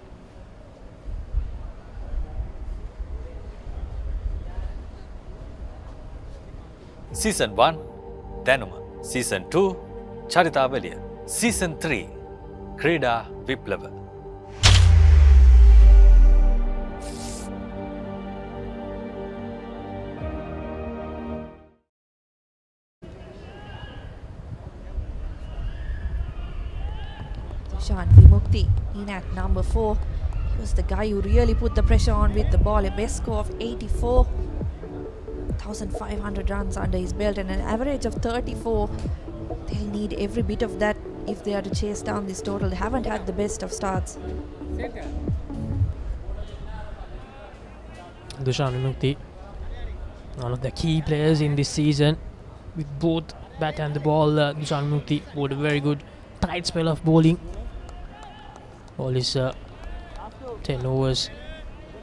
Season 1 Danuma, Season 2 Charitavaliya, Season 3 Krida Viplava. Shan Vimukti in at number 4. He was the guy who really put the pressure on with the ball. A best score of 84. 1,500 runs under his belt and an average of 34. They'll need every bit of that if they are to chase down this total. They haven't had the best of starts. Dushan Vimukti, one of the key players in this season. with both bat and the ball. Dushan Mukti bowled a very good tight spell of bowling. Ball is 10 overs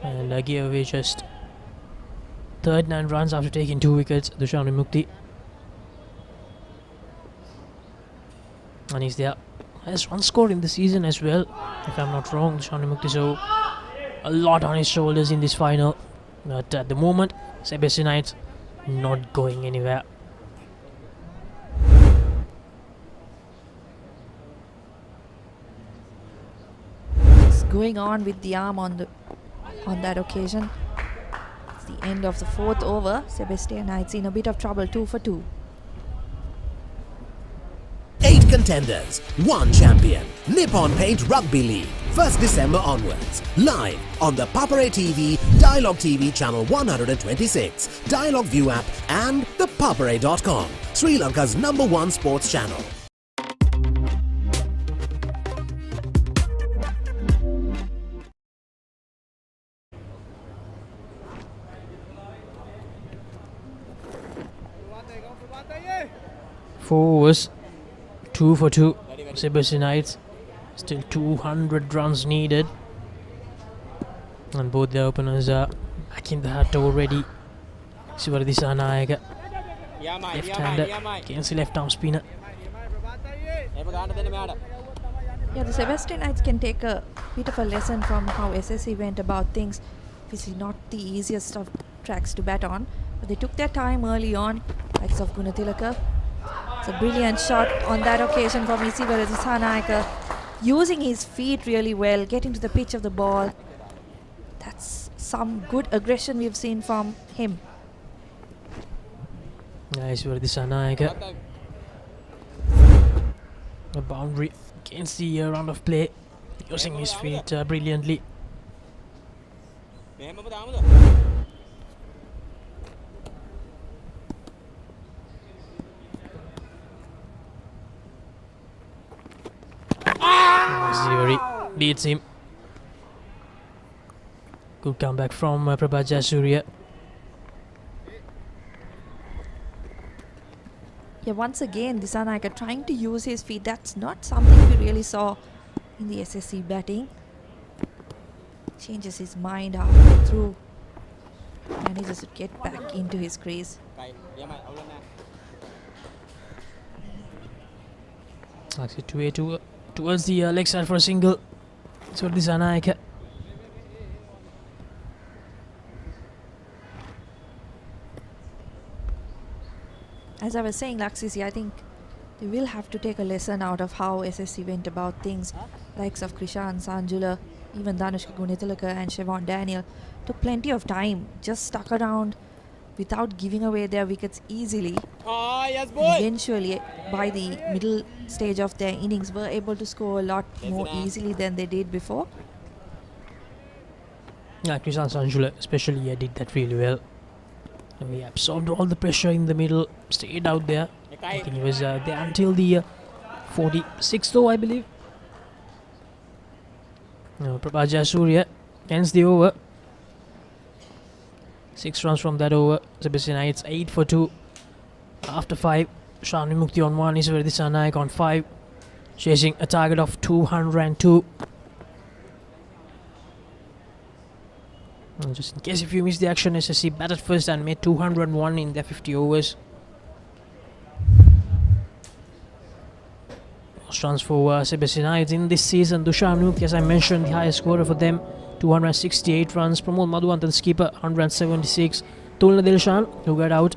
and gave away just 39 runs after taking 2 wickets. Dushan Mukti, and he's there highest run score in the season as well, if I'm not wrong. Dushan Mukti, so a lot on his shoulders in this final, but at the moment Sebastianites not going anywhere. Just going on with the arm on that occasion. It's the end of the 4th over. Sebastianites in a bit of trouble, 2 for 2. 8 contenders, 1 champion. Nippon Paint Rugby League, 1st December onwards. Live on the Papare TV, Dialogue TV channel 126, Dialogue View app and the papare.com, Sri Lanka's #1 sports channel. Four overs, 2 for 2. Sebastianites, still 200 runs needed, and both the openers are back in the hat already. Sivardi Sanayaka, left-hander against the left-arm spinner. Yeah, the Sebastianites can take a bit of a lesson from how SSC went about things. Obviously not the easiest of tracks to bat on, but they took their time early on, likes of Gunathilaka. It's a brilliant shot on that occasion from Isivaradi Sanayaka, using his feet really well, getting to the pitch of the ball. That's some good aggression we've seen from him. Isivaradi Sanayaka, a boundary against the round of play, using his feet brilliantly. Zuri beats him. Good comeback from Prabha Jayasuriya. Yeah, once again, Disanayaka trying to use his feet. That's not something we really saw in the SSC batting. Changes his mind halfway through. Manages to get back into his crease. Actually, towards the leg side for a single. So Disanayaka. As I was saying, Laksisi, I think they will have to take a lesson out of how SSC went about things. Likes of Krishan Sanjula, even Danushka Gunathilaka and Siobhan Daniel took plenty of time, just stuck around without giving away their wickets easily. Yes, boy. Eventually, by the middle stage of their innings, were able to score a lot more easily than they did before. Yeah, Krishan Sanjula especially did that really well. He absorbed all the pressure in the middle, stayed out there. I think he was there until the 46th though, I believe. Prabha Jayasuriya ends the over. 6 runs from that over. Sebastianites 8 for 2. After 5, Shani Mukti on 1, Isivaradi Sanayaka on 5. Chasing a target of 202. And just in case if you missed the action, SSC batted first and made 201 in their 50 overs. Most runs for Sebastianites in this season. Dushan Mukti, as I mentioned, the highest scorer for them, 268 runs. Pramod Madhuvantan, the skipper, 176. Tulna Dilshan, who got out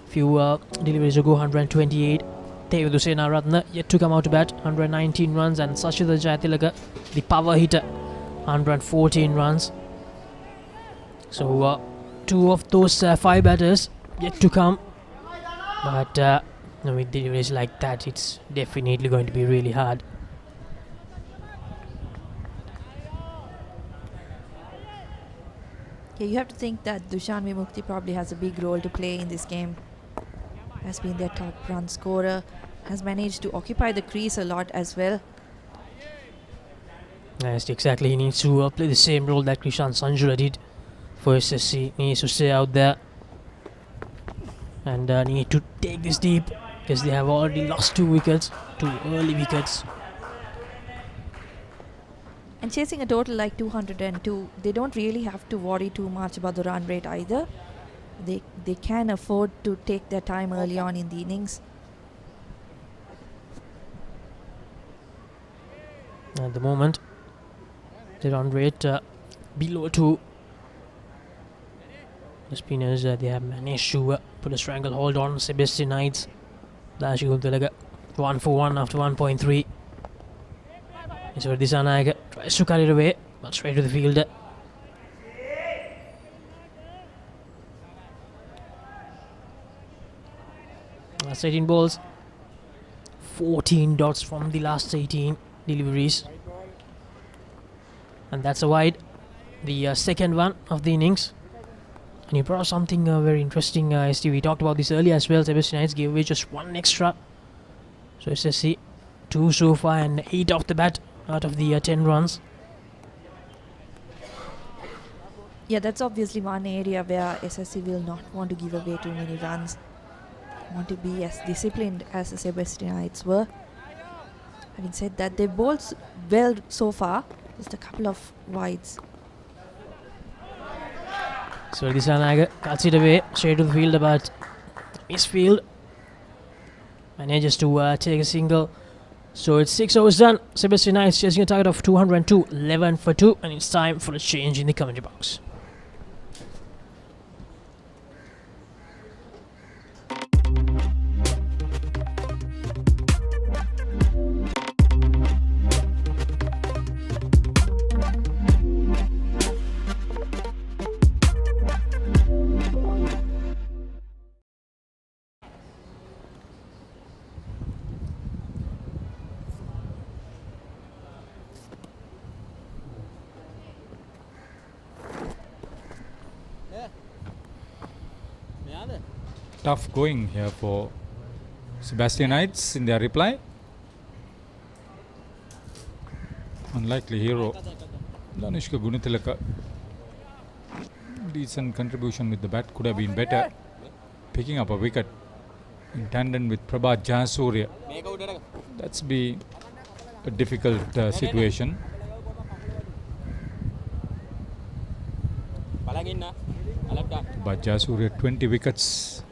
few deliveries ago, 128. Tevedu Senaratne yet to come out to bat, 119 runs. And Sachita Jayatilaka, the power hitter, 114 runs. So 2 of those 5 batters yet to come, but with deliveries like that, it's definitely going to be really hard. Yeah, you have to think that Dushan Mukti probably has a big role to play in this game. Has been their top run scorer, has managed to occupy the crease a lot as well. Yes, exactly. He needs to play the same role that Krishan Sanjula did for SSC. He needs to stay out there. and need to take this deep because they have already lost 2 wickets, 2 early wickets. And chasing a total like 202, they don't really have to worry too much about the run rate either. They can afford to take their time early on in the innings. At the moment, the run rate below 2. The spinners, they have managed to put a stranglehold on Sebastianites. Dashigul 1 for 1 after 1.3. So Disanayaga tries to cut it away, but straight to the fielder. Last 18 balls, 14 dots from the last 18 deliveries, and that's a wide, the second one of the innings. And he brought something very interesting, ST. We talked about this earlier as well. Sebastianites gave away just 1 extra, so SSC 2 so far and 8 off the bat out of the 10 runs. Yeah, that's obviously one area where SSC will not want to give away too many runs. Want to be as disciplined as the Sebastianites were. Having said that, they bowled well so far, just a couple of wides. So Disanayaga cuts it away straight to the fielder, but misfield manages to take a single. So it's 6 overs done. Sebastianites chasing a target of 202, 11 for 2, and it's time for a change in the commentary box. Tough going here for Sebastianites in their reply. Unlikely hero Danishka Gunatilaka. Decent contribution with the bat, could have been better. Picking up a wicket in tandem with Prabhat Jayasuriya. That's be a difficult situation. But Jayasuriya 20 wickets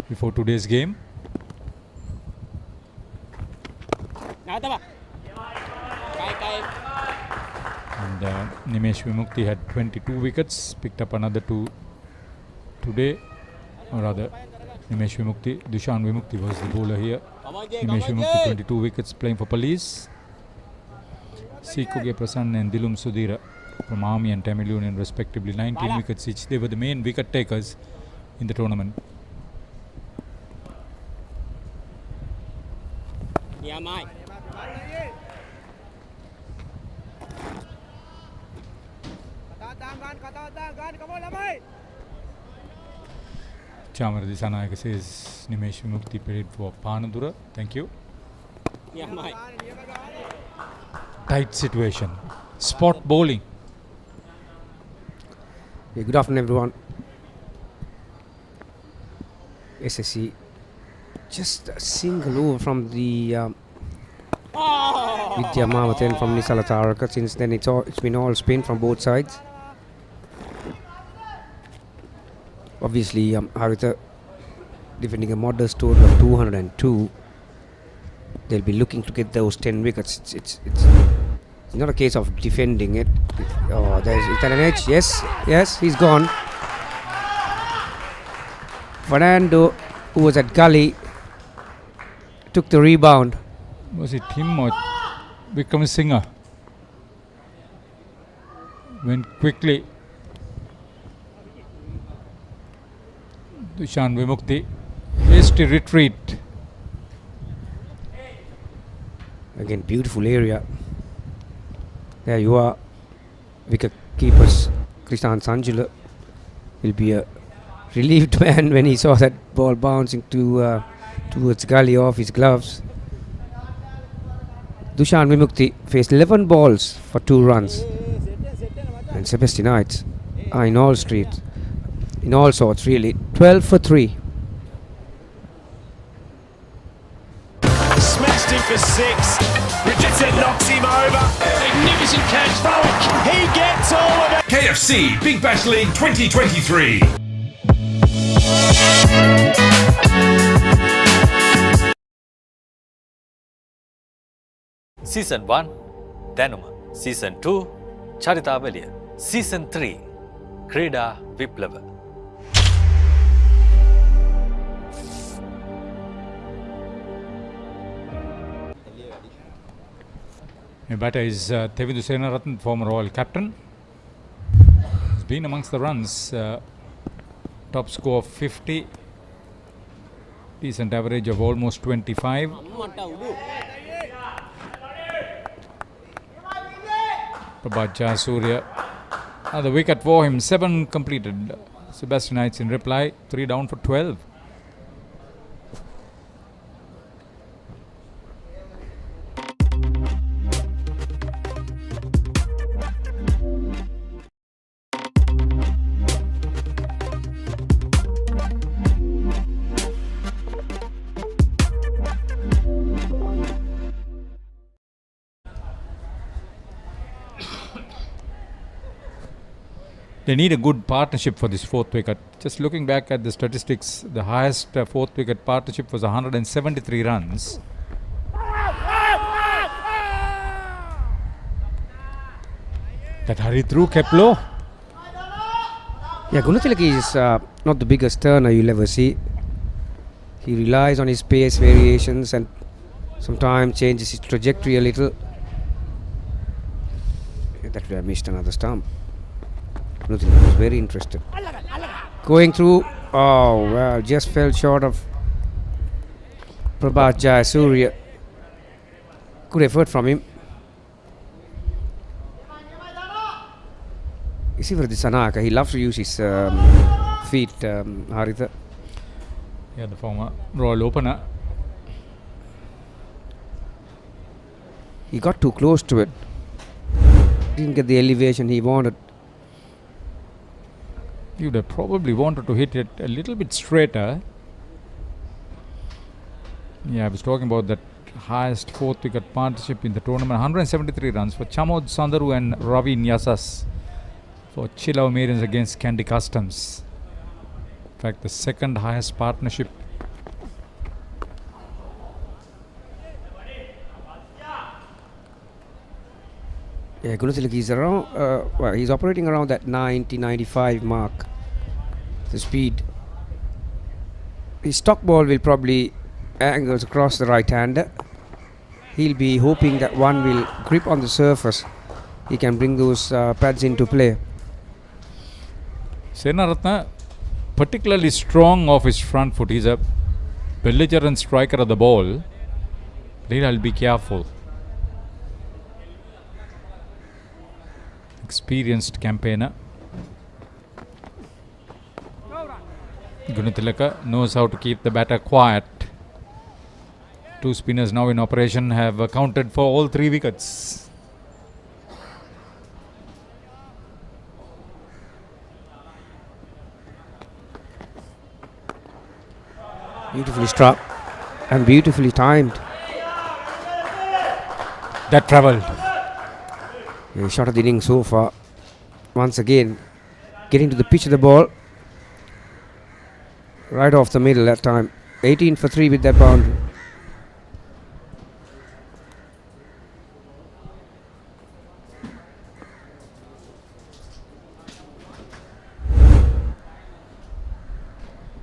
before today's game. And Nimesh Vimukti had 22 wickets, picked up another 2 today, or rather Nimesh Vimukti, Dushan Vimukti was the bowler here. Nimesh Vimukti 22 wickets playing for Police. Sikuge Prasanna and Dilum Sudhira from Army and Tamil Union respectively, 19 wickets each. They were the main wicket takers in the tournament. Chamara Disanayaga says Nimesh Vimukti paid for Panadura. Thank you. Tight situation. Spot bowling. Yeah, good afternoon, everyone. SSC just a single over from the Vidya Mamathen from Nisala Taraka. Since then, it's been all spin from both sides. Obviously, Haritha defending a modest total of 202. They'll be looking to get those 10 wickets. It's not a case of defending it. Oh, is that an edge? Yes, he's gone. Fernando, who was at gully, took the rebound. Was it him or Vikram Singha? Went quickly. Dushan Vimukti. Hasty retreat. Again, beautiful area. There you are. Wicket keepers Krishan Sanjula will be a relieved man when he saw that ball bouncing towards gully off his gloves. Dushan Vimukti faced 11 balls for 2 runs. And Sebastianites are in all sorts really. 12 for 3. for 6. Richardson knocks him over. Magnificent catch, Falk. He gets all of it. KFC Big Bash League 2023. Season 1 දැනුම Season 2 චරිතාවලිය Season 3 ක්‍රීඩා විප්ලව The batter is Tevindu Senarathan, former Royal captain. He's been amongst the runs. Top score of 50. Decent average of almost 25. Prabhat Jayasuriya. The wicket for him. 7 completed. Sebastianites in reply. 3 down for 12. They need a good partnership for this 4th wicket. Just looking back at the statistics, the highest 4th wicket partnership was 173 runs. That hurry through kept low. Yeah, Gunathilaka is not the biggest turner you'll ever see. He relies on his pace variations and sometimes changes his trajectory a little. That would have missed another stump. Gunathilaka was very interested. Going through, oh well, just fell short of Prabhat Jayasuriya. Good effort from him. You see, for the Sanaka, he loves to use his feet, Haritha. Yeah, the former Royal opener. He got too close to it. Didn't get the elevation he wanted. He would have probably wanted to hit it a little bit straighter. Yeah, I was talking about that highest 4th wicket partnership in the tournament. 173 runs for Chamod Sandaru and Ravi Nyasas for Chilau Maidens against Candy Customs. In fact, the 2nd highest partnership. Yeah, Gunathilaka is around, well, he's operating around that 90-95 mark. The speed. His stock ball will probably angles across the right-hander. He'll be hoping that one will grip on the surface. He can bring those pads into play. Senaratna particularly strong off his front foot. He's a belligerent striker of the ball. I'll be careful. Experienced campaigner. Gunathilaka knows how to keep the batter quiet. 2 spinners now in operation have accounted for all 3 wickets. Beautifully struck and beautifully timed. That travelled. Yeah, shot of the innings so far. Once again, getting to the pitch of the ball. Right off the middle that time. 18 for 3 with that boundary.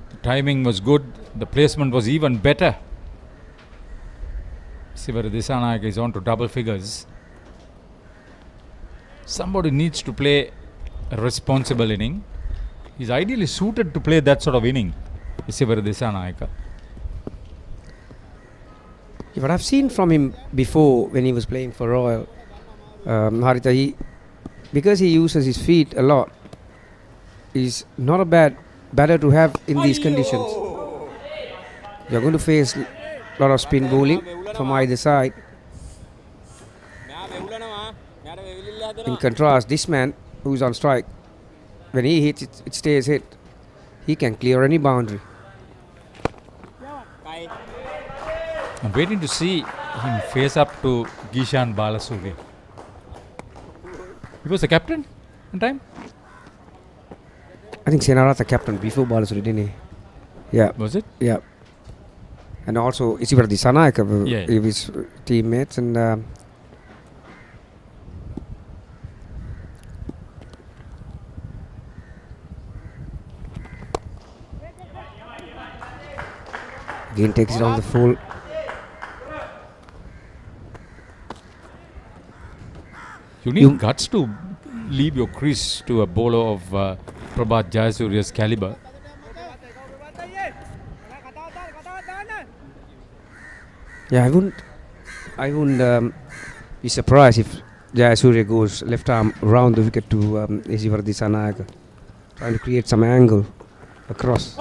The timing was good. The placement was even better. Sivara Disanayaka is on to double figures. Somebody needs to play a responsible inning. He's ideally suited to play that sort of inning. Sivara Disanayaka. Yeah, but I've seen from him before when he was playing for Royal, Haritha, because he uses his feet a lot, he's not a bad batter to have in these conditions. You're going to face a lot of spin bowling from either side. In contrast, this man who's on strike, when he hits it, it stays hit. He can clear any boundary. I'm waiting to see him face up to Gishan Balasuri. He was the captain in time? I think Senaratha captain before Balasuri, didn't he? Yeah. Was it? Yeah. And also Isivardi Sanayaka, Yeah. his teammates, and again takes it on the full. You need guts to leave your crease to a bowler of Prabhat Jayasuriya's caliber. Yeah, I wouldn't be surprised if Jayasuriya goes left arm round the wicket to Isivardi Sanayaka, trying to create some angle across.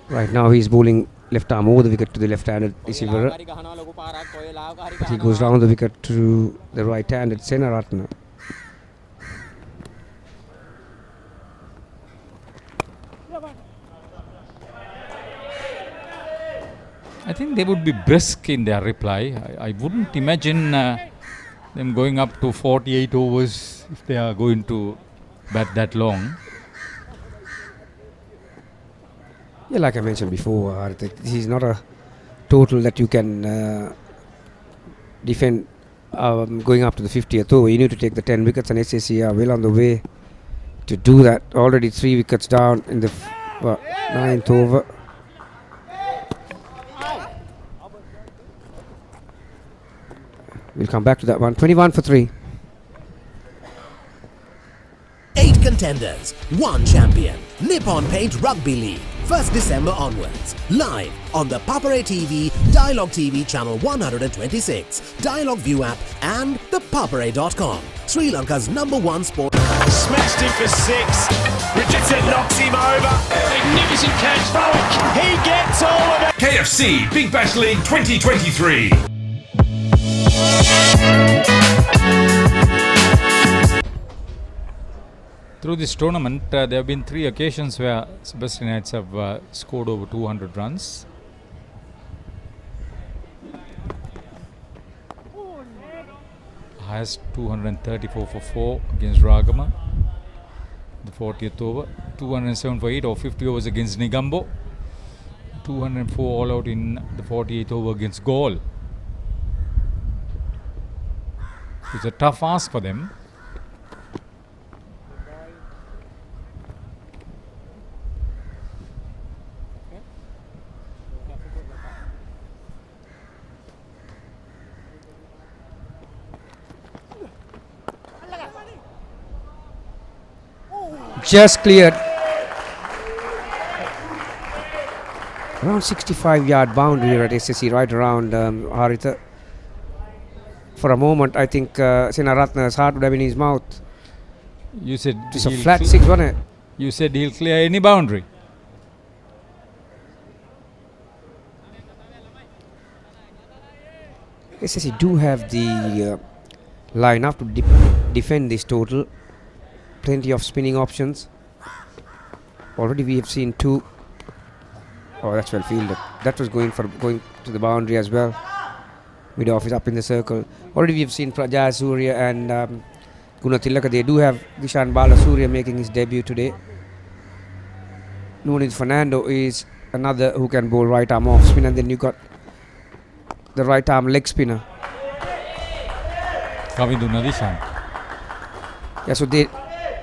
Right now he's bowling left arm over the wicket to the left-handed Isivara. But he goes round the wicket to the right-handed Senaratna. I think they would be brisk in their reply. I wouldn't imagine them going up to 48 overs if they are going to bat that long. Yeah, like I mentioned before, this is not a total that you can defend going up to the 50th over. You need to take the 10 wickets, and SSC are well on the way to do that. Already 3 wickets down in the 9th over. We'll come back to that one. 21 for 3. 8 contenders, 1 champion. Nippon Paint Rugby League. 1st December onwards. Live on the Papare TV, Dialogue TV channel 126, Dialogue View app and the papare.com. Sri Lanka's #1 sport. Smashed him for 6. Richardson knocks him over. Magnificent catch. Folk. He gets all of it. KFC Big Bash League 2023. Through this tournament, there have been 3 occasions where Sebastianites have scored over 200 runs. Highest 234 for 4 against Ragama, the 40th over. 207 for 8 or 50 overs against Nigambo. 204 all out in the 48th over against Gaul. It's a tough ask for them. Just cleared. Around 65-yard boundary here at SSC, right around Haritha. For a moment, I think Senaratna's heart would have been in his mouth. You said it's a flat 6, wasn't it? You said he'll clear any boundary. SSC do have the line-up to defend this total. Plenty of spinning options. Already we have seen 2. Oh, that's well fielded. That was going to the boundary as well. Mid-off is up in the circle. Already we have seen Jayasuriya and Gunathilaka. They do have Gishan Balasuriya making his debut today. Nunid Fernando is another who can bowl right arm off spin, and then you got the right arm leg spinner. Kavindu Nadishan. Yeah, so they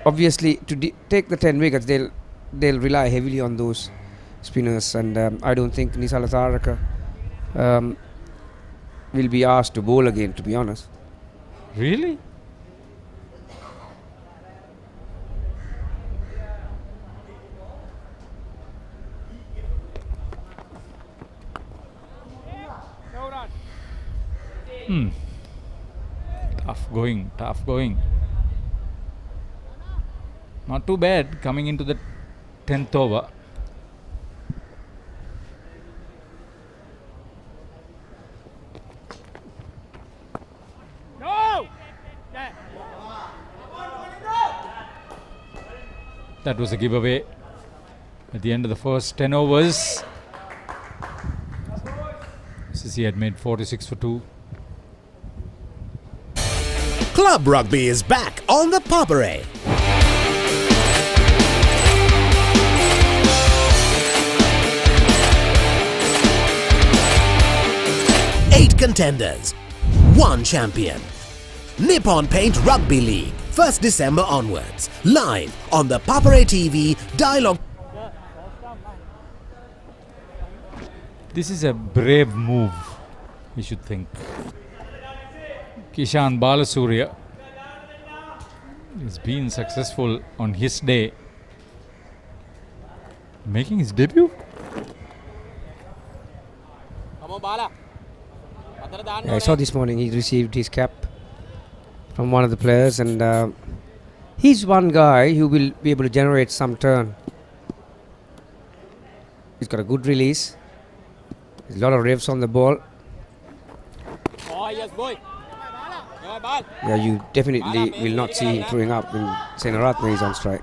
obviously to take the 10 wickets, they'll rely heavily on those spinners, and I don't think Nisala Taraka will be asked to bowl again, to be honest. Really? Tough going. Not too bad coming into the 10th over. That was a giveaway at the end of the first 10 overs. SSC had made 46 for 2. Club rugby is back on the Papare. Eight contenders, one champion. Nippon Paint Rugby League, 1st December onwards. Live on the Papare TV Dialogue. This is a brave move, you should think. Kishan Balasurya has been successful on his day, making his debut. Yeah, I saw this morning he received his cap from one of the players, and he's one guy who will be able to generate some turn. He's got a good release. There's a lot of revs on the ball. Oh, yes, boy. Yeah, you definitely will not see him throwing up when Senaratne is on strike.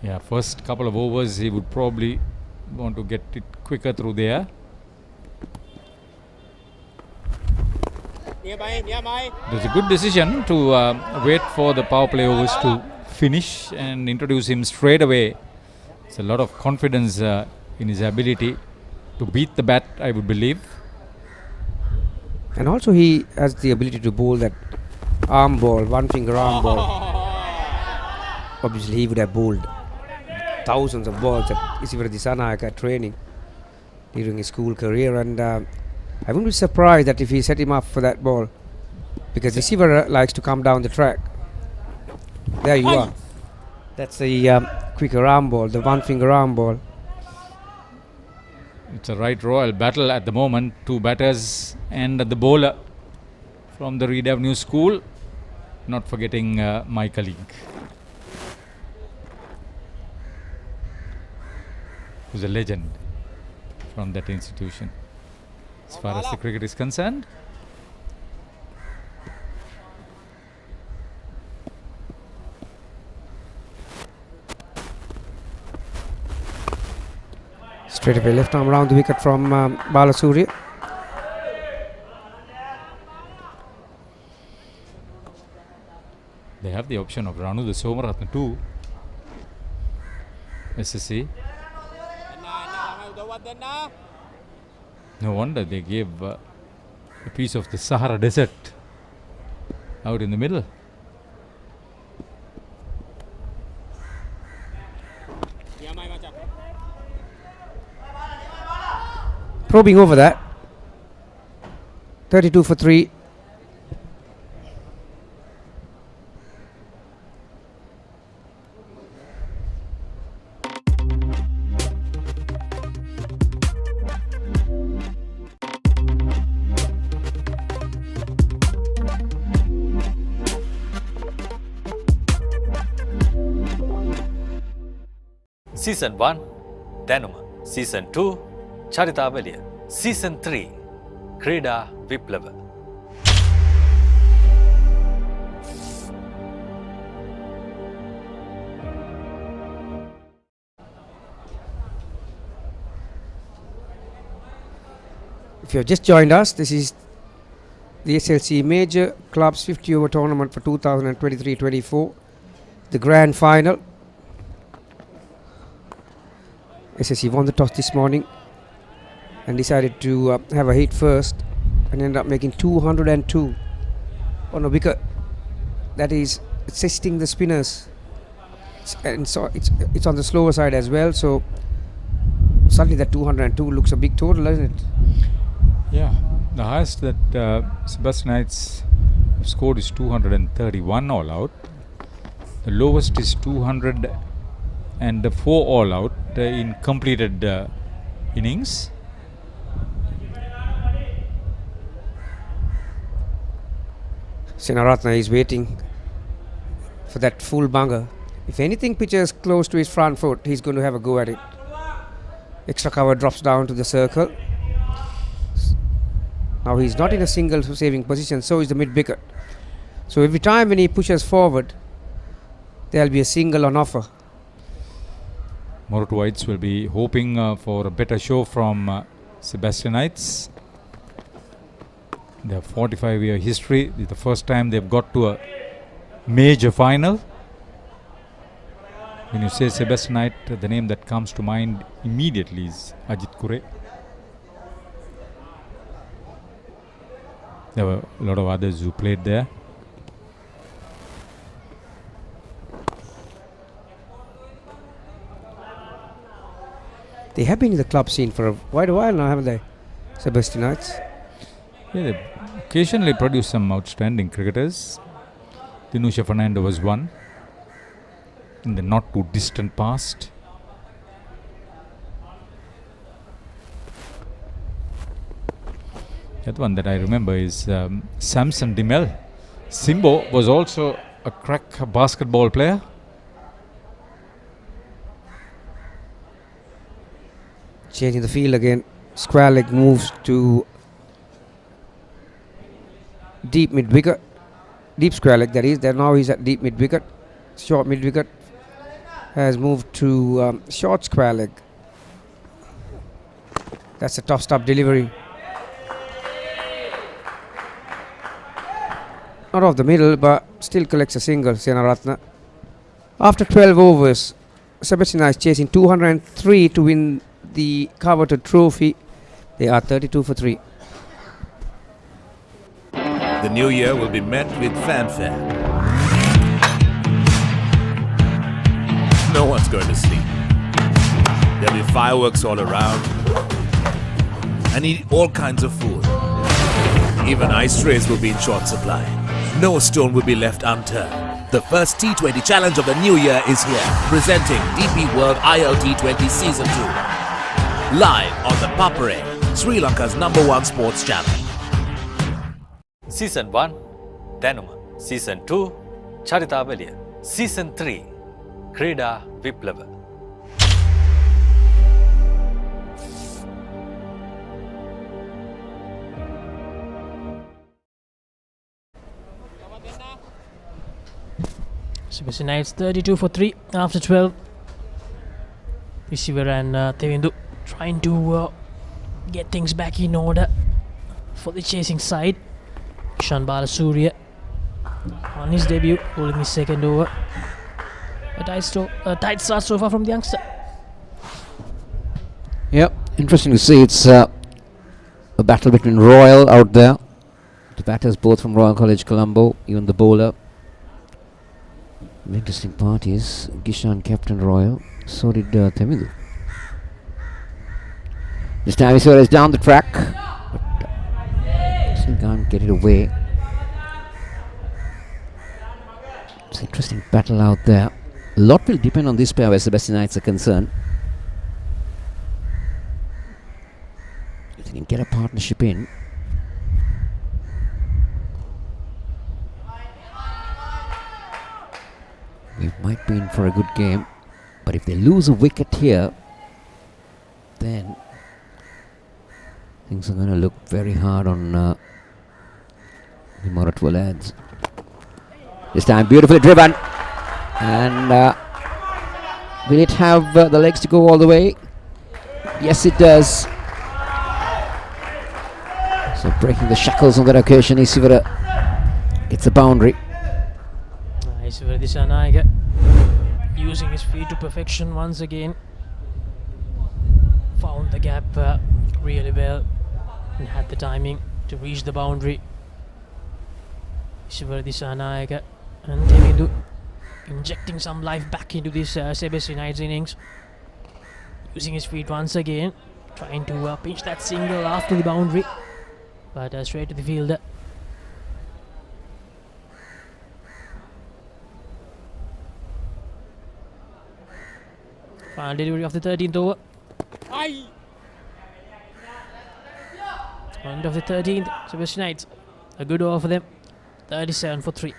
Yeah, first couple of overs he would probably want to get it quicker through there. It was a good decision to wait for the power play overs to finish and introduce him straight away. It's a lot of confidence in his ability to beat the bat, I would believe. And also he has the ability to bowl that arm ball, one finger arm ball. Obviously he would have bowled thousands of balls at Isivaradhi Sanayaka training during his school career, and I wouldn't be surprised that if he set him up for that ball, because Isivara likes to come down the track. There you are. That's the quicker arm ball, the one finger arm ball. It's a right royal battle at the moment. Two batters and the bowler from the Reed Avenue School. Not forgetting my colleague, who's a legend from that institution as far as the cricket is concerned. Straight away left arm around the wicket from Balasurya. They have the option of Ranu the Somaratna too. SSC. No wonder they gave a piece of the Sahara Desert out in the middle. Probing over that. 32 for 3. Season 1 Danuma, Season 2 Charitavaliya, Season 3 Krida Viplava. If you have just joined us, this is the SLC Major Clubs 50 over tournament for 2023-24, the grand final. SSC won the toss this morning and decided to have a hit first, and ended up making 202 on a wicket that is assisting the spinners, and so it's on the slower side as well. So suddenly that 202 looks a big total, isn't it? Yeah, the highest that Sebastianites have scored is 231 all out. The lowest is 204 all out in completed innings. Senaratne is waiting for that full bunger. If anything pitches close to his front foot, he's going to have a go at it. Extra cover drops down to the circle. Now he's not in a single saving position, so is the mid wicket. So every time when he pushes forward, there'll be a single on offer. Morutu Whites will be hoping for a better show from Sebastianites. their 45-year history. It's the first time they've got to a major final. When you say Sebastianite, the name that comes to mind immediately is Ajit Kure. There were a lot of others who played there. They have been in the club scene for quite a while now, haven't they, Sebastianites? Yeah, they occasionally produce some outstanding cricketers. Dinusha Fernando was one in the not too distant past. That one that I remember is Samson Dimel. Simbo was also a crack basketball player. Changing the field again. Square leg moves to deep mid wicket. Deep square leg, that is. There now he's at deep mid wicket. Short mid wicket has moved to short square leg. That's a tough stop delivery. Not off the middle, but still collects a single, Senaratna. After 12 overs, Sebastianites chasing 203 to win the coveted trophy. They are 32 for 3. The new year will be met with fanfare. No one's going to sleep. There'll be fireworks all around. And eat all kinds of food. Even ice trays will be in short supply. No stone will be left unturned. The first T20 challenge of the new year is here, presenting DP World ILT20 Season 2. Live on the Papare, Sri Lanka's #1 sports channel. Season 1 Danuma, Season 2 Charitavaliya, Season 3 Krida Viplava. Sebastianites 32 for 3 after 12. Receiver and Tevindu trying to get things back in order for the chasing side. Ishan Balasuriya on his debut, holding his second over. A tight start so far from the youngster. Yep, interesting to see. It's a battle between Royal out there. The batters both from Royal College Colombo, even the bowler. The interesting part is Gishan captain Royal, so did Temidu. This time Iswara is down the track, but still can't get it away. It's an interesting battle out there. A lot will depend on this pair where Sebastianites are concerned. If they can get a partnership in, we might be in for a good game. But if they lose a wicket here, then things are going to look very hard on the Moratwa lads. This time beautifully driven. And will it have the legs to go all the way? Yes, it does. So breaking the shackles on that occasion, Isivara gets a boundary. Isivara Disanaika using his feet to perfection once again. Found the gap really well and had the timing to reach the boundary. Isivara Disanaika and Tevindu injecting some life back into this Sebastianites innings. Using his feet once again, trying to pinch that single after the boundary, but straight to the fielder. Final delivery of the 13th over. End of the 13th, Sebastianites. A good over for them. 37 for 3.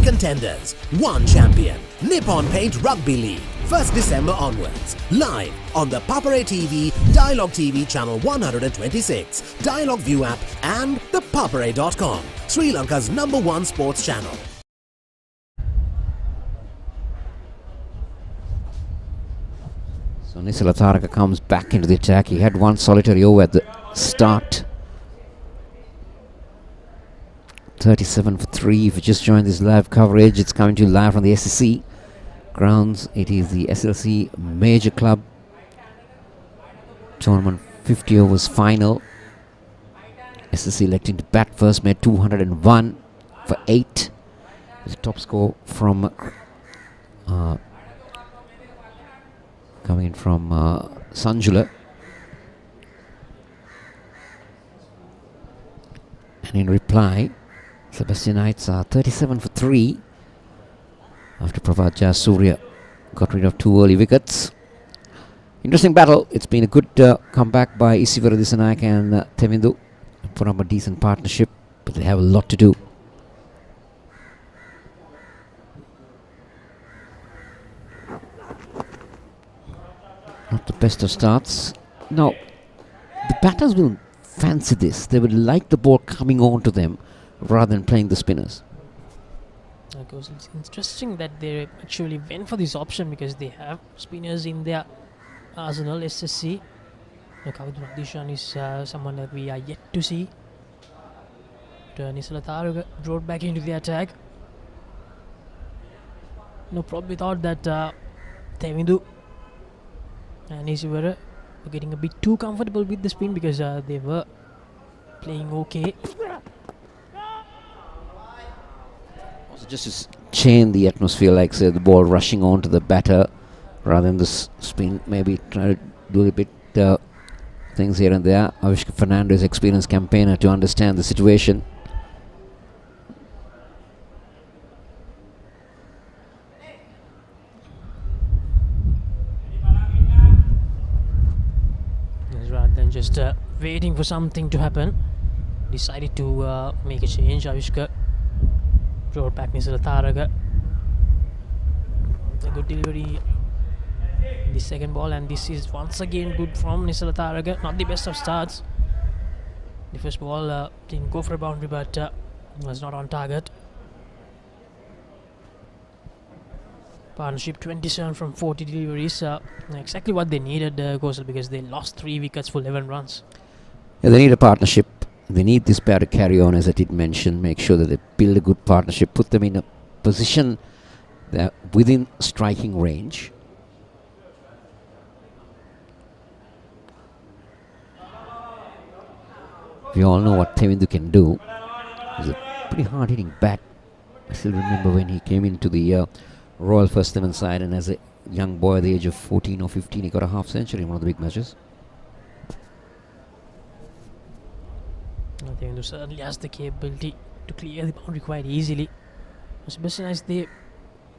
Contenders, 1 champion. Nippon Paint Rugby League, 1st December onwards. Live on the Papare TV, Dialogue TV channel 126, Dialogue View app and the papare.com, Sri Lanka's #1 sports channel. Nisila Taraka comes back into the attack. He had one solitary over at the start. 37 for 3. If you just joined this live coverage, it's coming to you live from the SSC grounds. It is the SLC Major Club Tournament 50 overs final. SSC electing to bat first, made 201 for 8. The top score from coming in from Sanjula. And in reply, Sebastianites are 37 for 3 after Pravad Jayasuriya got rid of 2 early wickets. Interesting battle. It's been a good comeback by Isivara Disanayak and Tevindu. Put up a decent partnership, but they have a lot to do. Not the best of starts. Now, the batters will fancy this. They would like the ball coming on to them rather than playing the spinners. Because it's interesting that they actually went for this option because they have spinners in their arsenal. SSC. Kavadurag Dishan is someone that we are yet to see. Nisila Taraka brought back into the attack. No, probably thought that Tevindu and Isivara were getting a bit too comfortable with the spin because they were playing okay. Also just to chain the atmosphere, like say the ball rushing on to the batter rather than the spin, maybe try to do a bit things here and there. Avishka Fernandez, experienced campaigner, to understand the situation. Rather than just waiting for something to happen, decided to make a change. Avishka brought back Nisila Taraka. A good delivery in the second ball, and this is once again good from Nisila Taraka. Not the best of starts. The first ball didn't go for a boundary, but was not on target. Partnership 27 from 40 deliveries. Exactly what they needed, Gosal, because they lost 3 wickets for 11 runs. Yeah, they need a partnership. They need this pair to carry on, as I did mention. Make sure that they build a good partnership, put them in a position that within striking range. We all know what Tevindu can do. He's a pretty hard-hitting bat. I still remember when he came into the Royal First 11 side, and as a young boy at the age of 14 or 15, he got a half century in one of the big matches. Tevindu certainly has the capability to clear the boundary quite easily. Sebastianites, they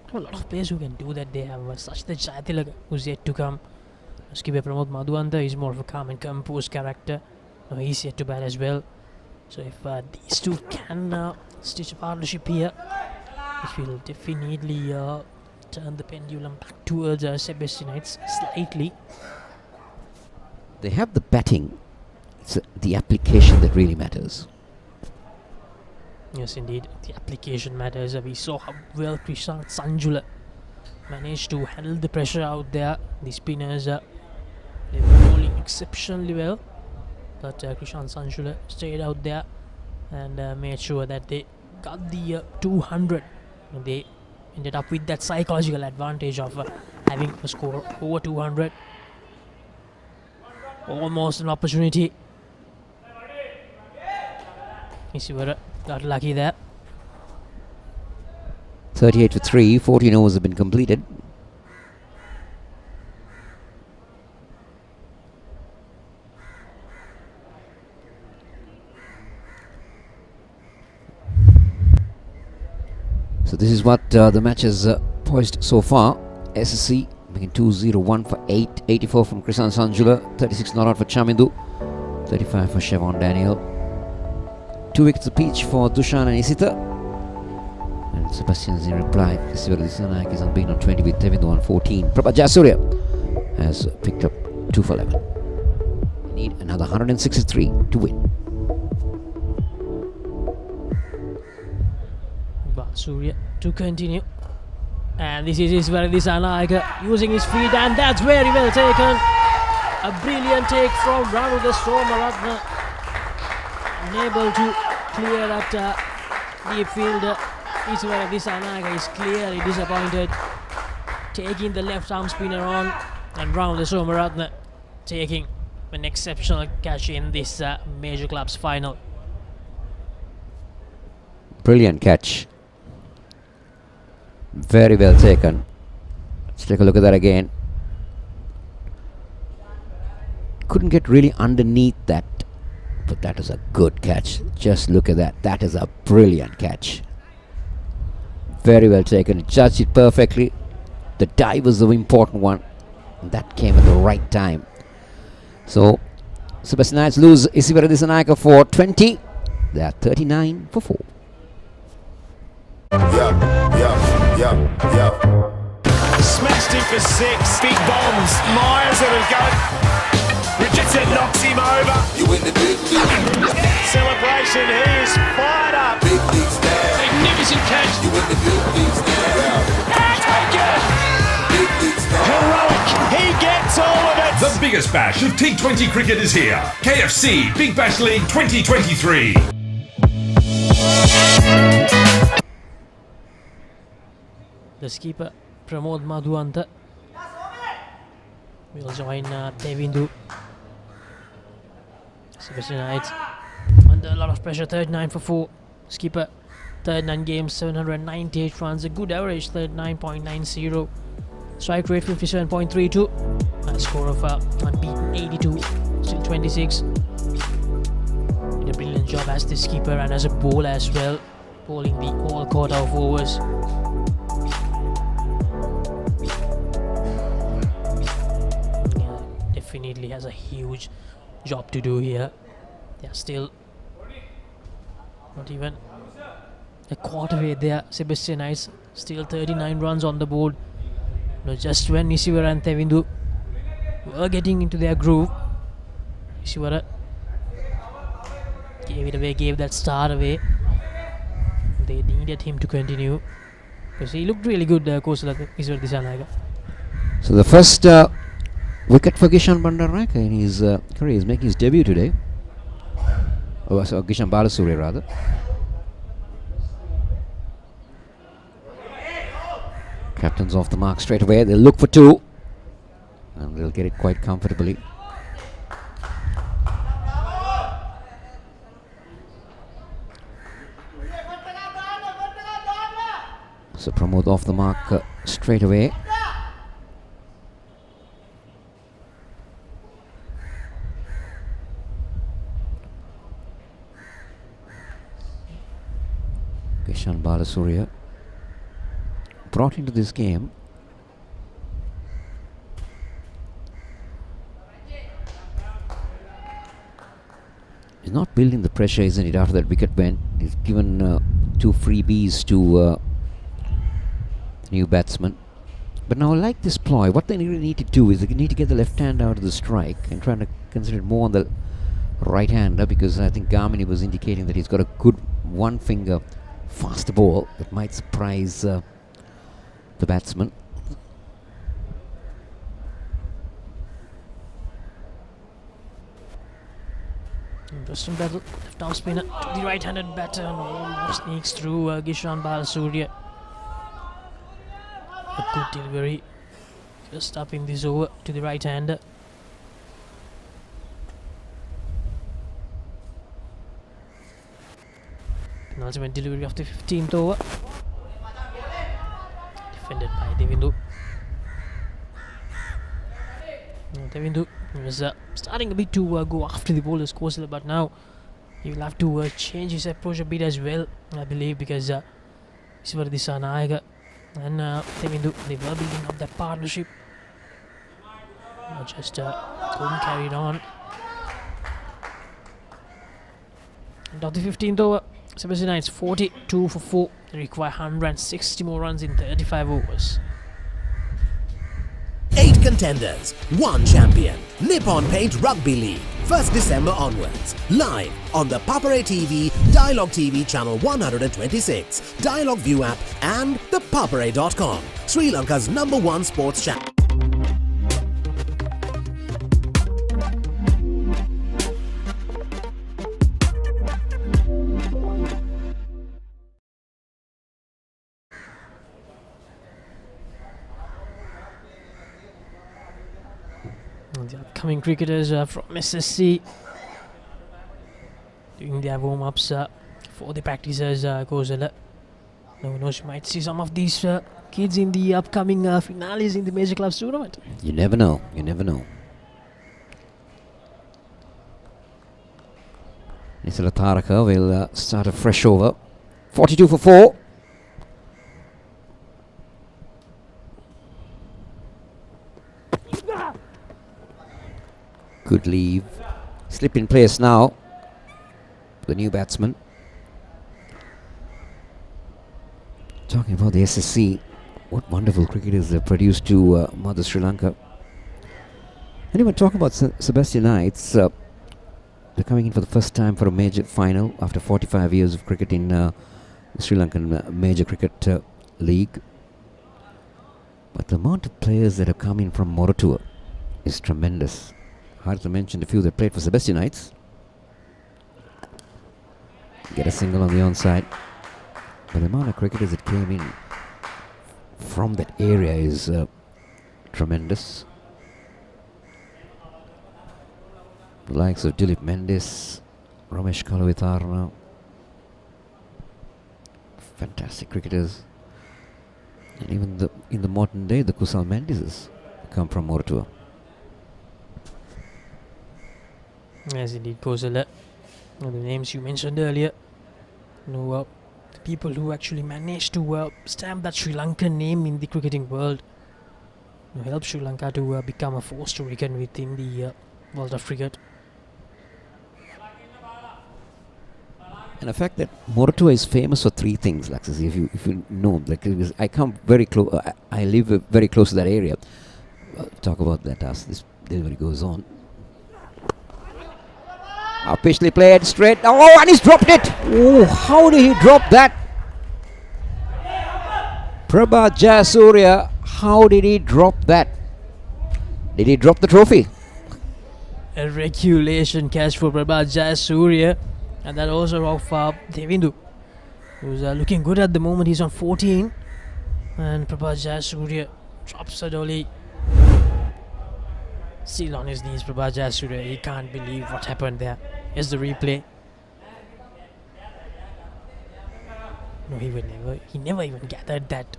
have a lot of players who can do that. They have such the Jayathilaga, who's yet to come. Skibe Pramod Madhuanta is more of a calm and composed character. He's yet to bat as well. So if these two can stitch a partnership here, it will definitely turn the pendulum back towards Sebastianites slightly. They have the batting. It's the application that really matters. Yes, indeed. The application matters. We saw how well Krishant Sanjula managed to handle the pressure out there. The spinners, they were bowling exceptionally well. But Krishant Sanjula stayed out there and made sure that they got the 200. And they ended up with that psychological advantage of having a score over 200. Almost an opportunity. Isivara got lucky there. 38 for 3, 14 overs have been completed. So this is what the match has poised so far. SSC making 201 for 8, 84 from Krishant Sanjula, 36 not out for Chamindu, 35 for Shevon Daniel. 2 wickets apiece for Dushan and Isita. And Sebastian's in reply. Isivara Disanayak is unbeaten on 20 with Tevindu on 14. Prabhat Jayasuriya has picked up 2 for 11. They need another 163 to win. Surya to continue And this is Isivara Dissanayake using his feet, and that's very well taken. A brilliant take from Ranuda Somaratne, unable to clear that deep field. Isivara Dissanayake is clearly disappointed, taking the left arm spinner on, and Ranuda Somaratne taking an exceptional catch in this major clubs final. Brilliant catch. Very well taken. Let's take a look at that again. Couldn't get really underneath that, but that is a good catch. Just look at that. That is a brilliant catch. Very well taken. Judged it perfectly. The dive was the important one, and that came at the right time. So Sebastianites lose Isivara Dissanayake for 20. They are 39 for 4. Smashed him for 6. Big bombs. Myers at his go. Richardson knocks him over. You win the big league. Celebration. He is fired up. Big league stand. Magnificent catch. You win the big league stand. Take it. Big league stand. Heroic. He gets all of it. The biggest bash of T20 cricket is here. KFC Big Bash League 2023. The skipper Pramod Madhuanta will join Devindu. Sebastianites under a lot of pressure. 39 for 4. Skipper 39 games, 798 runs, a good average 39.90. Strike rate 57.32. A score of unbeaten 82, still 26. Did a brilliant job as the skipper and as a bowler as well, bowling the all quarter of overs. Definitely has a huge job to do here. They are still not even a quarter way there. Sebastianites still 39 runs on the board. Just when Isivara and Tevindu were getting into their groove, Isivara gave it away, gave that start away. They needed him to continue because he looked really good, Isivara Dissanayake. So the first wicket for Gishan Bandaranaike in his career. He's making his debut today. Oh, so Gishan Balasuriya rather. Captain's off the mark straight away. They'll look for 2 and they'll get it quite comfortably. So Pramod off the mark straight away. Gishan Balasuriya brought into this game. He's not building the pressure, isn't it? After that wicket went, he's given 2 freebies to the new batsman. But now, like this ploy, what they really need to do is they need to get the left hand out of the strike and trying to concentrate more on the right hander, because I think Gamini was indicating that he's got a good one finger faster ball that might surprise the batsman. Interesting battle. Left arm spinner to the right-handed batter and almost sneaks through Gishan Balasuriya. A good delivery. Just stopping this over to the right-hander. Penultimate delivery of the 15th over. Defended by Devindu. Devindu was starting a bit to go after the bowler's course, but now he will have to change his approach a bit as well, I believe, because Isivara Dissanayake and Devindu, they were building up that partnership. Just couldn't carry it on. And of the 15th over, Sebastianites 42 for 4. They require 160 more runs in 35 overs. 8 contenders, 1 champion. Nippon Paint Rugby League. 1st December onwards. Live on the Papare TV, Dialogue TV channel 126, Dialogue View app and the papare.com, Sri Lanka's #1 sports channel. The upcoming cricketers from SSC doing their warm-ups for the practices. Kozala. No one knows, you might see some of these kids in the upcoming finales in the Major Clubs tournament. You never know. You never know. Nisala Taraka will start a fresh over. 42 for 4. Good leave. Slip in place now. The new batsman. Talking about the SSC, what wonderful cricketers they produced to Mother Sri Lanka. Anyway, talking about Sebastianites, they're coming in for the first time for a major final after 45 years of cricket in the Sri Lankan Major Cricket League. But the amount of players that have come in from Moratuwa is tremendous. Hard to mention a few that played for Sebastianites. Get a single on the onside. But the amount of cricketers that came in from that area is tremendous. The likes of Dilip Mendes, Ramesh Kalavitarna. Fantastic cricketers. And even in the modern day, the Kusal Mendises come from Moratuwa. Yes, indeed, Kozala. The names you mentioned earlier. The people who actually managed to stamp that Sri Lankan name in the cricketing world. Help Sri Lanka to become a force to reckon with in the world of cricket. And the fact that Moratuwa is famous for 3 things, Laxus, if you know, like I come very close. I live very close to that area. We'll talk about that as this delivery goes on. Officially played straight. Oh, and he's dropped it. Oh, how did he drop that? Prabhat Jayasuriya, how did he drop that? Did he drop the trophy? A regulation catch for Prabhat Jayasuriya, and that also of Devindu, who's looking good at the moment. He's on 14, and Prabhat Jayasuriya drops a dolly. Still on his knees, Prabhat Jayasuriya. He can't believe what happened there. Here's the replay. No, he never even gathered that.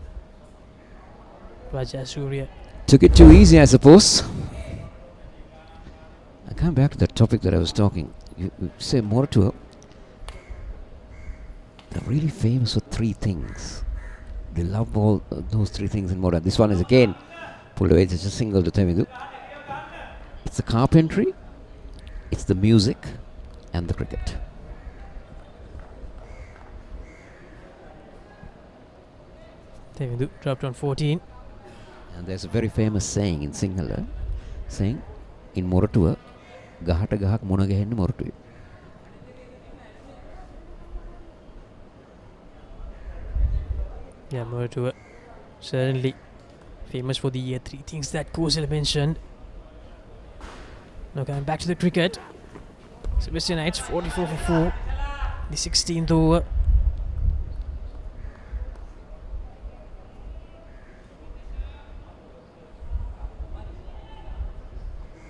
Prabhat Jayasuriya took it too easy, I suppose. I come back to that topic that I was talking. You say Moratuwa, they're really famous for 3 things. They love all those 3 things in Moratuwa. This one is again pulled away. It's just a single to Tevindu. It's the carpentry, it's the music, and the cricket. Devindu dropped on 14. And there's a very famous saying in Sinhala, saying, in Moratuwa, Gahata Gahak Mona Gahenna Moratuwa. Yeah, Moratuwa, certainly famous for the 3 things that Kozal mentioned. Now coming back to the cricket, Sebastianites 44 for 4, the 16th over.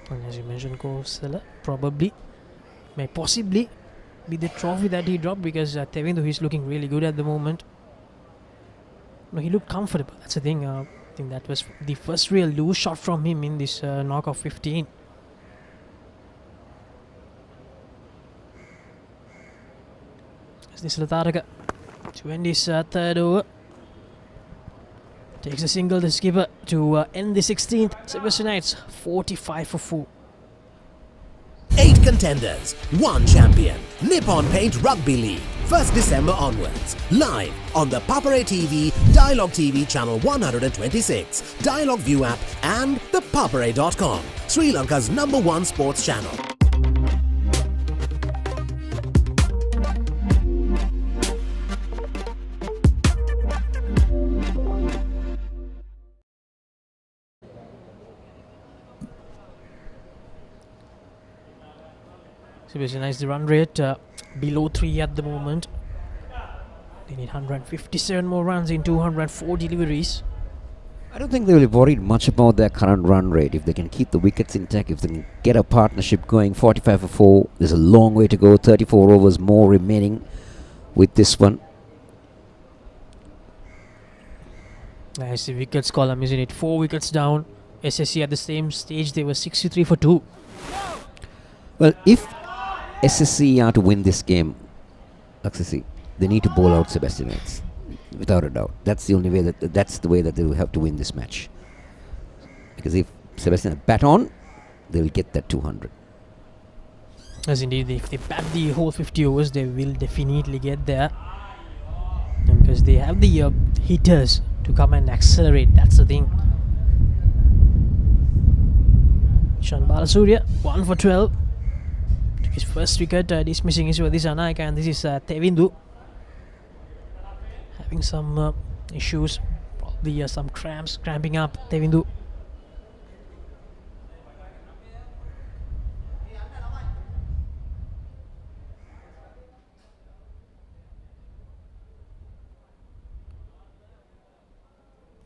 And as you mentioned, Kozala may possibly be the trophy that he dropped, because Tevindu, he's looking really good at the moment. No, he looked comfortable. That's the thing. I think that was the first real loose shot from him in this knock of 15. This Lataraka to end his 3rd over. Takes a single, the skipper, to end the 16th. Sebastianites 45 for 4. 8 contenders, 1 champion. Nippon Paint Rugby League, 1st December onwards. Live on the Papare TV, Dialogue TV channel 126, Dialogue View app and the papare.com, Sri Lanka's #1 sports channel. Sebastianites, the run rate below 3 at the moment. They need 157 more runs in 204 deliveries. I don't think they will be worried much about their current run rate. If they can keep the wickets intact, if they can get a partnership going, 45 for 4, there's a long way to go. 34 overs more remaining with this one. Nice, the wickets column, isn't it? 4 wickets down. SSC at the same stage, they were 63 for 2. Well, if SSC are to win this game, SSC, they need to bowl out Sebastianites, without a doubt. That's the only way that's the way that they will have to win this match. Because if Sebastianites bat on, they will get that 200. As indeed, if they bat the whole 50 overs, they will definitely get there. And because they have the hitters to come and accelerate, that's the thing. Ishan Balasuriya, 1 for 12. Took his first wicket, dismissing his Anayaka, and this is Tevindu. Having some issues, probably some cramping up Tevindu.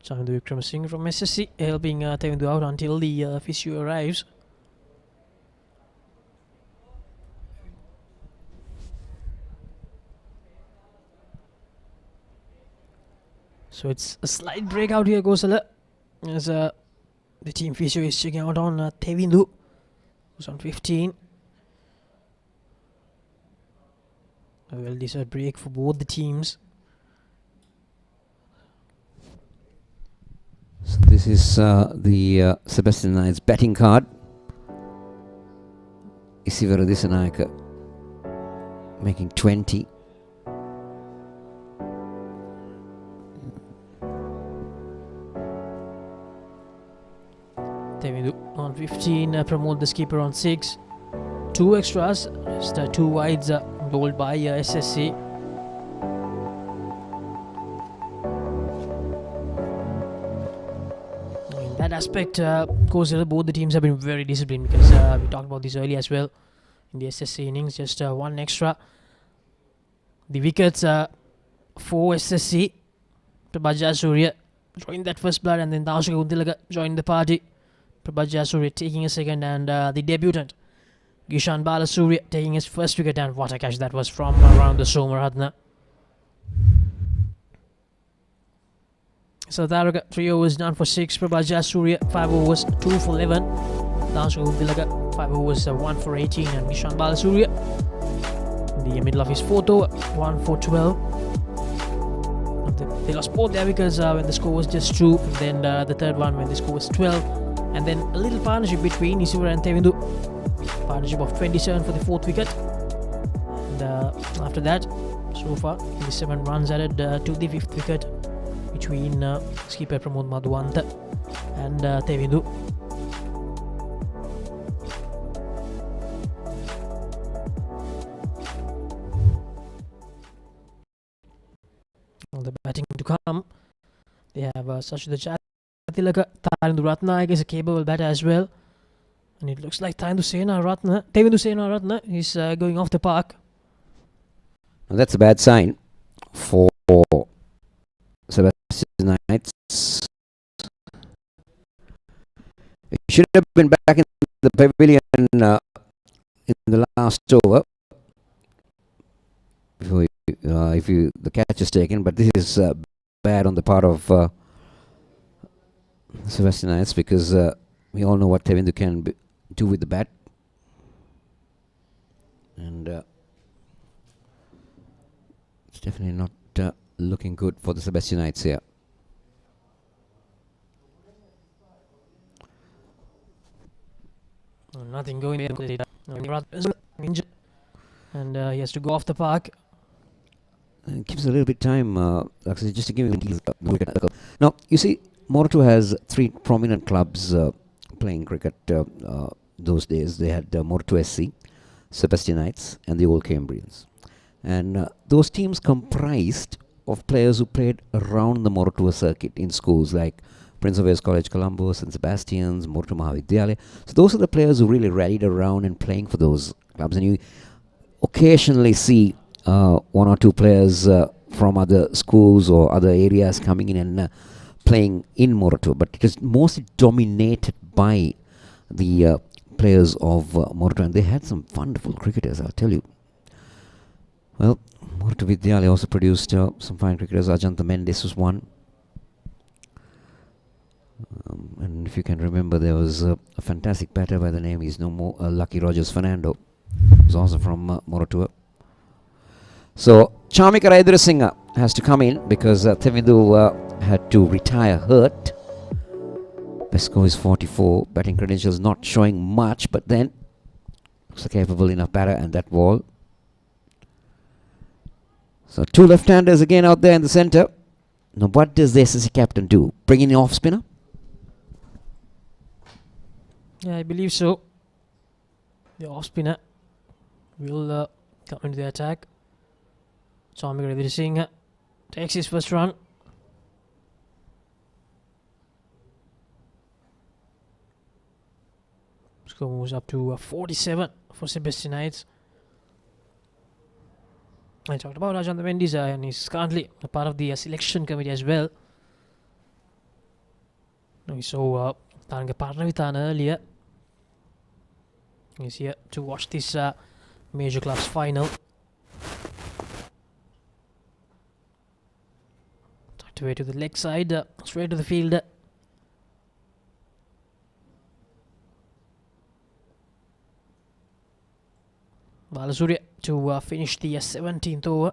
Chandu Vikramasinghe from SSC helping Tevindu out until the physio arrives. So it's a slight breakout here, Gosala, as the team physio is checking out on Tevindu, who's on 15. A well-deserved break for both the teams. So this is the Sebastianites batting card. Isivara Disanayaka making 20. Tevindu on 15, Pramod the skipper on 6. 2 extras, just 2 wides bowled by SSC. In that aspect, of course, both the teams have been very disciplined because we talked about this earlier as well. In the SSC innings, just 1 extra. The wickets for SSC. Prabhaja Surya joined that first blood, and then Dashika Untilaga joined the party. Prabhaja Surya taking a second, and the debutant Gishan Balasuriya taking his first wicket, and what a catch that was from around the Somaratna. So Tharaka 3 overs done for 6. Prabhaja Surya 5 overs 2 for 11. Dashika Untilaga 5 overs 1 for 18, and Gishan Balasuriya in the middle of his 4th over 1 for 12. They lost both their wickets when the score was just 2, and then the third one when the score was 12. And then a little partnership between Isivara and Tevindu. Partnership of 27 for the 4th wicket. And after that, so far, 27 runs added to the 5th wicket between skipper Pramod Madhuwanta and Tevindu. The batting to come, they have Sachida Chatilaka. Tharindu Ratnayaka is a capable batter as well, and it looks like Tevindu Sena Ratna is going off the park. Now that's a bad sign for Sebastianites. He should have been back in the pavilion in the last over. If the catch is taken, but this is bad on the part of Sebastianites, because we all know what Tevindu can do with the bat, and it's definitely not looking good for the Sebastianites here. Nothing going there, and he has to go off the park. It gives a little bit time, just to give him. Now, you see, Moratu has 3 prominent clubs playing cricket those days. They had Moratu SC, Sebastianites, and the Old Cambrians. And those teams comprised of players who played around the Moratu circuit in schools like Prince of Wales College, Colombo, St. Sebastian's, Motor Mahavidyalaya. So those are the players who really rallied around and playing for those clubs. And you occasionally see one or two players from other schools or other areas coming in and playing in Moratua, but it is mostly dominated by the players of Moratua, and they had some wonderful cricketers, I'll tell you. Well, Moratua Vidyalaya also produced some fine cricketers. Ajanta Mendes was one. And if you can remember, there was a fantastic batter by the name, he's no more, Lucky Rogers Fernando, who's also from Moratua. So, Chamika Raidurasinghe has to come in because Thevindu had to retire hurt. Best score is 44. Batting credentials not showing much, but then looks a capable enough batter and that ball. So, two left-handers again out there in the centre. Now, what does the SSC captain do? Bring in the off-spinner? Yeah, I believe so. The off-spinner will come into the attack. Chamika Raidurasinghe takes his first run. Score moves up to 47 for Sebastianites. I talked about Ajanta Mendes and he's currently a part of the selection committee as well. We saw Taranga Parnavitana earlier. He's here to watch this major clubs final. Tucked away to the leg side, straight to the field. Balasuriya to finish the 17th over.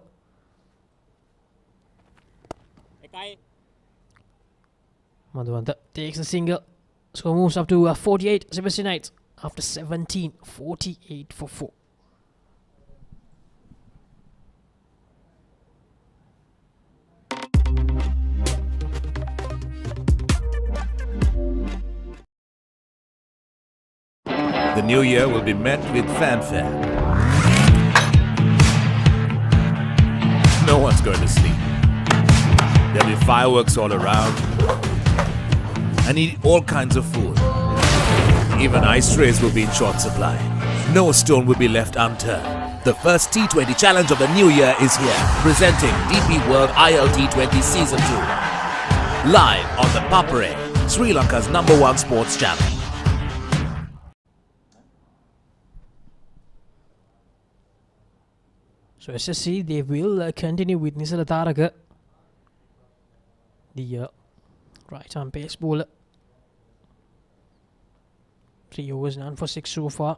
Madhuvanta takes the single. Score moves up to 48. Sebastianites after 17, 48 for 4. The new year will be met with fanfare. No one's going to sleep. There'll be fireworks all around. And eat all kinds of food. Even ice trays will be in short supply. No stone will be left unturned. The first T20 challenge of the new year is here. Presenting DP World ILT20 Season 2. Live on the Papare, Sri Lanka's #1 sports channel. So SSC, they will continue with Nisala Taraka, the right arm pace bowler. 3 overs, none for 6 so far.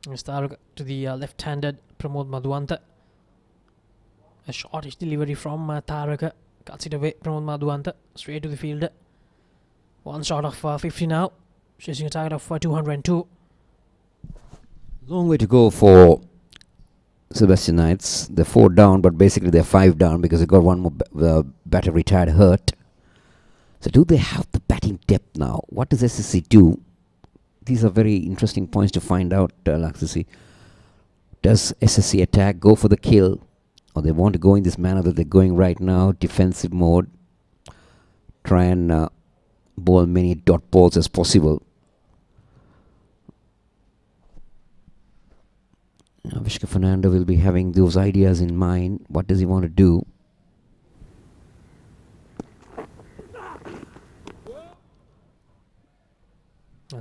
Taraka to the left-handed Pramod Madhuvanta. A shortish delivery from Taraka. Cuts it away, Pramod Madhuvanta, straight to the fielder. One shot of 50 now. Chasing a target of 202. Long way to go for Sebastianites. They're 4 down, but basically they're 5 down because they got one more batter retired hurt. So do they have the batting depth now? What does SSC do? These are very interesting points to find out, Laksasi. Does SSC attack, go for the kill, or they want to go in this manner that they're going right now, defensive mode, try and bowl many dot balls as possible? Vishka Fernando will be having those ideas in mind. What does he want to do?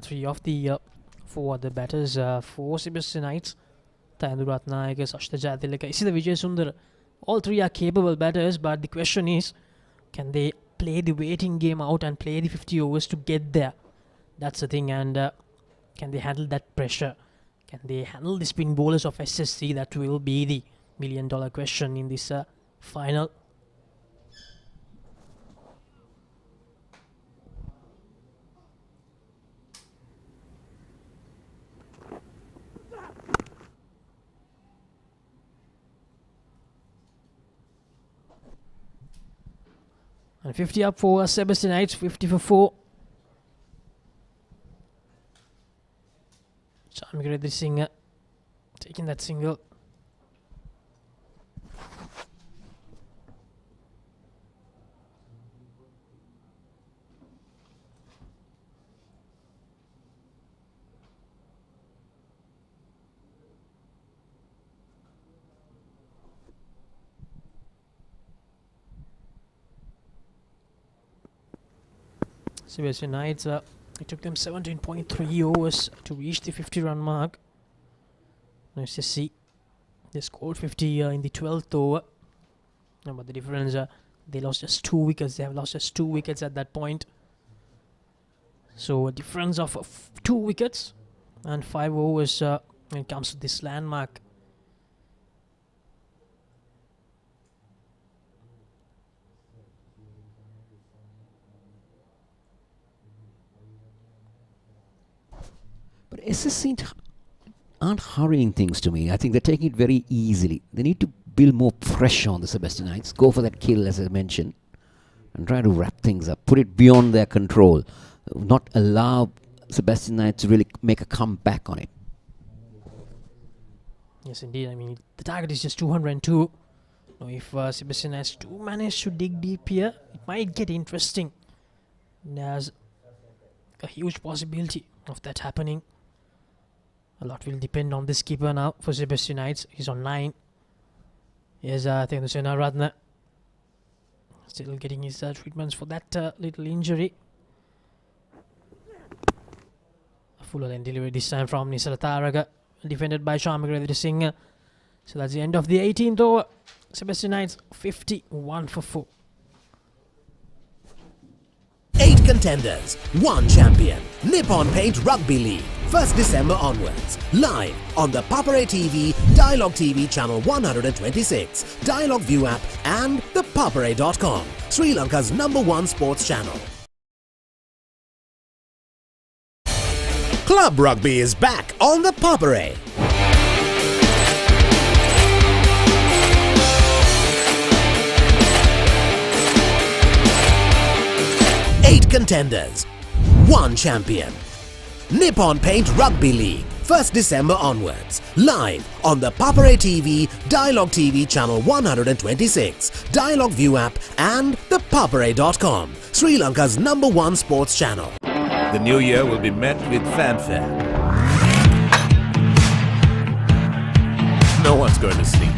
Three of the 4 other batters for Sebastianites. Tayandu Ratnayaka, Sashta Jatilaka, Isida Vijay Sundar. All 3 are capable batters, but the question is, can they play the waiting game out and play the 50 overs to get there? That's the thing, and can they handle that pressure? Can they handle the spin bowlers of SSC? That will be the $1 million question in this final. And 50 up for Sebastianites, 50 for 4. Chamika Raidurasinghe taking that single. Sebastianites, it took them 17.3 overs to reach the 50-run mark. Now SSC, they scored 50 in the 12th over. But the difference, they lost just 2 wickets. They have lost just 2 wickets at that point. So a difference of 2 wickets and 5 overs when it comes to this landmark. But SSC aren't hurrying things to me. I think they're taking it very easily. They need to build more pressure on the Sebastianites. Go for that kill, as I mentioned, and try to wrap things up. Put it beyond their control. Not allow Sebastianites to really make a comeback on it. Yes, indeed. I mean, the target is just 202. Now, if Sebastianites do manage to dig deep here, it might get interesting. There's a huge possibility of that happening. A lot will depend on this keeper now for Sebastianites. He's on 9. Here's Thendusena Ratna. Still getting his treatments for that little injury. A full length delivery this time from Nisala Taraga, defended by Shamika Singh. So that's the end of the 18th over. Sebastianites 51 for 4. 8 contenders, 1 champion. Nippon Paint Rugby League, 1st December onwards. Live on the Papare TV, Dialogue TV channel 126, Dialogue View app and the papare.com, Sri Lanka's #1 sports channel. Club Rugby is back on the Papare. 8 contenders, 1 champion. Nippon Paint Rugby League, 1st December onwards. Live on the Papare TV, Dialogue TV channel 126, Dialogue View app and the papare.com, Sri Lanka's #1 sports channel. The new year will be met with fanfare. No one's going to sleep.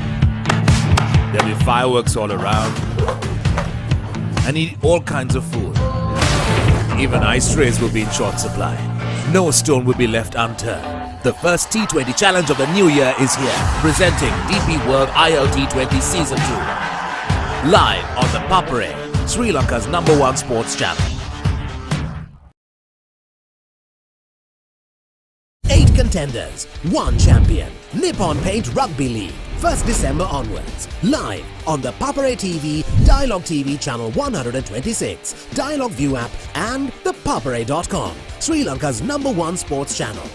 There'll be fireworks all around. And eat all kinds of food. Even ice trays will be in short supply. No stone will be left unturned. The first T20 challenge of the new year is here. Presenting DP World ILT20 Season 2. Live on the Papare, Sri Lanka's #1 sports channel. 8 contenders, 1 champion. Nippon Paint Rugby League, 1st December onwards. Live on the Papare TV, Dialogue TV channel 126, Dialogue View app and the papare.com, Sri Lanka's #1 sports channel.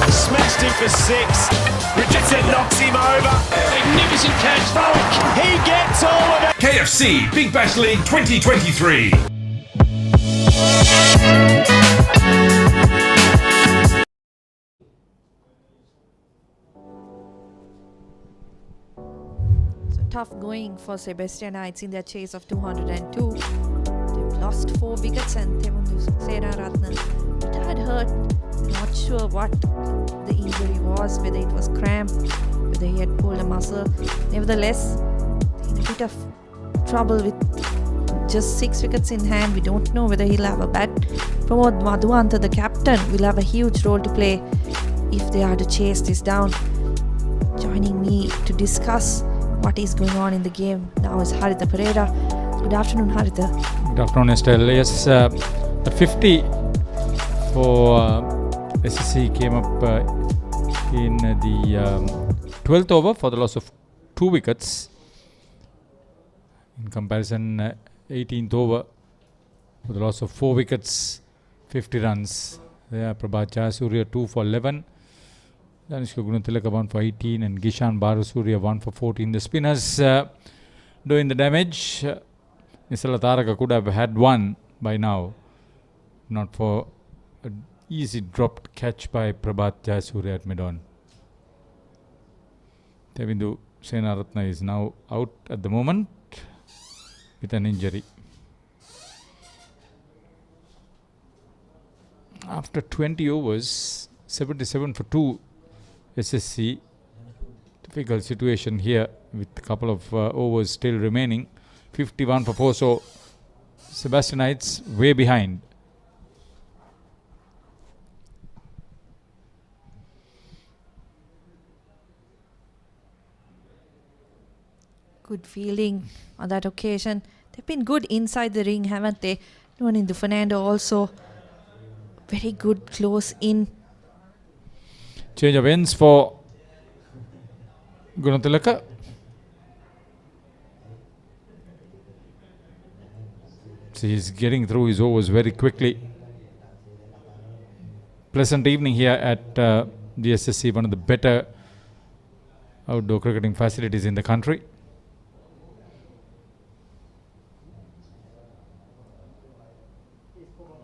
Smashed him for 6. Richardson knocks him over. Magnificent catch. He gets all of it. KFC Big Bash League 2023. So tough going for Sebastianites in their chase of 202. They've lost 4 wickets and Thendusena Ratna retired hurt. Not sure what the injury was, whether it was cramp, whether he had pulled a muscle. Nevertheless, in a bit of trouble with just 6 wickets in hand. We don't know whether he'll have a bat. Pramod Madhuwanta, the captain, will have a huge role to play if they are to chase this down. Joining me to discuss what is going on in the game now is Haritha Pereira. Good afternoon, Haritha. Good afternoon, Estelle. Yes, at 50 for SSC came up in the 12th over for the loss of 2 wickets. In comparison, 18th over for the loss of 4 wickets, 50 runs. There, Prabhat Jayasuriya 2 for 11. Danishka Gunatilaka 1 for 18 and Gishan Barasuriya 1 for 14. The spinners doing the damage. Nisala Taraka could have had 1 by now, not for an easy dropped catch by Prabhat Jayasuriya at mid-on. Thendusena Ratna is now out at the moment with an injury. After 20 overs, 77 for 2 SSC. Difficult situation here with a couple of overs still remaining. 51 for 4. So Sebastianites way behind. Good feeling on that occasion. They've been good inside the ring, haven't they? Nuanindu Fernando also very good close in. Change of ends for Gunathilaka. So he's getting through his overs very quickly. Pleasant evening here at the SSC, one of the better outdoor cricketing facilities in the country.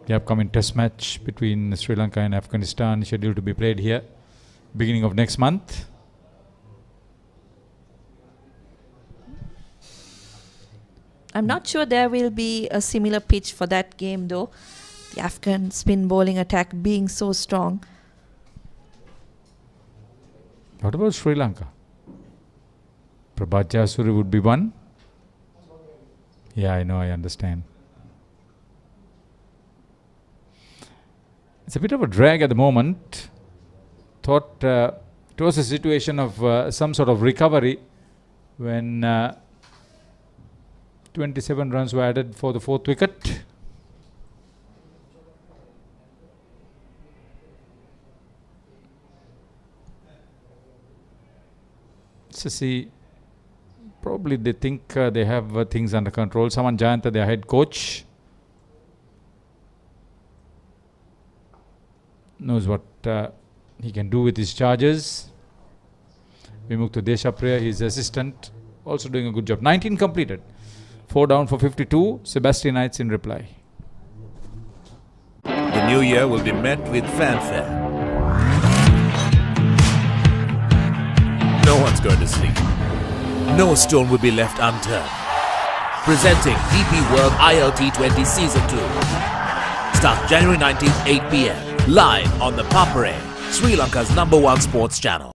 The upcoming test match between Sri Lanka and Afghanistan scheduled to be played here beginning of next month. I'm not sure there will be a similar pitch for that game though. The Afghan spin bowling attack being so strong. What about Sri Lanka? Prabhat Jayasuriya would be one. Yeah, I know, I understand. It's a bit of a drag at the moment. Thought it was a situation of some sort of recovery when 27 runs were added for the 4th wicket. SSC, probably they think they have things under control. Saman Jayanta, their head coach, knows what he can do with his charges. Vimukta Deshapriya, his assistant, also doing a good job. 19 completed. 4 down for 52. Sebastianites in reply. The new year will be met with fanfare. No one's going to sleep. No stone will be left unturned. Presenting DP World ILT20 Season 2. Starts January 19th, 8 p.m. Live on the Papare, Sri Lanka's #1 sports channel.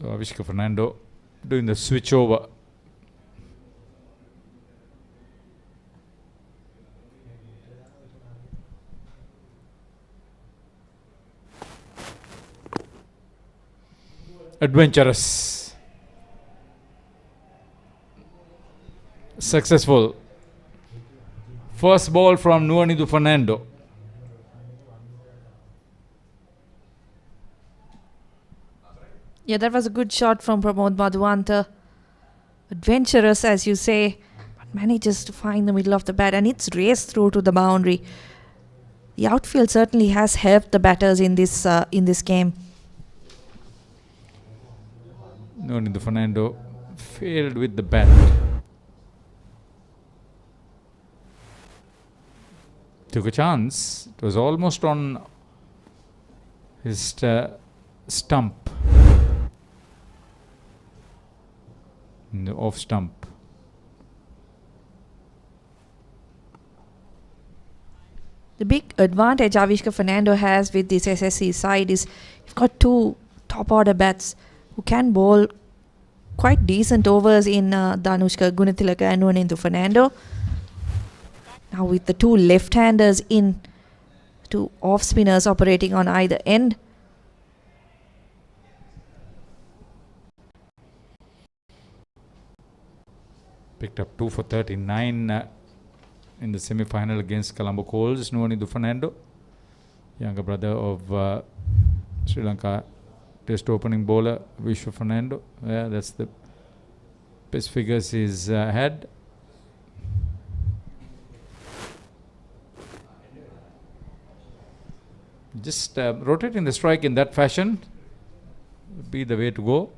So Avishka Fernando doing the switch over. Adventurous. Successful. First ball from Nuanindu Fernando. Yeah, that was a good shot from Pramod Madhuwanta. Adventurous, as you say, but manages to find the middle of the bat, and it's raced through to the boundary. The outfield certainly has helped the batters in this game. Nuanindu Fernando failed with the bat. Took a chance. It was almost on his stump. In the off stump. The big advantage Avishka Fernando has with this SSC side is you've got 2 top order bats who can bowl quite decent overs in Danushka Gunathilaka and Nuanindu Fernando. Now with the 2 left-handers in, 2 off-spinners operating on either end. Picked up 2 for 39 in the semi-final against Colombo Coals. Nuanindu Fernando, younger brother of Sri Lanka Test opening bowler Vishwa Fernando. Yeah, that's the best figures he's had. Just rotating the strike in that fashion would be the way to go.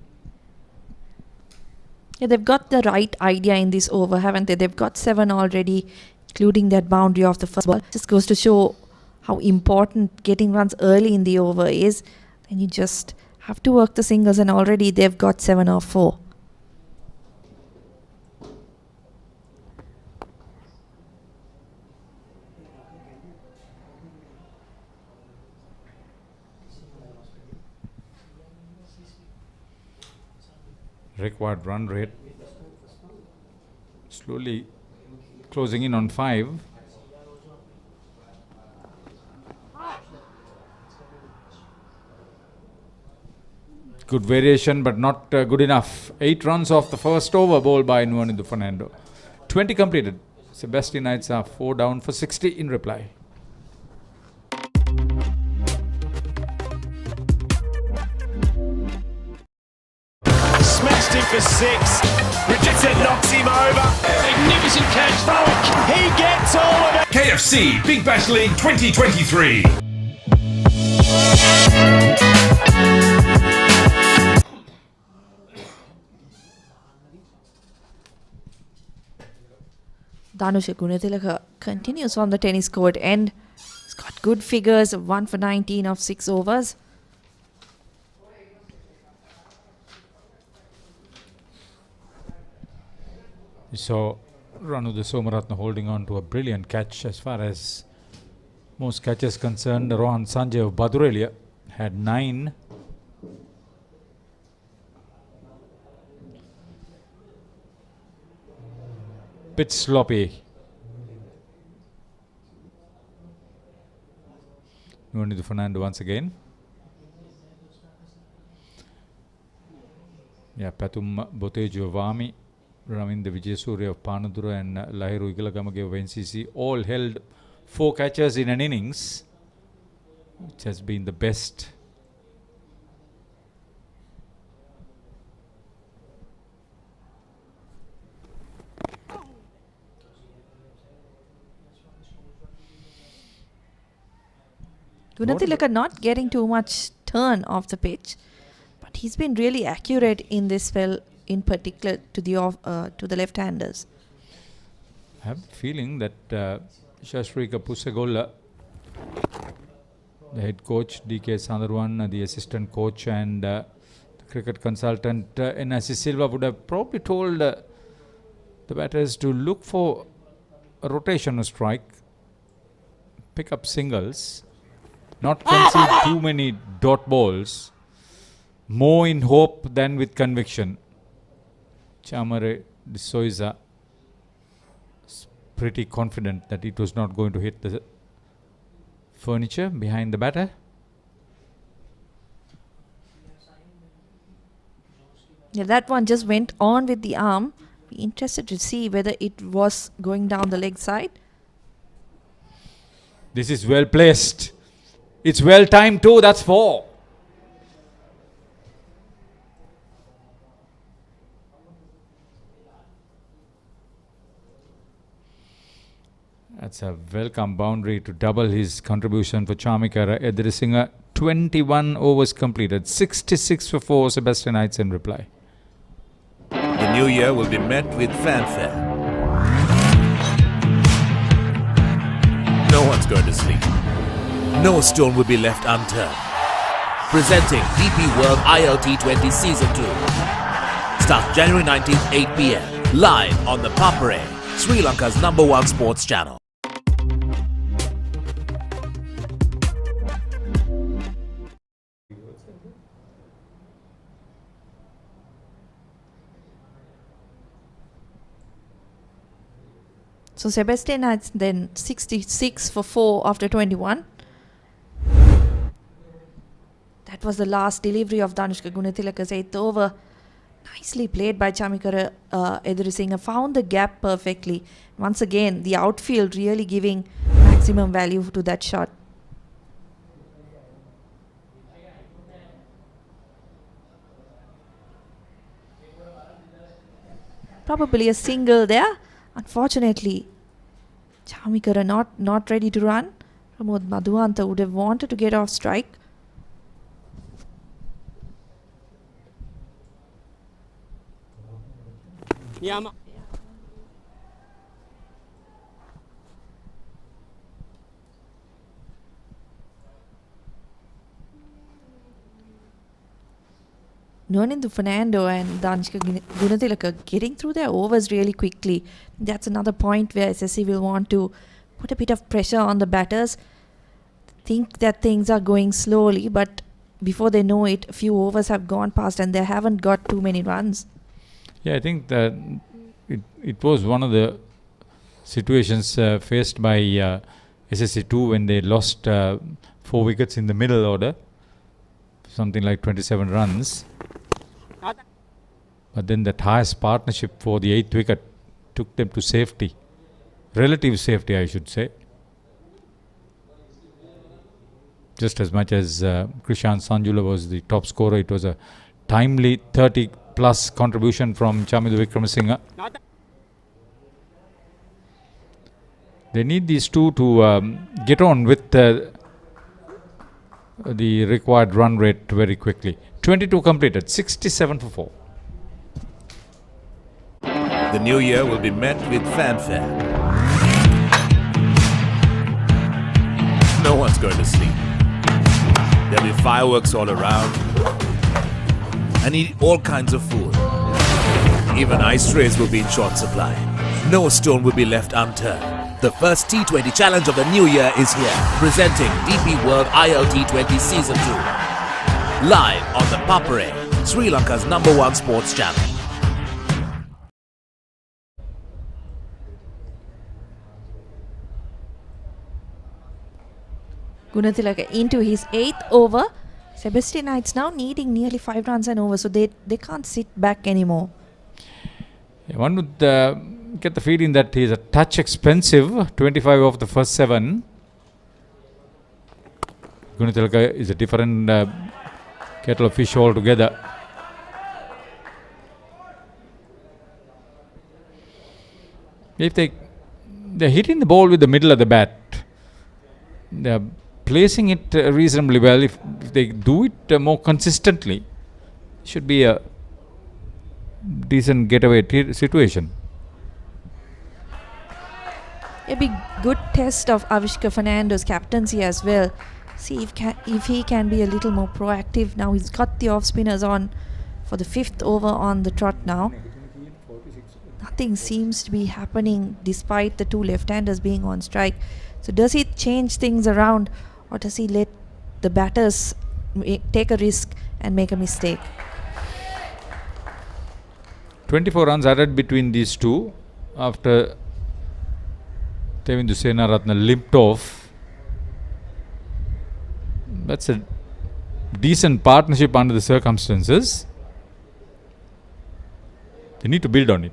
Yeah, they've got the right idea in this over, haven't they? They've got 7 already, including that boundary of the first ball. Just goes to show how important getting runs early in the over is. And you just have to work the singles, and already they've got 7 or 4. Required run rate slowly closing in on 5. Good variation, but not good enough. 8 runs off the first over, bowled by Nuanidu Fernando. 20 completed. Sebastianites are 4 down for 60 in reply. Smashed him for 6. Richardson knocks him over. Magnificent catch. He gets all of it. KFC Big Bash League 2023. Danusha Gunathilaka continues on the tennis court and he's got good figures, 1 for 19 of 6 overs. So Ranudha Somaratna holding on to a brilliant catch. As far as most catches concerned, Rohan Sanjay of Badurelia had 9. Bit sloppy. Nuanidu Fernando once again. Yeah, Patum Botejo Vami, Raminda Vijayasuriya of Panadura and Lahiru Igalagamage of NCC all held 4 catches in an innings, which has been the best. Gunathilaka not getting too much turn off the pitch, but he's been really accurate in this spell, in particular to the left-handers. I have the feeling that Shashrika Pusagolla, the head coach, DK Sandarwan, the assistant coach, and the cricket consultant N.S. Silva would have probably told the batters to look for a rotational strike, pick up singles, not concede too many dot balls, more in hope than with conviction. Chamare de Souza is pretty confident that it was not going to hit the furniture behind the batter. Yeah, that one just went on with the arm. Be interested to see whether it was going down the leg side. This is well placed. It's well timed too. That's 4. That's a welcome boundary to double his contribution for Chamikara Edrisinghe. 21 overs completed. 66 for 4 Sebastianites in reply. The new year will be met with fanfare. No one's going to sleep. No stone will be left unturned. Presenting DP World ILT20 Season 2. Starts January 19th, 8 p.m. Live on the Papare, Sri Lanka's #1 sports channel. So Sebastianites then 66 for 4 after 21. That was the last delivery of Danushka Gunathilaka's 8th over. Nicely played by Chamikara Edrisinghe. Found the gap perfectly. Once again, the outfield really giving maximum value to that shot. Probably a single there. Unfortunately, Chamikara not ready to run. Pramod Madhuanta would have wanted to get off strike. Yama. Nonindu Fernando and Danishka Gunathilaka getting through their overs really quickly. That's another point where SSC will want to put a bit of pressure on the batters. Think that things are going slowly, but before they know it, a few overs have gone past and they haven't got too many runs. Yeah, I think that it was one of the situations faced by SSC2 when they lost 4 wickets in the middle order, something like 27 runs. But then the highest partnership for the 8th wicket took them to safety, relative safety I should say. Just as much as Krishan Sanjula was the top scorer, it was a timely 30 plus contribution from Chamidu Wickramasinghe. They need these two to get on with the required run rate very quickly. 22 completed, 67 for 4. The new year will be met with fanfare. No one's going to sleep. There'll be fireworks all around. And eat all kinds of food. Even ice trays will be in short supply. No stone will be left unturned. The first T20 challenge of the new year is here. Presenting DP World ILT20 Season 2. Live on the Papare, Sri Lanka's #1 sports channel. Gunathilaka into his 8th over. Sebastianites now needing nearly 5 runs and over, so they can't sit back anymore. Yeah, one would get the feeling that he's a touch expensive. 25 of the first 7. Gunathilaka is a different kettle of fish altogether. If they're hitting the ball with the middle of the bat, they're placing it reasonably well. If they do it more consistently, should be a decent getaway situation. A big good test of Avishka Fernando's captaincy as well. See if he can be a little more proactive. Now he's got the off spinners on for the 5th over on the trot now. Nothing seems to be happening despite the 2 left-handers being on strike. So does he change things around, or does he let the batters take a risk and make a mistake? 24 runs added between these two after Tevindu Senaratne limped off. That's a decent partnership under the circumstances. They need to build on it.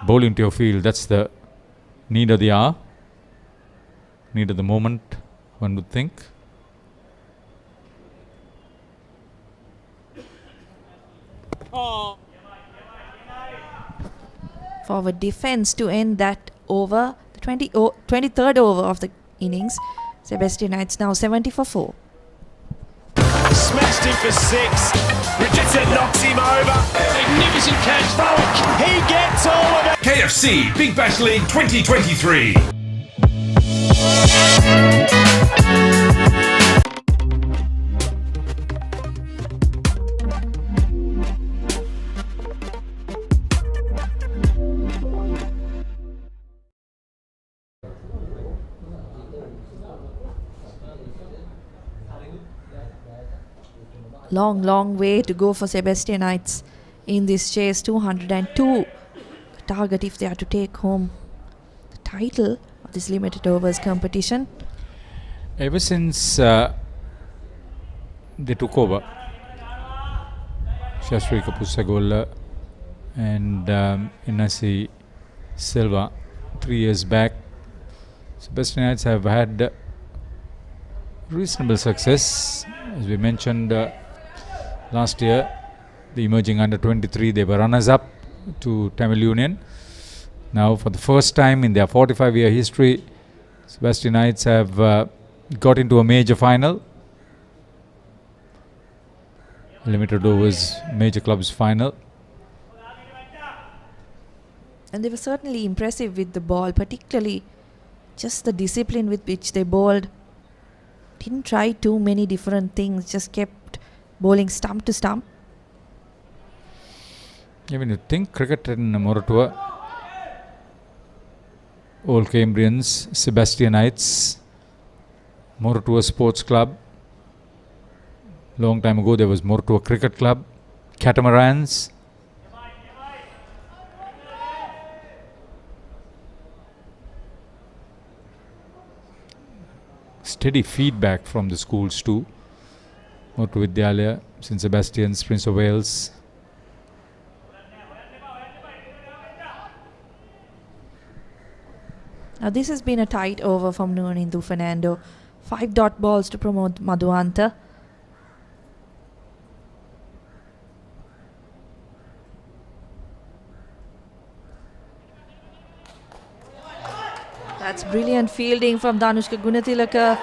Bowl into your field, that's the need of the hour, need of the moment, one would think. Forward defense to end that over, the 23rd over of the innings. Sebastianites now 70 for 4. Smashed him for 6. Richardson knocks him over. Magnificent catch. He gets all of it. KFC Big Bash League 2023. Long way to go for Sebastianites in this chase. 202 target if they are to take home the title of this limited overs competition. Ever since they took over, Shashrika Pusagola and Inasi Silva 3 years back, Sebastianites have had reasonable success. As we mentioned last year, the emerging under 23, they were runners up to Tamil Union. Now for the first time in their 45-year history, Sebastianites have got into a major final, limited overs major clubs final. And they were certainly impressive with the ball, particularly just the discipline with which they bowled didn't try too many different things, just kept bowling stump to stump. Yeah, when you think cricket in Moratuwa, Old Cambrians, Sebastianites, Moratuwa Sports Club. Long time ago there was Moratuwa Cricket Club, Catamarans. Steady feedback from the schools too. Moratuwa Vidyalaya, St. Sebastian's, Prince of Wales. Now this has been a tight over from Nuanindu Fernando. 5 dot balls to promote Madhuanta. That's brilliant fielding from Danushka Gunathilaka.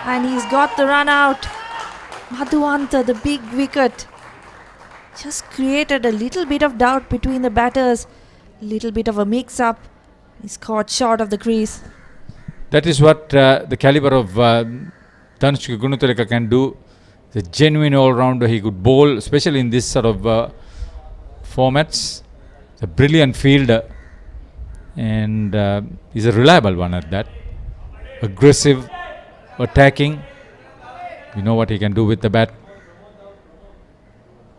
And he's got the run out. Madhuanta, the big wicket, just created a little bit of doubt between the batters. Little bit of a mix-up. He's caught short of the crease. That is what the caliber of Danushka Gunathilaka can do. The genuine all-rounder. He could bowl, especially in this sort of formats. A brilliant fielder. And he's a reliable one at that. Aggressive, attacking. You know what he can do with the bat.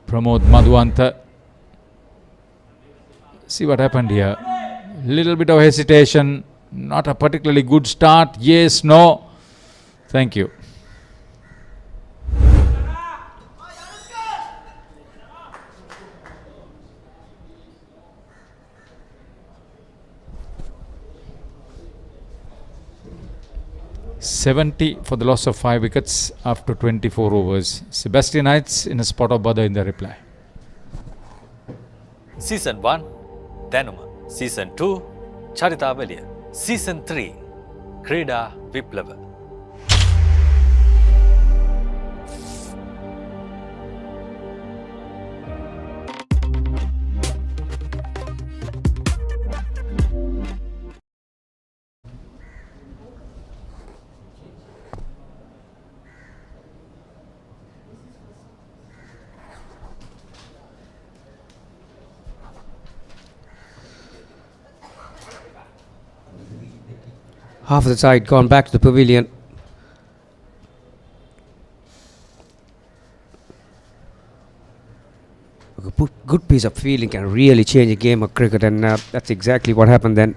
Pramod Madhuanta. See what happened here. Little bit of hesitation. Not a particularly good start. Yes, no. Thank you. $70 for the loss of 5 wickets after 24 overs. Sebastianites in a spot of bother in the reply. Season 1, Danuma. Season 2, Charitavaliya. Season 3, Krida Viplava. Half of the side gone back to the pavilion. A good piece of fielding can really change a game of cricket, and that's exactly what happened then.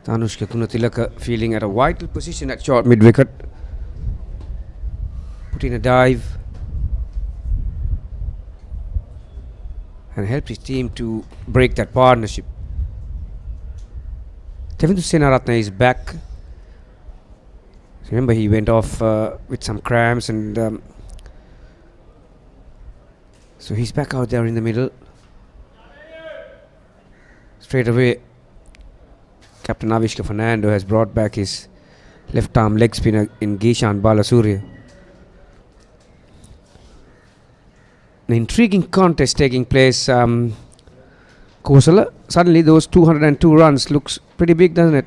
Danushka Gunathilaka fielding at a vital position at short mid-wicket. Put in a dive and helped his team to break that partnership. Tevindu Senaratne is back. Remember, he went off with some cramps, and so he's back out there in the middle. Straight away, Captain Avishka Fernando has brought back his left arm leg spinner in Gishan Balasurya. An intriguing contest taking place. Kosala, suddenly those 202 runs looks pretty big, doesn't it?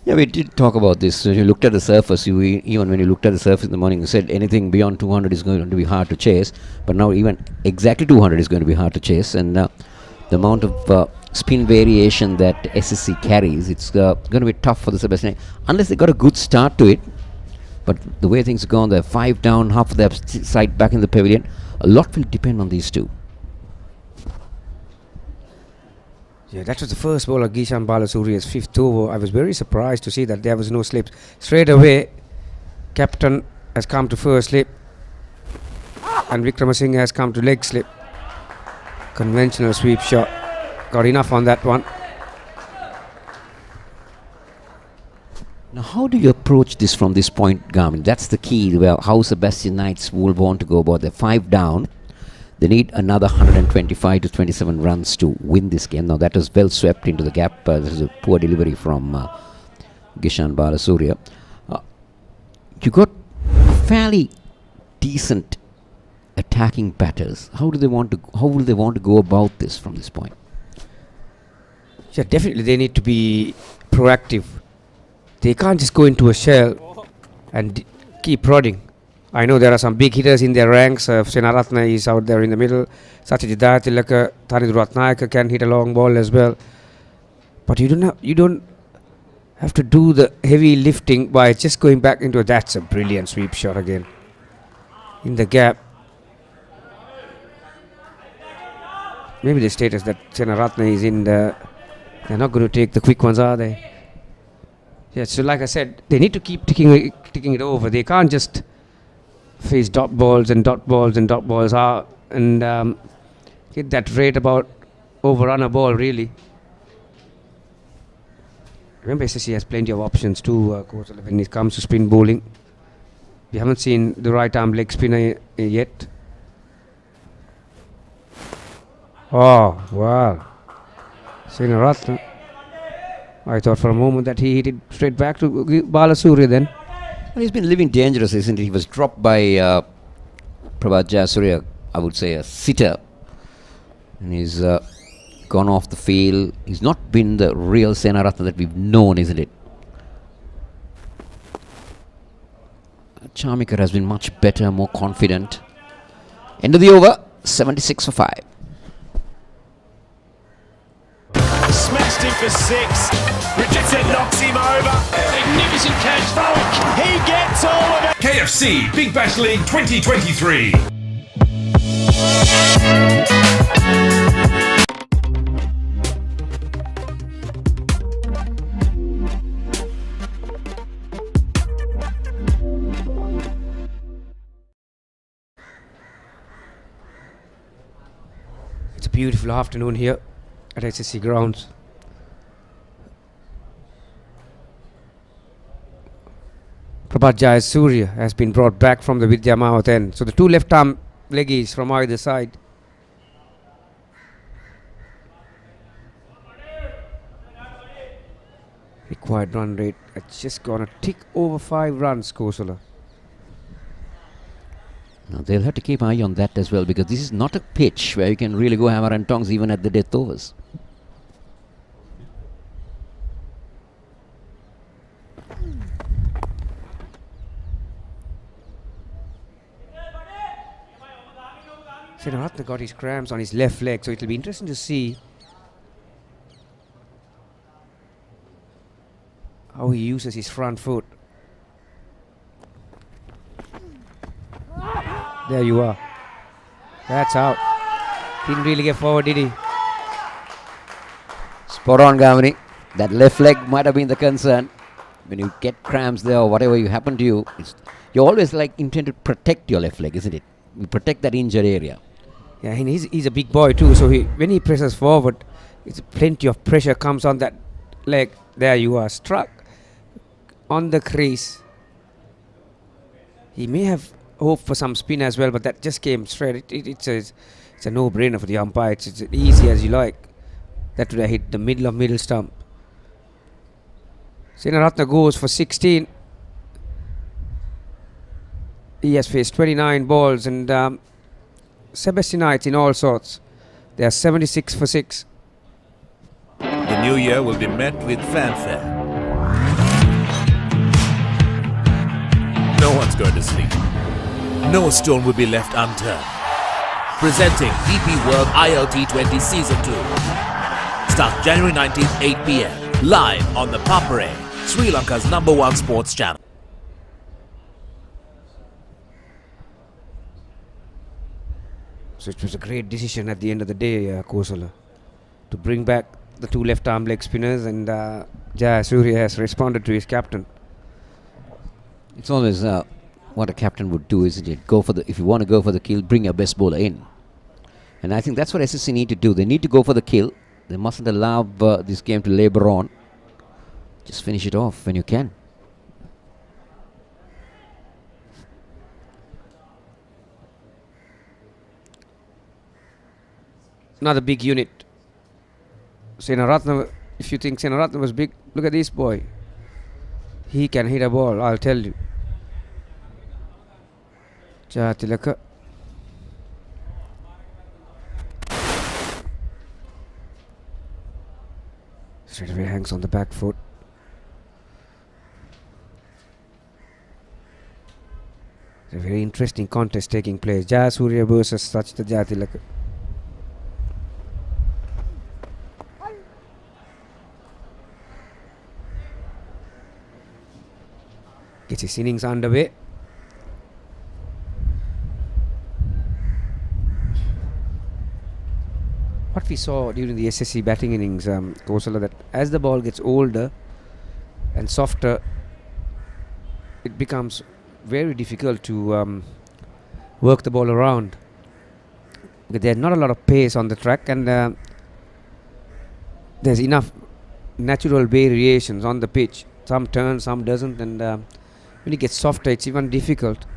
Yeah, we did talk about this. When you looked at the surface, even when you looked at the surface in the morning, you said anything beyond 200 is going to be hard to chase. But now even exactly 200 is going to be hard to chase. And the amount of spin variation that SSC carries, it's going to be tough for the Sebastianites. Unless they got a good start to it. But the way things are going, they're 5 down, half of their side back in the pavilion. A lot will depend on these two. Yeah, that was the first ball of Gishan Balasurya's 5th over. I was very surprised to see that there was no slips. Straight away, captain has come to first slip and Vikramasinghe has come to leg slip. Conventional sweep shot. Got enough on that one. Now, how do you approach this from this point, Garmin? That's the key. Well, how Sebastianites will want to go about. They're 5 down. They need another 125 to 27 runs to win this game. Now, that was well swept into the gap. This is a poor delivery from Gishan Balasurya. You got fairly decent attacking batters. How will they want to go about this from this point? Yeah, definitely they need to be proactive. they can't just go into a shell and keep prodding. I know there are some big hitters in their ranks. Senaratna is out there in the middle. Satyajit Tilaka, Thanidru Ratnayaka can hit a long ball as well. But you don't have to do the heavy lifting by just going back into it. That's a brilliant sweep shot again. In the gap. Maybe the status that Senaratna is in, they're not going to take the quick ones, are they? Yeah, so like I said, they need to keep ticking it over. They can't just face dot balls and dot balls and dot balls out and hit that rate about overrun a ball, really. Remember, SSC has plenty of options too, when it comes to spin bowling. We haven't seen the right arm leg spinner yet. Oh, wow. Senaratna. I thought for a moment that he hit it straight back to Balasuriya then. Well, he's been living dangerous, isn't he? He was dropped by Prabhat Jayasuriya, I would say a sitter. And he's gone off the field. He's not been the real Senaratna that we've known, isn't it? Charmikar has been much better, more confident. End of the over, 76 for 5. Smashed him for 6. Richardson knocks him over. Magnificent catch. He gets all of it. KFC Big Bash League 2023. It's a beautiful afternoon here at SSC grounds. Prabhat Jayasuriya has been brought back from the Vidya Mahawat end. So the two left arm leggies from either side. Required run rate. It's just gonna tick over 5 runs, Kosala. Now they'll have to keep eye on that as well, because this is not a pitch where you can really go hammer and tongs even at the death overs. Senaratna got his cramps on his left leg, so it'll be interesting to see how he uses his front foot. There you are. That's out. Didn't really get forward, did he? Spot on, Gavani. That left leg might have been the concern. When you get cramps there or whatever you happen to you, you always like intend to protect your left leg, isn't it? You protect that injured area. Yeah, and he's a big boy too, so when he presses forward, it's plenty of pressure comes on that leg. There you are, struck on the crease. He may have hoped for some spin as well, but that just came straight. It's a no-brainer for the umpire. It's easy as you like. That would have hit the middle of middle stump. Senaratna goes for 16. He has faced 29 balls and Sebastianites in all sorts. They are 76 for 6. The new year will be met with fanfare. No one's going to sleep. No stone will be left unturned. Presenting DP World ILT20 Season 2. Starts January 19th, 8 p.m. Live on the Papare, Sri Lanka's #1 sports channel. So it was a great decision at the end of the day, Kosala, to bring back the two left arm leg spinners, and Jayasuriya has responded to his captain. It's always what a captain would do, isn't it? If you want to go for the kill, bring your best bowler in. And I think that's what SSC need to do. They need to go for the kill. They mustn't allow this game to labour on. Just finish it off when you can. Another big unit. Senaratna, if you think Senaratna was big, look at this boy. He can hit a ball, I'll tell you. Jatilaka. Straight away hangs on the back foot. It's a very interesting contest taking place. Jayasuriya versus Sachita Jayatilaka. Gets his innings underway. What we saw during the SSC batting innings, Kosala, that as the ball gets older and softer, it becomes very difficult to work the ball around. Because there's not a lot of pace on the track, and there's enough natural variations on the pitch. Some turn, some doesn't, and when it gets softer, it's even difficult.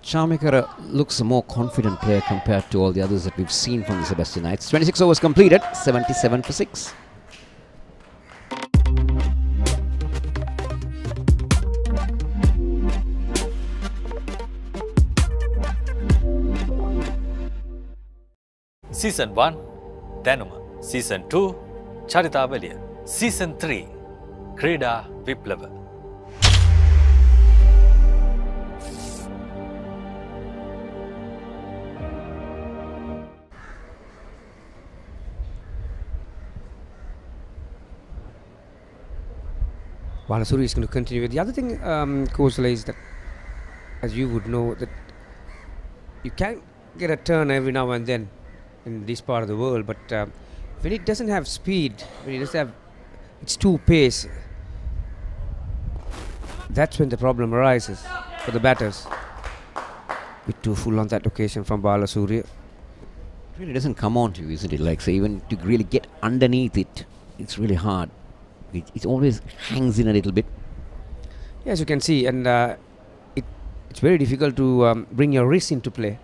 Charmikara looks a more confident player compared to all the others that we've seen from the Sebastianites. 26 overs completed, 77 for 6. Season 1, Danuma. Season 2, Charitavaliya. Season 3, Krida Viplava. Balasuri is going to continue. The other thing, Kosala, is that, as you would know, that you can get a turn every now and then in this part of the world, but when it doesn't have speed, when it doesn't have its two pace, that's when the problem arises for the batters. Bit too full on that occasion from Balasuri. It really doesn't come on to you, isn't it? Like, say, even to really get underneath it, it's really hard. It always hangs in a little bit. Yes, you can see, and it's very difficult to bring your wrist into play,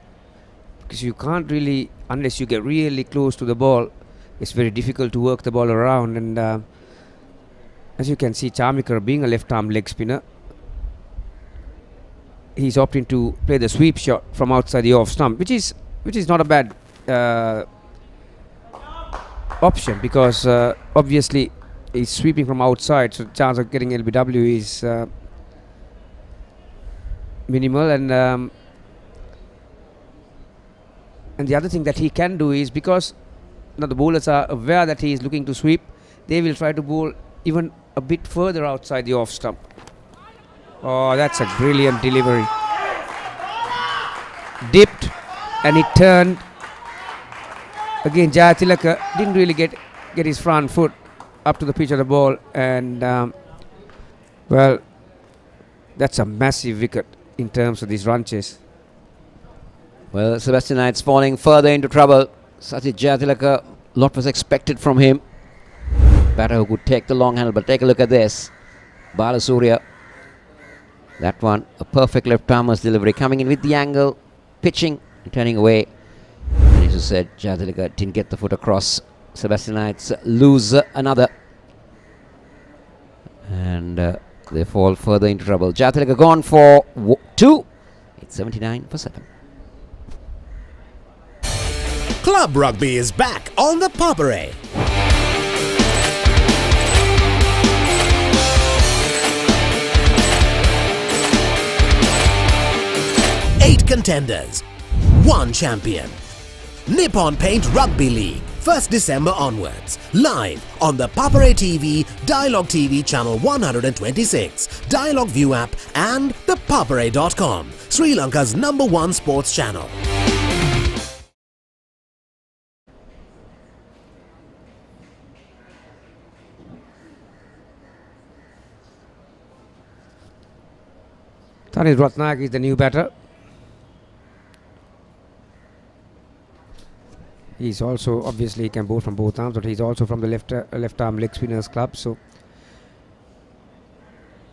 because you can't really, unless you get really close to the ball, it's very difficult to work the ball around. And as you can see, Charmikara, being a left-arm leg spinner, he's opting to play the sweep shot from outside the off stump, which is not a bad option, because obviously he's sweeping from outside, so the chance of getting LBW is minimal. And the other thing that he can do is, because now the bowlers are aware that he is looking to sweep, they will try to bowl even a bit further outside the off stump. Oh, that's a brilliant delivery. Dipped and it turned. Again, Jayatilaka didn't really get his front foot up to the pitch of the ball, and well, that's a massive wicket in terms of these run chase. Well, Sebastianites falling further into trouble. Sachit Jayatilaka, a lot was expected from him. Batter who could take the long handle, but take a look at this. Balasuriya, that one, a perfect left-armer's delivery, coming in with the angle, pitching, and turning away. And as you said, Jayatilaka didn't get the foot across. Sebastianites lose another, and they fall further into trouble. Jayatilaka gone for 2. It's 79 for 7. Club rugby is back on the Papare. Eight contenders, 1 champion. Nippon Paint Rugby League, 1st December onwards. Live on the Papare TV, Dialogue TV channel 126, Dialogue View app and thepapare.com, Sri Lanka's #1 sports channel. Tanis Ratnayak is the new batter. He's also, obviously, he can bowl from both arms, but he's also from the left arm leg spinners club. So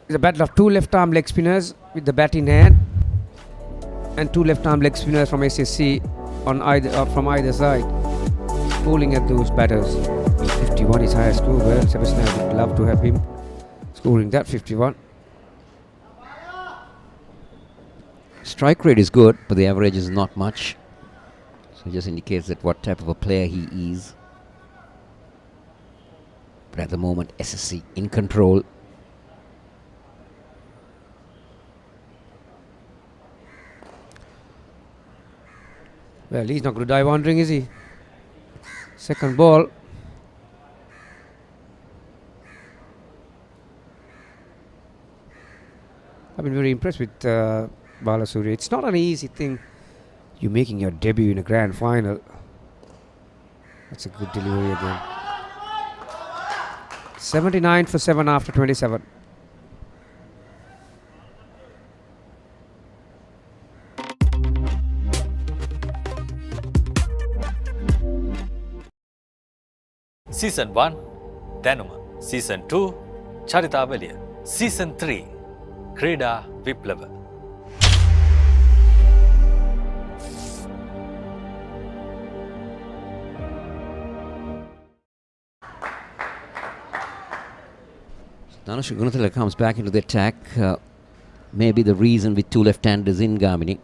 it's a battle of 2 left arm leg spinners with the bat in hand, and 2 left arm leg spinners from SSC on from either side. bowling at those batters. 51 is highest score. Well, Sebastianites would love to have him scoring that 51. Strike rate is good, but the average is not much. So it just indicates that what type of a player he is. But at the moment, SSC in control. Well, he's not going to die wandering, is he? Second ball. I've been very impressed with Balasuri. It's not an easy thing. You're making your debut in a grand final. That's a good delivery again. 79 for 7 after 27. Season 1 දැනුම Season 2 චරිතාවලිය Season 3 ක්‍රීඩා විප්ලව Dhanush Gunathila comes back into the attack. Maybe the reason with two left-handers in Gamini.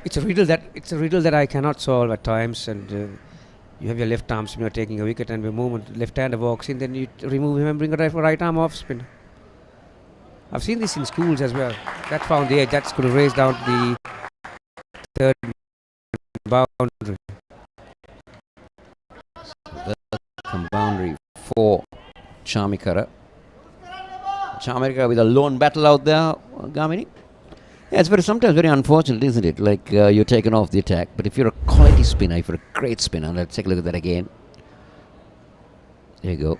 It's a riddle that I cannot solve at times, and you have your left arm spinner taking a wicket, and the moment left-hander walks in, then you remove him and bring a right arm off spinner. I've seen this in schools as well. That found the edge. That's going to raise down the third boundary. Welcome boundary for Chamikara. Chamikara with a lone battle out there, Gamini. Yeah, it's sometimes very unfortunate, isn't it? Like you're taken off the attack, but if you're a quality spinner, if you're a great spinner, let's take a look at that again. There you go.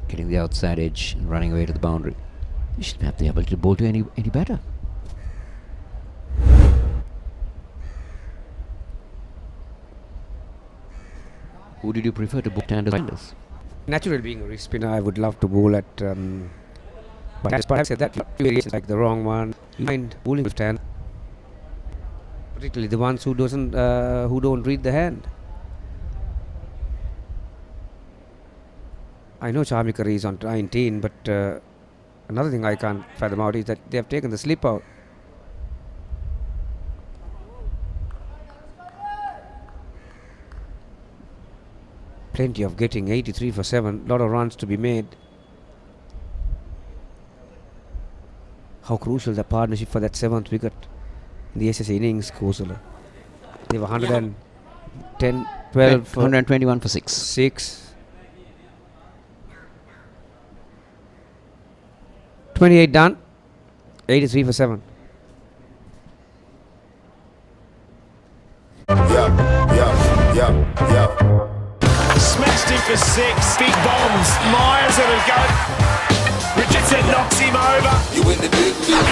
Getting the outside edge and running away to the boundary. You should have the ability to bowl to any better. Who did you prefer to bowl left-handers? Naturally, being a wrist spinner, I would love to bowl at. But I've said that variations like the wrong one. You mind bowling left hand, particularly the ones who don't read the hand. I know Chamikari is on 19, but another thing I can't fathom out is that they have taken the slip out. Plenty of getting 83 for 7, lot of runs to be made. How crucial the partnership for that 7th wicket in the SSC innings, Kosala. They were 110, 12 for 121 for 6. 6. 28 done, 83 for 7. Smashed him for 6. Big bombs. Myers at a go. Richardson knocks him over. You win the big league.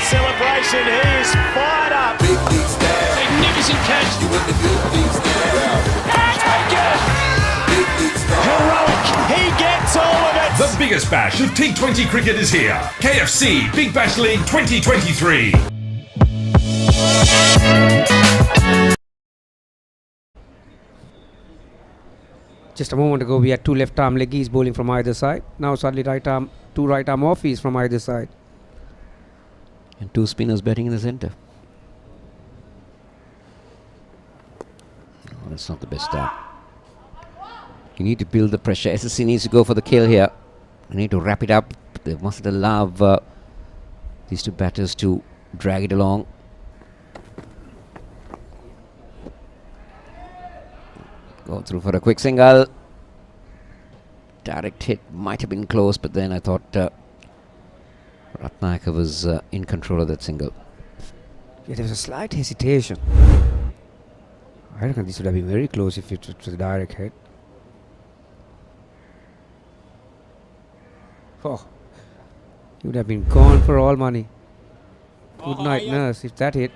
Celebration. He is fired up. Big league stand. Magnificent catch. You win the big league stand. Taken. Big league stand. Heroic. He gets all of it. The biggest bash of T20 cricket is here. KFC Big Bash League 2023. Just a moment ago, we had two left-arm leggies bowling from either side. Now suddenly two right-arm offies from either side. And two spinners batting in the centre. Oh, that's not the best start. You need to build the pressure. SSC needs to go for the kill here. They need to wrap it up. They mustn't allow these two batters to drag it along. Go through for a quick single. Direct hit might have been close, but then I thought Ratnayaka was in control of that single. Yeah, there was a slight hesitation. I reckon this would have been very close if it was a direct hit. Oh, he would have been gone for all money. Good night, nurse, if that hit.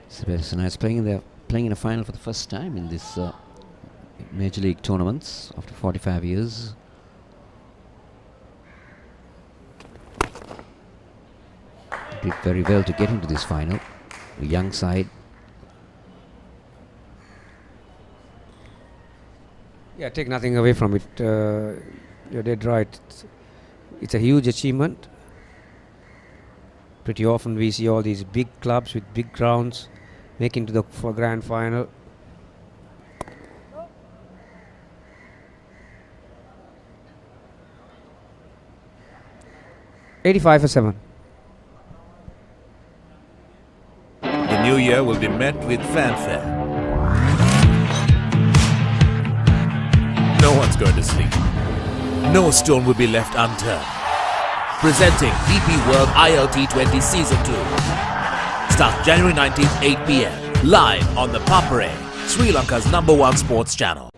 Sebastianites playing in a final for the first time in this Major League tournaments after 45 years. Did very well to get into this final. A young side. Yeah, take nothing away from it. You're dead right. It's a huge achievement. Pretty often we see all these big clubs with big grounds making to the grand final. $85 for 7. The new year will be met with fanfare. No one's going to sleep. No stone will be left unturned. Presenting DP World ILT20 Season 2. Starts January 19th, 8 p.m. Live on the Papare, Sri Lanka's #1 sports channel.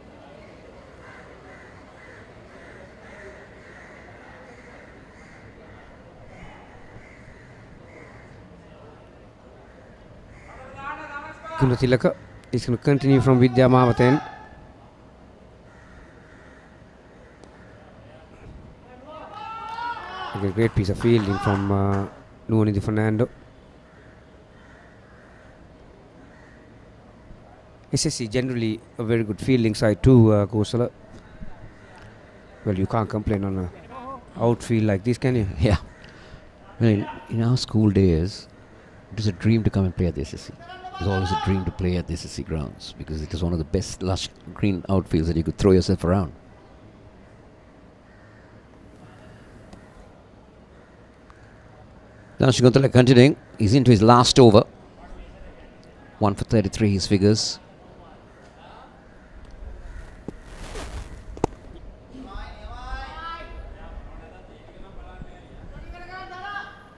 Gunathilaka is going to continue from Vidya Mahamath. A great piece of fielding from Nuanidhi Fernando. SSC generally a very good fielding side too, Kosala. Well, you can't complain on an outfield like this, can you? Yeah. Well, in our school days, it was a dream to come and play at the SSC. It was always a dream to play at the SSC grounds because it was one of the best lush green outfields that you could throw yourself around. Now Shigontala continuing. He's into his last over. 1 for 33 his figures.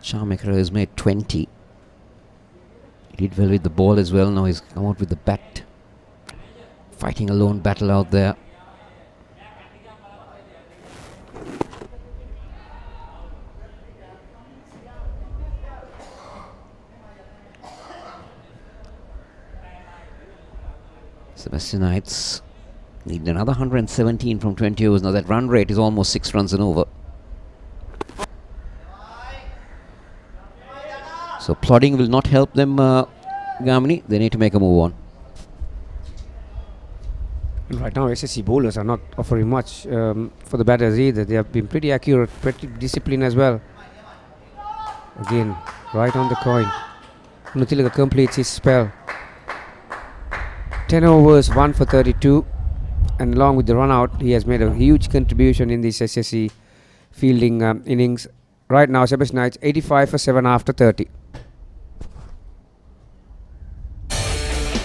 Charmakera has made 20. He did well with the ball as well. Now he's come out with the bat. Fighting a lone battle out there. Sebastianites need another 117 from 20 overs. Now that run rate is almost 6 runs and over. So plodding will not help them, Gamini. They need to make a move on. Right now SSC bowlers are not offering much for the batters either. They have been pretty accurate, pretty disciplined as well. Again, right on the coin. Gunathilaka completes his spell. 10 overs, 1 for 32. And along with the run out, he has made a huge contribution in this SSC fielding innings. Right now, Sebastianites 85 for 7 after 30.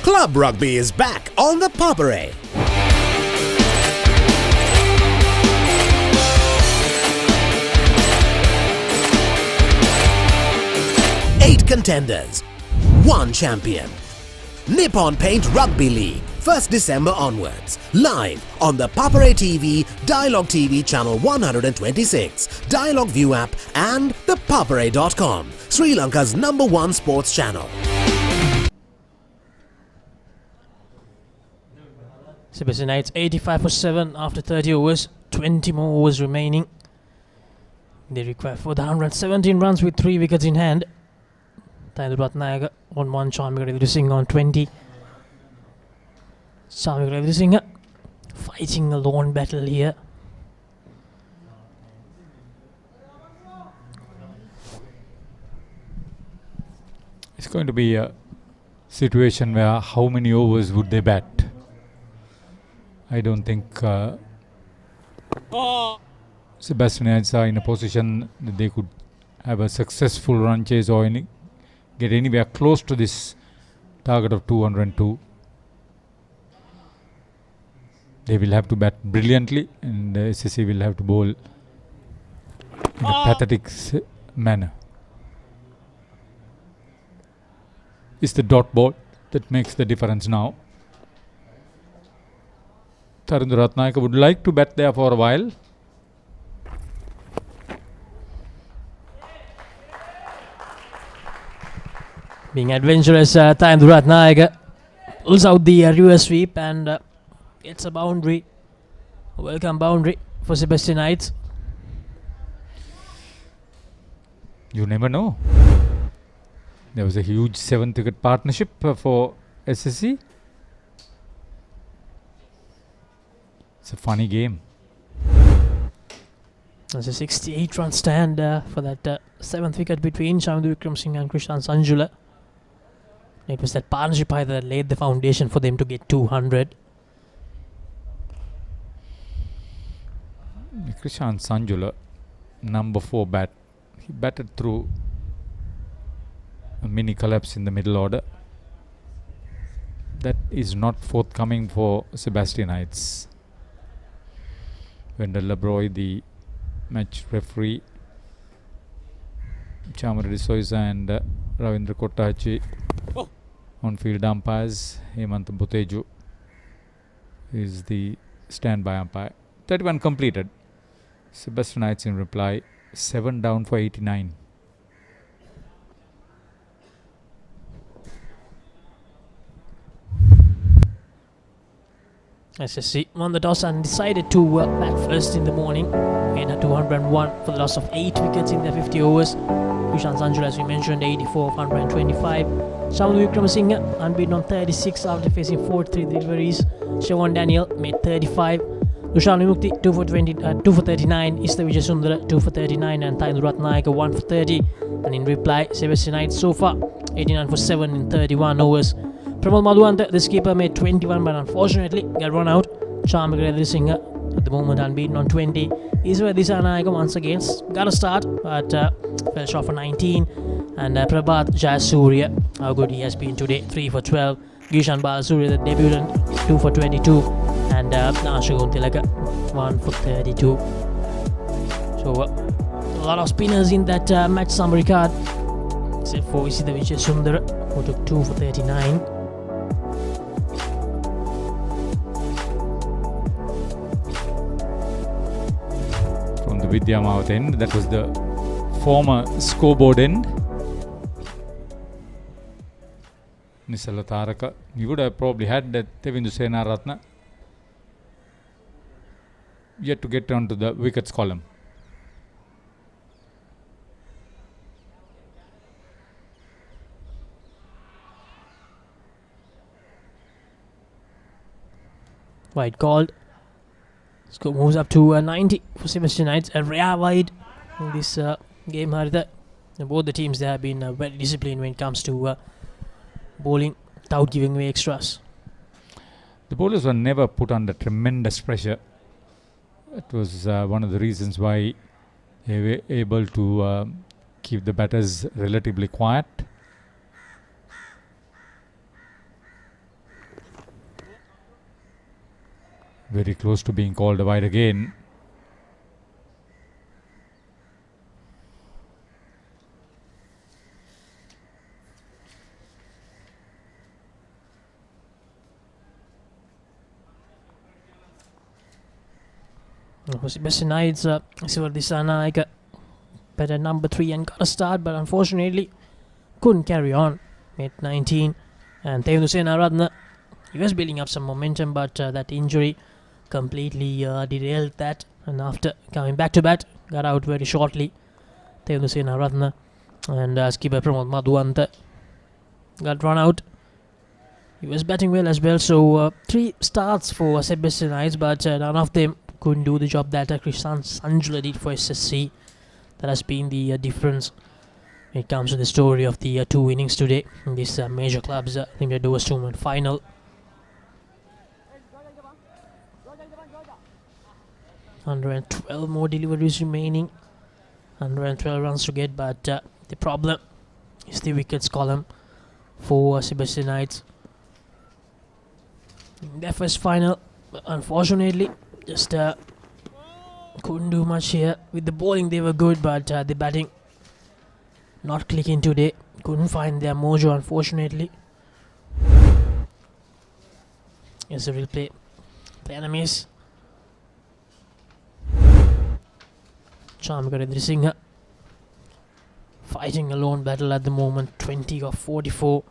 Club rugby is back on the Papare. Eight contenders, 1 champion. Nippon Paint Rugby League, 1st December onwards. Live on the Papare TV, Dialogue TV channel 126, Dialogue View app and thepapare.com, Sri Lanka's #1 sports channel. Sebastianites 85 for 7 after 30 overs, 20 more overs remaining. They require for the 117 runs with 3 wickets in hand. Taindu Ratnayaka on 1, Charmakera Vidusingha on 20. Charmakera Vidusingha fighting a lone battle here. It's going to be a situation where how many overs would they bat? I don't think Sebastianites are in a position that they could have a successful run chase or get anywhere close to this target of 202. They will have to bat brilliantly and the SSC will have to bowl in a pathetic manner. It's the dot ball that makes the difference now. Taindu Ratnayaka would like to bat there for a while. Being adventurous, Taindu Ratnayaka pulls out the reverse sweep and gets a boundary. A welcome boundary for Sebastianites. You never know. There was a huge 7-wicket partnership for SSC. It's a funny game. There's a 68-run stand for that 7th wicket between Shamdu Wickramasinghe and Krishan Sanjula. It was that partnership that laid the foundation for them to get 200. Krishan Sanjula, number 4 bat. He batted through a mini collapse in the middle order. That is not forthcoming for Sebastianites. Wendell Labroy, the match referee, Chamara D'Souza and Ravindra Kottachi on field umpires. Hemant Buteju is the standby umpire. 31 completed. Sebastianites in reply, 7 down for 89. SSC won the toss and decided to bat first in the morning. Made a 201 for the loss of 8 wickets in their 50 overs. Krishan Sanjula, as we mentioned, 84 of 125. Shamdu Wickramasinghe unbeaten on 36 after facing 43 deliveries. Siobhan Daniel made 35. Dushan Vimukti 2 for 39. Ista Vijayasundara 2 for 39 and Taindu Ratnayaka 1 for 30. And in reply, Sebastianites so far 89 for 7 in 31 overs. Pramal Madhuanta, the skipper, made 21 but unfortunately got run out. Charmika Singha at the moment unbeaten on 20. Iswa Disanayaka once again got a start but fell short for 19. And Prabhat Jayasuriya, how good he has been today, 3 for 12. Gishan Balasuriya, the debutant, 2 for 22. And Nashagun Tilaka, 1 for 32. So a lot of spinners in that match summary card, except for Isida Vijayasundara, who took 2 for 39. From the Vidya Mouth end, that was the former scoreboard end. Nisala Taraka, you would have probably had that Tevindu Senaratne yet to get onto the wickets column. Wide called. Score moves up to 90 for Sebastianites. A rare wide in this game, Haritha. Both the teams, they have been very disciplined when it comes to bowling without giving away extras. The bowlers were never put under tremendous pressure. It was one of the reasons why they were able to keep the batters relatively quiet. Very close to being called wide again. Sebastianites, Sivar Disanayaka batted number 3 and got a start, but unfortunately couldn't carry on. Made 19. And Tevindu Senaratne, he was building up some momentum, but that injury completely derailed that. And after coming back to bat, got out very shortly. Tevindu Senaratne and skipper Pramod Madhuanta got run out. He was batting well as well, so 3 starts for Sebastianites, but none of them couldn't do the job that Krishan Sanjula did for SSC. That has been the difference when it comes to the story of the 2 innings today in this major clubs limited overs tournament final. $112 more deliveries remaining, 112 runs to get, but the problem is the wickets column for Sebastianites. In their first final, unfortunately, just couldn't do much here. With the bowling they were good, but the batting not clicking today. Couldn't find their mojo, unfortunately. Here's a replay. The enemies. Charmika Singha fighting a lone battle at the moment, 20 of 44.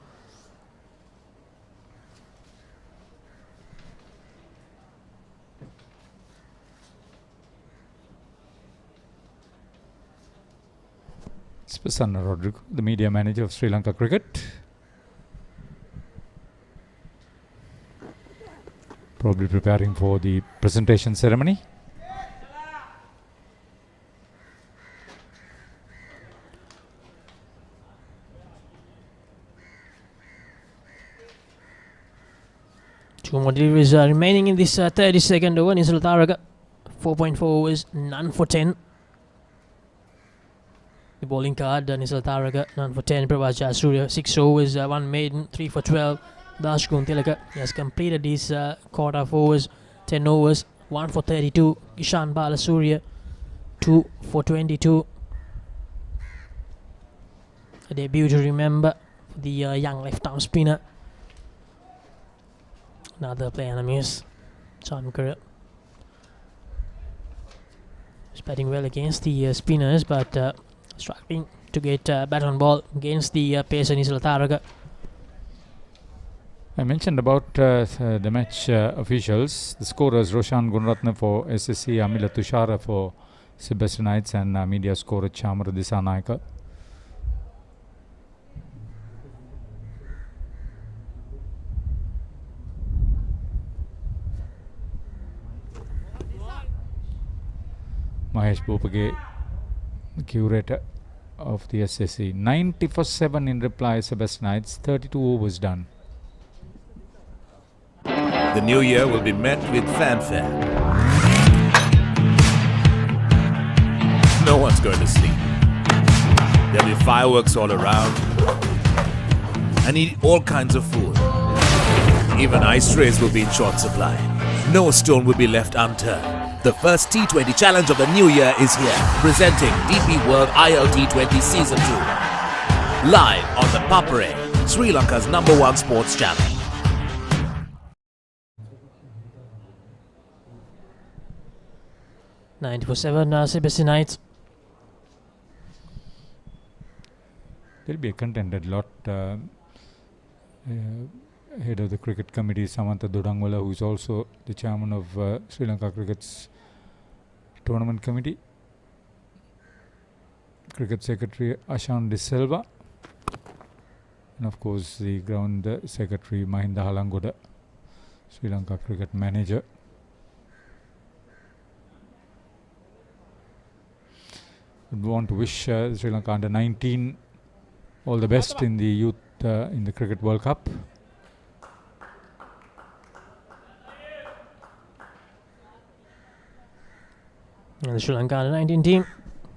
Prasanna Rodrigo, the media manager of Sri Lanka Cricket. Probably preparing for the presentation ceremony. Two more deliveries remaining in this 32nd over. Nisal Taraga, 4.4 overs, none for 10. The bowling card, Nisal Taraga, none for 10. Pravas Jayasuriya, 6 overs, 1 maiden, 3 for 12. Dash Guntilaka, he has completed his quarter of overs, 10 overs, 1 for 32. Ishan Balasuriya, 2 for 22. A debut to remember for the young left-arm spinner. Another player on the miss, Chankara. He's batting well against the spinners, but struggling to get bat on ball against the pacer Nisal Taraga. I mentioned about the match officials. The scorers Roshan Gunaratna for SSC, Amila Tushara for Sebastianites, and media scorer Chamara Disanaika. Mahesh Bopage, the curator of the SSC. 90 for 7 in reply, Sebastianites, 32 overs done. The new year will be met with fanfare. No one's going to sleep. There'll be fireworks all around. And eat all kinds of food. Even ice trays will be in short supply. No stone will be left unturned. The first T20 challenge of the new year is here, presenting DP World ILT20 Season 2. Live on the Papare, Sri Lanka's #1 sports channel. For 7 Sebastianites. There'll be a contended lot. Head of the cricket committee, Samantha Dodangwala, who is also the chairman of Sri Lanka Cricket's tournament committee. Cricket secretary Ashan De Silva, and of course the ground secretary Mahinda Halangoda, Sri Lanka cricket manager. We want to wish Sri Lanka under 19 all the best in the youth in the Cricket World Cup. And the Sri Lanka under 19 team,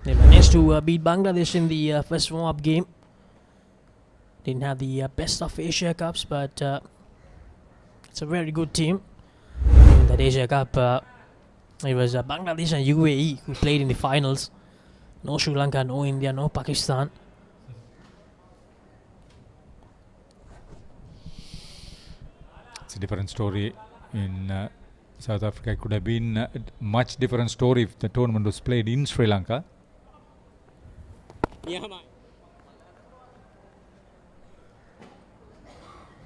they managed to beat Bangladesh in the first warm-up game. Didn't have the best of Asia Cups, but it's a very good team. In that Asia Cup, it was Bangladesh and UAE who played in the finals. No Sri Lanka, no India, no Pakistan. It's a different story in South Africa. It could have been a much different story if the tournament was played in Sri Lanka.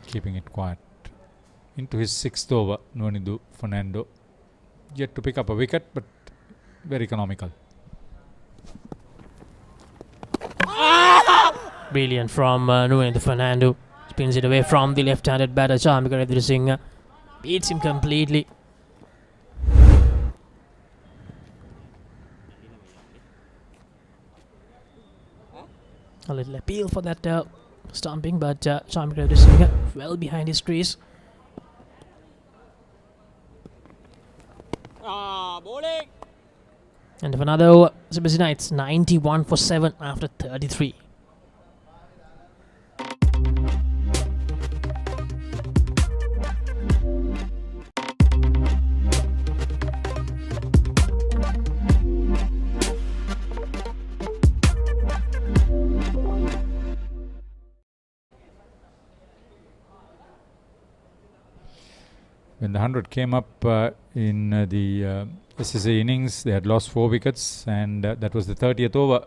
Keeping it quiet. Into his 6th over, Nuanidu Fernando. Yet to pick up a wicket, but very economical. Brilliant from Nuanidu Fernando. Spins it away from the left-handed batter Chamika Redrisinghe. Beats him completely. A little appeal for that stumping, but Chamika Redrisinghe well behind his crease. Bowling. And for another over, Sebastianites 91 for 7 after 33. When the 100 came up in the SSC innings, they had lost 4 wickets, and that was the 30th over.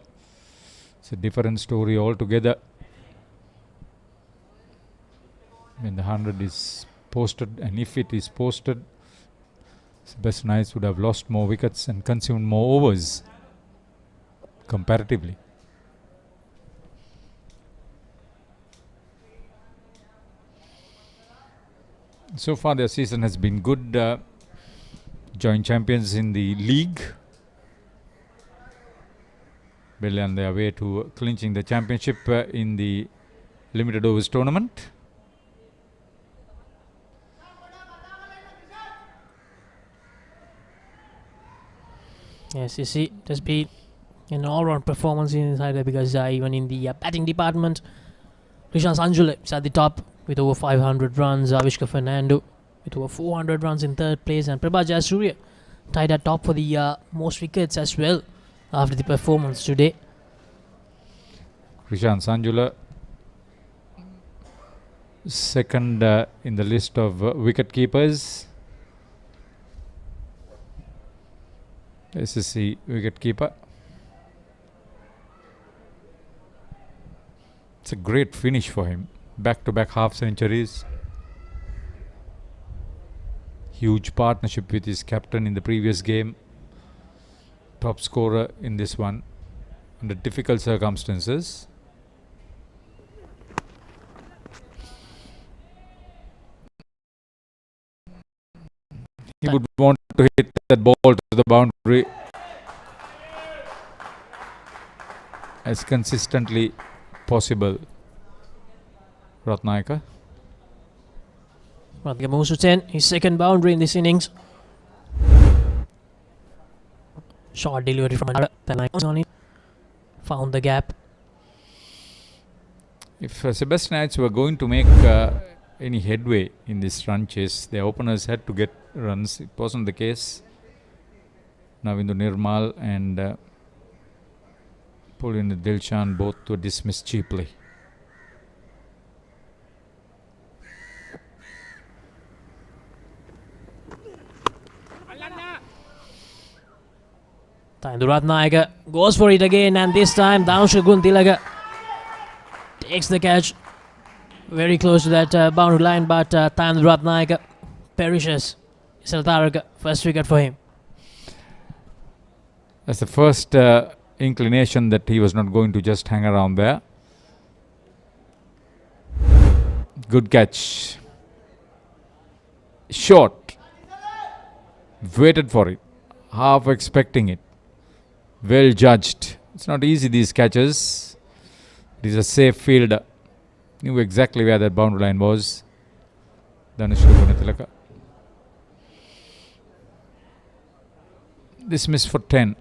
It's a different story altogether. When the 100 is posted, and if it is posted, Sebastianites would have lost more wickets and consumed more overs comparatively. So far their season has been good. Joint champions in the league. Well on their way to clinching the championship in the limited overs tournament. Yes, you see, there's been an all-round performance inside there because even in the batting department, Krishan Sanjula is at the top with over 500 runs. Avishka Fernando with over 400 runs in third place, and Prabha Jayasuriya tied at top for the most wickets as well after the performance today. Krishan Sanjula second in the list of wicket keepers. SSC wicket keeper. It's a great finish for him. Back-to-back half centuries. Huge partnership with his captain in the previous game. Top scorer in this one under difficult circumstances. He would want to hit that ball to the boundary as consistently possible. Ratnayaka. Ratnayaka moves to 10, his second boundary in this innings. Short delivery from another. Found the gap. If Sebastianites were going to make any headway in this run chase, their openers had to get runs. It wasn't the case. Navindu Nirmal and Pulin Dilshan both were dismissed cheaply. Ratnayaka goes for it again, and this time Dhanushka Guntilaga takes the catch very close to that boundary line, but Ratnayaka perishes. Saltaraka, first wicket for him. That's the first inclination that he was not going to just hang around there. Good catch. Short. Waited for it. Half expecting it. Well judged. It's not easy, these catches. It is a safe fielder. Knew exactly where that boundary line was. Dhanushka Gunatilaka. This miss for 10.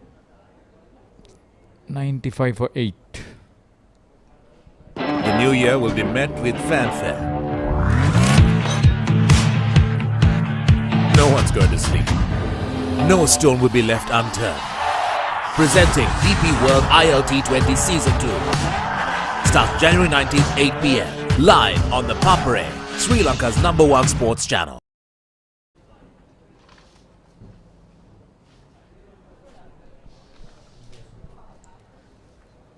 95 for 8. The new year will be met with fanfare. No one's going to sleep. No stone will be left unturned. Presenting DP World ILT20 Season 2. Starts January 19th, 8 p.m. Live on the Papare, Sri Lanka's #1 sports channel.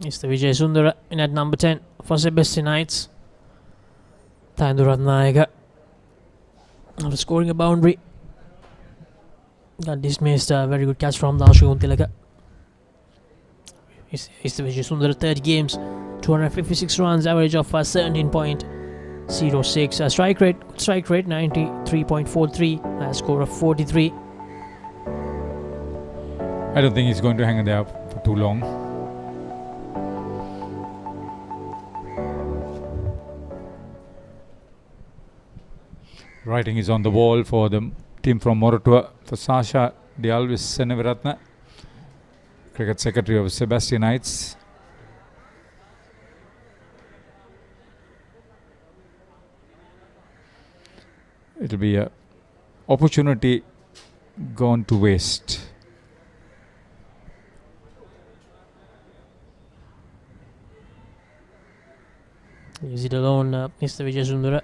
It's the Vijay Sundara in at number 10 for Sebastianites. Ratnayaka, after scoring a boundary, got dismissed. Very good catch from Dhanushka Guntilaga. It's the Vijay Sundara, 30 games, 256 runs, average of 17.06. Strike rate 93.43, score of 43. I don't think he's going to hang there for too long. Writing is on the wall for the team from Moratua, for Sasha Dialvis Seneviratna, Cricket Secretary of Sebastianites. It'll be an opportunity gone to waste. Is it alone, Mr. Vijay Sundara?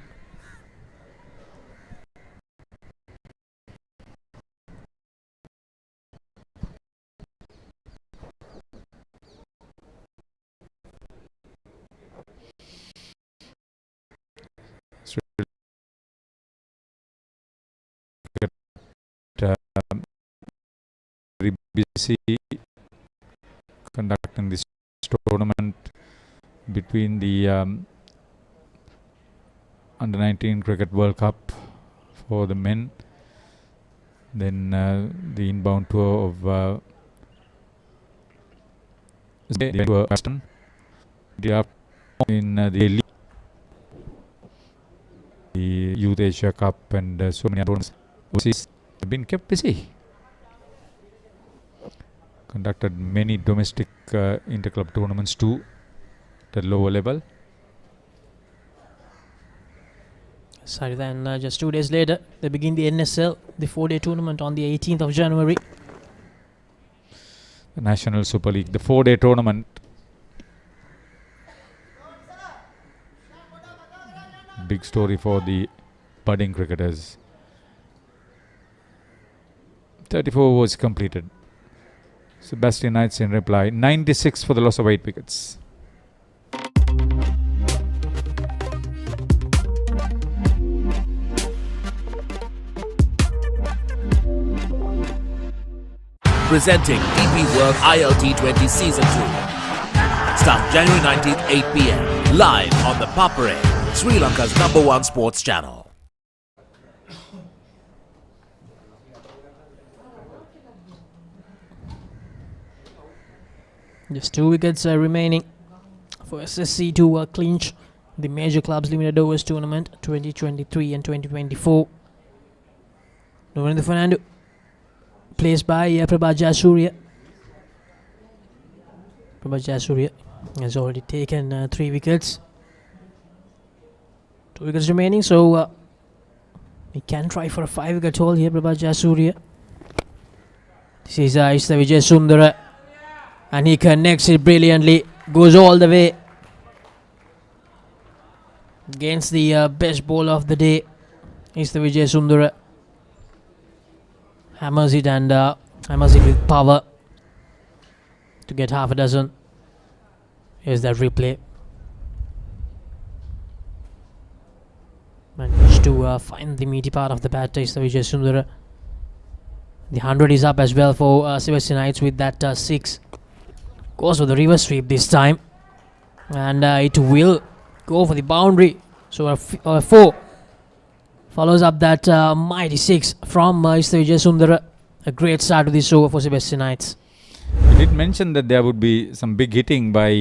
very busy conducting this tournament between the Under 19 Cricket World Cup for the men, then the inbound tour of in the Youth Asia Cup and so many other tournaments have been kept busy. Conducted many domestic inter-club tournaments too at the lower level. Sorry, then just 2 days later, they begin the NSL, the 4-day tournament on the 18th of January. The National Super League, the 4-day tournament. Big story for the budding cricketers. 34 overs completed. Sebastianites in reply, 96 for the loss of 8 wickets. Presenting DP World ILT20 Season 2. Start January 19th, 8 p.m. Live on the Papare, Sri Lanka's #1 sports channel. Just 2 wickets remaining for SSC to clinch the Major Clubs Limited Overs Tournament 2023 and 2024. Lorenzo Fernando placed by Prabhat Jayasuriya. Prabhat Jayasuriya has already taken 3 wickets. 2 wickets remaining, so we can try for a 5-wicket haul here. Prabhat Jayasuriya. This is Vijay Sundara, and he connects it brilliantly. Goes all the way against the best bowler of the day. Is the Vijay Sundara. Hammers it and hammers it with power to get half a dozen. Here's that replay. Managed to find the meaty part of the bat. Is the Vijay Sundara. The 100 is up as well for Sebastianites with that 6. Goes for the reverse sweep this time, and it will go for the boundary. So a 4 follows up that mighty 6 from Vijay Sundara. A great start to this over for Sebastianites. You did mention that there would be some big hitting by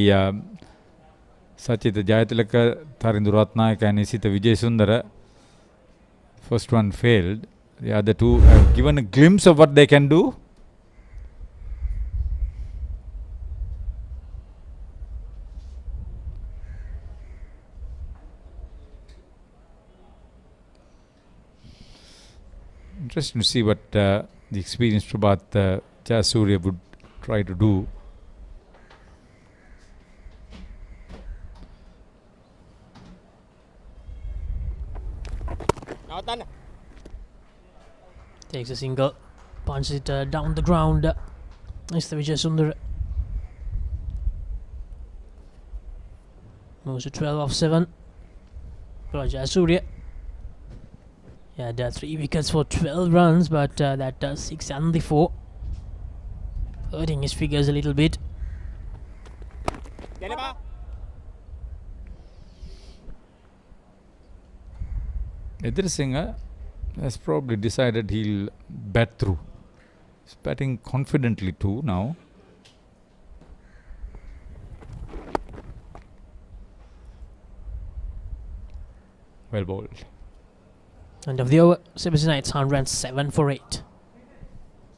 Sachita Jayatilaka, Tharindu Ratnayaka and Isita Vijay Sundara. First one failed. The other two have given a glimpse of what they can do. Interesting to see what the experienced Prabhat Jayasuriya would try to do. Takes a single, punches it down the ground. It's the Vijay Sundara. Moves to 12 off 7. Prabhat Jayasuriya. Yeah, 3 wickets for 12 runs, but that does 6 and the 4. Hurting his figures a little bit. Edhir Singh has probably decided he'll bat through. He's batting confidently too now. Well bowled. End of the over. Sebastianites 107 for 8.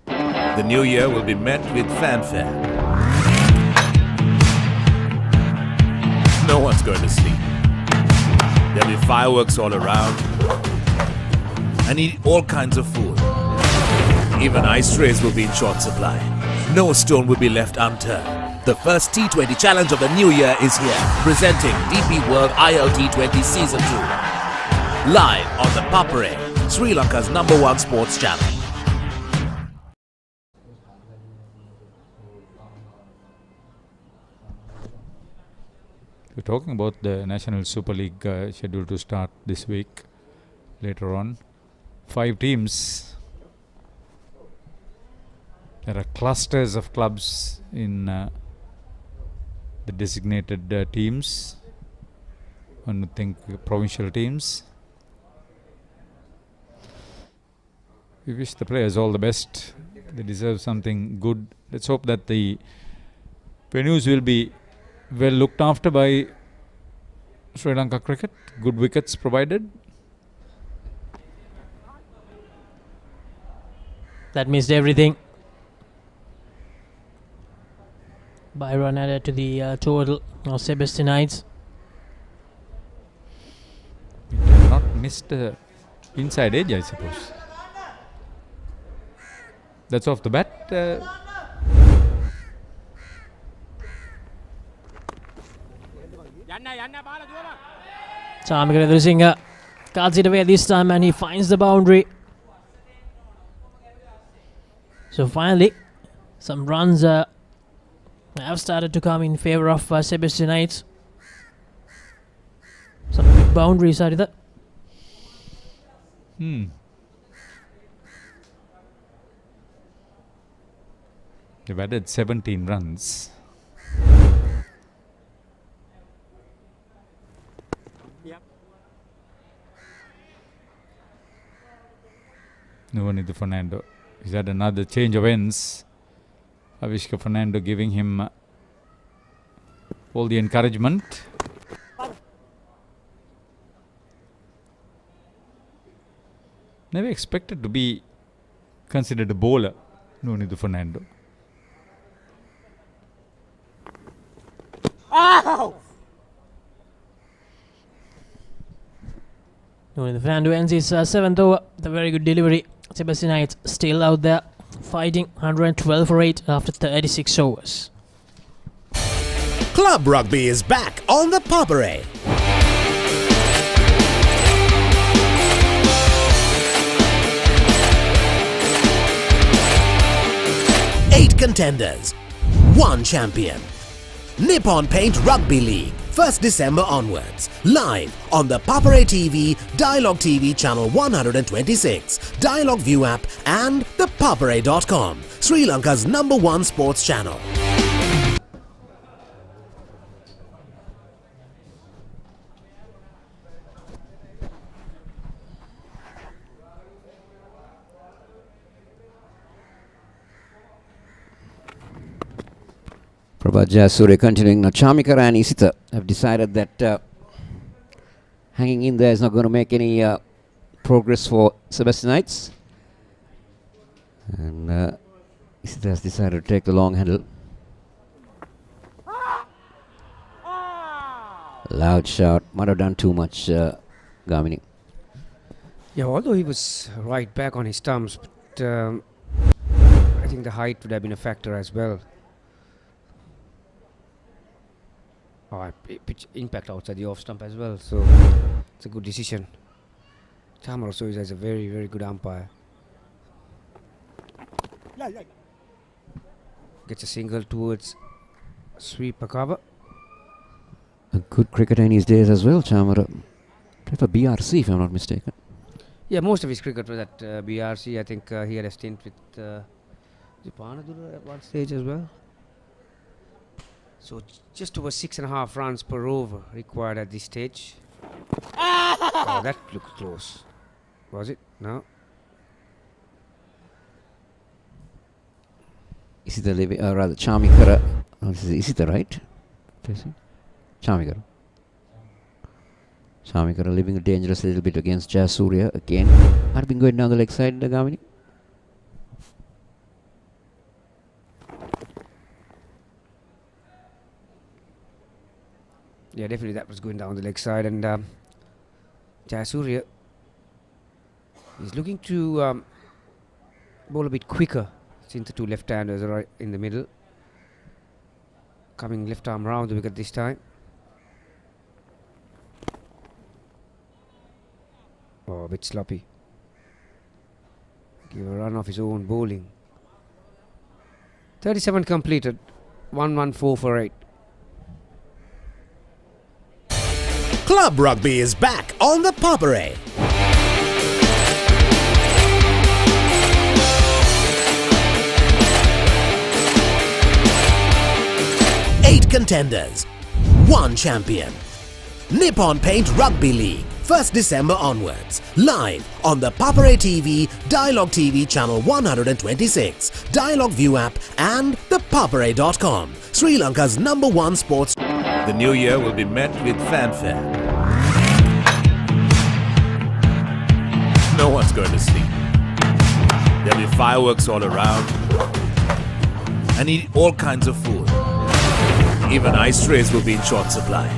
The new year will be met with fanfare. No one's going to sleep. There'll be fireworks all around. And eat all kinds of food. Even ice trays will be in short supply. No stone will be left unturned. The first T20 challenge of the new year is here. Presenting DP World ILT20 Season 2. Live on the Papare, Sri Lanka's #1 sports channel. We're talking about the National Super League scheduled to start this week. Later on, 5 teams There are clusters of clubs in the designated teams. One would think provincial teams. We wish the players all the best. They deserve something good. Let's hope that the venues will be well looked after by Sri Lanka Cricket. Good wickets provided. That missed everything. By run added to the total of Sebastianites. Not missed inside edge, I suppose. That's off the bat. Chamika Redusingha cuts it away this time and he finds the boundary. So finally, some runs have started to come in favour of Sebastianites. Some big boundaries, Haritha. They've added 17 runs. Nuvanithu Fernando. Is that another change of ends? Avishka Fernando giving him all the encouragement. Never expected to be considered a bowler, Nuvanithu Fernando. Ow! Nuvanithu Fernando ends his 7th over. The very good delivery. Sebastianites still out there fighting 112 for 8 after 36 overs. Club rugby is back on the Papare. Eight contenders, one champion. Nippon Paint Rugby League, 1st December onwards. Live on the Papare TV, Dialogue TV channel 126, Dialogue View app and the papare.com, Sri Lanka's #1 sports channel. Prabhat Jayasuriya continuing. Now Chamika and Isitha have decided that hanging in there is not going to make any progress for Sebastianites. And Isitha has decided to take the long handle. Loud shout. Might have done too much, Gamini. Yeah, although he was right back on his stumps, but I think the height would have been a factor as well. Pitch impact outside the off stump as well, so it's a good decision. Chamara also is a very, very good umpire. Gets a single towards sweeper cover. A good cricketer in his days as well, Chamara. Played for BRC if I'm not mistaken. Yeah, most of his cricket was at BRC. I think he had a stint with Japanadura at one stage as well. So just over 6.5 runs per over required at this stage. Oh, that looked close. Was it? No. Is it the rather Chamikara? Is it the right? Chamikara. Chamikara living a dangerous little bit against Jayasuriya again. Had been going down the leg side, Gamini. Yeah, definitely that was going down the leg side, and Jayasuriya is looking to bowl a bit quicker since the two left-handers are right in the middle. Coming left arm round the wicket this time. Oh, a bit sloppy. Give a run off his own bowling. 37 completed. 114 for 8. Club rugby is back on the Papare. contenders, 1 champion. Nippon Paint Rugby League, 1st December onwards. Live on the Papare TV, Dialogue TV channel 126, Dialogue View app and thepapare.com, Sri Lanka's #1 sports. The new year will be met with fanfare. No one's going to sleep. There'll be fireworks all around. And eat all kinds of food. Even ice trays will be in short supply.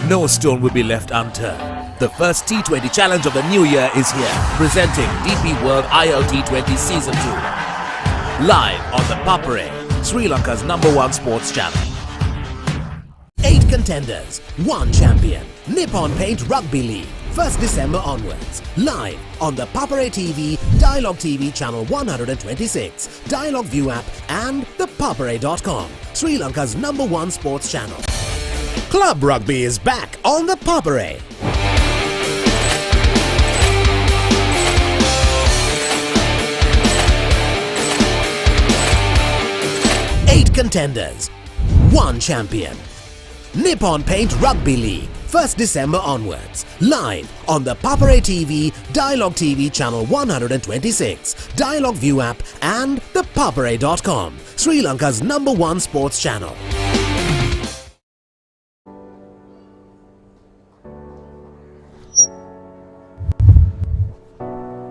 No stone will be left unturned. The first T20 challenge of the new year is here. Presenting DP World ILT20 Season 2. Live on the Papare, Sri Lanka's #1 sports channel. 8 contenders, 1 champion. Nippon Paint Rugby League, 1st December onwards. Live on the Papare TV, Dialogue TV channel 126, Dialogue View app and thepapare.com, Sri Lanka's #1 sports channel. Club Rugby is back on the Papare. Eight contenders, 1 champion. Nippon Paint Rugby League, 1st December onwards. Live on the Papare TV, Dialogue TV channel 126, Dialogue View app and thepapare.com, Sri Lanka's #1 sports channel.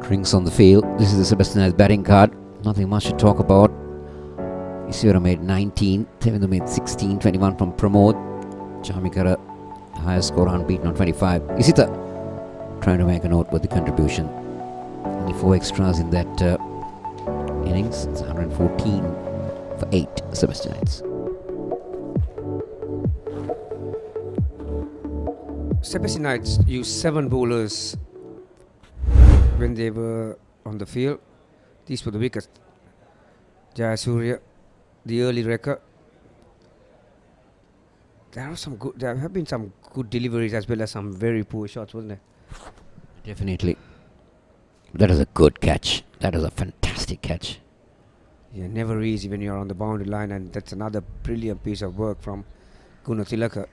Drinks on the field. This is the Sebastianites batting card. Nothing much to talk about. Isivara made 19, Tevindu made 16, 21 from Pramod. Chamikara, highest score unbeaten on 25. Isita trying to make a noteworthy contribution. Only 4 extras in that innings. It's 114 for 8 Sebastianites. Sebastianites used 7 bowlers when they were on the field. These were the wickets. Jayasuriya, the early wrecker. There have been some good deliveries as well as some very poor shots, wasn't there? Definitely. That is a good catch. That is a fantastic catch. Yeah, never easy when you're on the boundary line, and that's another brilliant piece of work from Gunathilaka.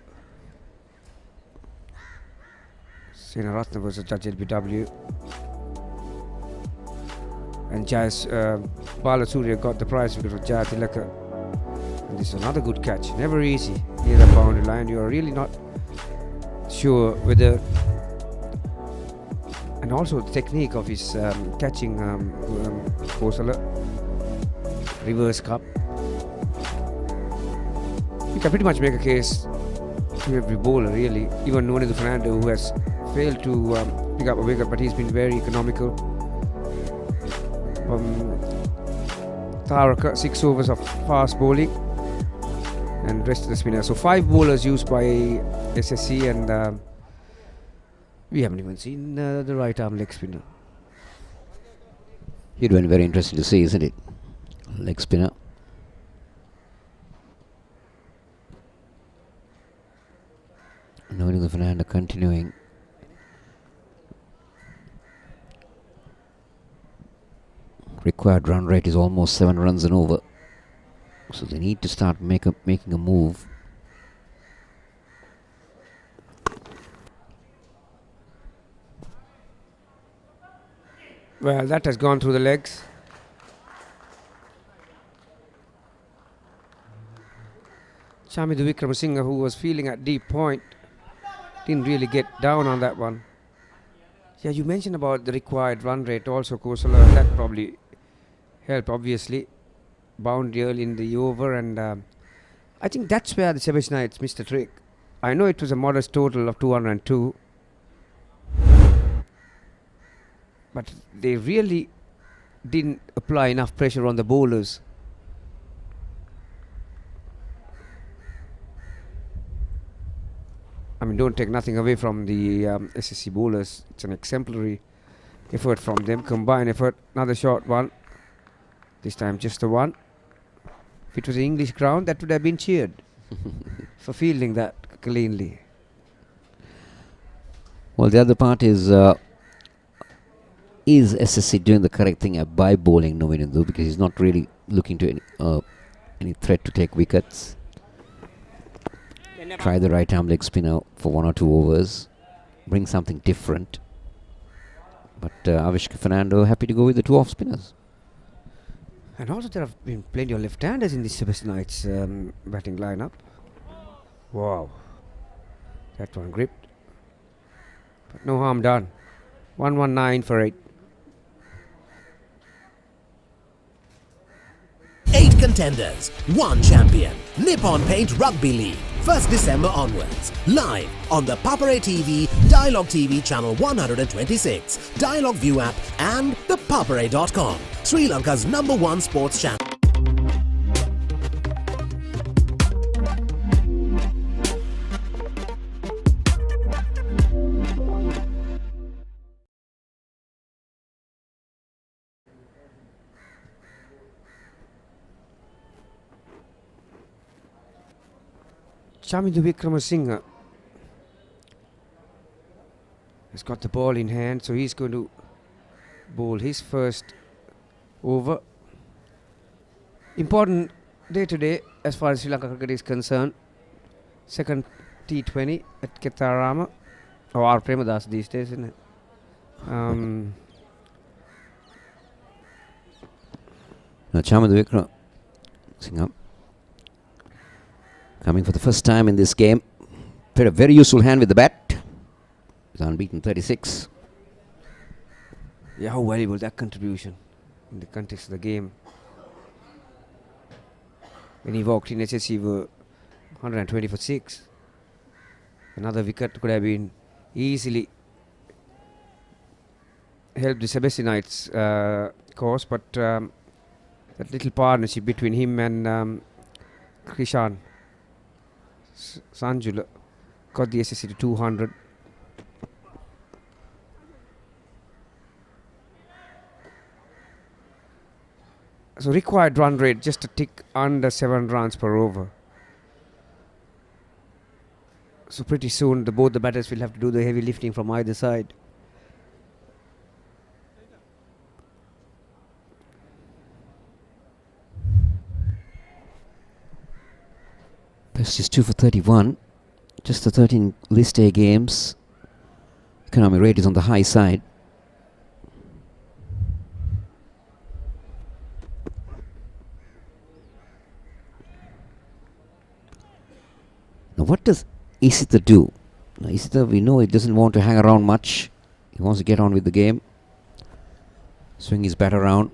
Senaratna was a judge LBW. And Balasuriya got the prize because of Jayatilaka. And this is another good catch. Never easy near the boundary line. You are really not sure whether. And also the technique of his catching Kosala. Reverse cup. You can pretty much make a case to every bowler, really. Even Nonendu Fernando, who has failed to pick up a wicket, but he's been very economical. Taraka, 6 overs of fast bowling and rest of the spinners. So 5 bowlers used by SSC, and we haven't even seen the right arm leg spinner. It went very interesting to see, isn't it? Leg spinner. Nonendu Fernando continuing. Required run rate is almost 7 runs and over. So they need to start making a move. Well, that has gone through the legs. Chamidu Wickramasinghe, who was feeling at deep point, didn't really get down on that one. Yeah, you mentioned about the required run rate also, Kosala. That probably helped, obviously. Boundary early in the over, and I think that's where the Sebastianites missed the trick. I know it was a modest total of 202, but they really didn't apply enough pressure on the bowlers. I mean, don't take nothing away from the SSC bowlers. It's an exemplary effort from them. Combined effort. Another short one. This time just the one. If it was an English ground, that would have been cheered for fielding that cleanly. Well, the other part is SSC doing the correct thing by bowling Nonendu, because he's not really looking to any threat to take wickets. try the right arm leg spinner for 1 or 2 overs, bring something different. But Avishka Fernando happy to go with the 2 off spinners. And also there have been plenty of left-handers in the Sebastianites batting lineup. Wow. That one gripped. But no harm done. 119 for 8. 8 contenders, 1 champion. Nippon Paint Rugby League. 1st December onwards. Live on the Papare TV, Dialogue TV channel 126, Dialogue View app and the papare.com. Sri Lanka's #1 sports channel. Chamindu Wickramasinghe has got the ball in hand, so he's going to bowl his first over. Important day today as far as Sri Lanka cricket is concerned. Second T20 at Kettarama, or R. Premadas these days, isn't it? Now Chamindu Wickramasinghe coming for the first time in this game. Played a very useful hand with the bat. He's unbeaten 36. Yeah, how valuable that contribution in the context of the game. When he walked in, SSC were 120 for 6. Another wicket could have been easily helped the Sebastianites cause, but that little partnership between him and Krishan Sanjula got the SSC to 200. So required run rate just a tick under 7 runs per over. So pretty soon both the batters will have to do the heavy lifting from either side. Best is 2 for 31. Just the 13 list A games. Economic rate is on the high side. Now what does Isitha do? Now Isitha, we know he doesn't want to hang around much. He wants to get on with the game. Swing his bat around.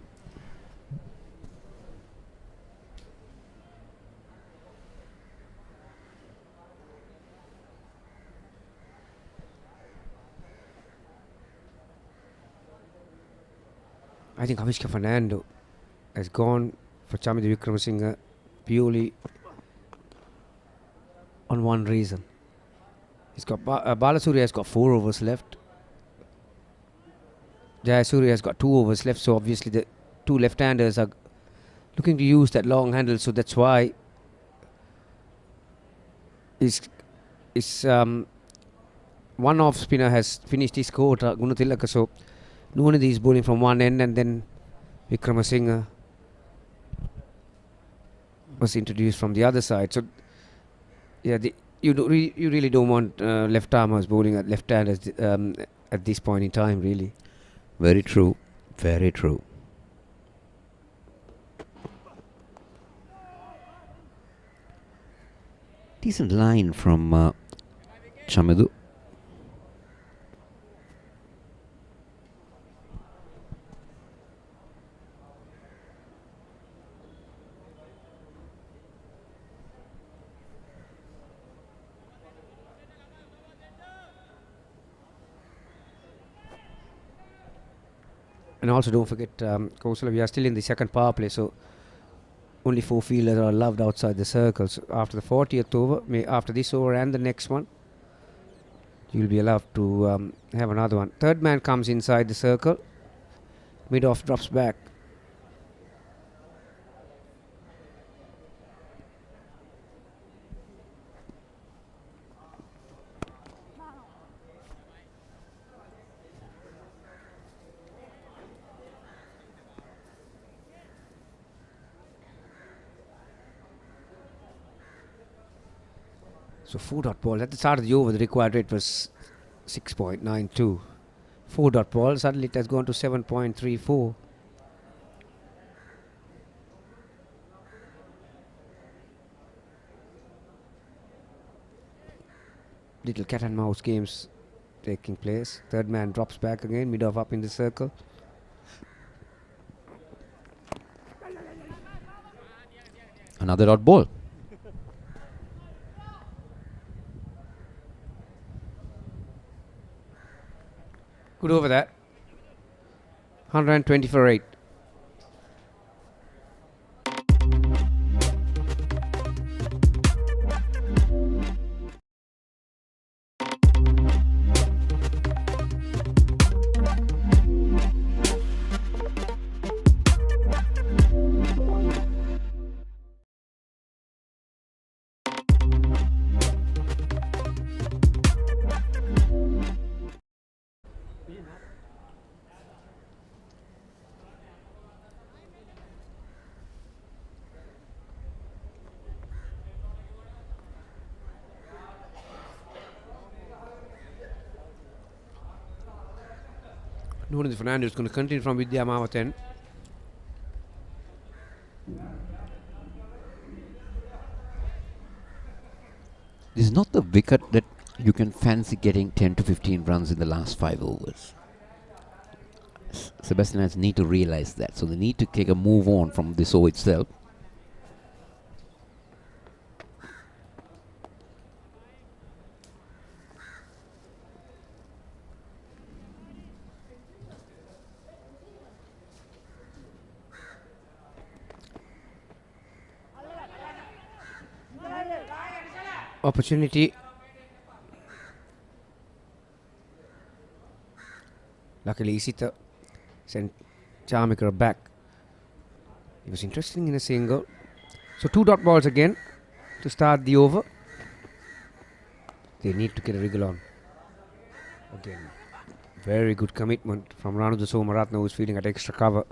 I think Avishka Fernando has gone for Chamindu Wickramasinghe purely on one reason. He's got Balasuriya has got 4 overs left. Jayasuriya has got 2 overs left, so obviously the 2 left-handers are looking to use that long handle, so that's why one off spinner has finished his quota, Gunathilaka, so Nuwanidhi is bowling from one end, and then Wickramasinghe was introduced from the other side. So yeah, you really don't want left armers bowling at left handers at this point in time, really. Very true. Very true. Decent line from Chamindu. And also don't forget, Kosala, we are still in the second power play, so only 4 fielders are allowed outside the circle. So after the 40th over, after this over and the next one, you'll be allowed to have another one. Third man comes inside the circle, mid-off drops back. So 4 dot ball. At the start of the over, the required rate was 6.92. 4 dot ball. Suddenly it has gone to 7.34. Little cat and mouse games taking place. Third man drops back again, mid-off up in the circle. Another dot ball. Good over that. 120 for 8. Nunes Fernandez is going to continue from Vidya Mawathen. This is not the wicket that you can fancy getting 10 to 15 runs in the last 5 overs. Sebastianites need to realize that. So they need to take a move on from this over itself. Opportunity. Luckily, Isita sent Charmiker back. He was interested in a single. So 2 dot balls again to start the over. They need to get a wriggle on. Again, very good commitment from Ranuja Somaratna, who is feeling at extra cover.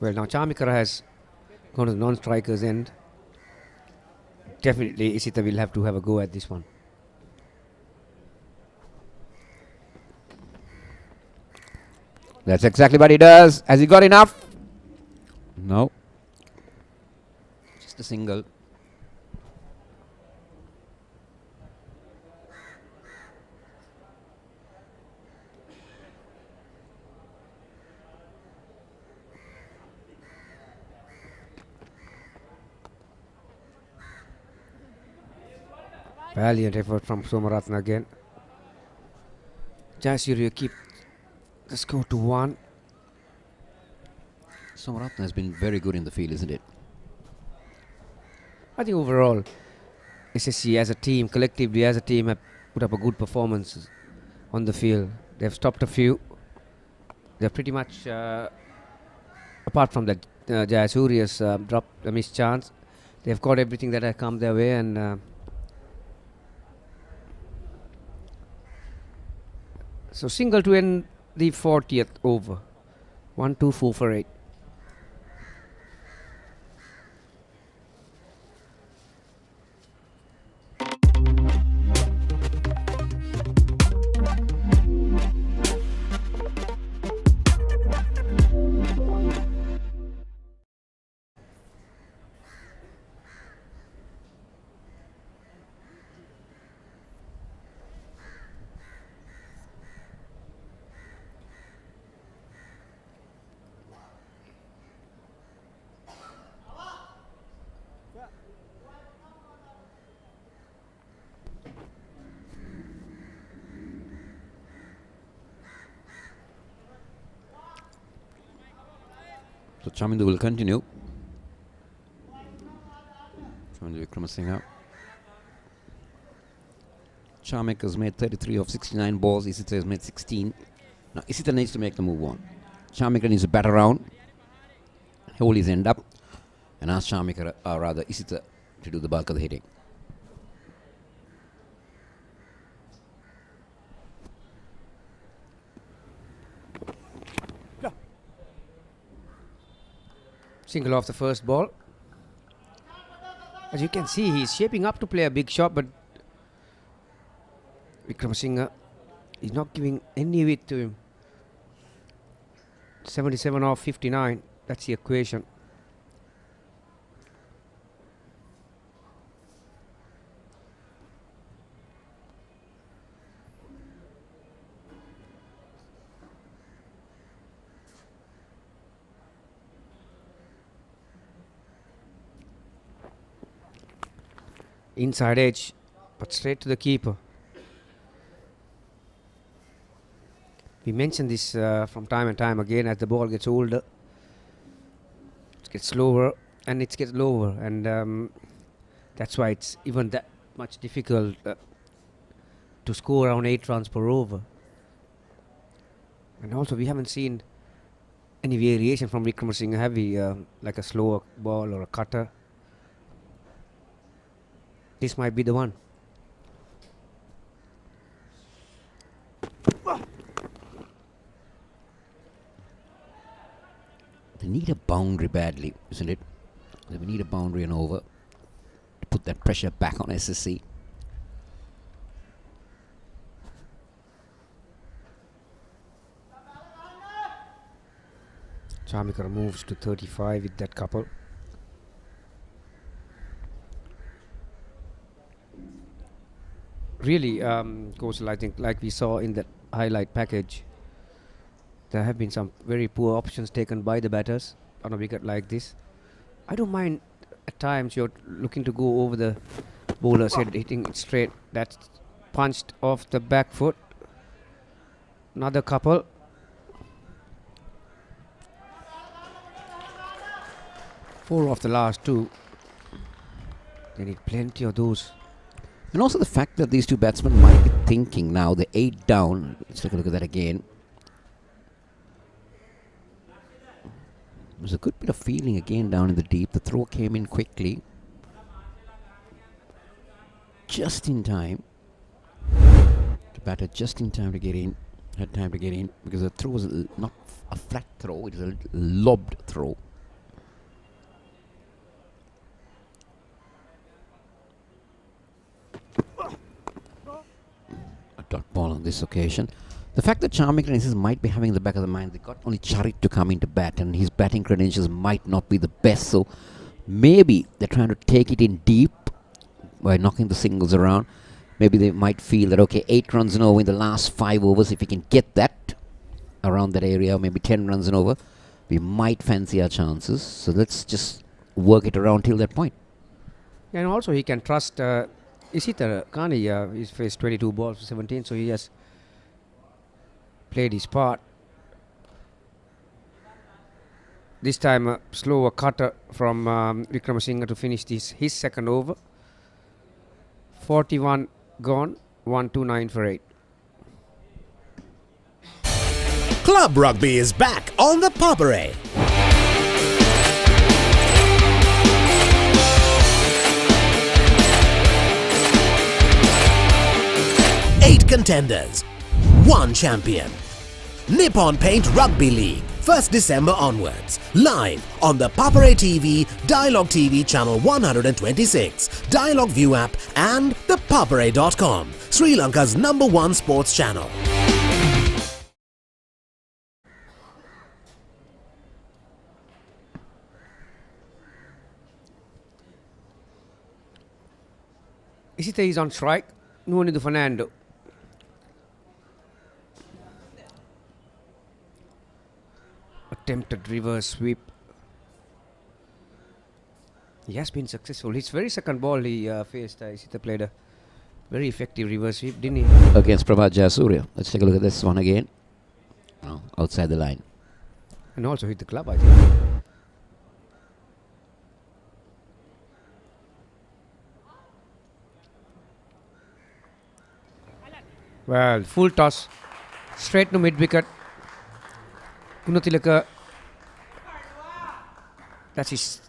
Well, now Charmikara has gone to the non-strikers end. Definitely Isita will have to have a go at this one. That's exactly what he does. Has he got enough? No. Just a single. Valiant effort from Somaratna again. Jayasuriya keep the score to 1. Somaratna has been very good in the field, isn't it? I think overall, SSC as a team, collectively as a team, have put up a good performance on the field. They've stopped a few. They're pretty much, apart from that Jayasuriya's dropped a missed chance, they've got everything that has come their way, and so single to end the 40th over. 1, 2, 4 for 8. So Chamindu will continue. Chamindu Vikramasinghe. Charmick has made 33 of 69 balls. Isita has made 16. Now Isita needs to make the move on. Charmick needs to bat around, hold his end up, and ask Charmick, or rather Isita, to do the bulk of the hitting. Single off the first ball. As you can see, he's shaping up to play a big shot, but Wickramasinghe is not giving any width to him. 77 off 59. That's the equation. Inside edge, but straight to the keeper. We mentioned this from time and time again. As the ball gets older, it gets slower and it gets lower, and that's why it's even that much difficult to score around 8 runs per over. And also, we haven't seen any variation from Wickramasinghe, have we? Like a slower ball or a cutter. This might be the one. They need a boundary badly, isn't it? We need a boundary and over to put that pressure back on SSC. Chamikara moves to 35 with that couple. Really, Kosal, I think, like we saw in that highlight package, there have been some very poor options taken by the batters on a wicket like this. I don't mind at times you're looking to go over the bowler's head, hitting it straight. That's punched off the back foot. Another couple. Four of the last two. They need plenty of those. And also the fact that these two batsmen might be thinking now, the 8 down. Let's take a look at that again. There's a good bit of feeling again down in the deep. The throw came in quickly. Just in time. The batter just in time to get in. Had time to get in because the throw was not a flat throw. It was a lobbed throw. Dot ball on this occasion. The fact that Chamikara might be having in the back of the mind, they got only Charit to come into bat and his batting credentials might not be the best, so maybe they're trying to take it in deep by knocking the singles around. Maybe they might feel that, okay, 8 runs and over in the last 5 overs, if we can get that around that area, maybe 10 runs and over, we might fancy our chances. So let's just work it around till that point. And also he can trust Isita Kani. He's faced 22 balls for 17, so he has played his part. This time a slower cutter from Wickramasinghe to finish his second over. 41 gone, 129 for 8. Club Rugby is back on the Papare. Eight contenders, 1 champion. Nippon Paint Rugby League, 1st December onwards. Live on the Papare TV, Dialogue TV channel 126, Dialogue View app and the papare.com, Sri Lanka's #1 sports channel. Isita is on strike. Nuanidu Fernando. Attempted reverse sweep. He has been successful. His very second ball he faced, Isita played a very effective reverse sweep, didn't he? Against Prabhat Jayasuriya. Let's take a look at this one again. Oh, outside the line. And also hit the club, I think. Well, full toss. Straight to mid-wicket. Gunatilaka. That's his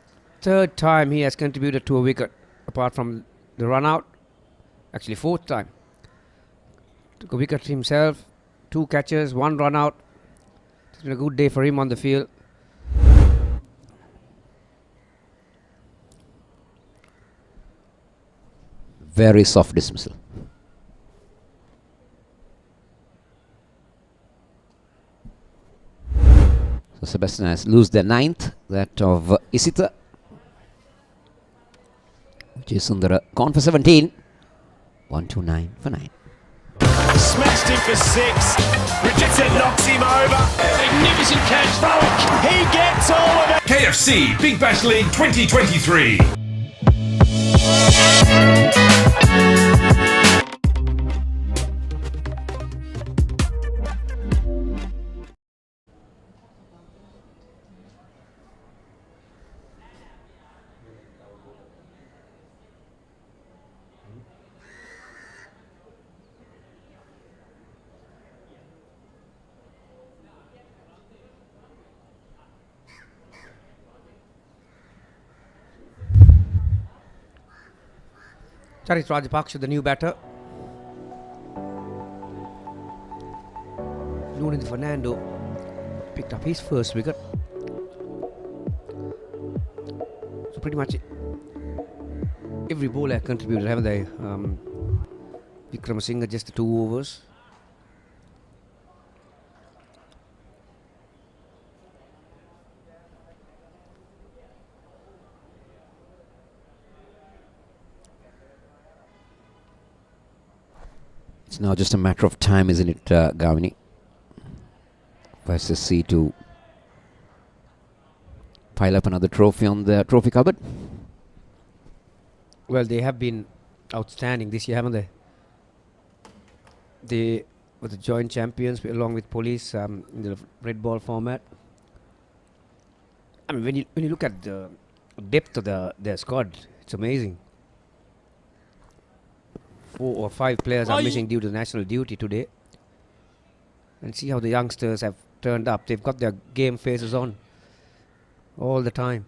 3rd time he has contributed to a wicket, apart from the run out. Actually, 4th time. Took a wicket himself. 2 catches, 1 run out. It's been a good day for him on the field. Very soft dismissal. So Sebastianites lose their 9th, that of Isita. Sundara gone for 17. 1-2-9 for 9. Smashed him for 6. Richardson knocks him over. Magnificent catch. He gets all of it. KFC Big Bash League 2023. Charit Rajapaksha, the new batter. Lunid Fernando picked up his first wicket. So pretty much every bowler contributed, haven't they? Vikramasinghe just the 2 overs. It's now just a matter of time, isn't it, Gavini? For SSC to pile up another trophy on the trophy cupboard. Well, they have been outstanding this year, haven't they? They were the joint champions along with Police in the red ball format. I mean, when you look at the depth of their squad, it's amazing. 4 or 5 players are missing due to national duty today. And see how the youngsters have turned up. They've got their game faces on all the time.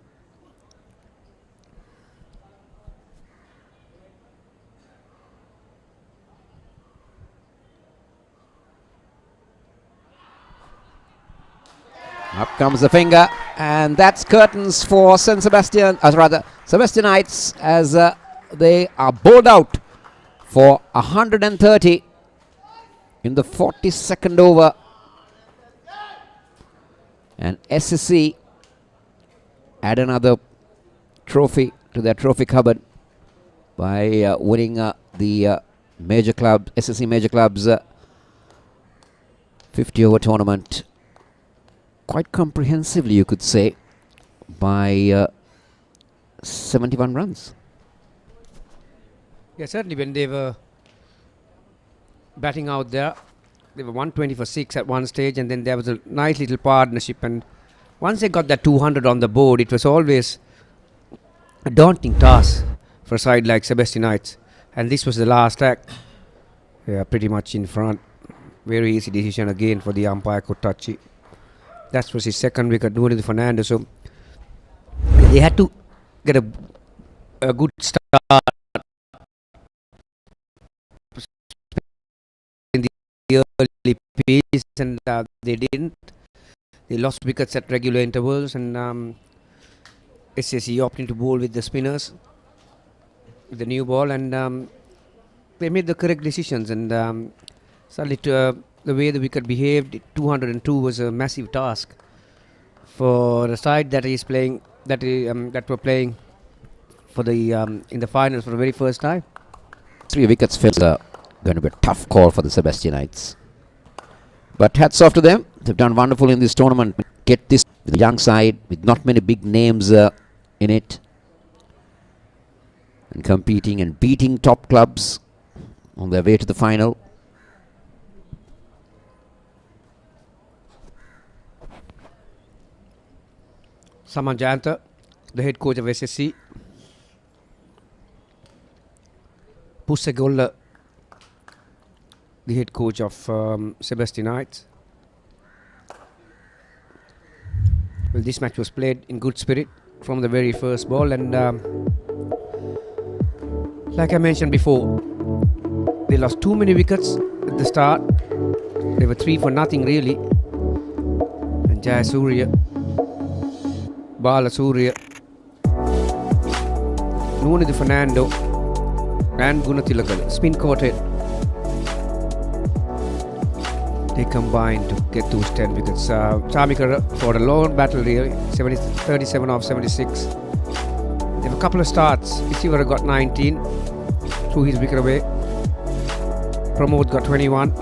Up comes the finger, and that's curtains for Sebastianites as they are bowled out for 130 in the 42nd over. And SSC add another trophy to their trophy cupboard by winning the major club, SSC major club's 50 over tournament quite comprehensively, you could say, by 71 runs. Yeah, certainly when they were batting out there, they were 120 for 6 at one stage, and then there was a nice little partnership, and once they got that 200 on the board, it was always a daunting task for a side like Sebastianites, and this was the last act. They are pretty much in front. Very easy decision again for the umpire, Kotachi. That was his second wicket, Nurin Fernando, so they had to get a good start in the early piece, and they didn't. They lost wickets at regular intervals, and SSC opting to bowl with the spinners with the new ball, and they made the correct decisions, and suddenly the way the wicket behaved, 202 was a massive task for a side that is playing, that were playing for the in the finals for the very first time. 3 wickets fell. Going to be a tough call for the Sebastianites, but hats off to them. They've done wonderful in this tournament. Get this with the young side with not many big names in it, and competing and beating top clubs on their way to the final. Saman Jayanta, the head coach of SSC. Pussegolla, the head coach of Sebastianites. Well, this match was played in good spirit from the very first ball, and like I mentioned before, they lost too many wickets at the start. They were 3 for nothing really, and Jayasuriya, Bala Surya, Nurin Fernando and Gunathilaka, spin quartet. They combined to get those 10 wickets. Chamikara for a lone battle really, 37 off 76. They have a couple of starts. Isivara got 19, threw his wicket away. Pramod got 21.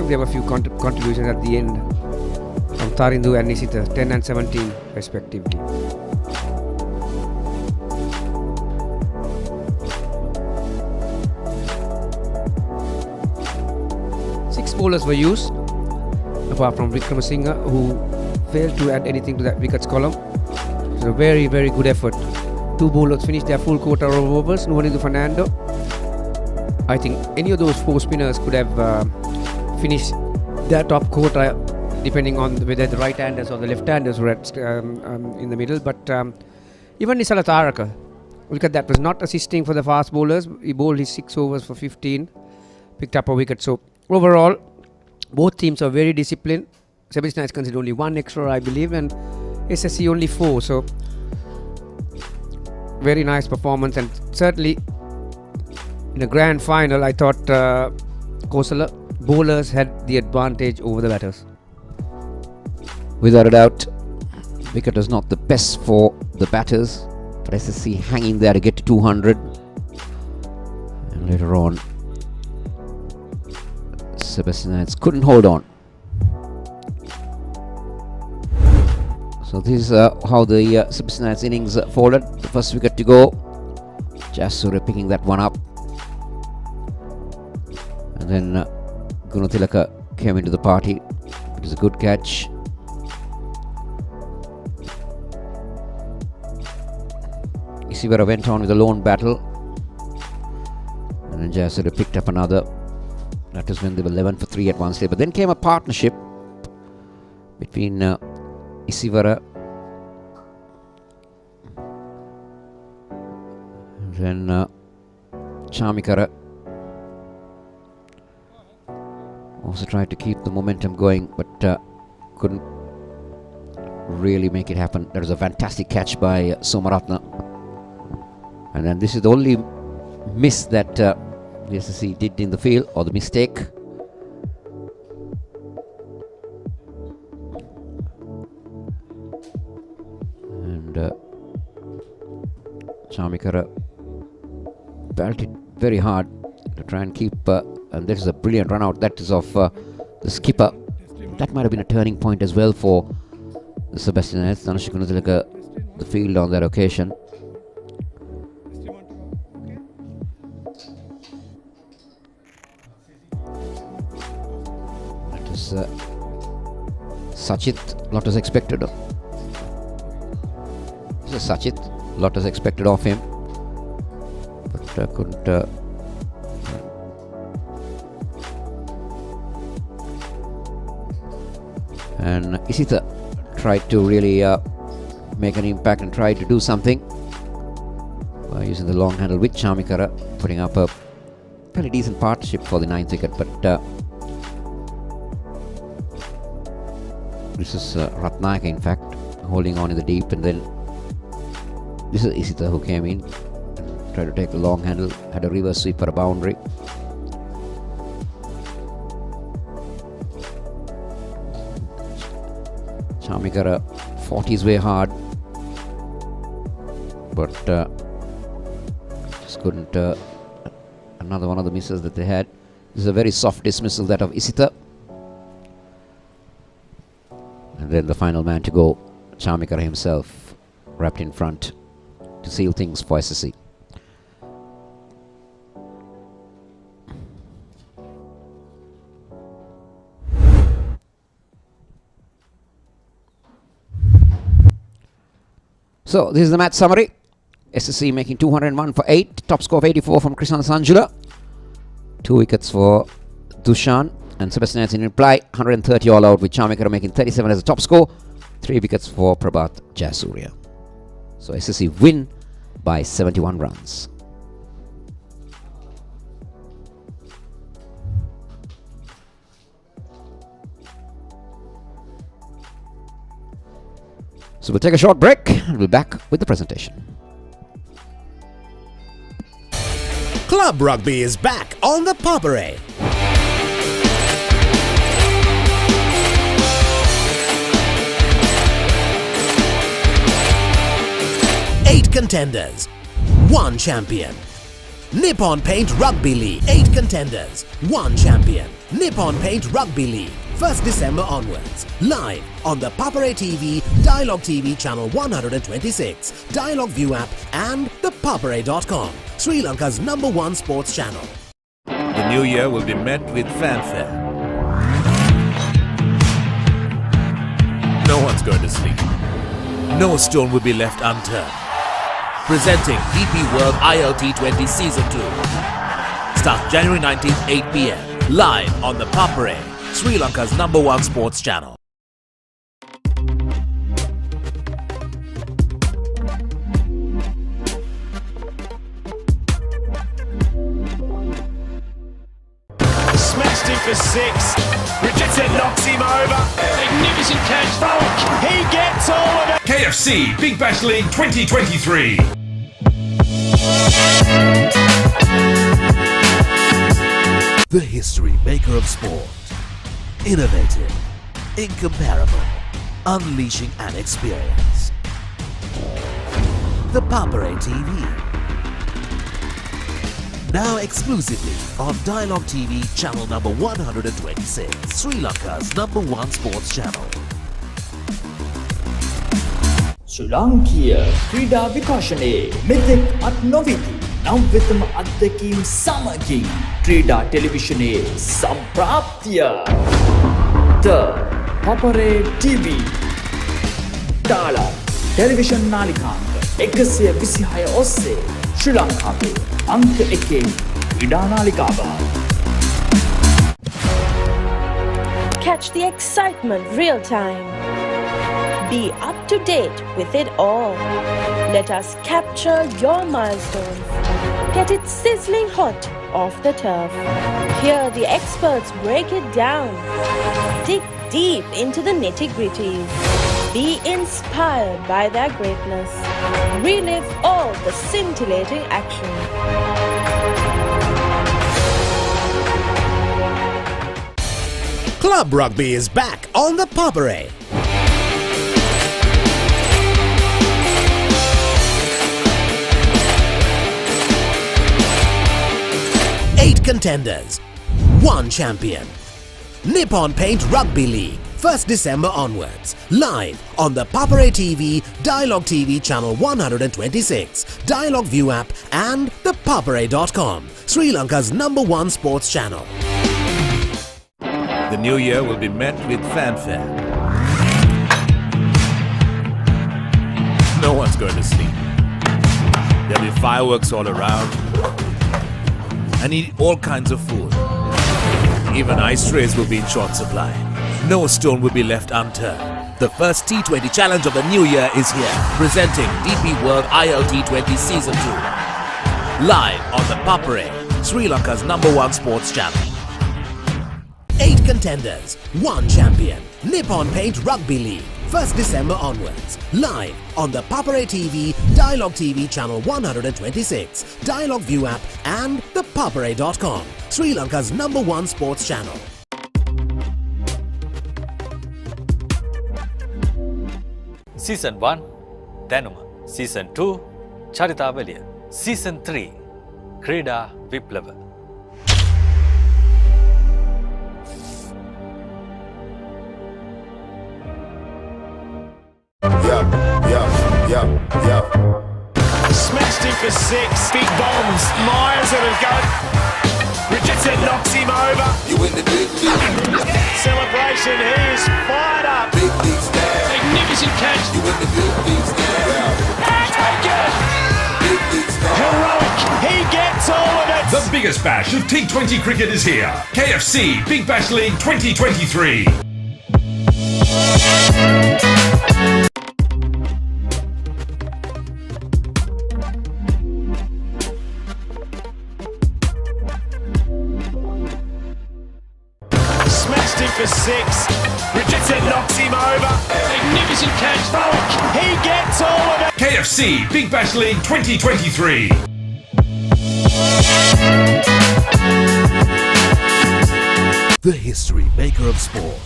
They have a few contributions at the end from Tarindu and Nisita, 10 and 17 respectively. Six bowlers were used, apart from Vikramasinghe, who failed to add anything to that wickets column. It's a very, very good effort. Two bowlers finished their full quota of overs. Nuvanindu Fernando. I think any of those four spinners could have finished their top quota, depending on whether the right-handers or the left-handers were in the middle. But even Nisala Taraka, look at that, was not assisting for the fast bowlers. He bowled his 6 overs for 15, picked up a wicket. So overall, both teams are very disciplined. Sebastianites considered only 1 extra, I believe, and SSC only 4. So very nice performance, and certainly in a grand final, I thought Kosala bowlers had the advantage over the batters. Without a doubt, wicket was not the best for the batters, but SSC hanging there to get to 200. And later on, Sebastianites couldn't hold on. So this is how the Sebastianites innings folded. The first wicket to go. Jasura picking that one up. And then Gunathilaka came into the party. It was a good catch. Isivara went on with a lone battle. And then Jasura picked up another. That was when they were 11 for 3 at one stage. But then came a partnership between Isivara and then Chamikara. Also tried to keep the momentum going, but couldn't really make it happen. There was a fantastic catch by Somaratna. And then this is the only miss that the SSC did in the field, or the mistake. And Chamikara belted very hard to try and keep, and this is a brilliant run out. That is of the skipper. That might have been a turning point as well for the Sebastianites. Gunathilaka the field on that occasion. That is Sachit. Lot was expected. This is Sachit. Lot was expected of him, but couldn't. And Isita tried to really make an impact and tried to do something by using the long handle with Chamikara, putting up a fairly decent partnership for the 9th wicket. But this is Ratnayaka, in fact, holding on in the deep, and then this is Isita who came in, tried to take the long handle, had a reverse sweep for a boundary. Chamikara fought his way hard, but just couldn't. Another one of the misses that they had. This is a very soft dismissal, that of Isita. And then the final man to go, Chamikara himself, wrapped in front to seal things for SSC. So this is the match summary. SSC making 201 for 8. Top score of 84 from Krishnan Sanjula. 2 wickets for Dushan. And Sebastianites in reply, 130 all out, with Chamikara making 37 as a top score. 3 wickets for Prabhat Jayasuriya. So SSC win by 71 runs. So we'll take a short break and we'll be back with the presentation. Club Rugby is back on the Papare. Eight contenders, one champion. Nippon Paint Rugby League. 8 contenders, 1 champion. Nippon Paint Rugby League. 1st December onwards. Live on the Papare TV, Dialogue TV channel 126, Dialogue View app and thepapare.com, Sri Lanka's #1 sports channel. The new year will be met with fanfare. No one's going to sleep. No stone will be left unturned. Presenting DP World ILT20 Season 2. Starts January 19th, 8 p.m. Live on the Papare, Sri Lanka's #1 sports channel. Smashed him for 6. Richardson knocks him over. Magnificent catch. Falk. He gets all of it. KFC Big Bash League 2023. The history maker of sport. Innovative, incomparable, unleashing an experience. The Papare TV. Now exclusively on Dialogue TV channel number 126, Sri Lanka's #1 sports channel. ශ්‍රී ලාංකීය ක්‍රීඩා විකාශනයේ මෙතෙක් අත් නොවිති නව්‍යතම අත්දැකීම් සමගින් ක්‍රීඩා ටෙලිවිෂනයේ සම්ප්‍රාප්තිය The Papare TV ඩාලර් television නාලිකාංක 126 ඔස්සේ ශ්‍රී ලංකාවේ අංක 1 ක්‍රීඩා නාලිකාව. Catch the excitement real time. Be up to date with it all. Let us capture your milestones. Get it sizzling hot off the turf. Hear the experts break it down. Dig deep into the nitty-gritties. Be inspired by their greatness. Relive all the scintillating action. Club Rugby is back on the Papare. Eight contenders, 1 champion. Nippon Paint Rugby League, 1st December onwards. Live on the Papare TV, Dialogue TV channel 126, Dialogue View app and thepapare.com, Sri Lanka's #1 sports channel. The new year will be met with fanfare. No one's going to sleep. There'll be fireworks all around. And eat all kinds of food. Even ice trays will be in short supply. No stone will be left unturned. The first T20 challenge of the new year is here. Presenting DP World ILT20 Season 2. Live on the Papare, Sri Lanka's #1 sports channel. 8 contenders, 1 champion. Nippon Paint Rugby League. 1st December onwards. Live on the Papare TV, Dialogue TV channel 126, Dialogue View app and thepapare.com, Sri Lanka's #1 sports channel. Season 1 දැනුම, Season 2 චරිතාවලිය, Season 3 ක්‍රීඩා විප්ලව. Smashed him for 6. Big bombs. Myers and a go. Richardson knocks him over. You win the big league. Celebration. He is fired up. Big league stand. Magnificent catch. You win the big league stand. Take it. Big league stand. Heroic. He gets all of it. The biggest bash of T20 cricket is here. KFC Big Bash League 2023. For 6. Richardson knocks him over. Magnificent catch. Falk. He gets all of it. KFC Big Bash League 2023. The history maker of sport.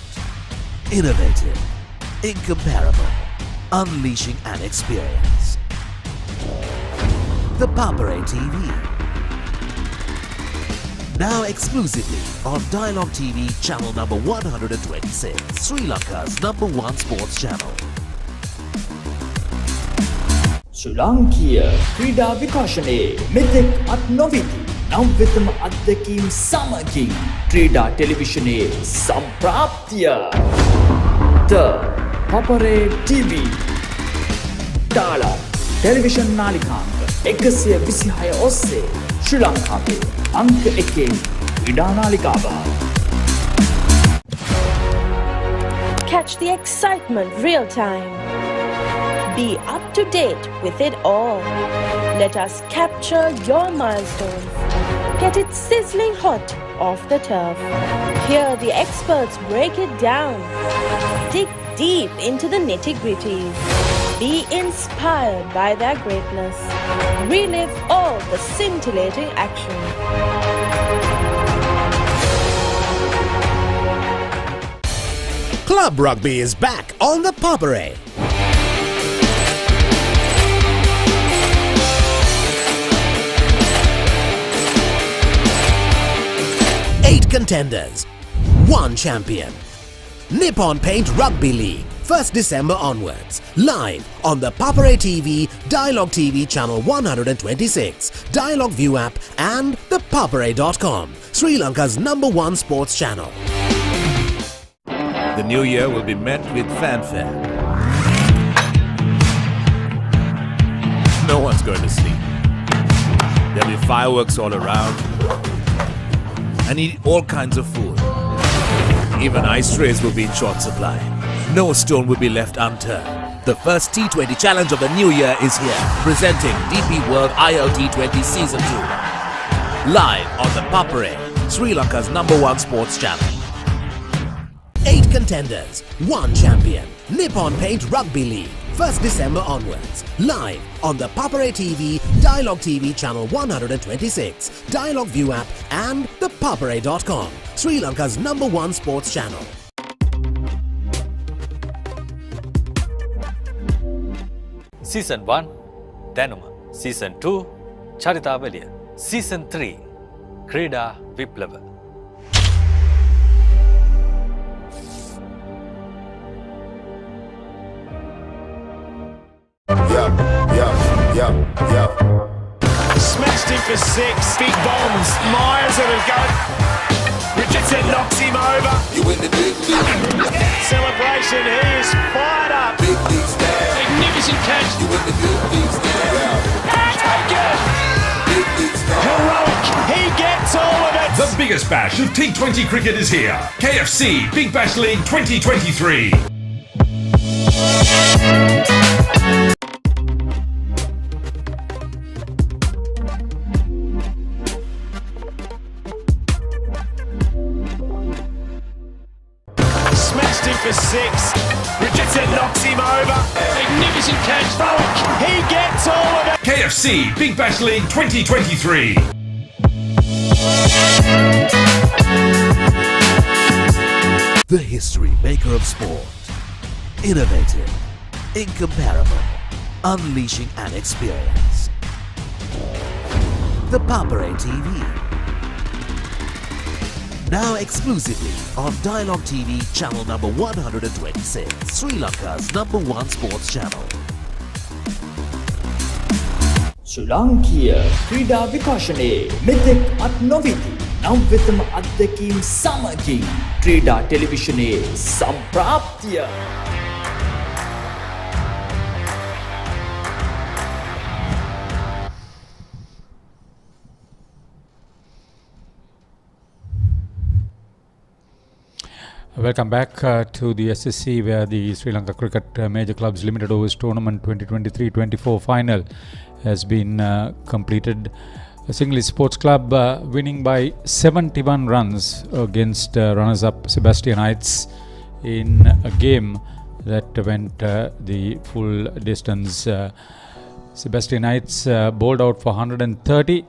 Innovative, incomparable, unleashing an experience. The Papare TV. Now exclusively on Dialogue TV channel number 126, Sri Lanka's #1 sports channel. ශ්‍රී ලාංකීය ක්‍රීඩා විකාශනයේ මෙතෙක් අත් නොවිති නව්‍යතම අත්දැකීම් සමගින් ක්‍රීඩා ටෙලිවිෂනයේ සම්ප්‍රාප්තිය The Papare TV තාලා television නාලිකාංක 126 ඔස්සේ ශ්‍රී ලංකාවේ අංක 1 ක්‍රීඩා නාලිකාව. Catch the excitement real time. Be up to date with it all. Let us capture your milestones. Get it sizzling hot off the turf. Hear the experts break it down. Dig deep into the nitty-gritties. Be inspired by their greatness. Relive all the scintillating action. Club rugby is back on the Papare. Contenders, 1 champion. Nippon Paint Rugby League, 1st December onwards. Live on the Papare TV, Dialogue TV channel 126, Dialogue View app and the papare.com, Sri Lanka's #1 sports channel. The new year will be met with fanfare. No one's going to sleep. There'll be fireworks all around. And eat all kinds of food. Even ice trays will be in short supply. No stone will be left unturned. The first T20 challenge of the new year is here, presenting DP World ILT20 Season 2. Live on the Papare, Sri Lanka's #1 sports channel. 8 contenders, 1 champion. Nippon Paint Rugby League, 1st December onwards. Live on the Papare TV, Dialogue TV channel 126, Dialogue View app and the papare.com, Sri Lanka's #1 sports channel. Season 1 දැනුම, Season 2 චරිතාවලිය, Season 3 ක්‍රීඩා විප්ලව. Smashed him for 6. Big bombs. Myers and go. Richardson knocks him over. You win the big league. Celebration. He is fired up. Big league stand. Magnificent catch. You win the big league stand. Take it. Big league stand. Heroic. He gets all of it. The biggest bash of T20 cricket is here. KFC Big Bash League 2023. For 6. Richardson knocks him over. Magnificent catch. He gets all of it. KFC Big Bash League 2023. The history maker of sport. Innovative, incomparable, unleashing an experience. The Papare TV. Now exclusively on Dialogue TV channel number 126, Sri Lanka's #1 sports channel. ශ්‍රී ලාංකීය ක්‍රීඩා විකාශනයේ මෙතෙක් අත් නොවිති නව්‍යතම අත්දැකීම් සමගින් ක්‍රීඩා ටෙලිවිෂනයේ සම්ප්‍රාප්තිය. Welcome back to the SSC, where the Sri Lanka Cricket Major Clubs Limited Overs Tournament 2023-24 final has been completed. Singly Sports Club winning by 71 runs against runners-up Sebastianites in a game that went the full distance. Sebastianites bowled out for 130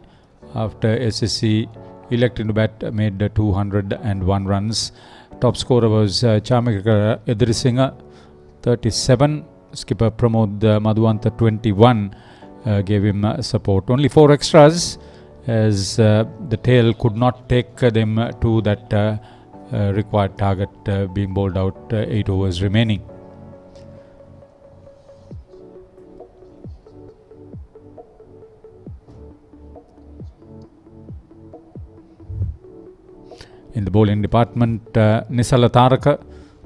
after SSC elected to bat, made 201 runs. Top scorer was Chamika Edrisinghe, 37. Skipper Pramod Madhuanta, 21, gave him support. Only 4 extras, as the tail could not take them to that required target, being bowled out 8 overs remaining. In the bowling department, Nisala Taraka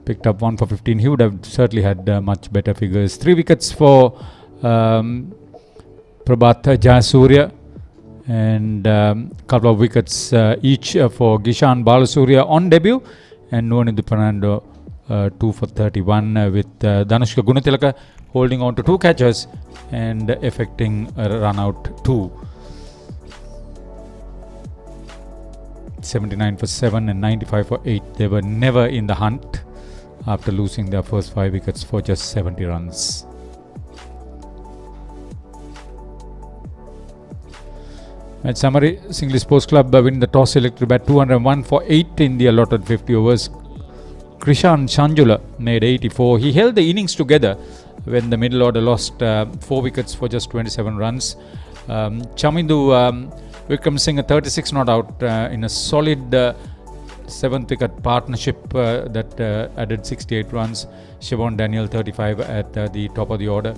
picked up 1 for 15. He would have certainly had much better figures. 3 wickets for Prabhat Jayasuriya, and couple of wickets each for Gishan Balasuriya on debut, and Nuwanidhu Fernando 2 for 31 with Dhanushka Gunatilaka holding on to 2 catches and effecting a run out 2. 79 for 7 and 95 for 8. They were never in the hunt after losing their first 5 wickets for just 70 runs. Match summary: Singly Sports Club win the toss, elected to bat 201 for 8 in the allotted 50 overs. Krishan Sanjula made 84. He held the innings together when the middle order lost 4 wickets for just 27 runs. Chamindu Vikram Singh, 36 not out in a solid 7th wicket partnership that added 68 runs. Siobhan Daniel, 35 at the top of the order.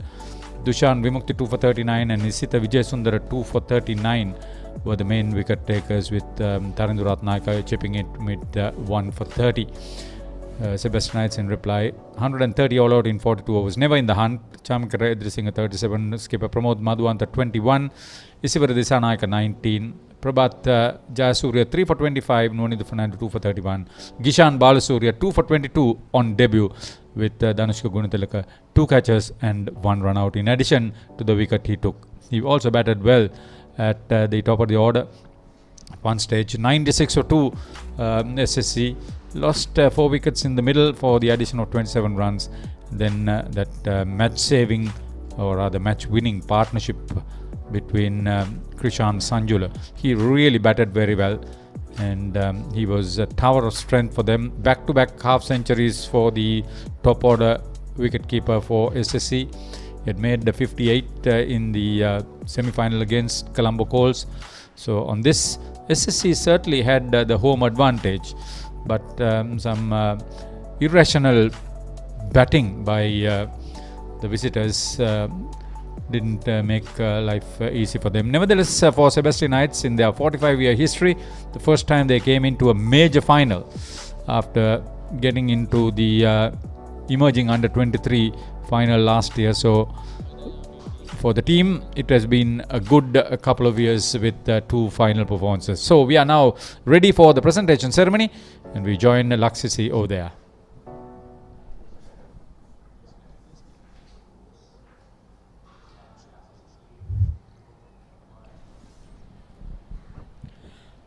Dushan Vimukti 2 for 39 and Isita Vijayasundara 2 for 39 were the main wicket takers, with Tarindu Ratnayaka chipping it with 1 for 30. Sebastianites in reply, 130 all out in 42 overs, never in the hunt. Chamika Edrisinghe 37, skipper Pramod Madhuanta 21, Isivara Disanayaka 19, Prabhat Jayasuriya 3 for 25, Nuwanidhu Fernando 2 for 31, Gishan Balasuriya 2 for 22 on debut, with Dhanushka Gunatilaka 2 catches and 1 run out in addition to the wicket he took. He also batted well at the top of the order. At one stage, 96 for 2 SSC, lost 4 wickets in the middle for the addition of 27 runs. Then that match-saving, or rather match-winning partnership between Krishan Sanjula. He really batted very well, and he was a tower of strength for them. Back-to-back half-centuries for the top-order wicket-keeper for SSC. He had made the 58 in the semi-final against Colombo Coals. So on this, SSC certainly had the home advantage, but some irrational batting by the visitors didn't make life easy for them. Nevertheless, for Sebastianites, in their 45-year history, the first time they came into a major final after getting into the emerging under-23 final last year. So for the team, it has been a good couple of years with 2 final performances. So we are now ready for the presentation ceremony, and we join Laksisi over there.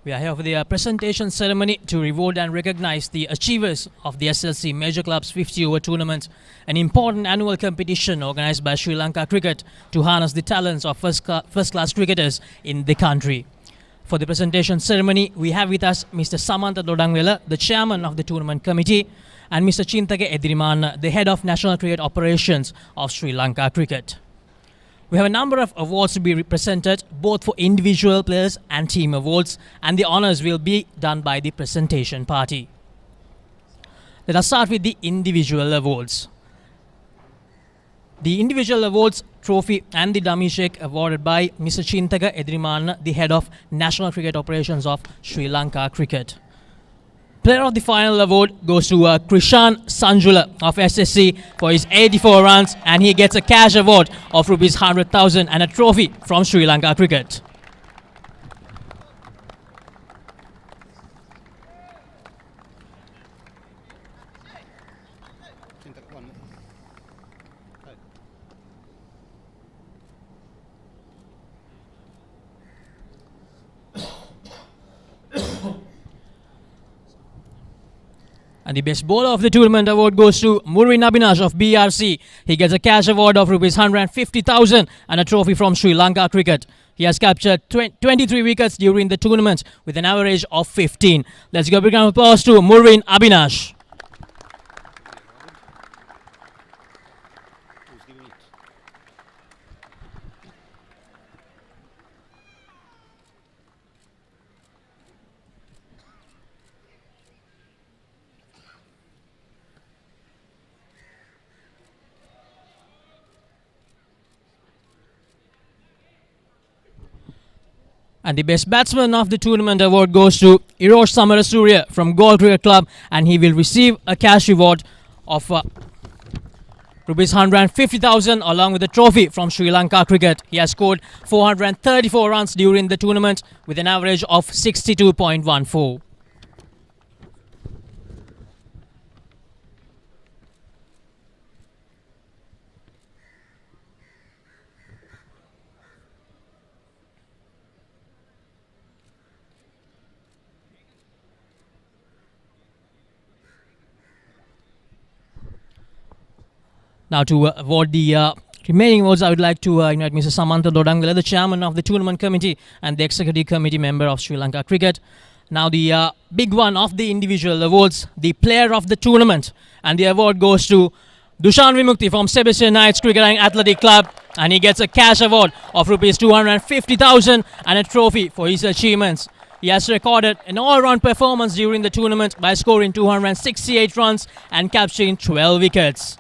We are here for the presentation ceremony to reward and recognize the achievers of the SLC Major Clubs 50 Over Tournament, an important annual competition organized by Sri Lanka Cricket to harness the talents of first-class cricketers in the country. For the presentation ceremony, we have with us Mr. Samantha Dodangwela, the chairman of the tournament committee, and Mr. Chintake Edirimanna, the head of National Cricket Operations of Sri Lanka Cricket. We have a number of awards to be presented, both for individual players and team awards, and the honours will be done by the presentation party. Let us start with the individual awards. The individual awards trophy and the dummy shake awarded by Mr. Chintaka Edirimanna, the head of National Cricket Operations of Sri Lanka Cricket. Player of the final award goes to Krishan Sanjula of SSC for his 84 runs, and he gets a cash award of rupees 100,000 and a trophy from Sri Lanka Cricket. And the best bowler of the tournament award goes to Murin Abhinash of BRC. He gets a cash award of rupees 150,000 and a trophy from Sri Lanka Cricket. He has captured 23 wickets during the tournament with an average of 15. Let's give a big round of applause to Murvin Abinash. And the best batsman of the tournament award goes to Irosh Samarasuriya from Galle Cricket Club, and he will receive a cash reward of rupees 150,000 along with a trophy from Sri Lanka Cricket. He has scored 434 runs during the tournament with an average of 62.14. Now to award the remaining awards, I would like to invite Mr. Samantha Dodangwala, the chairman of the tournament committee and the executive committee member of Sri Lanka Cricket. Now the big one of the individual awards, the player of the tournament, and the award goes to Dushan Vimukti from Sebastianites Cricket and Athletic Club, and he gets a cash award of rupees 250,000 and a trophy for his achievements. He has recorded an all-round performance during the tournament by scoring 268 runs and capturing 12 wickets.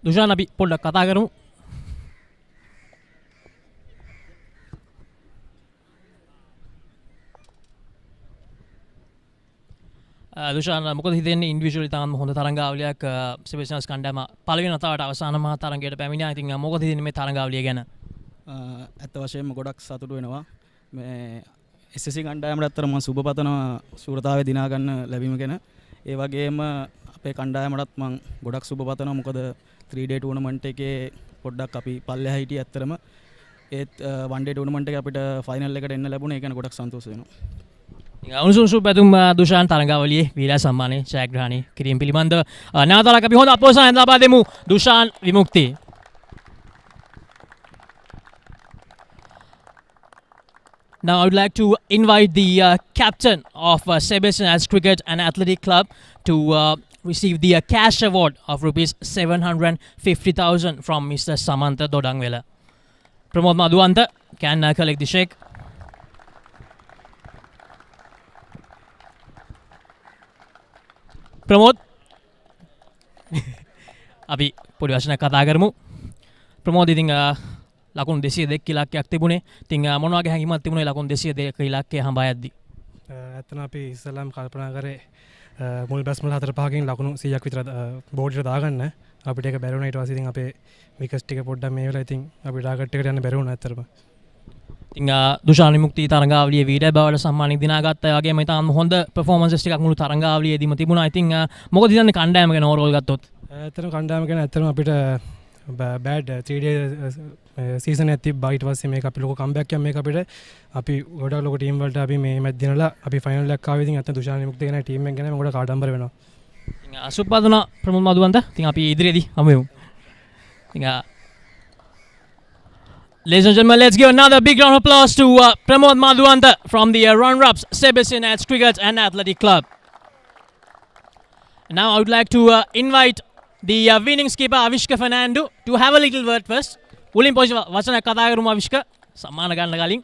Dushan අපි පොඩ්ඩක් කතා කරමු. දුෂාන් මොකද හිතෙන්නේ ඉන්ඩිවිජුවලි තාම හොඳ තරංගාවලියක් සෙබස්ටියන්ස් කණ්ඩායම පළවෙනි වතාවට අවසාන මහා තරංගයට පැමිණියා. ඉතින් මොකද හිතෙන්නේ මේ තරංගාවලිය ගැන? ඇත්ත වශයෙන්ම ගොඩක් සතුටු වෙනවා. මේ SSC කණ්ඩායමට අතර මම සුබ පතනවා සූරතාවේ දිනා ගන්න ලැබීම ගැන. ඒ වගේම අපේ කණ්ඩායමටත් මම ගොඩක් සුබ පතනවා. මොකද 3-day tournament එකේ පොඩ්ඩක් අපි පල්ලෙහා හිටියේ ඇත්තරම ඒත් 1-day tournament එකේ අපිට ෆයිනල් එකට එන්න ලැබුණේ. ඒක ගැන ගොඩක් සතුටු වෙනවා. උණුසුම් සුබපැතුම් දුෂාන් තරංගාවලියේ වීරා සම්මානයේ ජයග්‍රහණය කිරීම පිළිබඳව නැවතත් අපි හොඳ අපෝසාන ලබා දෙමු දුෂාන් විමුක්ති. Now I would like to invite the captain of Sebastianites Cricket and Athletic Club to receive the cash award of rupees 750,000 from Mr. Samantha Dodangwala. Pramod Madhuwanta can collect the check. Pramod අපි පොඩි වචනයක් කතා කරමු. ප්‍රමෝද් ඉතින් ලකුණු 202 ඉලක්කයක් තිබුණේ. ඉතින් මොන වගේ හැඟීමක් තිබුණේ ලකුණු 202 ඉලක්කය හඹා යද්දි? ඇත්තටම අපි ඉස්සෙල්ලාම කල්පනා කරේ මුල් බැස්මල 4-5කින් ලකුණු 100ක් විතර බෝඩ්ට දාගන්න. අපිට ඒක බැරි වුණා. ඊට පස්සේ ඉතින් අපේ විකට් ටික පොඩ්ඩක් මේ වෙලාව ඉතින් අපි ටාගට් එකට යන්න බැරි වුණා ඇත්තටම. ඉතින් දුෂාන් විමුක්ති තරංගාවලියේ වීඩියෝ බවට සම්මානයක් දිනාගත්තා. ඒ වගේම ඉතාම හොඳ පර්ෆෝමන්සස් ටිකක් මුළු තරංගාවලියේදීම තිබුණා. ඉතින් මොකද හිතන්නේ කණ්ඩායම ගැන ඕවරෝල් ගත්තොත්? ඇත්තටම කණ්ඩායම ගැන ඇත්තටම අපිට බෑඩ් 3-day සීසන් එකක් තිබ්බා. ඊට පස්සේ මේක අපි ලොකු කම්බැක් එකක් මේක අපිට අපි ගොඩක් ලොකු ටීම් වලට අපි මේ මැච් දිනලා අපි ෆයිනල් එකක් ආවේ. ඉතින් ඇත්තට දුෂාන් විමුක්ති ගැන ටීම් එක ගැන මම ගොඩක් ආඩම්බර වෙනවා. ඉතින් අසුප්පදුන ප්‍රමෝද් මදුවන්ත ඉතින් අපි ඉදිරියේදී හමු වෙමු. ඉතින් ladies and gentlemen, let's give another big round of applause to Pramod Madhuwanta from the runner-ups Sebastianites Cricket and Athletic Club. Now I would like to invite the winning skipper Avishka Fernando to have a little word first. Ulin poi වචන කතා කරමු Avishka. සම්මාන ගන්න කලින්.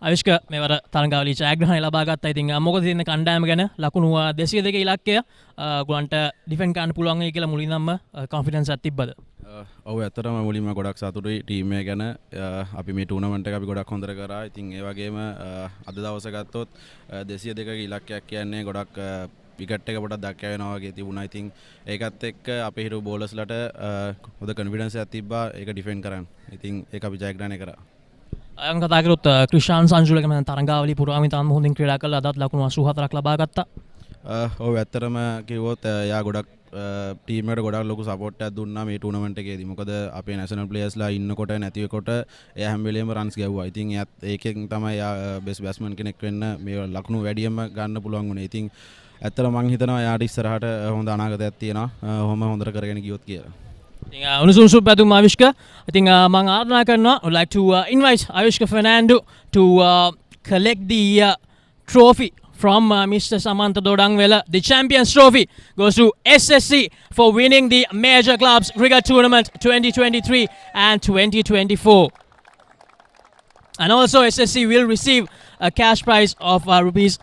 අවිෂ්ක මේවර තරංගාවලියේ ජයග්‍රහණය ලබා ගත්තා. ඉතින් මොකද තියෙන කණ්ඩායම ගැන ලකුණු 202 ඉලක්කය ගුවන්ට ඩිෆෙන්ඩ් කරන්න පුළුවන් වෙයි කියලා මුලින්ම කොන්ෆිඩන්ස් එකක් තිබ්බද? ඔව් ඇත්තටම මුලින්ම ගොඩක් සතුටුයි ටීම් එක ගැන. අපි මේ ටූර්නමන්ට් එක අපි ගොඩක් හොඳට කරා. ඉතින් ඒ වගේම අද දවසේ ගත්තොත් 202ක ඉලක්කයක් කියන්නේ ගොඩක් විකට් එක පොඩක් දක්වා වෙනවා වගේ තිබුණා. ඉතින් ඒකත් එක්ක අපේ හිටපු බෝලර්ස්ලට හොඳ කොන්ෆිඩන්ස් එකක් තිබ්බා ඒක ඩිෆෙන්ඩ් කරන්න. ඉතින් ඒක අපි ජයග්‍රහණය කරා. අයම් කතා කරොත් ක්‍රිෂාන් සංජුලගේ මම තරංගාවලිය පුරාම ඉතාම හොඳින් ක්‍රීඩා කළා. අදත් ලකුණු 84ක් ලබා ගත්තා. ඔව් ඇත්තටම කිව්වොත් එයා ගොඩක් ටීම් එකට ගොඩක් ලොකු සපෝට් එකක් දුන්නා මේ ටූර්නමන්ට් එකේදී. මොකද අපේ නැෂනල් ප්ලේයර්ස්ලා ඉන්නකොට නැතිවෙකොට එයා හැම වෙලේම රන්ස් ගැව්වා. ඉතින් ඒකෙන් තමයි එයා බෙස්ට් බැට්ස්මන් කෙනෙක් වෙන්න මේ ලකුණු වැඩියෙන්ම ගන්න පුළුවන් වුණේ. ඉතින් ඇත්තට මම හිතනවා එයාට ඉස්සරහට හොඳ අනාගතයක් තියෙනවා. ඔහොම හොඳට කරගෙන ගියොත් කියලා. උණුසුම් සුබපැතුම් Avishka. ඉතින් මම ආරාධනා කරනවා would like to invite Avishka Fernando to collect the trophy from Mr. Samantha Dodangwela. The Champions Trophy goes to SSC for winning the Major Clubs Cricket Tournament 2023 and 2024. And also SSC will receive a cash prize of rupees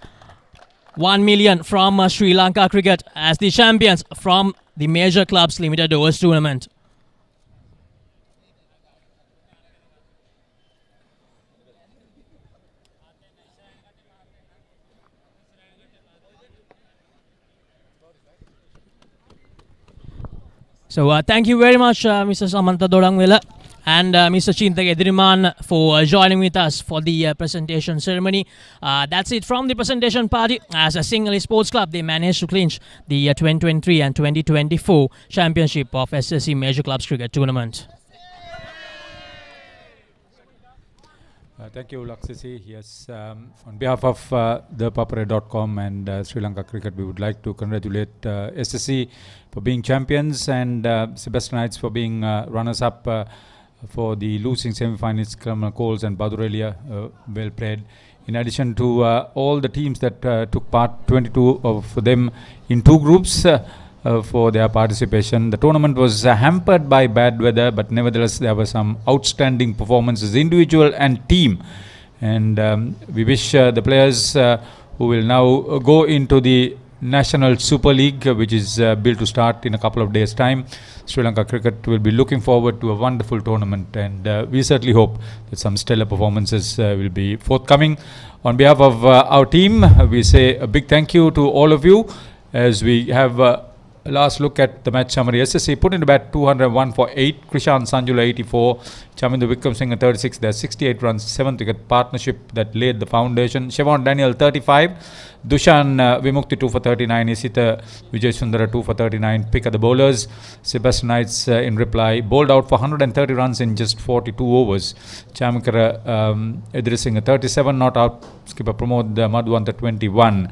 1 million from Sri Lanka Cricket as the champions from the Major Clubs Limited Overs Tournament. So thank you very much Mr. Samantha Dodangwela and Mr. Chintak Ediriman for joining with us for the presentation ceremony. That's it from the presentation party. As a Sinhalese Sports Club, they managed to clinch the 2023 and 2024 championship of SSC Major Clubs Cricket Tournament. Thank you, Laksisi. Yes, on behalf of the Papare.com and Sri Lanka Cricket, we would like to congratulate SSC for being champions and Sebastianites for being runners-up for the losing semi-finalists, Coles and Badurelia. Well played. In addition to all the teams that took part, 22 of them in two groups for their participation. The tournament was hampered by bad weather, but nevertheless there were some outstanding performances, individual and team. And we wish the players who will now go into the National Super League, which is built to start in a couple of days' time. Sri Lanka Cricket will be looking forward to a wonderful tournament, and we certainly hope that some stellar performances will be forthcoming. On behalf of our team, we say a big thank you to all of you as we have last look at the match summary. SSC put in the bat 201 for 8, Krishan Sanjula 84, Chamindu Vikram Singh 36, there's 68 runs, 7th wicket partnership that laid the foundation. Siobhan Daniel 35, Dushan Vimukti 2 for 39, Isita Vijay Sundara 2 for 39, pick of the bowlers. Sebastianites in reply, bowled out for 130 runs in just 42 overs. Chamikara Idrising 37, not out, skipper Pramod Madhwanta 21.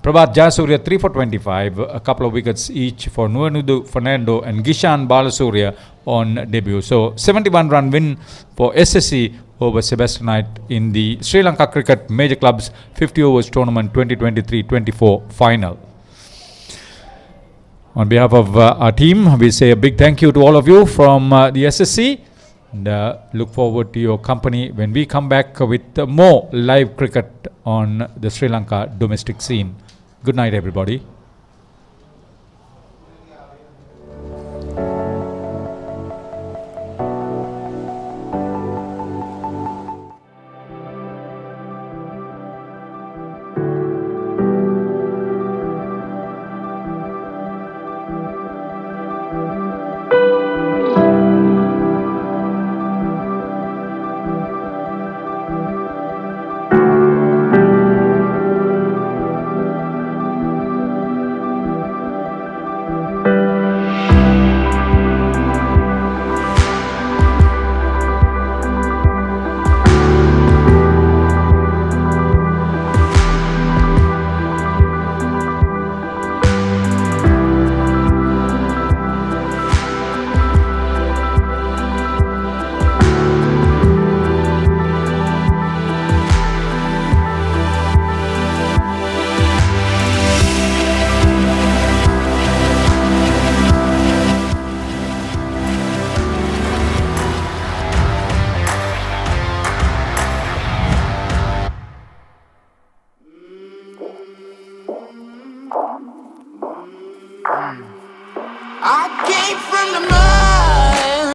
Prabhat Jayasuriya 3 for 25, a couple of wickets each for Nuanudu Fernando and Gishan Balasurya on debut. So 71 run win for SSC over Sebastianite in the Sri Lanka Cricket Major Clubs 50 overs tournament 2023-24 final. On behalf of our team, we say a big thank you to all of you from the SSC. And look forward to your company when we come back with more live cricket on the Sri Lanka domestic scene. Good night, everybody. I came from the mud.